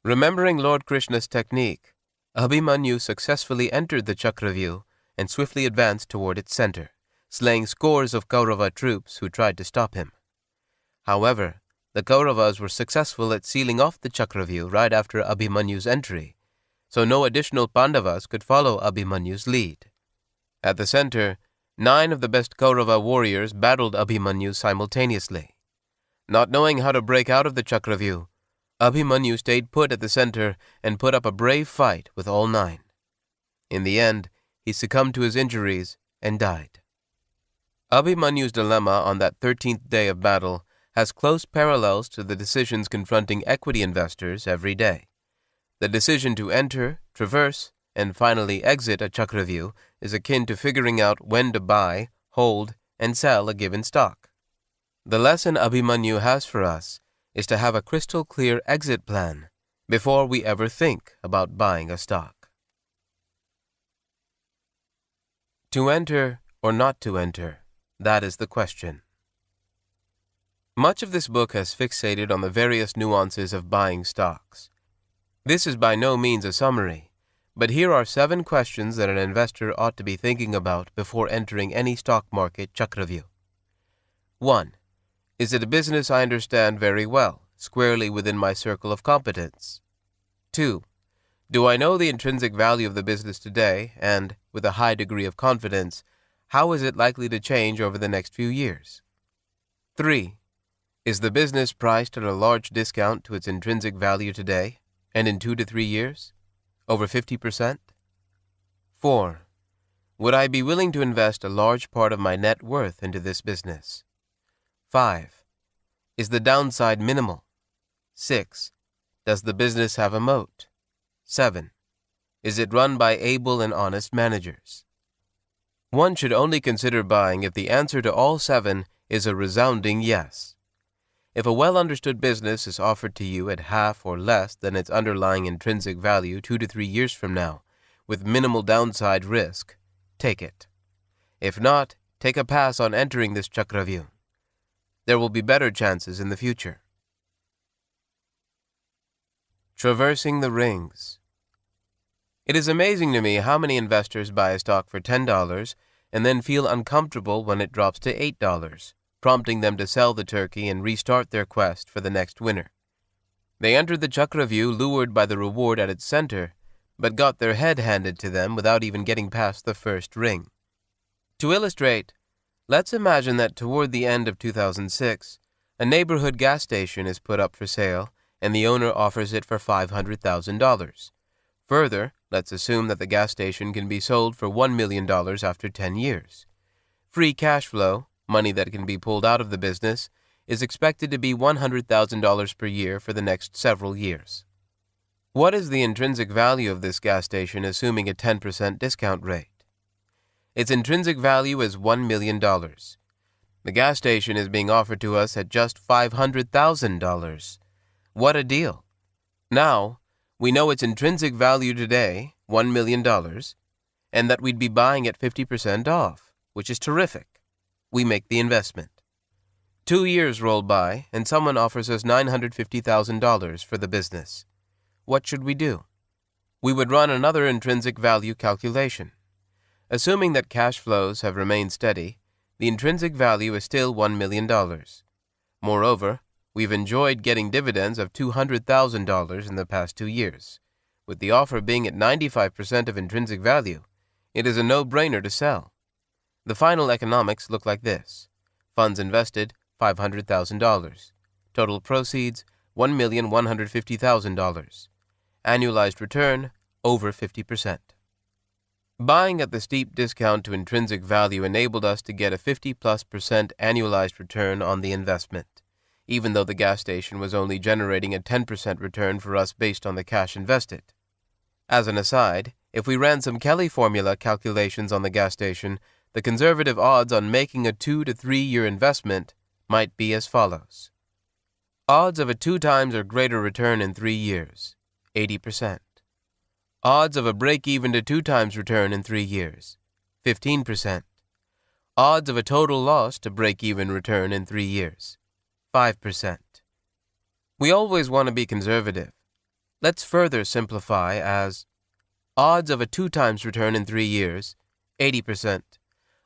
Remembering Lord Krishna's technique, Abhimanyu successfully entered the Chakravyuh and swiftly advanced toward its center, slaying scores of Kaurava troops who tried to stop him. However, the Kauravas were successful at sealing off the Chakravyuh right after Abhimanyu's entry, so no additional Pandavas could follow Abhimanyu's lead. At the center, 9 of the best Kaurava warriors battled Abhimanyu simultaneously. Not knowing how to break out of the Chakravyuh, Abhimanyu stayed put at the center and put up a brave fight with all 9. In the end, he succumbed to his injuries and died. Abhimanyu's dilemma on that 13th day of battle has close parallels to the decisions confronting equity investors every day. The decision to enter, traverse, and finally exit a Chakravyuh is akin to figuring out when to buy, hold, and sell a given stock. The lesson Abhimanyu has for us is to have a crystal clear exit plan before we ever think about buying a stock. To enter or not to enter, that is the question. Much of this book has fixated on the various nuances of buying stocks. This is by no means a summary, but here are 7 questions that an investor ought to be thinking about before entering any stock market Chakravyuh. 1. Is it a business I understand very well, squarely within my circle of competence? 2. Do I know the intrinsic value of the business today, and, with a high degree of confidence, how is it likely to change over the next few years? 3. Is the business priced at a large discount to its intrinsic value today, and in 2 to 3 years? Over 50%? 4. Would I be willing to invest a large part of my net worth into this business? 5. Is the downside minimal? 6. Does the business have a moat? 7. Is it run by able and honest managers? One should only consider buying if the answer to all 7 is a resounding yes. If a well-understood business is offered to you at half or less than its underlying intrinsic value 2 to 3 years from now, with minimal downside risk, take it. If not, take a pass on entering this Chakravyuh. There will be better chances in the future. Traversing the rings. It is amazing to me how many investors buy a stock for $10 and then feel uncomfortable when it drops to $8, prompting them to sell the turkey and restart their quest for the next winner. They entered the Chakravyuh lured by the reward at its center, but got their head handed to them without even getting past the first ring. To illustrate, let's imagine that toward the end of 2006, a neighborhood gas station is put up for sale and the owner offers it for $500,000. Further, let's assume that the gas station can be sold for $1 million after 10 years. Free cash flow, money that can be pulled out of the business, is expected to be $100,000 per year for the next several years. What is the intrinsic value of this gas station assuming a 10% discount rate? Its intrinsic value is $1 million. The gas station is being offered to us at just $500,000. What a deal! Now, we know its intrinsic value today, $1 million, and that we'd be buying at 50% off, which is terrific. We make the investment. 2 years roll by, and someone offers us $950,000 for the business. What should we do? We would run another intrinsic value calculation. Assuming that cash flows have remained steady, the intrinsic value is still $1 million. Moreover, we've enjoyed getting dividends of $200,000 in the past 2 years. With the offer being at 95% of intrinsic value, it is a no-brainer to sell. The final economics look like this. Funds invested, $500,000. Total proceeds, $1,150,000. Annualized return, over 50%. Buying at the steep discount to intrinsic value enabled us to get a 50+% annualized return on the investment, even though the gas station was only generating a 10% return for us based on the cash invested. As an aside, if we ran some Kelly formula calculations on the gas station, the conservative odds on making a 2 to 3 year investment might be as follows. Odds of a 2 times or greater return in 3 years, 80%. Odds of a break-even to 2 times return in 3 years, 15%. Odds of a total loss to break-even return in 3 years, 5%. We always want to be conservative. Let's further simplify as odds of a 2 times return in 3 years, 80%.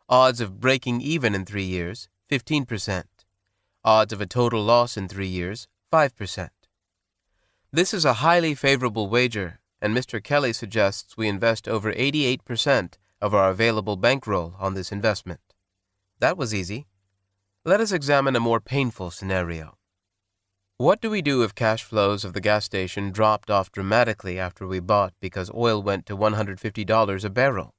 Odds of breaking even in 3 years, 15%. Odds of a total loss in 3 years, 5%. This is a highly favorable wager, and Mr. Kelly suggests we invest over 88% of our available bankroll on this investment. That was easy. Let us examine a more painful scenario. What do we do if cash flows of the gas station dropped off dramatically after we bought because oil went to $150 a barrel?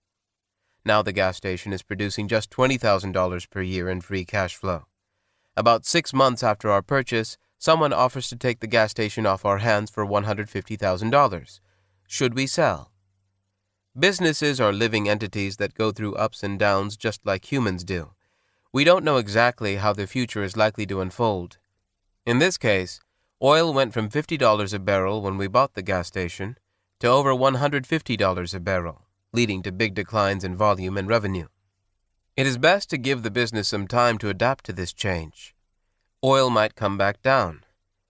Now the gas station is producing just $20,000 per year in free cash flow. About 6 months after our purchase, someone offers to take the gas station off our hands for $150,000. Should we sell? Businesses are living entities that go through ups and downs just like humans do. We don't know exactly how the future is likely to unfold. In this case, oil went from $50 a barrel when we bought the gas station to over $150 a barrel, leading to big declines in volume and revenue. It is best to give the business some time to adapt to this change. Oil might come back down.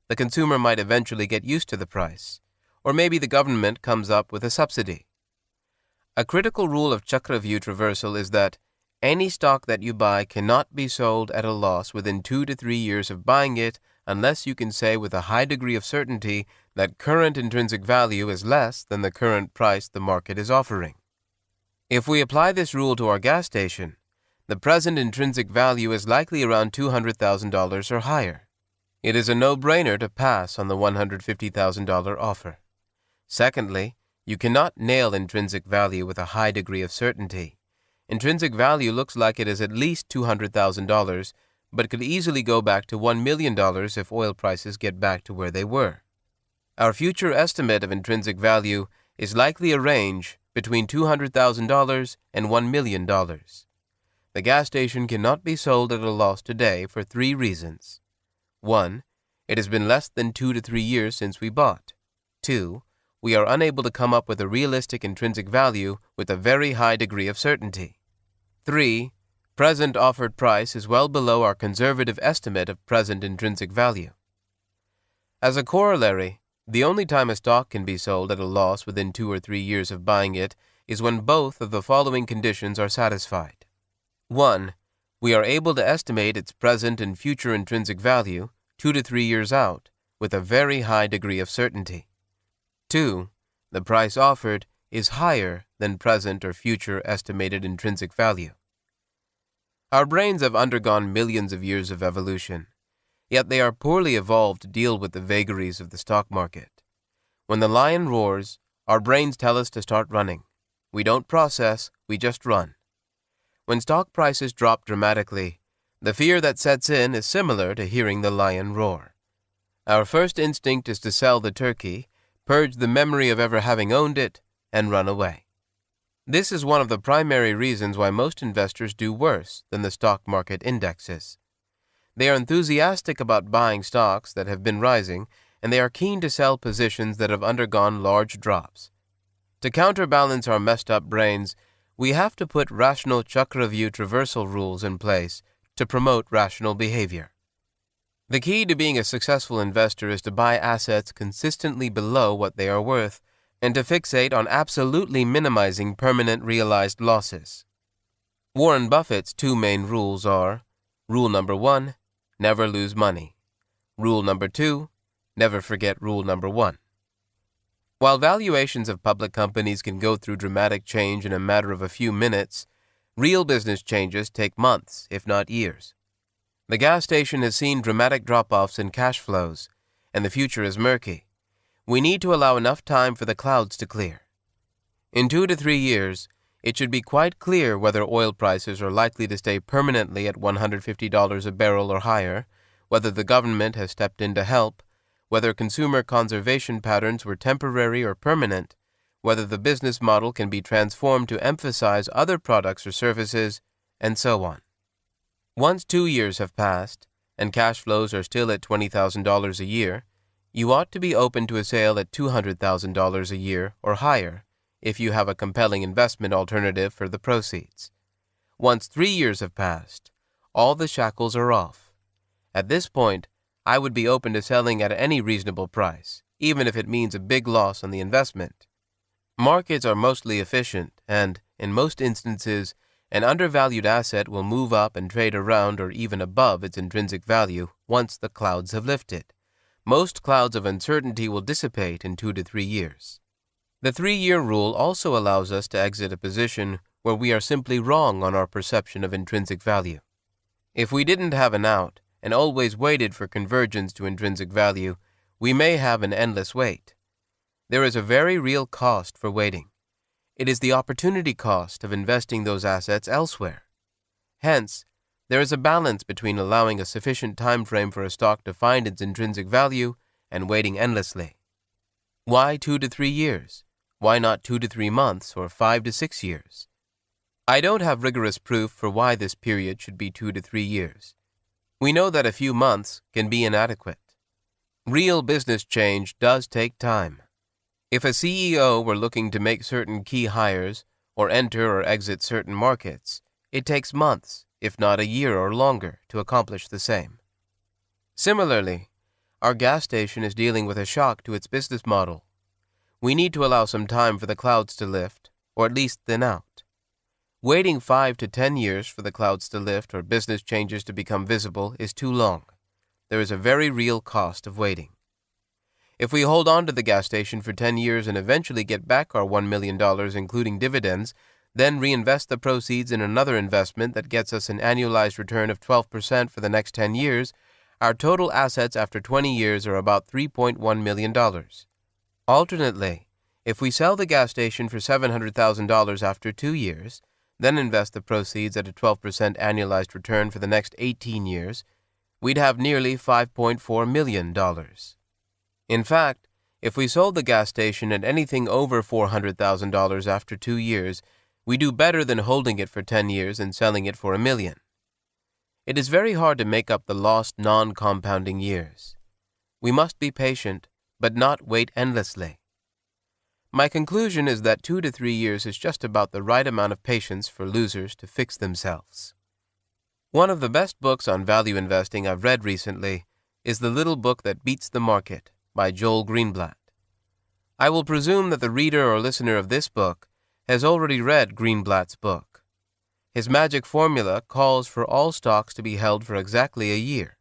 The consumer might eventually get used to the price, or maybe the government comes up with a subsidy. A critical rule of Chakravyuh traversal is that any stock that you buy cannot be sold at a loss within 2 to 3 years of buying it unless you can say with a high degree of certainty that current intrinsic value is less than the current price the market is offering. If we apply this rule to our gas station, the present intrinsic value is likely around $200,000 or higher. It is a no-brainer to pass on the $150,000 offer. Secondly, you cannot nail intrinsic value with a high degree of certainty. Intrinsic value looks like it is at least $200,000, but could easily go back to $1 million if oil prices get back to where they were. Our future estimate of intrinsic value is likely a range between $200,000 and $1 million. The gas station cannot be sold at a loss today for 3 reasons. 1. It has been less than 2 to 3 years since we bought. 2. We are unable to come up with a realistic intrinsic value with a very high degree of certainty. 3. Present offered price is well below our conservative estimate of present intrinsic value. As a corollary, the only time a stock can be sold at a loss within 2 or 3 years of buying it is when both of the following conditions are satisfied. 1. We are able to estimate its present and future intrinsic value 2 to 3 years out with a very high degree of certainty. 2. The price offered is higher than present or future estimated intrinsic value. Our brains have undergone millions of years of evolution, yet they are poorly evolved to deal with the vagaries of the stock market. When the lion roars, our brains tell us to start running. We don't process, we just run. When stock prices drop dramatically, the fear that sets in is similar to hearing the lion roar. Our first instinct is to sell the turkey, purge the memory of ever having owned it, and run away. This is one of the primary reasons why most investors do worse than the stock market indexes. They are enthusiastic about buying stocks that have been rising, and they are keen to sell positions that have undergone large drops. To counterbalance our messed up brains, we have to put rational Chakravyuh traversal rules in place to promote rational behavior. The key to being a successful investor is to buy assets consistently below what they are worth and to fixate on absolutely minimizing permanent realized losses. Warren Buffett's 2 main rules are: Rule number 1, never lose money. Rule number 2, never forget rule number 1. While valuations of public companies can go through dramatic change in a matter of a few minutes, real business changes take months, if not years. The gas station has seen dramatic drop-offs in cash flows, and the future is murky. We need to allow enough time for the clouds to clear. In 2 to 3 years, it should be quite clear whether oil prices are likely to stay permanently at $150 a barrel or higher, whether the government has stepped in to help, whether consumer conservation patterns were temporary or permanent, whether the business model can be transformed to emphasize other products or services, and so on. Once 2 years have passed, and cash flows are still at $20,000 a year, you ought to be open to a sale at $200,000 a year or higher if you have a compelling investment alternative for the proceeds. Once 3 years have passed, all the shackles are off. At this point, I would be open to selling at any reasonable price, even if it means a big loss on the investment. Markets are mostly efficient, and, in most instances, an undervalued asset will move up and trade around or even above its intrinsic value once the clouds have lifted. Most clouds of uncertainty will dissipate in 2 to 3 years. The 3-year rule also allows us to exit a position where we are simply wrong on our perception of intrinsic value. If we didn't have an out, and always waited for convergence to intrinsic value, we may have an endless wait. There is a very real cost for waiting. It is the opportunity cost of investing those assets elsewhere. Hence, there is a balance between allowing a sufficient time frame for a stock to find its intrinsic value and waiting endlessly. Why 2 to 3 years? Why not 2 to 3 months or 5 to 6 years? I don't have rigorous proof for why this period should be 2 to 3 years. We know that a few months can be inadequate. Real business change does take time. If a CEO were looking to make certain key hires or enter or exit certain markets, it takes months, if not a year or longer, to accomplish the same. Similarly, our gas station is dealing with a shock to its business model. We need to allow some time for the clouds to lift, or at least thin out. Waiting 5 to 10 years for the clouds to lift or business changes to become visible is too long. There is a very real cost of waiting. If we hold on to the gas station for 10 years and eventually get back our $1 million including dividends, then reinvest the proceeds in another investment that gets us an annualized return of 12% for the next 10 years, our total assets after 20 years are about $3.1 million. Alternately, if we sell the gas station for $700,000 after 2 years, then invest the proceeds at a 12% annualized return for the next 18 years, we'd have nearly $5.4 million. In fact, if we sold the gas station at anything over $400,000 after 2 years, we do better than holding it for 10 years and selling it for $1 million. It is very hard to make up the lost non-compounding years. We must be patient, but not wait endlessly. My conclusion is that 2 to 3 years is just about the right amount of patience for losers to fix themselves. One of the best books on value investing I've read recently is The Little Book That Beats the Market by Joel Greenblatt. I will presume that the reader or listener of this book has already read Greenblatt's book. His magic formula calls for all stocks to be held for exactly a year.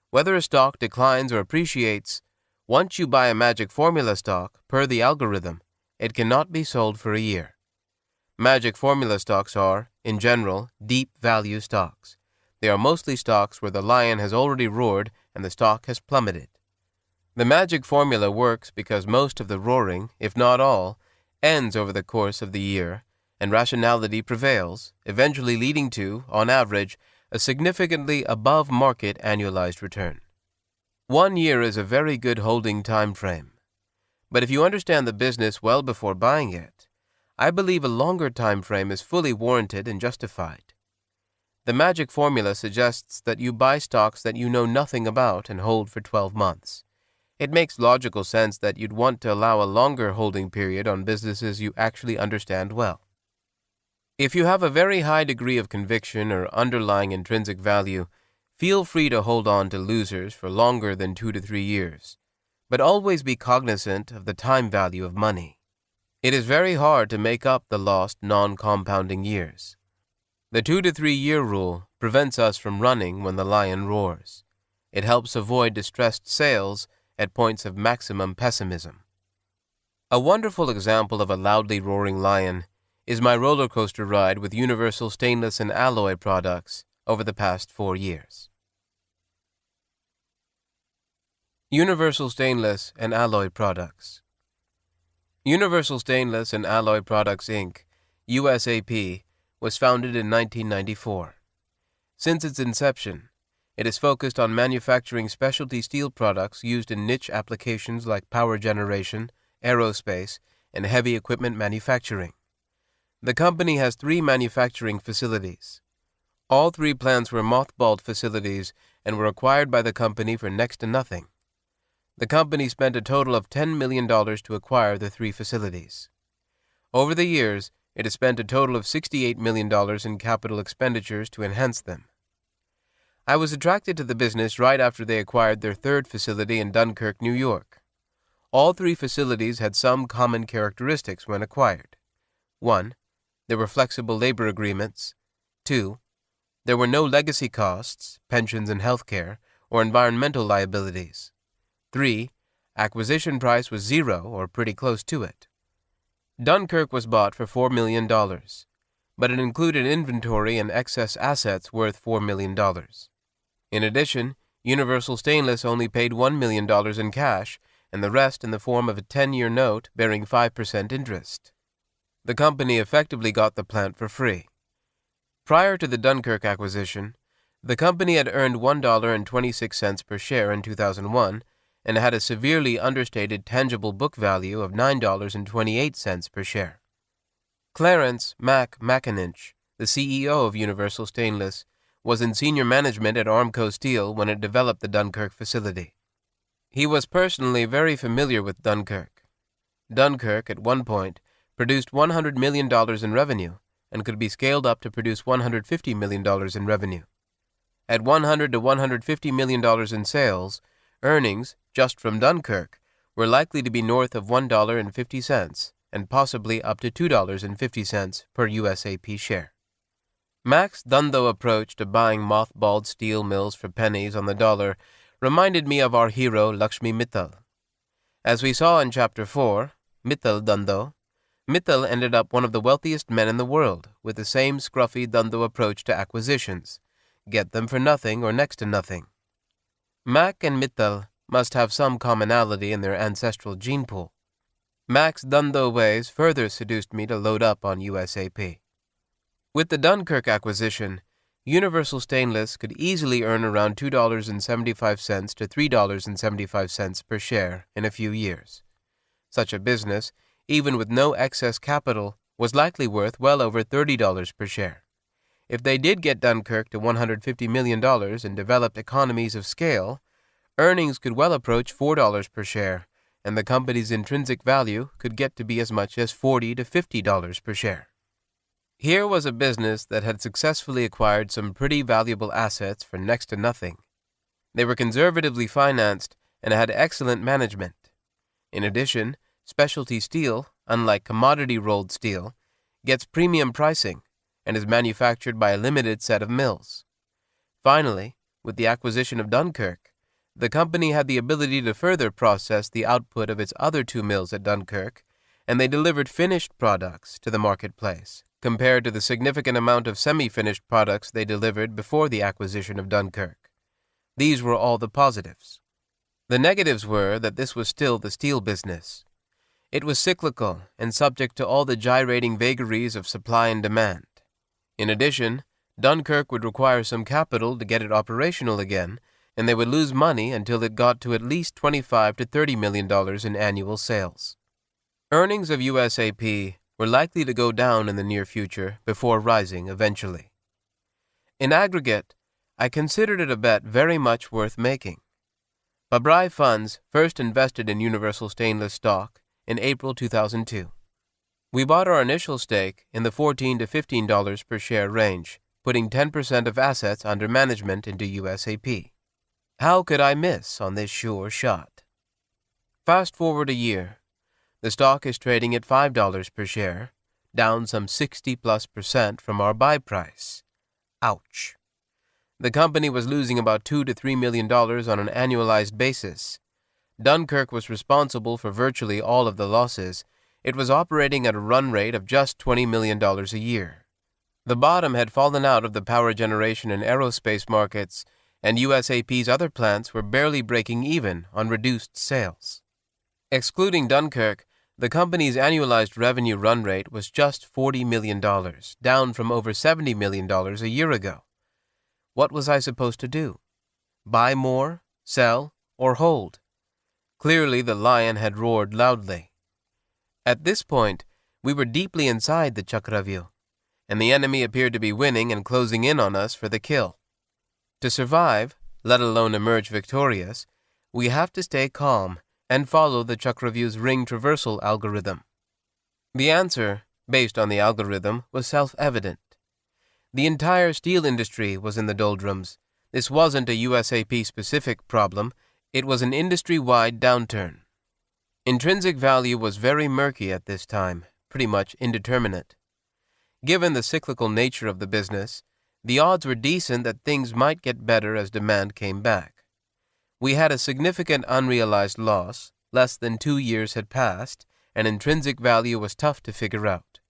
Whether a stock declines or appreciates, once you buy a magic formula stock, per the algorithm, it cannot be sold for a year. Magic formula stocks are, in general, deep value stocks. They are mostly stocks where the lion has already roared and the stock has plummeted. The magic formula works because most of the roaring, if not all, ends over the course of the year, and rationality prevails, eventually leading to, on average, a significantly above-market annualized return. 1 year is a very good holding time frame. But if you understand the business well before buying it, I believe a longer time frame is fully warranted and justified. The magic formula suggests that you buy stocks that you know nothing about and hold for 12 months. It makes logical sense that you'd want to allow a longer holding period on businesses you actually understand well. If you have a very high degree of conviction or underlying intrinsic value, feel free to hold on to losers for longer than 2 to 3 years, but always be cognizant of the time value of money. It is very hard to make up the lost non-compounding years. The 2 to 3 year rule prevents us from running when the lion roars. It helps avoid distressed sales at points of maximum pessimism. A wonderful example of a loudly roaring lion is my roller coaster ride with Universal Stainless and Alloy Products over the past 4 years. Universal Stainless and Alloy Products. Universal Stainless and Alloy Products, Inc., USAP, was founded in 1994. Since its inception, it is focused on manufacturing specialty steel products used in niche applications like power generation, aerospace, and heavy equipment manufacturing. The company has 3 manufacturing facilities. All 3 plants were mothballed facilities and were acquired by the company for next to nothing. The company spent a total of $10 million to acquire the 3 facilities. Over the years, it has spent a total of $68 million in capital expenditures to enhance them. I was attracted to the business right after they acquired their 3rd facility in Dunkirk, New York. All 3 facilities had some common characteristics when acquired. 1. There were flexible labor agreements. 2. There were no legacy costs, pensions and health care, or environmental liabilities. 3. Acquisition price was 0 or pretty close to it. Dunkirk was bought for $4 million, but it included inventory and excess assets worth $4 million. In addition, Universal Stainless only paid $1 million in cash, and the rest in the form of a 10-year note bearing 5% interest. The company effectively got the plant for free. Prior to the Dunkirk acquisition, the company had earned $1.26 per share in 2001 and had a severely understated tangible book value of $9.28 per share. Clarence "Mac" McAninch, the CEO of Universal Stainless, was in senior management at Armco Steel when it developed the Dunkirk facility. He was personally very familiar with Dunkirk. Dunkirk, at one point, produced $100 million in revenue and could be scaled up to produce $150 million in revenue. At $100 to $150 million in sales, earnings, just from Dunkirk, were likely to be north of $1.50 and possibly up to $2.50 per USAP share. Mac's Dhandho approach to buying mothballed steel mills for pennies on the dollar reminded me of our hero Lakshmi Mittal. As we saw in Chapter 4, Mittal Dhandho, Mittal ended up one of the wealthiest men in the world with the same scruffy Dhandho approach to acquisitions: get them for nothing or next to nothing. Mac and Mittal must have some commonality in their ancestral gene pool. Mac's Dhandho ways further seduced me to load up on USAP. With the Dunkirk acquisition, Universal Stainless could easily earn around $2.75 to $3.75 per share in a few years. Such a business, even with no excess capital, was likely worth well over $30 per share. If they did get Dunkirk to $150 million and developed economies of scale, earnings could well approach $4 per share, and the company's intrinsic value could get to be as much as $40 to $50 per share. Here was a business that had successfully acquired some pretty valuable assets for next to nothing. They were conservatively financed and had excellent management. In addition, specialty steel, unlike commodity-rolled steel, gets premium pricing and is manufactured by a limited set of mills. Finally, with the acquisition of Dunkirk, the company had the ability to further process the output of its other two mills at Dunkirk, and they delivered finished products to the marketplace, compared to the significant amount of semi-finished products they delivered before the acquisition of Dunkirk. These were all the positives. The negatives were that this was still the steel business. It was cyclical and subject to all the gyrating vagaries of supply and demand. In addition, Dunkirk would require some capital to get it operational again, and they would lose money until it got to at least $25 to $30 million in annual sales. Earnings of USAP were likely to go down in the near future before rising eventually. In aggregate, I considered it a bet very much worth making. Pabrai funds first invested in Universal Stainless stock in April 2002. We bought our initial stake in the $14 to $15 per share range, putting 10% of assets under management into USAP. How could I miss on this sure shot? Fast forward a year. The stock is trading at $5 per share, down some 60+% from our buy price. Ouch. The company was losing about $2 to $3 million on an annualized basis. Dunkirk was responsible for virtually all of the losses. It was operating at a run rate of just $20 million a year. The bottom had fallen out of the power generation and aerospace markets, and USAP's other plants were barely breaking even on reduced sales. Excluding Dunkirk, the company's annualized revenue run rate was just $40 million, down from over $70 million a year ago. What was I supposed to do? Buy more, sell, or hold? Clearly the lion had roared loudly. At this point, we were deeply inside the Chakravyuh, and the enemy appeared to be winning and closing in on us for the kill. To survive, let alone emerge victorious, we have to stay calm and follow the Chakravyuh's ring traversal algorithm. The answer, based on the algorithm, was self-evident. The entire steel industry was in the doldrums. This wasn't a USAP-specific problem, it was an industry-wide downturn. Intrinsic value was very murky at this time, pretty much indeterminate. Given the cyclical nature of the business, the odds were decent that things might get better as demand came back. We had a significant unrealized loss, less than 2 years had passed, and intrinsic value was tough to figure out.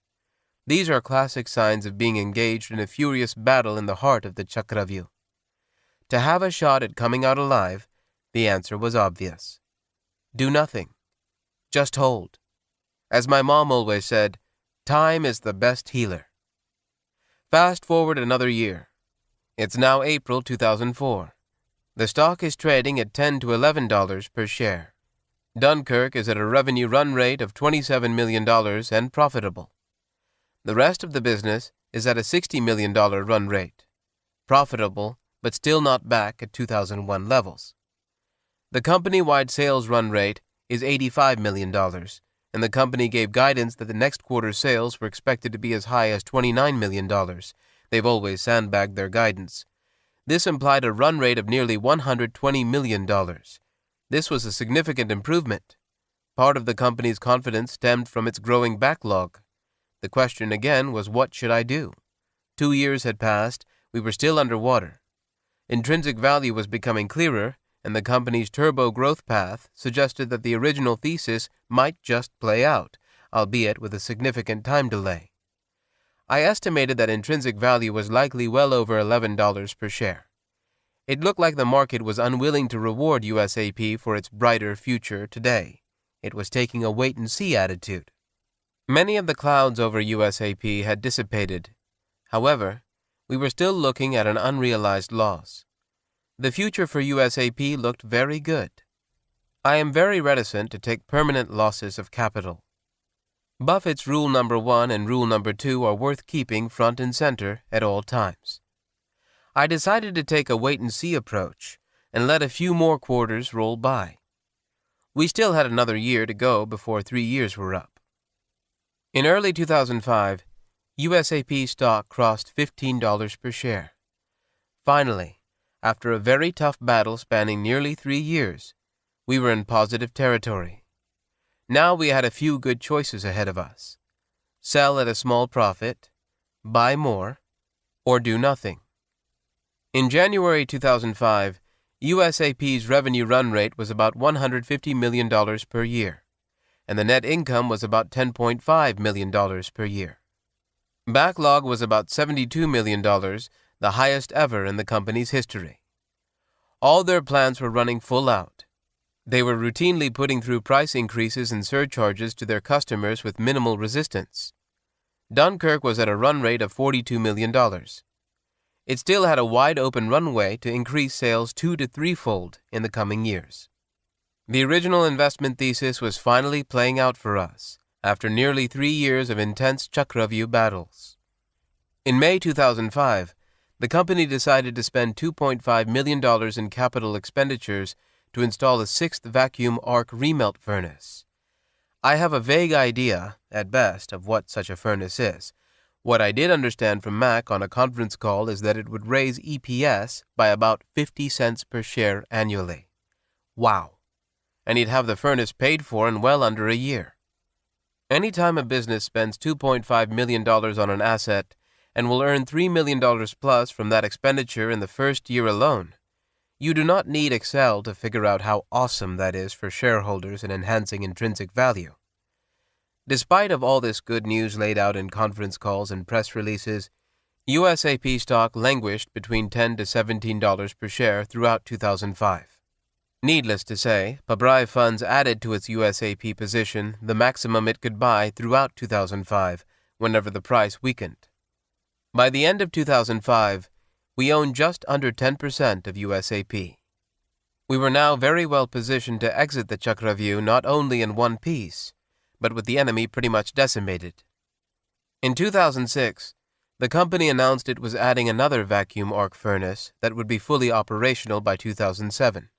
These are classic signs of being engaged in a furious battle in the heart of the Chakravyuh. To have a shot at coming out alive, the answer was obvious. Do nothing. Just hold. As my mom always said, time is the best healer. Fast forward another year. It's now April 2004. The stock is trading at $10 to $11 per share. Dunkirk is at a revenue run rate of $27 million and profitable. The rest of the business is at a $60 million run rate. Profitable, but still not back at 2001 levels. The company-wide sales run rate is $85 million, and the company gave guidance that the next quarter's sales were expected to be as high as $29 million. They've always sandbagged their guidance. This implied a run rate of nearly $120 million. This was a significant improvement. Part of the company's confidence stemmed from its growing backlog. The question again was, what should I do? 2 years had passed, we were still underwater. Intrinsic value was becoming clearer, and the company's turbo growth path suggested that the original thesis might just play out, albeit with a significant time delay. I estimated that intrinsic value was likely well over $11 per share. It looked like the market was unwilling to reward USAP for its brighter future today. It was taking a wait-and-see attitude. Many of the clouds over USAP had dissipated. However, we were still looking at an unrealized loss. The future for USAP looked very good. I am very reticent to take permanent losses of capital. Buffett's rule number 1 and rule number 2 are worth keeping front and center at all times. I decided to take a wait-and-see approach and let a few more quarters roll by. We still had another year to go before 3 years were up. In early 2005, USAP stock crossed $15 per share. Finally, after a very tough battle spanning nearly 3 years, we were in positive territory. Now we had a few good choices ahead of us. Sell at a small profit, buy more, or do nothing. In January 2005, USAP's revenue run rate was about $150 million per year, and the net income was about $10.5 million per year. Backlog was about $72 million, the highest ever in the company's history. All their plants were running full out. They were routinely putting through price increases and surcharges to their customers with minimal resistance. Dunkirk was at a run rate of $42 million. It still had a wide-open runway to increase sales 2 to 3-fold in the coming years. The original investment thesis was finally playing out for us after nearly 3 years of intense Chakravyu battles. In May 2005, the company decided to spend $2.5 million in capital expenditures to install a 6th vacuum arc remelt furnace. I have a vague idea, at best, of what such a furnace is. What I did understand from Mac on a conference call is that it would raise EPS by about 50 cents per share annually. Wow! And he'd have the furnace paid for in well under a year. Anytime a business spends $2.5 million on an asset and will earn $3 million plus from that expenditure in the first year alone, you do not need Excel to figure out how awesome that is for shareholders in enhancing intrinsic value. Despite of all this good news laid out in conference calls and press releases, USAP stock languished between $10 to $17 per share throughout 2005. Needless to say, Pabrai funds added to its USAP position the maximum it could buy throughout 2005, whenever the price weakened. By the end of 2005, we owned just under 10% of USAP. We were now very well positioned to exit the Chakravyu not only in one piece, but with the enemy pretty much decimated. In 2006, the company announced it was adding another vacuum arc furnace that would be fully operational by 2007.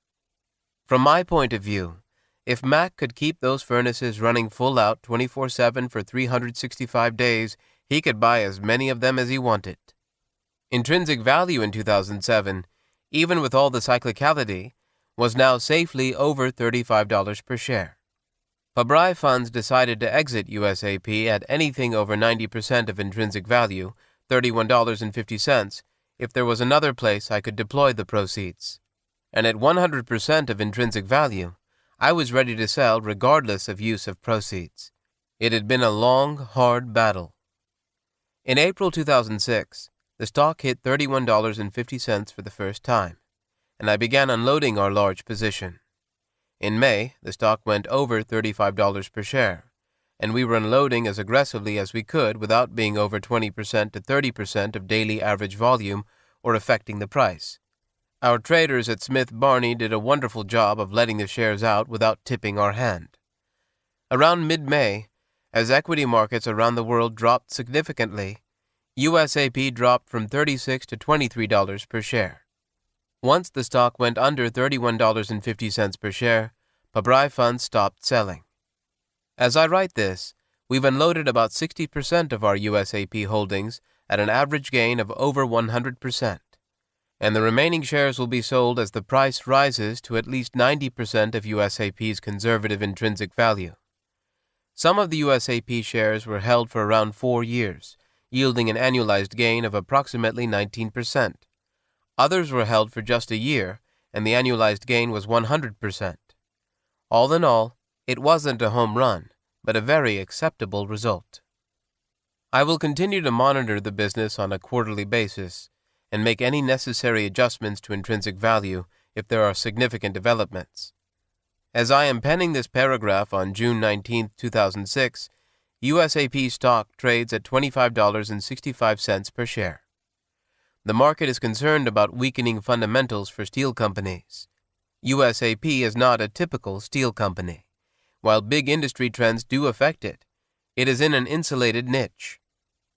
From my point of view, if Mac could keep those furnaces running full out 24/7 for 365 days, he could buy as many of them as he wanted. Intrinsic value in 2007, even with all the cyclicality, was now safely over $35 per share. Pabrai funds decided to exit USAP at anything over 90% of intrinsic value, $31.50, if there was another place I could deploy the proceeds. And at 100% of intrinsic value, I was ready to sell regardless of use of proceeds. It had been a long, hard battle. In April 2006, the stock hit $31.50 for the first time. and I began unloading our large position. In May, the stock went over $35 per share, and we were unloading as aggressively as we could without being over 20% to 30% of daily average volume or affecting the price. Our traders at Smith Barney did a wonderful job of letting the shares out without tipping our hand. Around mid-May, as equity markets around the world dropped significantly, USAP dropped from $36 to $23 per share. Once the stock went under $31.50 per share, Pabrai funds stopped selling. As I write this, we've unloaded about 60% of our USAP holdings at an average gain of over 100%, and the remaining shares will be sold as the price rises to at least 90% of USAP's conservative intrinsic value. Some of the USAP shares were held for around 4 years, yielding an annualized gain of approximately 19%. Others were held for just a year, and the annualized gain was 100%. All in all, it wasn't a home run, but a very acceptable result. I will continue to monitor the business on a quarterly basis and make any necessary adjustments to intrinsic value if there are significant developments. As I am penning this paragraph on June 19, 2006, USAP stock trades at $25.65 per share. The market is concerned about weakening fundamentals for steel companies. USAP is not a typical steel company. While big industry trends do affect it, it is in an insulated niche.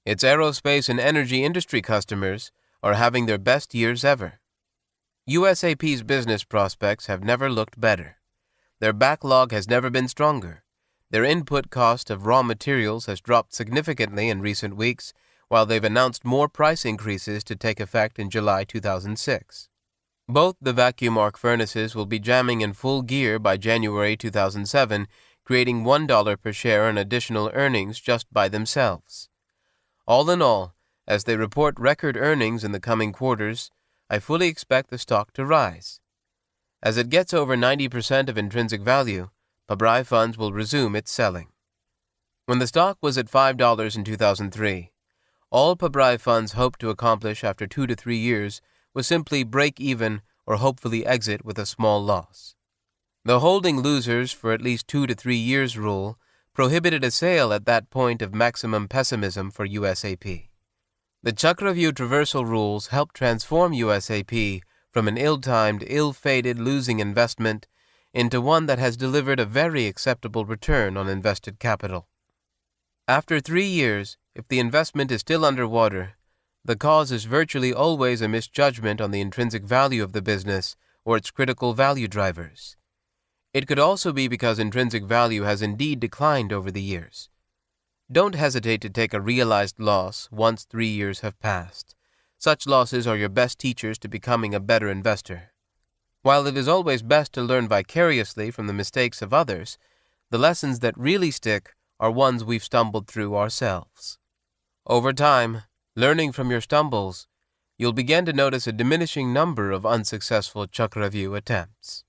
Its aerospace and energy industry customers are having their best years ever. USAP's business prospects have never looked better. Their backlog has never been stronger. Their input cost of raw materials has dropped significantly in recent weeks, while they've announced more price increases to take effect in July 2006. Both the vacuum arc furnaces will be jamming in full gear by January 2007, creating $1 per share in additional earnings just by themselves. All in all, as they report record earnings in the coming quarters, I fully expect the stock to rise. As it gets over 90% of intrinsic value, Pabrai funds will resume its selling. When the stock was at $5 in 2003, all Pabrai funds hoped to accomplish after 2 to 3 years was simply break even or hopefully exit with a small loss. The holding losers for at least 2 to 3 years rule prohibited a sale at that point of maximum pessimism for USAP. The Chakraview traversal rules helped transform USAP from an ill-timed, ill-fated losing investment into one that has delivered a very acceptable return on invested capital. After 3 years, if the investment is still underwater, the cause is virtually always a misjudgment on the intrinsic value of the business or its critical value drivers. It could also be because intrinsic value has indeed declined over the years. Don't hesitate to take a realized loss once 3 years have passed. Such losses are your best teachers to becoming a better investor. While it is always best to learn vicariously from the mistakes of others, the lessons that really stick are ones we've stumbled through ourselves. Over time, learning from your stumbles, you'll begin to notice a diminishing number of unsuccessful Chakraview attempts.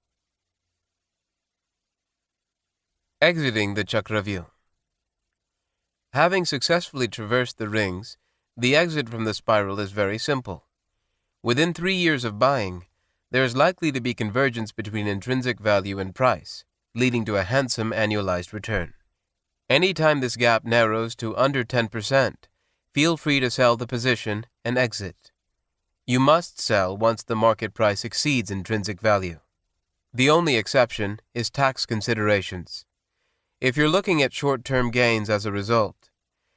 Exiting the Chakraview. Having successfully traversed the rings, the exit from the spiral is very simple. Within 3 years of buying, there is likely to be convergence between intrinsic value and price, leading to a handsome annualized return. Anytime this gap narrows to under 10%, feel free to sell the position and exit. You must sell once the market price exceeds intrinsic value. The only exception is tax considerations. If you're looking at short-term gains as a result,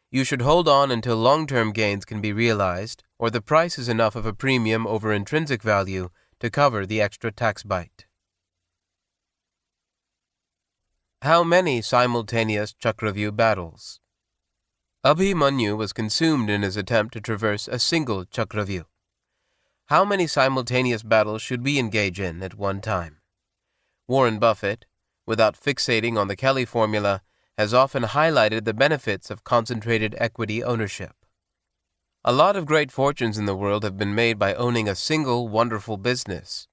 you should hold on until long-term gains can be realized or the price is enough of a premium over intrinsic value to cover the extra tax bite. How many simultaneous Chakraview battles? Abhimanyu was consumed in his attempt to traverse a single Chakraview. How many simultaneous battles should we engage in at one time? Warren Buffett, without fixating on the Kelly formula, has often highlighted the benefits of concentrated equity ownership. A lot of great fortunes in the world have been made by owning a single wonderful business.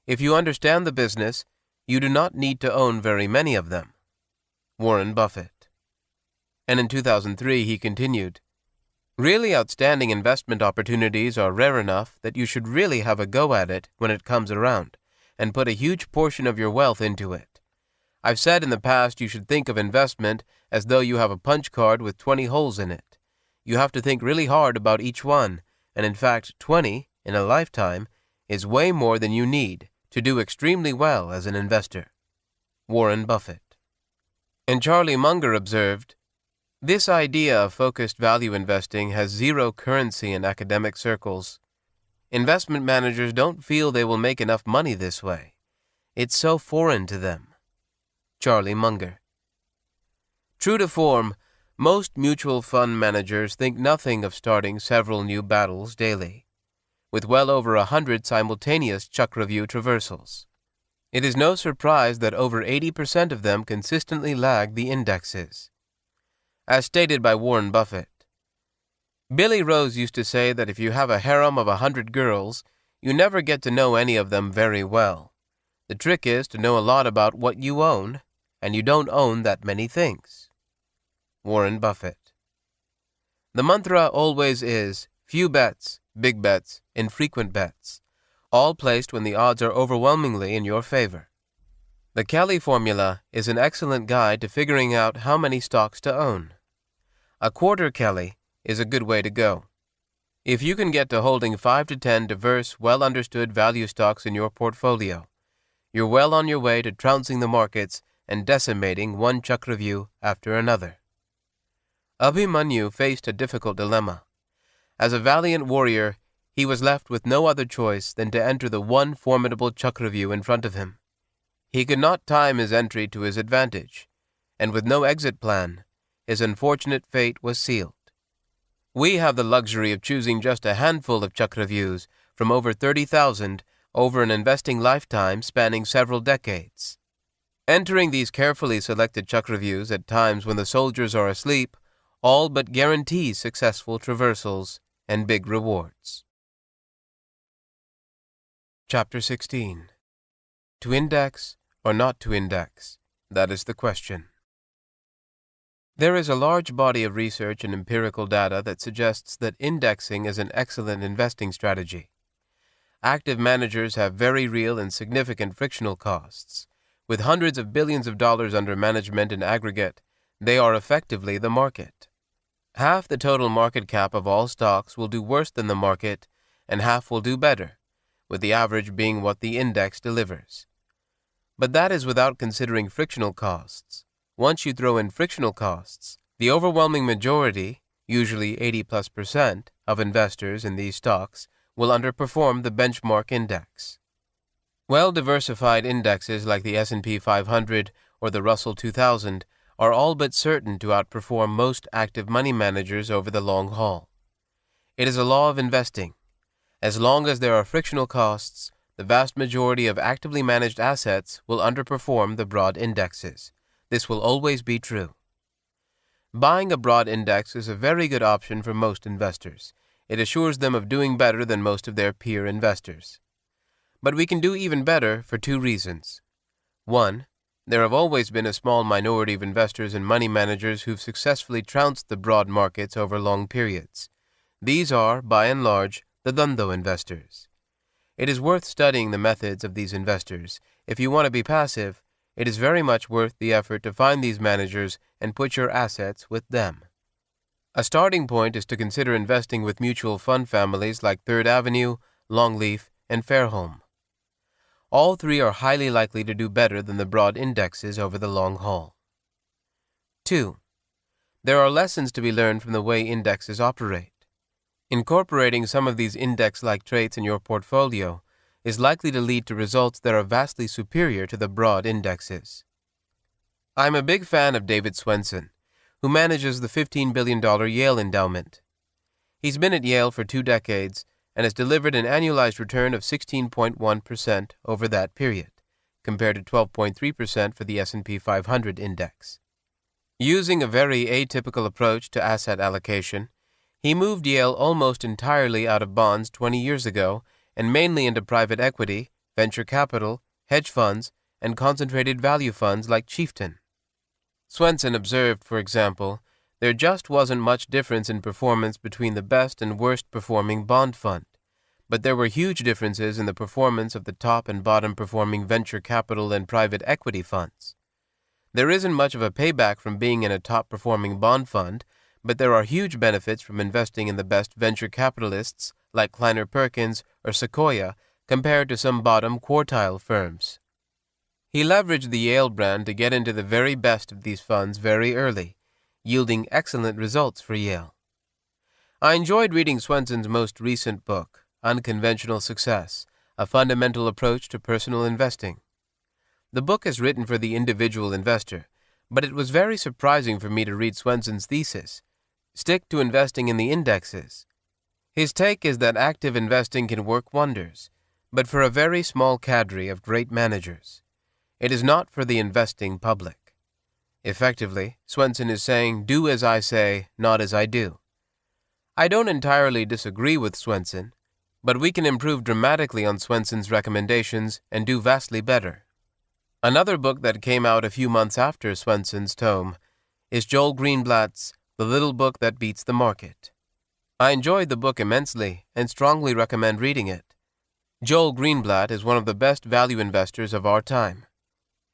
If you understand the business, you do not need to own very many of them. Warren Buffett. And in 2003 he continued, Really outstanding investment opportunities are rare enough that you should really have a go at it when it comes around, and put a huge portion of your wealth into it. I've said in the past you should think of investment as though you have a punch card with 20 holes in it. You have to think really hard about each one, and in fact 20, in a lifetime, is way more than you need to do extremely well as an investor. Warren Buffett. And Charlie Munger observed, "This idea of focused value investing has zero currency in academic circles. Investment managers don't feel they will make enough money this way. It's so foreign to them." Charlie Munger. True to form, most mutual fund managers think nothing of starting several new battles daily, with well over 100 simultaneous Chakravyuh traversals. It is no surprise that over 80% of them consistently lag the indexes. As stated by Warren Buffett, Billy Rose used to say that if you have a harem of 100 girls, you never get to know any of them very well. The trick is to know a lot about what you own, and you don't own that many things. Warren Buffett. The mantra always is few bets, big bets, infrequent bets, all placed when the odds are overwhelmingly in your favor. The Kelly formula is an excellent guide to figuring out how many stocks to own. A quarter Kelly is a good way to go. If you can get to holding 5 to 10 diverse, well-understood value stocks in your portfolio, you're well on your way to trouncing the markets and decimating one Chakravyuh after another. Abhimanyu faced a difficult dilemma. As a valiant warrior, he was left with no other choice than to enter the one formidable Chakravyuh in front of him. He could not time his entry to his advantage, and with no exit plan, his unfortunate fate was sealed. We have the luxury of choosing just a handful of Chakravyuhs from over 30,000 over an investing lifetime spanning several decades. Entering these carefully selected Chakravyuhs at times when the soldiers are asleep all but guarantees successful traversals and big rewards. Chapter 16. To index or not to index? That is the question. There is a large body of research and empirical data that suggests that indexing is an excellent investing strategy. Active managers have very real and significant frictional costs. With hundreds of billions of dollars under management in aggregate, they are effectively the market. Half the total market cap of all stocks will do worse than the market, and half will do better, with the average being what the index delivers. But that is without considering frictional costs. Once you throw in frictional costs, the overwhelming majority, usually 80+% of investors in these stocks, will underperform the benchmark index. Well-diversified indexes like the S&P 500 or the Russell 2000 are all but certain to outperform most active money managers over the long haul. It is a law of investing. As long as there are frictional costs, the vast majority of actively managed assets will underperform the broad indexes. This will always be true. Buying a broad index is a very good option for most investors. It assures them of doing better than most of their peer investors. But we can do even better for two reasons. One, there have always been a small minority of investors and money managers who've successfully trounced the broad markets over long periods. These are, by and large, the Dhandho investors. It is worth studying the methods of these investors. If you want to be passive, it is very much worth the effort to find these managers and put your assets with them. A starting point is to consider investing with mutual fund families like Third Avenue, Longleaf, and Fairholme. All three are highly likely to do better than the broad indexes over the long haul. 2. There are lessons to be learned from the way indexes operate. Incorporating some of these index-like traits in your portfolio is likely to lead to results that are vastly superior to the broad indexes. I am a big fan of David Swensen, who manages the $15 billion Yale endowment. He's been at Yale for 2 decades and has delivered an annualized return of 16.1% over that period, compared to 12.3% for the S&P 500 index. Using a very atypical approach to asset allocation, he moved Yale almost entirely out of bonds 20 years ago and mainly into private equity, venture capital, hedge funds, and concentrated value funds like Chieftain. Swensen observed, for example, There just wasn't much difference in performance between the best and worst performing bond fund, but there were huge differences in the performance of the top and bottom performing venture capital and private equity funds. There isn't much of a payback from being in a top performing bond fund, but there are huge benefits from investing in the best venture capitalists like Kleiner Perkins or Sequoia compared to some bottom quartile firms. He leveraged the Yale brand to get into the very best of these funds very early, yielding excellent results for Yale. I enjoyed reading Swenson's most recent book, Unconventional Success, A Fundamental Approach to Personal Investing. The book is written for the individual investor, but it was very surprising for me to read Swenson's thesis, stick to investing in the indexes. His take is that active investing can work wonders, but for a very small cadre of great managers. It is not for the investing public. Effectively, Swenson is saying, do as I say, not as I do. I don't entirely disagree with Swenson, but we can improve dramatically on Swenson's recommendations and do vastly better. Another book that came out a few months after Swenson's tome is Joel Greenblatt's The Little Book That Beats the Market. I enjoyed the book immensely and strongly recommend reading it. Joel Greenblatt is one of the best value investors of our time.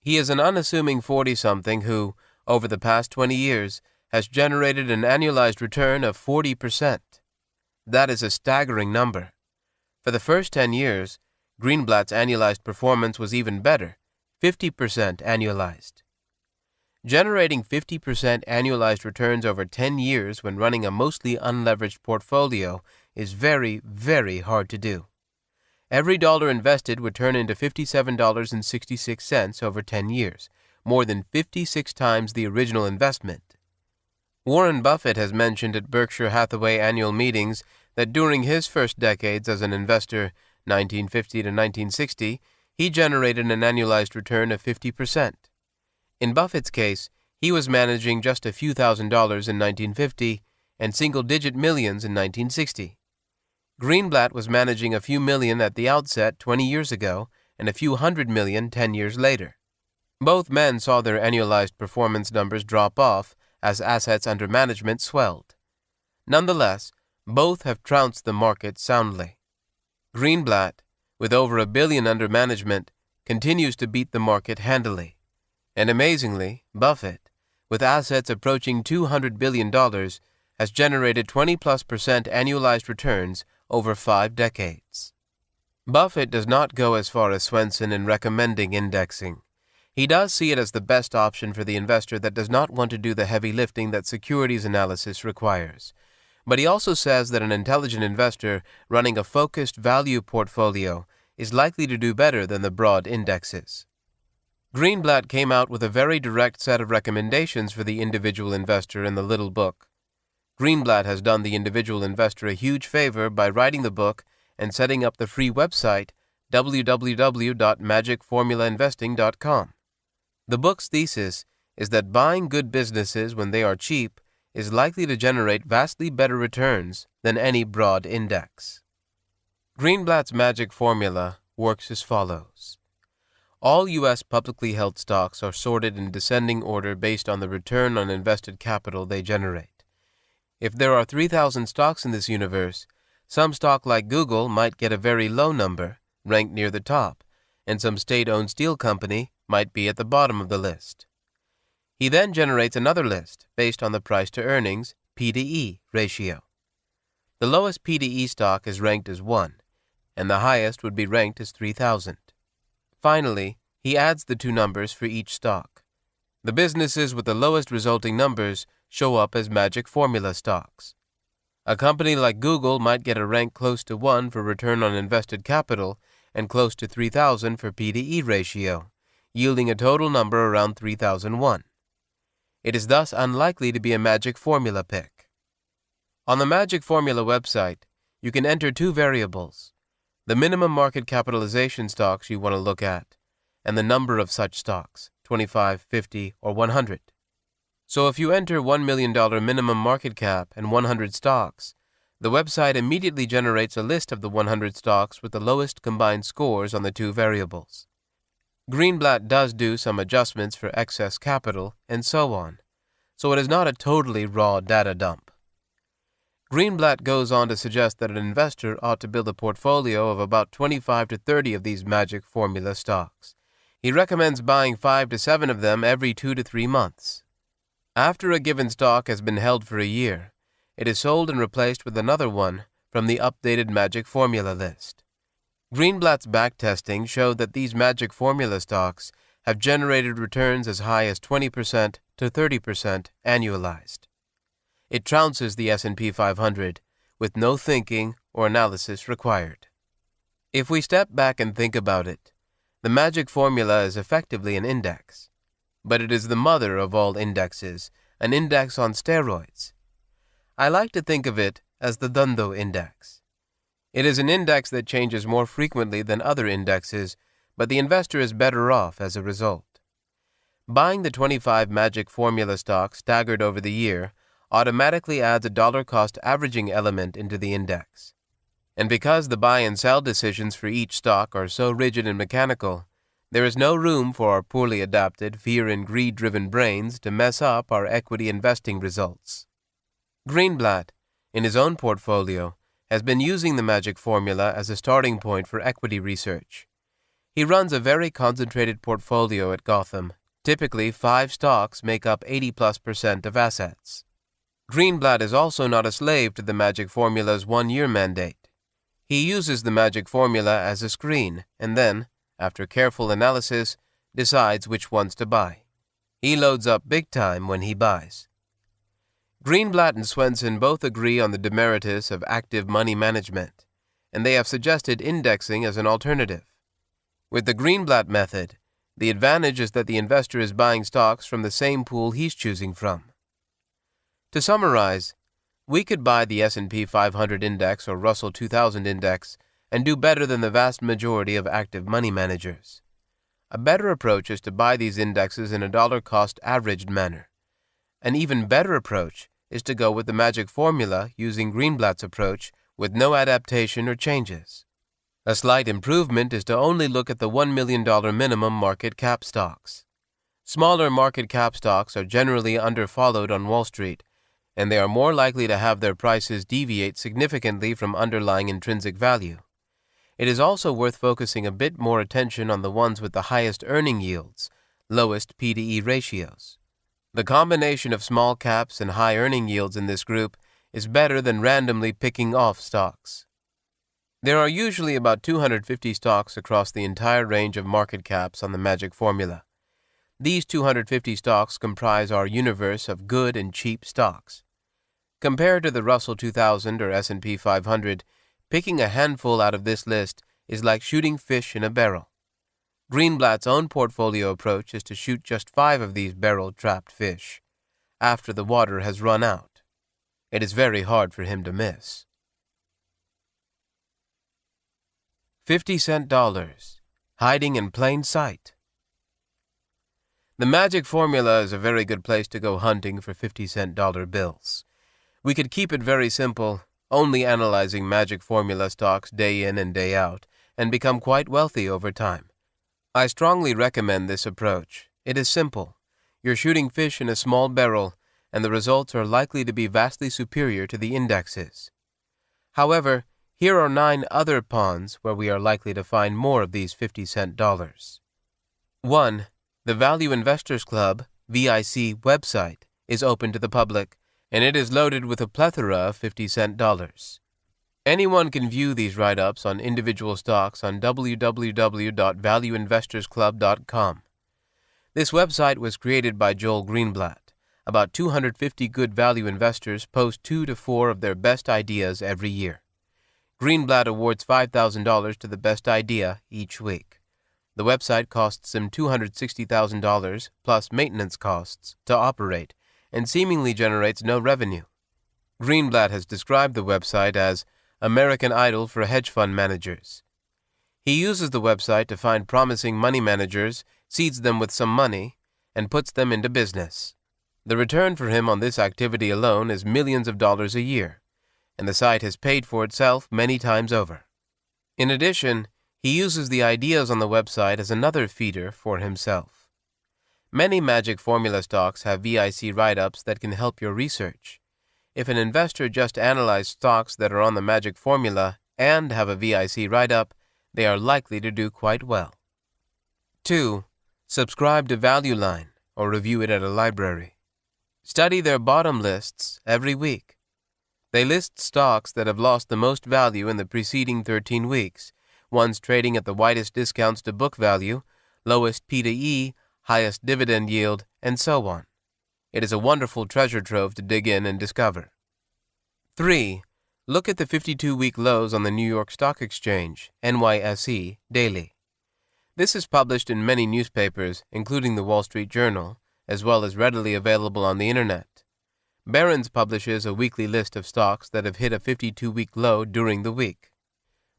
He is an unassuming 40-something who, over the past 20 years, has generated an annualized return of 40%. That is a staggering number. For the first 10 years, Greenblatt's annualized performance was even better, 50% annualized. Generating 50% annualized returns over 10 years when running a mostly unleveraged portfolio is very, very hard to do. Every dollar invested would turn into $57.66 over 10 years, more than 56 times the original investment. Warren Buffett has mentioned at Berkshire Hathaway annual meetings that during his first decades as an investor, 1950 to 1960, he generated an annualized return of 50%. In Buffett's case, he was managing just a few $1,000s in 1950 and single-digit millions in 1960. Greenblatt was managing a few million at the outset 20 years ago and a few $100 million 10 years later. Both men saw their annualized performance numbers drop off as assets under management swelled. Nonetheless, both have trounced the market soundly. Greenblatt, with over $1 billion under management, continues to beat the market handily. And amazingly, Buffett, with assets approaching $200 billion, has generated 20+% annualized returns over 5 decades. Buffett does not go as far as Swenson in recommending indexing. He does see it as the best option for the investor that does not want to do the heavy lifting that securities analysis requires. But he also says that an intelligent investor running a focused value portfolio is likely to do better than the broad indexes. Greenblatt came out with a very direct set of recommendations for the individual investor in the little book. Greenblatt has done the individual investor a huge favor by writing the book and setting up the free website www.magicformulainvesting.com. The book's thesis is that buying good businesses when they are cheap is likely to generate vastly better returns than any broad index. Greenblatt's magic formula works as follows. All U.S. publicly held stocks are sorted in descending order based on the return on invested capital they generate. If there are 3,000 stocks in this universe, some stock like Google might get a very low number, ranked near the top, and some state-owned steel company might be at the bottom of the list. He then generates another list based on the price-to-earnings, P/E ratio. The lowest P/E stock is ranked as 1, and the highest would be ranked as 3,000. Finally, he adds the two numbers for each stock. The businesses with the lowest resulting numbers show up as magic formula stocks. A company like Google might get a rank close to 1 for return on invested capital and close to 3,000 for P/E ratio, yielding a total number around 3,001. It is thus unlikely to be a magic formula pick. On the Magic Formula website, you can enter 2 variables, the minimum market capitalization stocks you want to look at, and the number of such stocks, 25, 50, or 100. So if you enter $1 million minimum market cap and 100 stocks, the website immediately generates a list of the 100 stocks with the lowest combined scores on the 2 variables. Greenblatt does do some adjustments for excess capital and so on, so it is not a totally raw data dump. Greenblatt goes on to suggest that an investor ought to build a portfolio of about 25 to 30 of these magic formula stocks. He recommends buying 5 to 7 of them every 2 to 3 months. After a given stock has been held for a year, it is sold and replaced with another one from the updated magic formula list. Greenblatt's backtesting showed that these magic formula stocks have generated returns as high as 20% to 30% annualized. It trounces the S&P 500 with no thinking or analysis required. If we step back and think about it, the magic formula is effectively an index, but it is the mother of all indexes, an index on steroids. I like to think of it as the Dhandho index. It is an index that changes more frequently than other indexes, but the investor is better off as a result. Buying the 25 magic formula stocks staggered over the year automatically adds a dollar-cost averaging element into the index. And because the buy and sell decisions for each stock are so rigid and mechanical, there is no room for our poorly adapted, fear and greed-driven brains to mess up our equity investing results. Greenblatt, in his own portfolio, has been using the magic formula as a starting point for equity research. He runs a very concentrated portfolio at Gotham. Typically, 5 stocks make up 80+% of assets. Greenblatt is also not a slave to the magic formula's 1-year mandate. He uses the magic formula as a screen and then, after careful analysis, decides which ones to buy. He loads up big time when he buys. Greenblatt and Swenson both agree on the demerits of active money management, and they have suggested indexing as an alternative. With the Greenblatt method, the advantage is that the investor is buying stocks from the same pool he's choosing from. To summarize, we could buy the S&P 500 index or Russell 2000 index and do better than the vast majority of active money managers. A better approach is to buy these indexes in a dollar-cost averaged manner. An even better approach is to go with the magic formula using Greenblatt's approach with no adaptation or changes. A slight improvement is to only look at the $1 million minimum market cap stocks. Smaller market cap stocks are generally underfollowed on Wall Street, and they are more likely to have their prices deviate significantly from underlying intrinsic value. It is also worth focusing a bit more attention on the ones with the highest earning yields, lowest P/E ratios. The combination of small caps and high earning yields in this group is better than randomly picking off stocks. There are usually about 250 stocks across the entire range of market caps on the magic formula. These 250 stocks comprise our universe of good and cheap stocks. Compared to the Russell 2000 or S&P 500, picking a handful out of this list is like shooting fish in a barrel. Greenblatt's own portfolio approach is to shoot just 5 of these barrel-trapped fish after the water has run out. It is very hard for him to miss. 50-cent dollars, hiding in plain sight. The magic formula is a very good place to go hunting for 50-cent dollar bills. We could keep it very simple, only analyzing magic formula stocks day in and day out, and become quite wealthy over time. I strongly recommend this approach. It is simple. You're shooting fish in a small barrel, and the results are likely to be vastly superior to the indexes. However, here are 9 other ponds where we are likely to find more of these 50-cent dollars. 1. The Value Investors Club, VIC, website is open to the public, and it is loaded with a plethora of 50-cent dollars. Anyone can view these write-ups on individual stocks on www.valueinvestorsclub.com. This website was created by Joel Greenblatt. About 250 good value investors post 2 to 4 of their best ideas every year. Greenblatt awards $5,000 to the best idea each week. The website costs him $260,000 plus maintenance costs to operate and seemingly generates no revenue. Greenblatt has described the website as American Idol for hedge fund managers. He uses the website to find promising money managers, seeds them with some money, and puts them into business. The return for him on this activity alone is millions of dollars a year, and the site has paid for itself many times over. In addition, he uses the ideas on the website as another feeder for himself. Many magic formula stocks have VIC write-ups that can help your research. If an investor just analyzed stocks that are on the magic formula and have a VIC write-up, they are likely to do quite well. 2. Subscribe to Value Line or review it at a library. Study their bottom lists every week. They list stocks that have lost the most value in the preceding 13 weeks, ones trading at the widest discounts to book value, lowest P/E, highest dividend yield, and so on. It is a wonderful treasure trove to dig in and discover. 3. Look at the 52-week lows on the New York Stock Exchange, NYSE, daily. This is published in many newspapers, including the Wall Street Journal, as well as readily available on the Internet. Barron's publishes a weekly list of stocks that have hit a 52-week low during the week.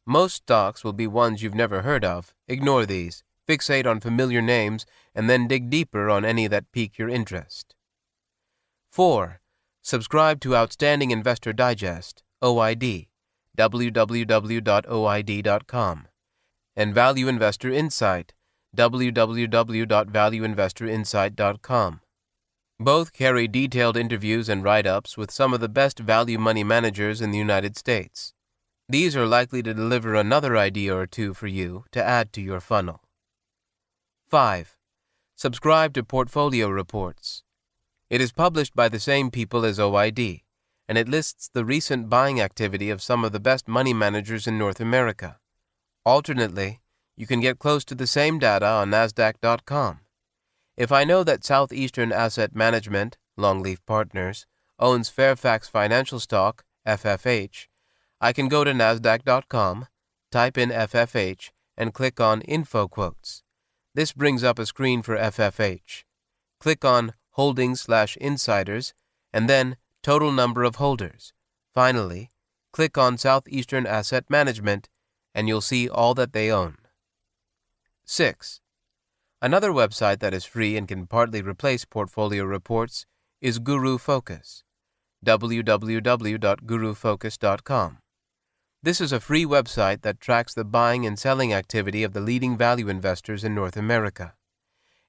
Most stocks will be ones you've never heard of. Ignore these, fixate on familiar names, and then dig deeper on any that pique your interest. 4. Subscribe to Outstanding Investor Digest, OID, www.oid.com, and Value Investor Insight, www.valueinvestorinsight.com. Both carry detailed interviews and write-ups with some of the best value money managers in the United States. These are likely to deliver another idea or two for you to add to your funnel. 5. Subscribe to Portfolio Reports. It is published by the same people as OID, and it lists the recent buying activity of some of the best money managers in North America. Alternately, you can get close to the same data on NASDAQ.com. If I know that Southeastern Asset Management, Longleaf Partners, owns Fairfax Financial Stock, FFH, I can go to NASDAQ.com, type in FFH, and click on Info Quotes. This brings up a screen for FFH. Click on Holdings/Insiders, and then Total Number of Holders. Finally, click on Southeastern Asset Management, and you'll see all that they own. 6. Another website that is free and can partly replace portfolio reports is Guru Focus, www.gurufocus.com. This is a free website that tracks the buying and selling activity of the leading value investors in North America.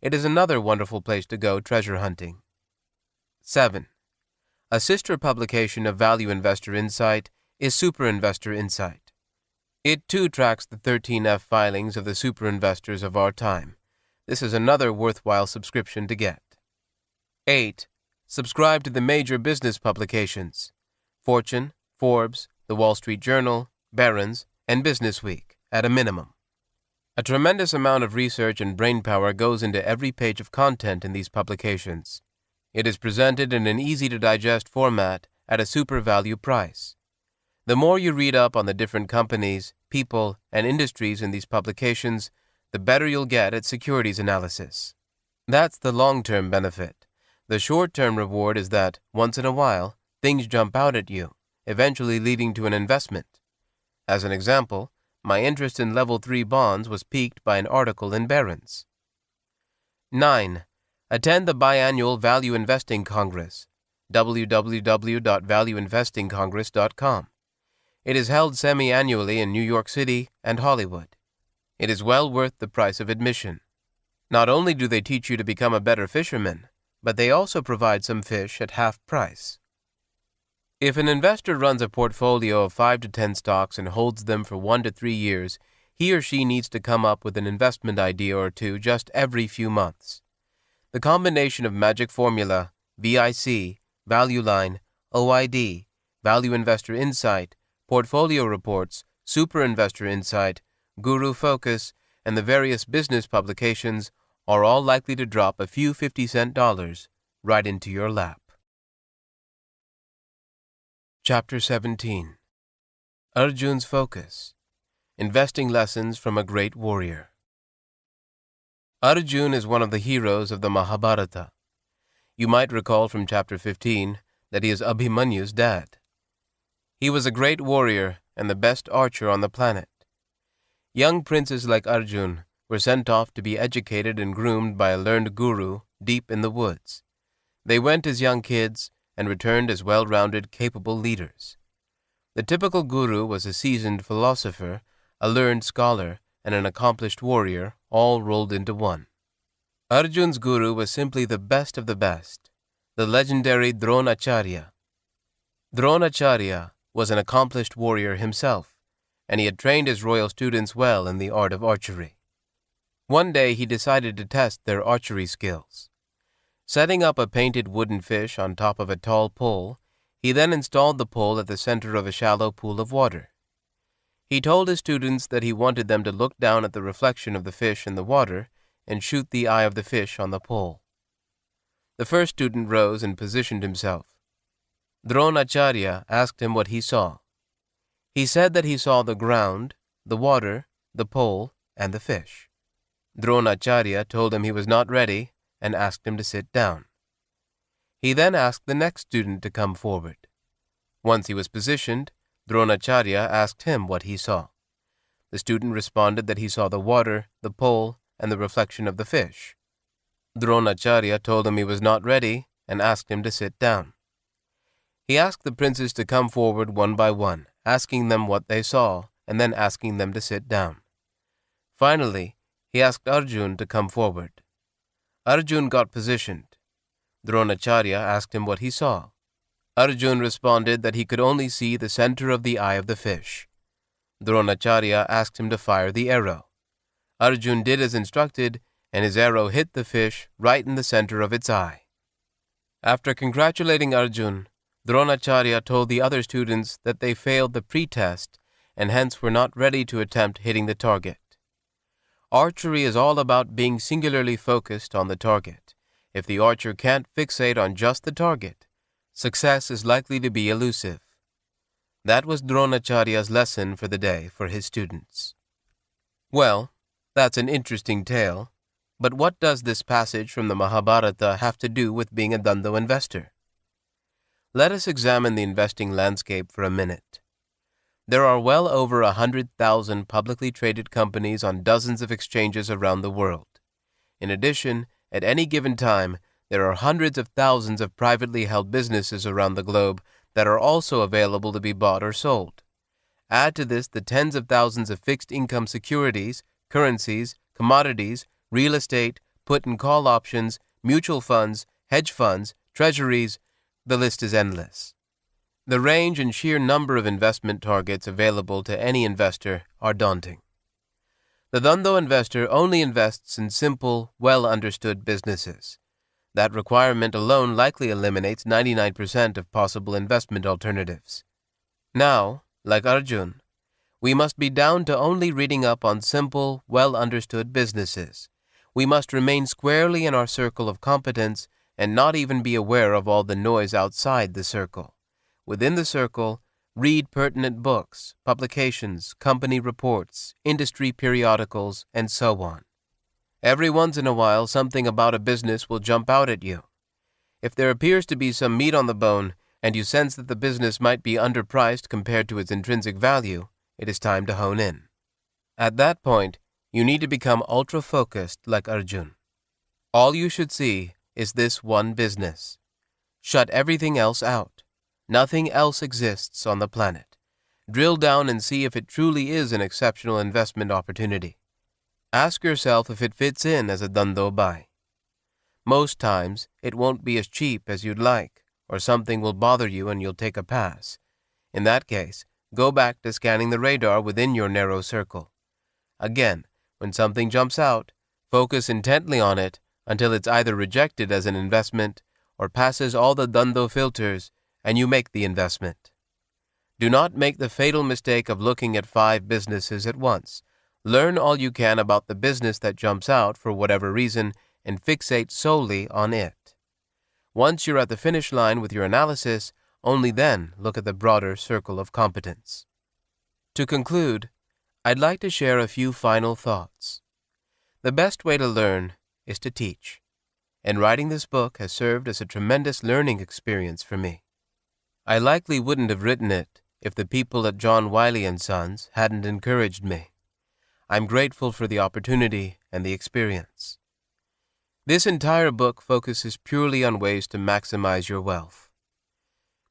It is another wonderful place to go treasure hunting. 7. A sister publication of Value Investor Insight is Super Investor Insight. It too tracks the 13F filings of the super investors of our time. This is another worthwhile subscription to get. 8. Subscribe to the major business publications: Fortune, Forbes, the Wall Street Journal, Barron's, and Business Week, at a minimum. A tremendous amount of research and brainpower goes into every page of content in these publications. It is presented in an easy-to-digest format at a super value price. The more you read up on the different companies, people, and industries in these publications, the better you'll get at securities analysis. That's the long-term benefit. The short-term reward is that, once in a while, things jump out at you, eventually leading to an investment. As an example, my interest in Level 3 bonds was piqued by an article in Barron's. 9. Attend the biannual Value Investing Congress, www.valueinvestingcongress.com. It is held semi-annually in New York City and Hollywood. It is well worth the price of admission. Not only do they teach you to become a better fisherman, but they also provide some fish at half price. If an investor runs a portfolio of 5 to 10 stocks and holds them for 1 to 3 years, he or she needs to come up with an investment idea or two just every few months. The combination of Magic Formula, VIC, Value Line, OID, Value Investor Insight, Portfolio Reports, Super Investor Insight, Guru Focus, and the various business publications are all likely to drop a few 50-cent dollars right into your lap. Chapter 17. Arjun's Focus. Investing Lessons from a Great Warrior. Arjun is one of the heroes of the Mahabharata. You might recall from Chapter 15 that he is Abhimanyu's dad. He was a great warrior and the best archer on the planet. Young princes like Arjun were sent off to be educated and groomed by a learned guru deep in the woods. They went as young kids and returned as well-rounded, capable leaders. The typical guru was a seasoned philosopher, a learned scholar, and an accomplished warrior, all rolled into one. Arjun's guru was simply the best of the best, the legendary Dronacharya. Dronacharya was an accomplished warrior himself, and he had trained his royal students well in the art of archery. One day he decided to test their archery skills. Setting up a painted wooden fish on top of a tall pole, he then installed the pole at the center of a shallow pool of water. He told his students that he wanted them to look down at the reflection of the fish in the water and shoot the eye of the fish on the pole. The first student rose and positioned himself. Dronacharya asked him what he saw. He said that he saw the ground, the water, the pole, and the fish. Dronacharya told him he was not ready and asked him to sit down. He then asked the next student to come forward. Once he was positioned, Dronacharya asked him what he saw. The student responded that he saw the water, the pole, and the reflection of the fish. Dronacharya told him he was not ready and asked him to sit down. He asked the princes to come forward one by one, asking them what they saw, and then asking them to sit down. Finally, he asked Arjun to come forward. Arjun got positioned. Dronacharya asked him what he saw. Arjun responded that he could only see the center of the eye of the fish. Dronacharya asked him to fire the arrow. Arjun did as instructed, and his arrow hit the fish right in the center of its eye. After congratulating Arjun, Dronacharya told the other students that they failed the pre-test and hence were not ready to attempt hitting the target. Archery is all about being singularly focused on the target. If the archer can't fixate on just the target, success is likely to be elusive. That was Dronacharya's lesson for the day for his students. Well, that's an interesting tale, but what does this passage from the Mahabharata have to do with being a Dhandho investor? Let us examine the investing landscape for a minute. There are well over 100,000 publicly traded companies on dozens of exchanges around the world. In addition, at any given time, there are hundreds of thousands of privately held businesses around the globe that are also available to be bought or sold. Add to this the tens of thousands of fixed income securities, currencies, commodities, real estate, put and call options, mutual funds, hedge funds, treasuries. The list is endless. The range and sheer number of investment targets available to any investor are daunting. The Dhandho investor only invests in simple, well-understood businesses. That requirement alone likely eliminates 99% of possible investment alternatives. Now, like Arjun, we must be down to only reading up on simple, well-understood businesses. We must remain squarely in our circle of competence and not even be aware of all the noise outside the circle. Within the circle, read pertinent books, publications, company reports, industry periodicals, and so on. Every once in a while, something about a business will jump out at you. If there appears to be some meat on the bone, and you sense that the business might be underpriced compared to its intrinsic value, it is time to hone in. At that point, you need to become ultra-focused like Arjun. All you should see is this one business. Shut everything else out. Nothing else exists on the planet. Drill down and see if it truly is an exceptional investment opportunity. Ask yourself if it fits in as a Dhandho buy. Most times, it won't be as cheap as you'd like, or something will bother you and you'll take a pass. In that case, go back to scanning the radar within your narrow circle. Again, when something jumps out, focus intently on it until it's either rejected as an investment or passes all the Dhandho filters and you make the investment. Do not make the fatal mistake of looking at 5 businesses at once. Learn all you can about the business that jumps out for whatever reason and fixate solely on it. Once you're at the finish line with your analysis, only then look at the broader circle of competence. To conclude, I'd like to share a few final thoughts. The best way to learn is to teach, and writing this book has served as a tremendous learning experience for me. I likely wouldn't have written it if the people at John Wiley & Sons hadn't encouraged me. I'm grateful for the opportunity and the experience. This entire book focuses purely on ways to maximize your wealth.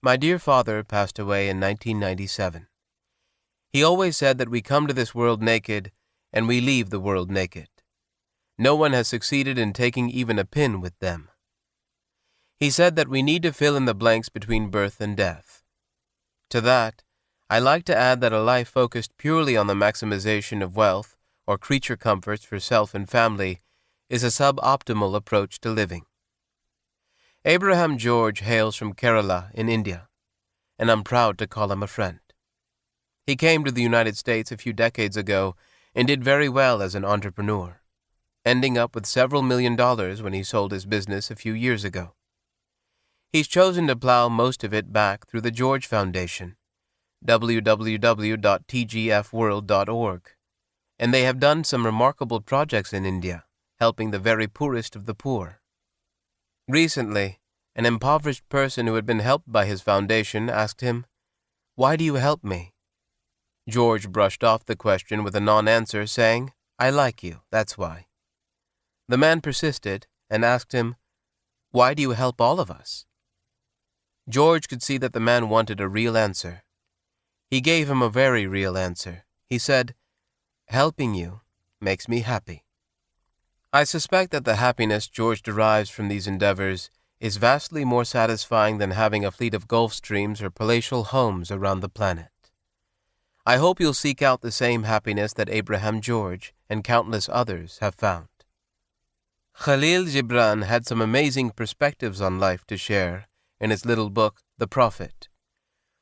My dear father passed away in 1997. He always said that we come to this world naked and we leave the world naked. No one has succeeded in taking even a pin with them. He said that we need to fill in the blanks between birth and death. To that, I like to add that a life focused purely on the maximization of wealth or creature comforts for self and family is a suboptimal approach to living. Abraham George hails from Kerala in India, and I'm proud to call him a friend. He came to the United States a few decades ago and did very well as an entrepreneur, ending up with several $1 million when he sold his business a few years ago. He's chosen to plow most of it back through the George Foundation, www.tgfworld.org, and they have done some remarkable projects in India, helping the very poorest of the poor. Recently, an impoverished person who had been helped by his foundation asked him, "Why do you help me?" George brushed off the question with a non-answer, saying, "I like you, that's why." The man persisted and asked him, "Why do you help all of us?" George could see that the man wanted a real answer. He gave him a very real answer. He said, "Helping you makes me happy." I suspect that the happiness George derives from these endeavors is vastly more satisfying than having a fleet of Gulfstreams or palatial homes around the planet. I hope you'll seek out the same happiness that Abraham George and countless others have found. Khalil Gibran had some amazing perspectives on life to share in his little book, The Prophet.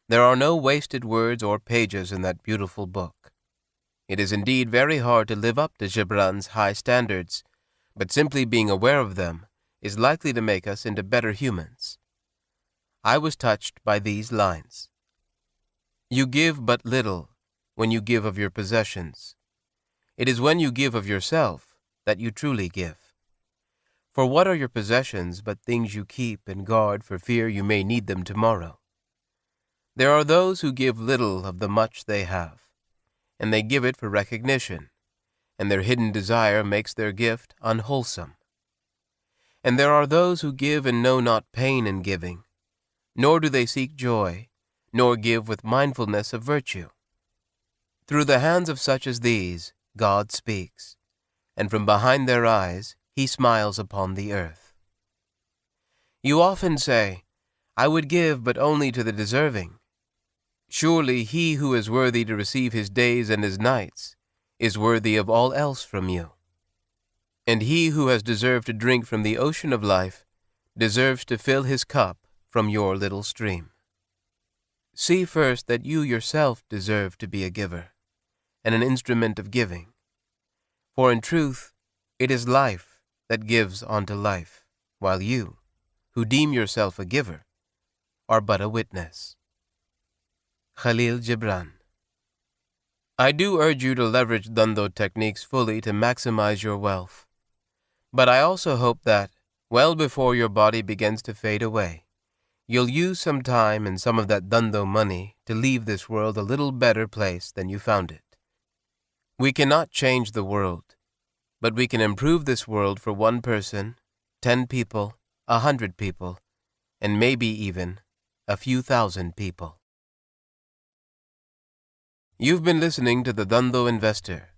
There are no wasted words or pages in that beautiful book. It is indeed very hard to live up to Gibran's high standards, but simply being aware of them is likely to make us into better humans. I was touched by these lines. You give but little when you give of your possessions. It is when you give of yourself that you truly give. For what are your possessions but things you keep and guard for fear you may need them tomorrow? There are those who give little of the much they have, and they give it for recognition, and their hidden desire makes their gift unwholesome. And there are those who give and know not pain in giving, nor do they seek joy, nor give with mindfulness of virtue. Through the hands of such as these, God speaks, and from behind their eyes, He smiles upon the earth. You often say, "I would give but only to the deserving." Surely he who is worthy to receive his days and his nights is worthy of all else from you. And he who has deserved to drink from the ocean of life deserves to fill his cup from your little stream. See first that you yourself deserve to be a giver and an instrument of giving. For in truth, it is life that gives unto life, while you, who deem yourself a giver, are but a witness. Khalil Gibran. I do urge you to leverage Dhandho techniques fully to maximize your wealth. But I also hope that, well before your body begins to fade away, you'll use some time and some of that Dhandho money to leave this world a little better place than you found it. We cannot change the world, but we can improve this world for one person, 10 people, 100 people, and maybe even a few thousand people. You've been listening to The Dhandho Investor,